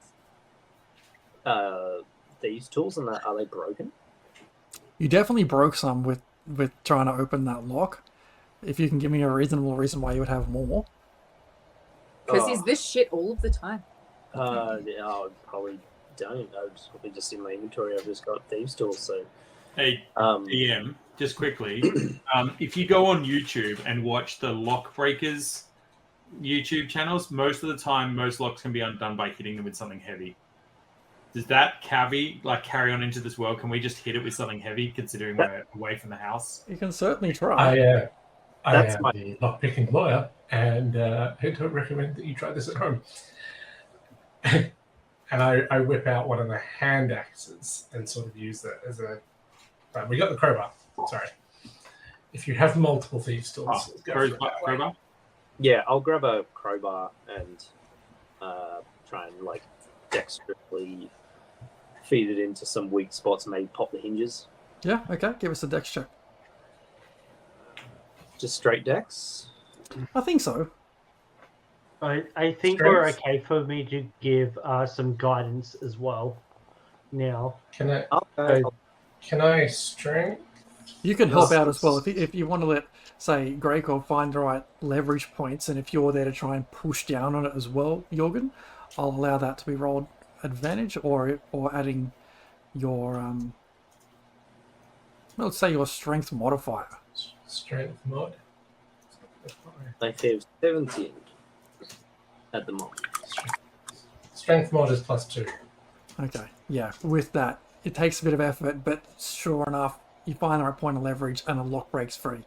thieves' tools, and are they broken? You definitely broke some with trying to open that lock. If you can give me a reasonable reason why you would have more. Because he's this shit all of the time. Yeah, I probably don't. It's probably just in my inventory. I've just got thieves' tools, so... Hey, DM, just quickly, if you go on YouTube and watch the lock breakers YouTube channels, most of the time, most locks can be undone by hitting them with something heavy. Does that carry on into this world? Can we just hit it with something heavy, considering we're away from the house? You can certainly try. I am the lockpicking lawyer, and I don't recommend that you try this at home. And I whip out one of the hand axes and sort of use that as a... Right, we got the crowbar. Sorry. If you have multiple thieves' tools, crowbar? Yeah, I'll grab a crowbar and try and like dexterously feed it into some weak spots, maybe pop the hinges. Yeah, okay. Give us a dex check. Just straight dex? I think so. I think we're okay for me to give some guidance as well. Now, Can I strength? You can help out as well if you want to let, say, Greykov find the right leverage points, and if you're there to try and push down on it as well, Jorgen, I'll allow that to be rolled advantage, or adding your let's say your strength modifier. Strength mod. I have 17 at the moment. Strength mod is +2. Okay, yeah. With that, it takes a bit of effort, but sure enough, you find the right point of leverage, and a lock breaks free.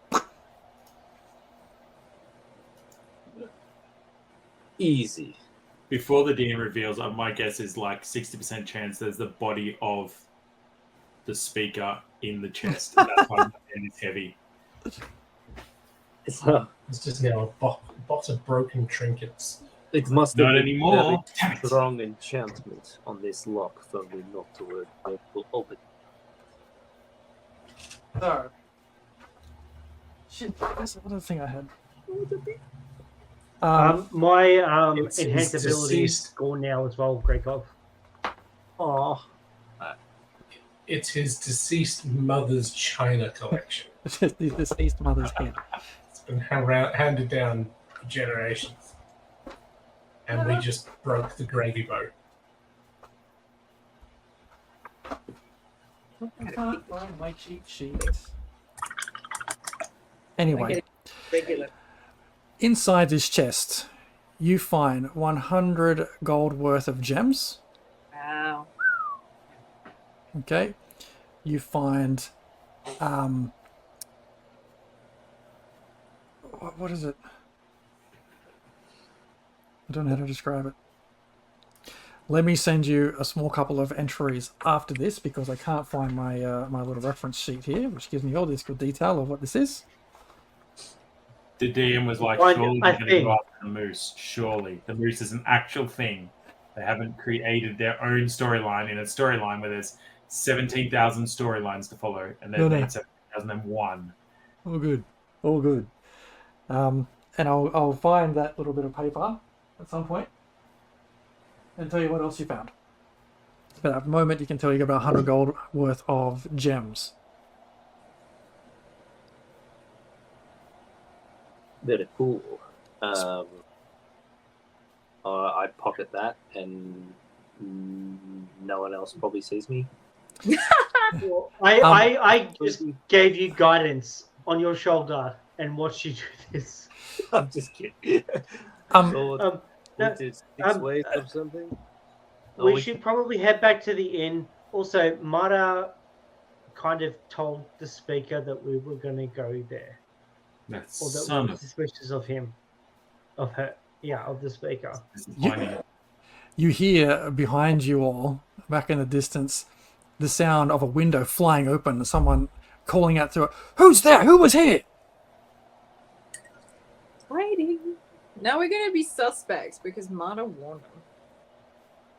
Easy. Before the DM reveals, my guess is like 60% chance there's the body of the speaker in the chest. And that's why my hand is heavy. So It's just now a box of broken trinkets. it must Not have been anymore. Damn very it. strong enchantment on this lock for me not to work. It will open. So, shit, that's another thing I had. My It's his enhanced ability is deceased- gone now as well, Gregov. Oh, It's his deceased mother's china collection. the deceased mother's head. It's been handed down for generations. And we just broke the gravy boat. I can't find my cheat sheet. Anyway, Regular. inside this chest, you find 100 gold worth of gems. Wow. Okay, you find what is it? I don't know how to describe it. Let me send you a small couple of entries after this because I can't find my my little reference sheet here, which gives me all this good detail of what this is. The DM was like, Well, surely I they're going to think- go after the moose. Surely. The moose is an actual thing. They haven't created their own storyline in a storyline where there's 17,000 storylines to follow, and they've No. made 17,001. All good, all good. And I'll find that little bit of paper at some point and tell you what else you found. But at the moment, you can tell you got about 100 gold worth of gems. very cool. I pocket that, and no one else probably sees me. I just gave you guidance on your shoulder and watched you do this. I'm just kidding. No, Which is 6 ways of something. we should probably head back to the inn. Also, Mara kind of told the speaker that we were going to go there. That's Or that we son were of suspicious of him. Of her. Yeah, of the speaker. disappointing. You hear behind you all, back in the distance, the sound of a window flying open and someone calling out through it, "Who's there? Who was here?" Waiting. Now we're going to be suspects because Mana warned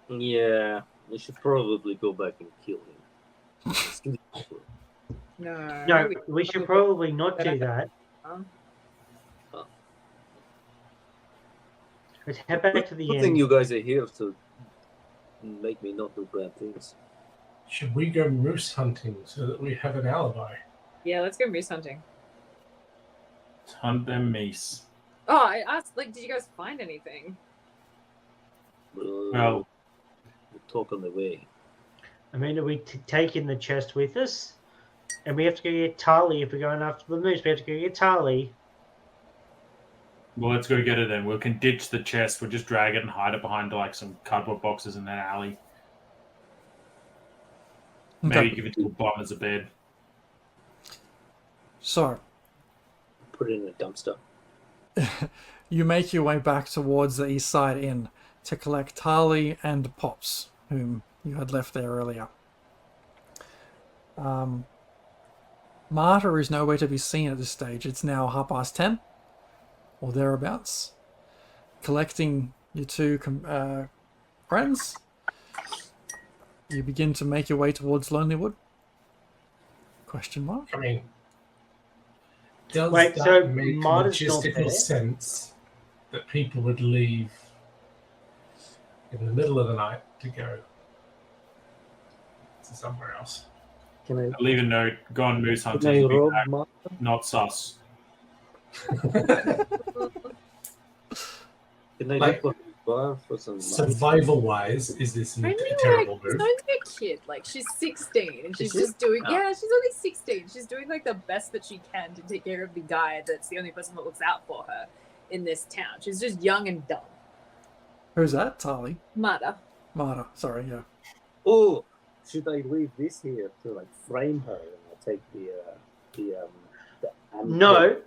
them. Yeah, we should probably go back and kill him. No, we should probably not do that. Let's head back to the Good inn. thing you guys are here to make me not do bad things. Should we go moose hunting so that we have an alibi? Yeah, let's go moose hunting. Hunt them meese. Oh, I asked, like, did you guys find anything? Well, we'll talk on the way. I mean, are we taking the chest with us? And we have to go get Tali if we're going after the moose. We have to go get Tali. well, let's go get it then. We can ditch the chest. We'll just drag it and hide it behind like some cardboard boxes in that alley. Maybe Okay. give it to a bum as a bed. So, Put it in a dumpster. you make your way back towards the East Side Inn to collect Tali and Pops, whom you had left there earlier. Marta is nowhere to be seen at this stage. It's now 10:30 or thereabouts. Collecting your two friends, you begin to make your way towards Lonelywood. Question mark? I mean, does Wait, that so make Marta's not there? logistical sense that people would leave in the middle of the night to go to somewhere else? Can I Leave a note. Go on moose can hunting. I Be rob back. Martha? Not sus. Can I Like- look bar for some Survival wise, is this a terrible She's move? only a kid. Like, she's 16 and she's Is she? just doing, Oh. yeah, she's only 16. She's doing, like, the best that she can to take care of the guy that's the only person that looks out for her in this town. She's just young and dumb. Who's that? Tali? Mata. Marta, sorry, yeah. Oh, should I leave this here to like frame her and I'll take the No,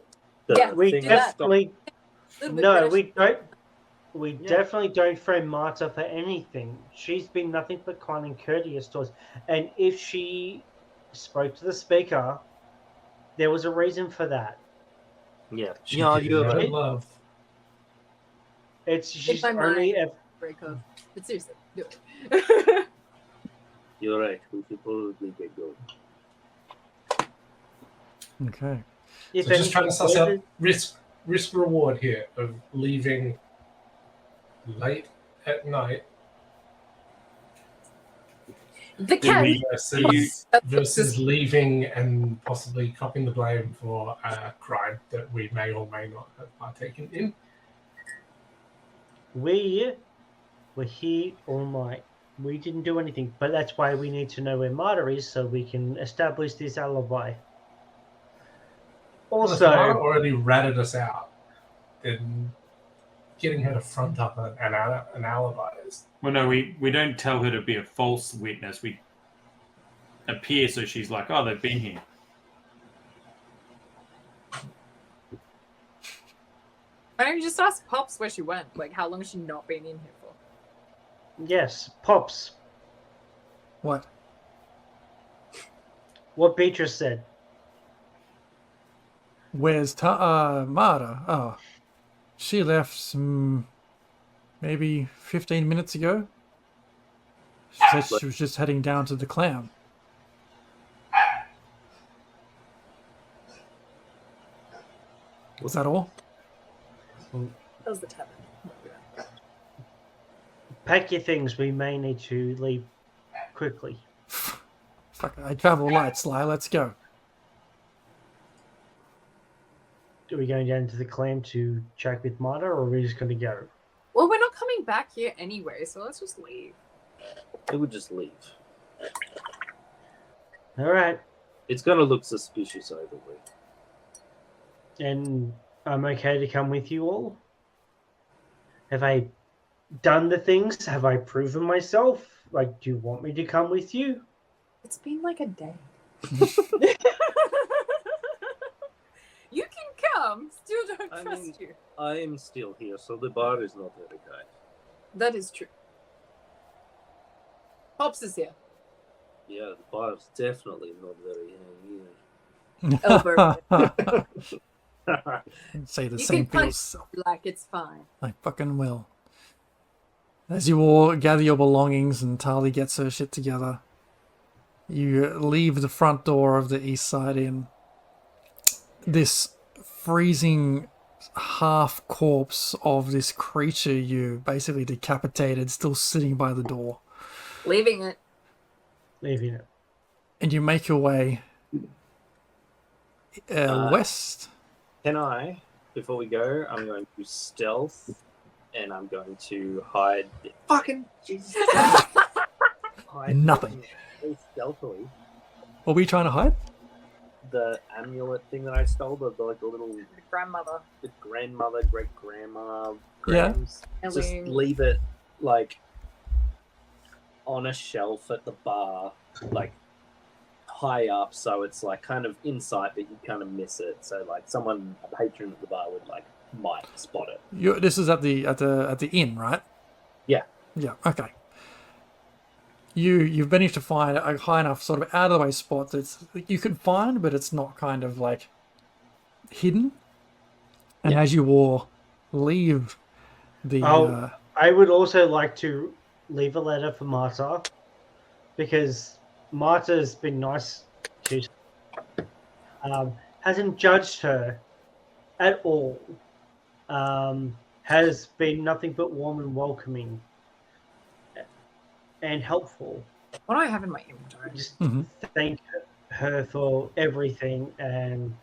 Yeah, we do that. definitely Little bit no, better. we don't. We Yeah. definitely don't frame Marta for anything. She's been nothing but kind and courteous to us. And if she spoke to the speaker. There was a reason for that. Yeah. She Yeah, did you're it in right. love. She's my only mind. ever. Break off. But seriously, do it. You're right. We should probably get going. Okay. If So just trying to suss whether- out risk reward here of leaving late at night The cat. versus leaving and possibly copping the blame for a crime that we may or may not have partaken in. We were here all night. We didn't do anything, but that's why we need to know where Marta is so we can establish this alibi. Well, if Also, Mara already ratted us out, then getting her to front up an alibi is... Well, no, we don't tell her to be a false witness. We appear so she's like, oh, they've been here. Why don't you just ask Pops where she went? Like, how long has she not been in here for? yes, Pops, What? what Beatrice said. Where's Marta? Oh, she left maybe 15 minutes ago. She said she was just heading down to the clam. Was that all? That was the tavern. Pack your things. We may need to leave quickly. Fuck, I travel light, Sly. Let's go. Are we going down to the clam to check with Marta, or are we just going to go? Well, we're not coming back here anyway, so let's just leave. It would just leave. All right. It's gonna look suspicious either way. And I'm okay to come with you all? Have I done the things? Have I proven myself? Like, do you want me to come with you? It's been like a day. You can come. Still don't I trust mean- you. I am still here, so the bar is not very high. That is true. Pops is here. Yeah, the bar is definitely not very high either. Say the You same can for punch yourself. like it's fine. I fucking will. As you all gather your belongings and Tali gets her shit together, you leave the front door of the East Side Inn. This freezing half corpse of this creature you basically decapitated still sitting by the door. Leaving it. Leaving it. And you make your way west. Can I, before we go, I'm going to stealth and I'm going to hide. Fucking Jesus. Hide Nothing. very stealthily. What were you trying to hide? The amulet thing that I stole, the like the little Grandmother. the grandmother, great grandma, Yeah. grams. Just Eileen. leave it like on a shelf at the bar, like high up, so it's like kind of in sight, but you kind of miss it. So like someone, a patron at the bar, would like might spot it. This is at the inn, right? Yeah. Yeah. Okay. You've managed to find a high enough sort of out of the way spot that you can find, but it's not kind of like hidden. And as you all leave the I would also like to leave a letter for Marta, because Marta's been nice to hasn't judged her at all. Has been nothing but warm and welcoming and helpful. What do I have in my inventory? Just thank her for everything, and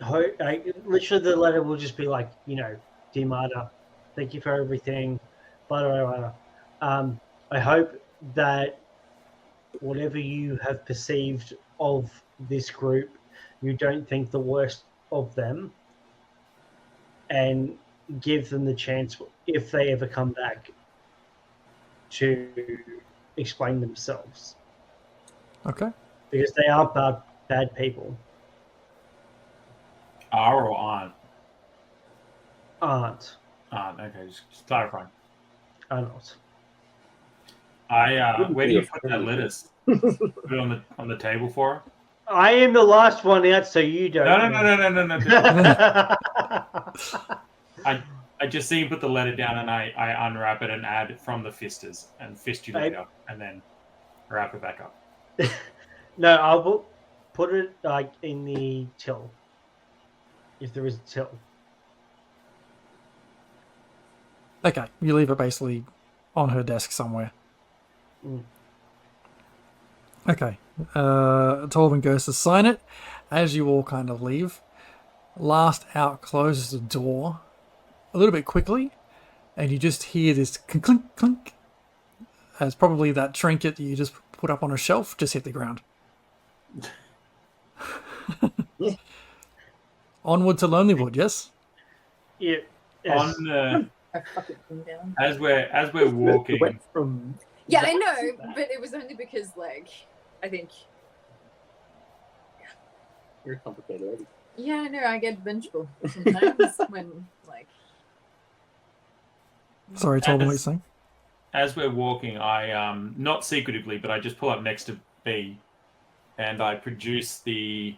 literally the letter will just be like, dear Marta, thank you for everything, blah, blah, blah. I hope that whatever you have perceived of this group, you don't think the worst of them, and give them the chance, if they ever come back, to explain themselves. Okay. Because they are bad people. Are or aren't? Aren't. Aren't. Okay, just clarifying. Are not. Where do you put that lettuce? Put it on the table for her? I am the last one out, so you don't. No. I just see you put the letter down and I unwrap it and add from the fisters and fist you later and then wrap it back up. No, I will put it like in the till. If there is a till. Okay, you leave it basically on her desk somewhere. Mm. Okay, Torvin goes to sign it. As you all kind of leave, Last Out closes the door a little bit quickly, and you just hear this clink, clink, clink, as probably that trinket that you just put up on a shelf just hit the ground. Onward to Lonelywood, yes? Yeah. Yes. As we're walking. Yeah, I know, but it was only because, like, I think. You're a complicated lady. Yeah, I know. I get vengeful sometimes when, like. Sorry, Torvin, what are you saying? As we're walking, I not secretively, but I just pull up next to B, and I produce the.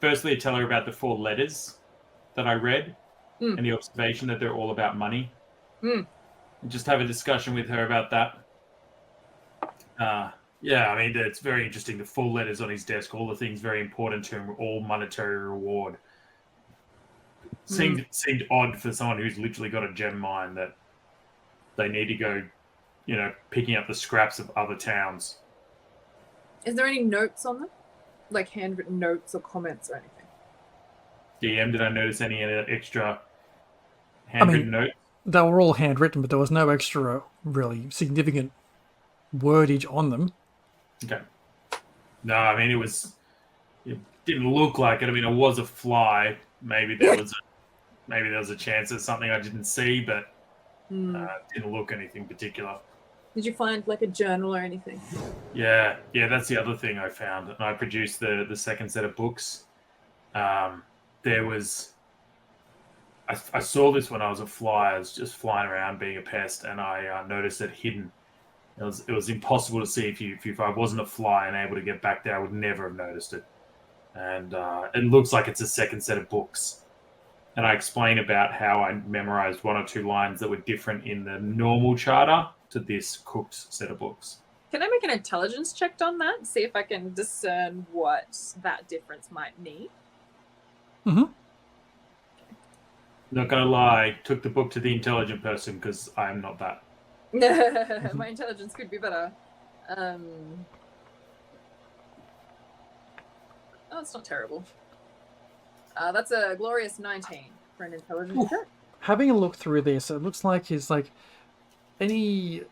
Firstly, I tell her about the 4 letters that I read, and the observation that they're all about money. And just have a discussion with her about that. Yeah, I mean, it's very interesting. The 4 letters on his desk, all the things very important to him, all monetary reward. Seemed odd for someone who's literally got a gem mine that they need to go, picking up the scraps of other towns. Is there any notes on them? Like handwritten notes or comments or anything? DM, did I notice any extra handwritten notes? They were all handwritten, but there was no extra really significant wordage on them. Okay. No, I mean, it didn't look like it. I mean, it was a fly. Maybe there was a chance of something I didn't see, but didn't look anything particular. Did you find like a journal or anything? Yeah, that's the other thing I found. And I produced the second set of books. There was... I saw this when I was a fly. I was just flying around being a pest, and I noticed it hidden. It was impossible to see if I wasn't a fly and able to get back there. I would never have noticed it. And it looks like it's a second set of books. And I explain about how I memorized 1 or 2 lines that were different in the normal charter to this cooked set of books. Can I make an intelligence check on that? See if I can discern what that difference might mean. Mm-hmm. Not gonna lie, took the book to the intelligent person because I'm not that. My intelligence could be better. Oh, it's not terrible. That's a glorious 19 for an intelligence check. Having a look through this, it looks like it's like any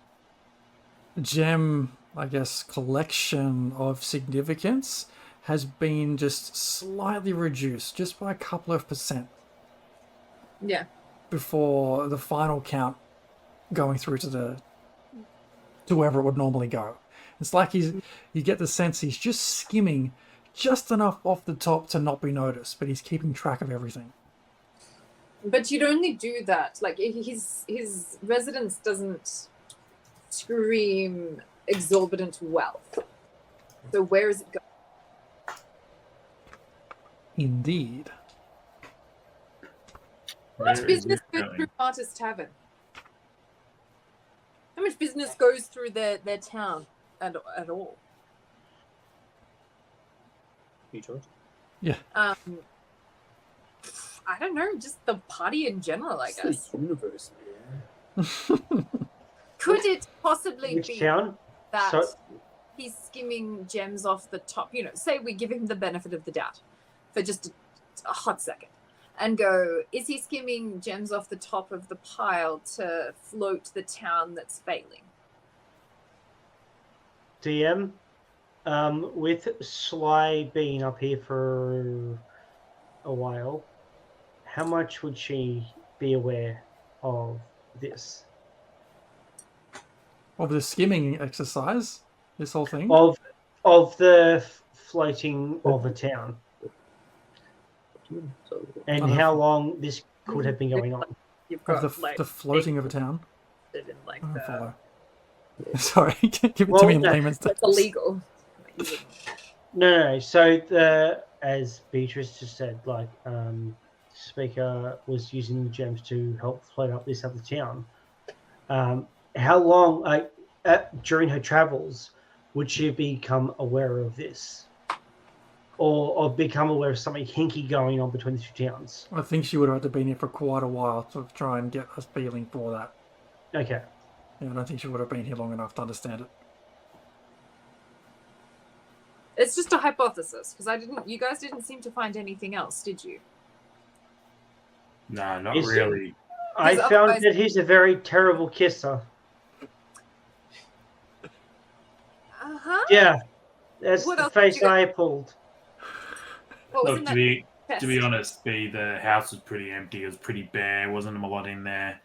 gem, I guess, collection of significance has been just slightly reduced, just by a couple of %. Yeah. Before the final count going through to wherever it would normally go. It's like you get the sense he's just skimming just enough off the top to not be noticed, but he's keeping track of everything. But you'd only do that. Like, his residence doesn't scream exorbitant wealth. So where is it going? Indeed. How much business goes through Artist Tavern? How much business goes through their town at all? You, George? Yeah. I don't know, just the party in general, I guess. The universe, Could it possibly Which be town? that he's skimming gems off the top? Say we give him the benefit of the doubt for just a hot second and go, is he skimming gems off the top of the pile to float the town that's failing? DM, with Sly being up here for a while, how much would she be aware of this? Of the skimming exercise, this whole thing? Of the floating of a town. And how long this could have been going on. You've Of got the floating of a town? in like I don't follow. Sorry, give it to me in layman's terms. That's illegal. No. So as Beatrice just said, like speaker was using the gems to help float up this other town. How long, during her travels, would she become aware of this, or become aware of something hinky going on between the two towns? I think she would have had to been here for quite a while to try and get a feeling for that. Okay. Yeah, I don't think she would have been here long enough to understand it. It's just a hypothesis because you guys didn't seem to find anything else, did you? No, not Is it- really. I Because found otherwise- that he's a very terrible kisser. Uh-huh. Yeah, that's What the else did face you get? I pulled. What was Look, in to that be chest? honest, the house was pretty empty. It was pretty bare. Wasn't a lot in there.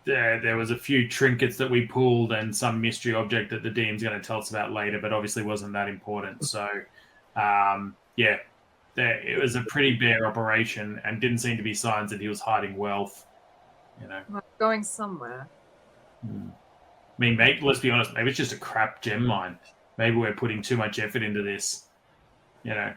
There was a few trinkets that we pulled and some mystery object that the DM's going to tell us about later, but obviously wasn't that important. So, yeah, it was a pretty bare operation and didn't seem to be signs that he was hiding wealth. You know, Well, going somewhere. I mean, let's be honest. Maybe it's just a crap gem mine. Maybe we're putting too much effort into this. You know,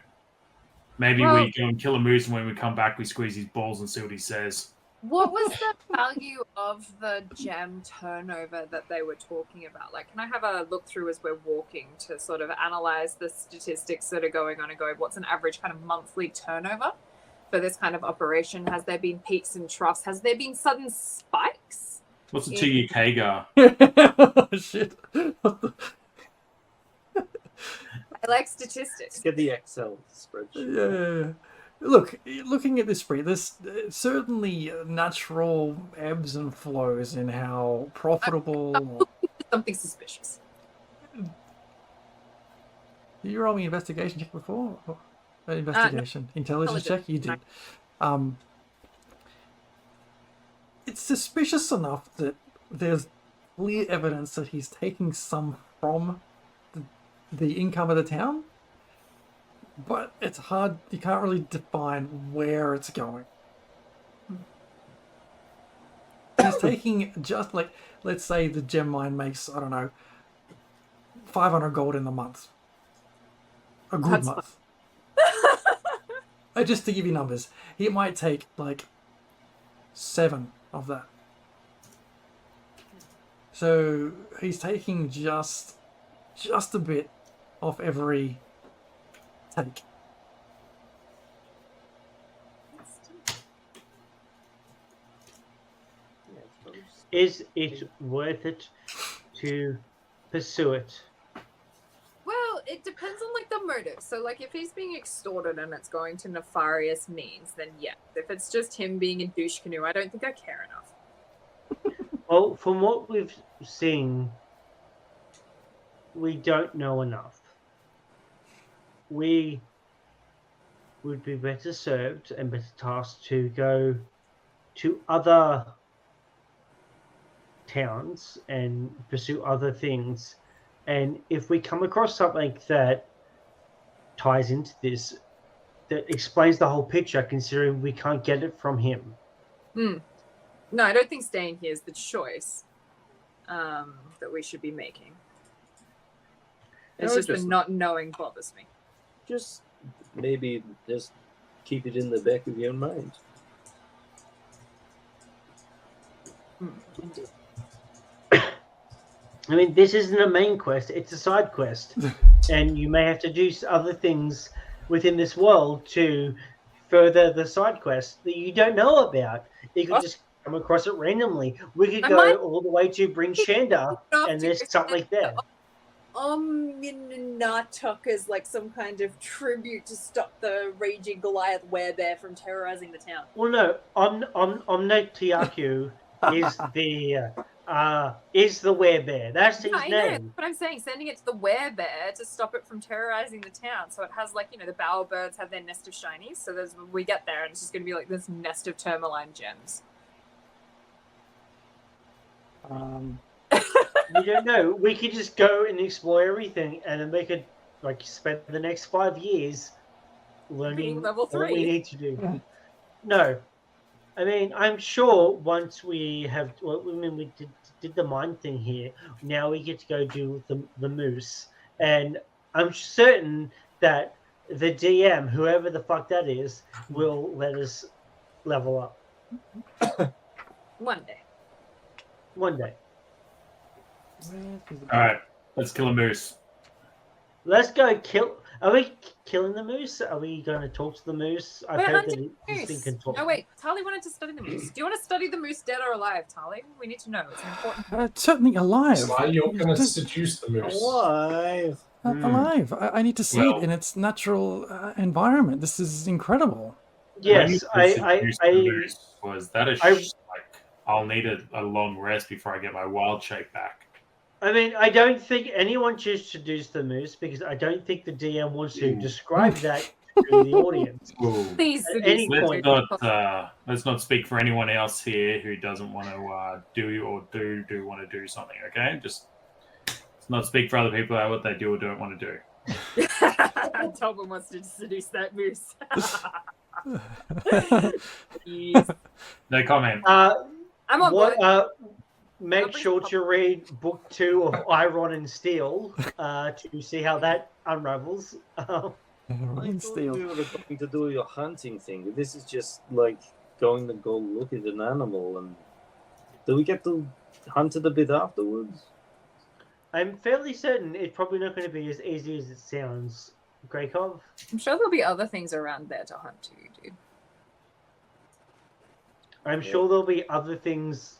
maybe Well- we go and kill a moose, and when we come back, we squeeze his balls and see what he says. What was the value of the gem turnover that they were talking about? Like, can I have a look through as we're walking to sort of analyze the statistics that are going on and go, what's an average kind of monthly turnover for this kind of operation? Has there been peaks and troughs? Has there been sudden spikes? What's the Yeah. 2-year KGAR? Oh, shit. I like statistics. Get the Excel spreadsheet. Yeah. Look, looking at this spree, there's certainly natural ebbs and flows in how profitable. Something suspicious. Did you roll me an investigation check before? Investigation, intelligence check. You did. It's suspicious enough that there's clear evidence that he's taking some from the income of the town. But it's hard, you can't really define where it's going. He's taking just like, let's say the gem mine makes, I don't know, 500 gold in a month. A good That's month. Just to give you numbers, he might take like 7 of that. So he's taking just a bit off every take. Is it worth it to pursue it? Well, it depends on like the motive. So like if he's being extorted and it's going to nefarious means, then yeah. If it's just him being a douche canoe, I don't think I care enough. Well, from what we've seen, we don't know enough. We would be better served and better tasked to go to other towns and pursue other things. And if we come across something that ties into this, that explains the whole picture, considering we can't get it from him. No, I don't think staying here is the choice that we should be making. It's No, just the just- not knowing bothers me. Just maybe just keep it in the back of your mind. Indeed. I mean, this isn't a main quest, it's a side quest. And you may have to do other things within this world to further the side quest that you don't know about. You could just come across it randomly. We could I go might- all the way to Bryn Shanda, and there's something there. Natuk is like some kind of tribute to stop the raging Goliath werebear from terrorizing the town. Well, no, Omnotiaku is the werebear. That's his I know, name. but I'm saying sending it to the werebear to stop it from terrorizing the town. So it has like, the bowerbirds have their nest of shinies. So we get there and it's just going to be like this nest of tourmaline gems. We don't know. We could just go and explore everything, and then we could spend the next 5 years learning Being level what we 3. need to do. No, I mean, I'm sure once we have, well, I mean, we did the mind thing here. Now we get to go do the moose, and I'm certain that the DM, whoever the fuck that is, will let us level up One day. one day. All right, let's kill a moose. Let's go kill. Are we killing the moose? Are we going to talk to the moose? I've We're heard that hunting this thing moose. can talk. Oh wait, Tali wanted to study the moose. Do you want to study the moose dead or alive, Tali? We need to know. It's important. Certainly alive. Sly, you're going to Just seduce the moose. Alive. alive. I need to see Well- it in its natural environment. This is incredible. Yes, Was that I'll need a long rest before I get my wild shape back. I mean, I don't think anyone should seduce the moose because I don't think the DM wants to describe that to the audience. Ooh. Please At any seduce point. Let's not speak for anyone else here who doesn't want to do want to do something. Okay, just let's not speak for other people about what they do or don't want to do. Tobin wants to seduce that moose. No comment. I'm on board. Make sure to read book 2 of Iron and Steel to see how that unravels. I thought we were going to do your hunting thing. This is just like going to go look at an animal, and do we get to hunt it a bit afterwards? I'm fairly certain it's probably not going to be as easy as it sounds. Greykov? I'm sure there'll be other things around there to hunt too, dude. I'm sure there'll be other things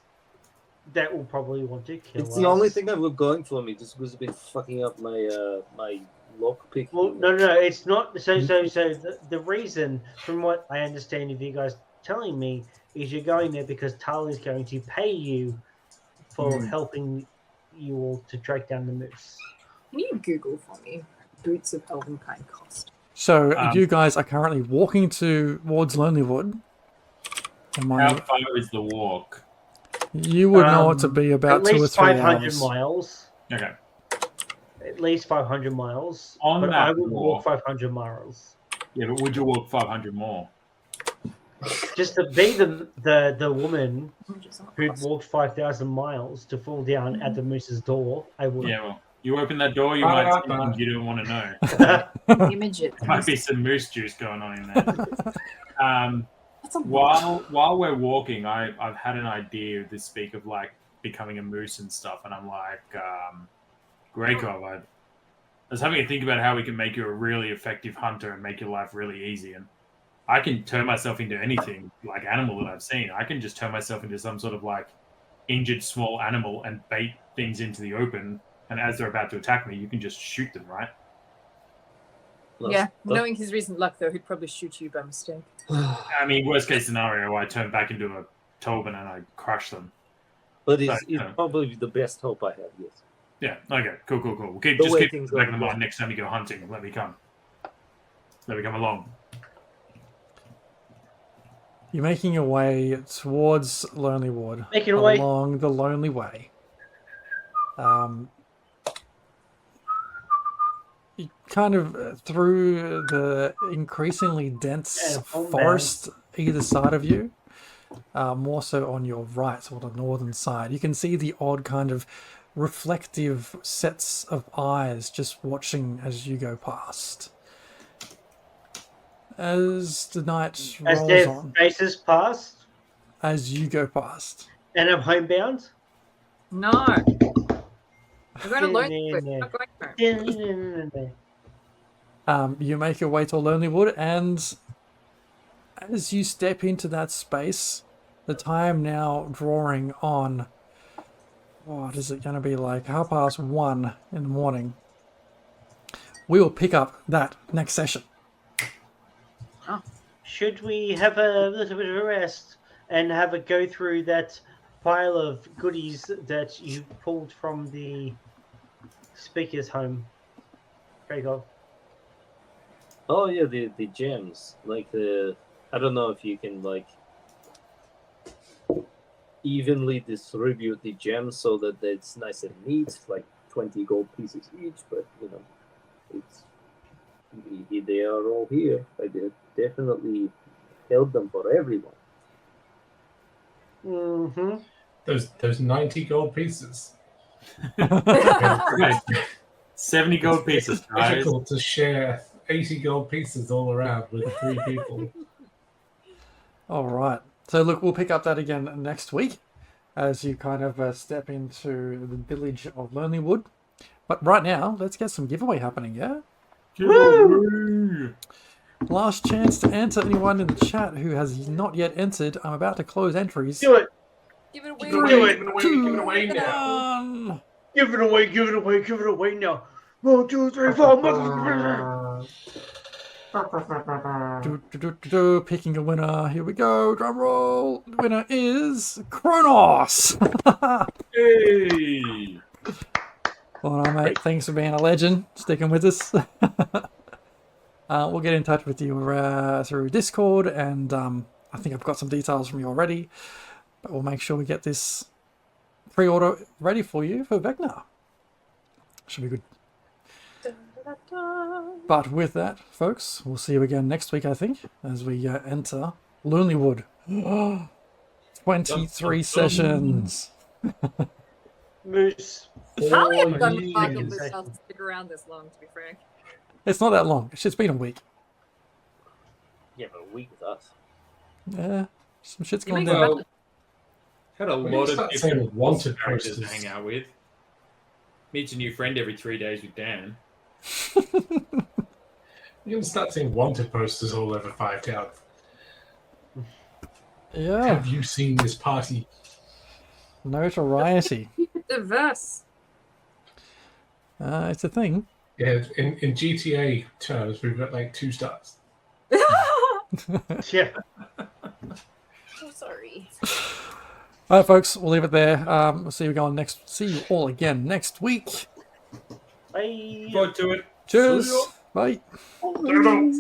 that will probably want to kill It's us. the only thing I've got going for me. This has been fucking up my my lockpick. Well, no, it's not. So the reason, from what I understand of you guys telling me, is you're going there because Tali's going to pay you for helping you all to track down the moose. Can you Google for me? Boots of Elvenkind cost. So you guys are currently walking towards Lonelywood. How far is the walk? You would know it to be about 2 or 3 500 hours. miles. Okay. At least 500 miles. On but that I would walk walk- 500 miles. Yeah, but would you walk 500 more? Just to be the woman who'd walked 5,000 miles to fall down at the moose's door, I would. Yeah, well, you open that door, you might see things you don't want to know. Image it. There might be some moose juice going on in there. While we're walking, I've had an idea this speak of like becoming a moose and stuff, and I'm like, Greykov, I was having to think about how we can make you a really effective hunter and make your life really easy. And I can turn myself into anything, like animal that I've seen. I can just turn myself into some sort of like injured small animal and bait things into the open. And as they're about to attack me, you can just shoot them, right? Yeah, knowing his recent luck, though, he'd probably shoot you by mistake. I mean, worst case scenario, I turn back into a Tobin and I crush them. But it's probably the best hope I have, yes. Yeah, okay, cool. We'll keep The way keep things back in go, the mind next time you go hunting. Let me come along. You're making your way towards Lonelywood. Making your way. Along the Lonely Way. You kind of through the increasingly dense forest either side of you, more so on your right or the northern side. You can see the odd kind of reflective sets of eyes just watching as you go past. As the night As rolls their on, faces pass, as you go past. and I'm homebound. No. We're going to learn quick. We're not going home. You make your way to Lonelywood, and as you step into that space, the time now drawing on, what is it going to be like? 1:30 in the morning. We will pick up that next session. Should we have a little bit of a rest and have a go through that pile of goodies that you pulled from the speaker's home, Greykov? Oh yeah, the gems. Like I don't know if you can like evenly distribute the gems so that it's nice and neat, like 20 gold pieces each. But you know, it's they are all here. I definitely held them for everyone. Mm-hmm. Those 90 gold pieces. 70 gold pieces, guys. Difficult to share 80 gold pieces all around with 3 people. All right. So look, we'll pick up that again next week as you kind of step into the village of Lonelywood. But right now, let's get some giveaway happening, yeah? Woo! Last chance to enter anyone in the chat who has not yet entered. I'm about to close entries. Do it. Give it away. Give it away now. Give it away. Give it away. Give it away now. 1, 2, 3, 4. Picking a winner. Here we go. Drum roll. The winner is Kronos. Hey! Well done, mate. Thanks for being a legend. Sticking with us. We'll get in touch with you through Discord, and I think I've got some details from you already. But we'll make sure we get this pre-order ready for you for Vecna. Should be good. But with that, folks, we'll see you again next week, I think, as we enter Lonelywood. 23 sessions. Moose. How have done with myself to stick around this long, to be frank? It's not that long. It's been a week. Yeah, but a week with us. Yeah, some shit's You going make down. Had a When you lot of start saying different wanted characters to posters. hang out with. Meets a new friend every 3 days with Dan. You're going to start seeing wanted posters all over 5 Town. Yeah, Have you seen this party? notoriety. Keep it diverse. It's a thing. Yeah, in GTA terms, we've got like 2 stars. Yeah. So sorry. All right, folks, we'll leave it there. We'll see you all again next week. Bye. Forward to it. Cheers. Bye. Bye.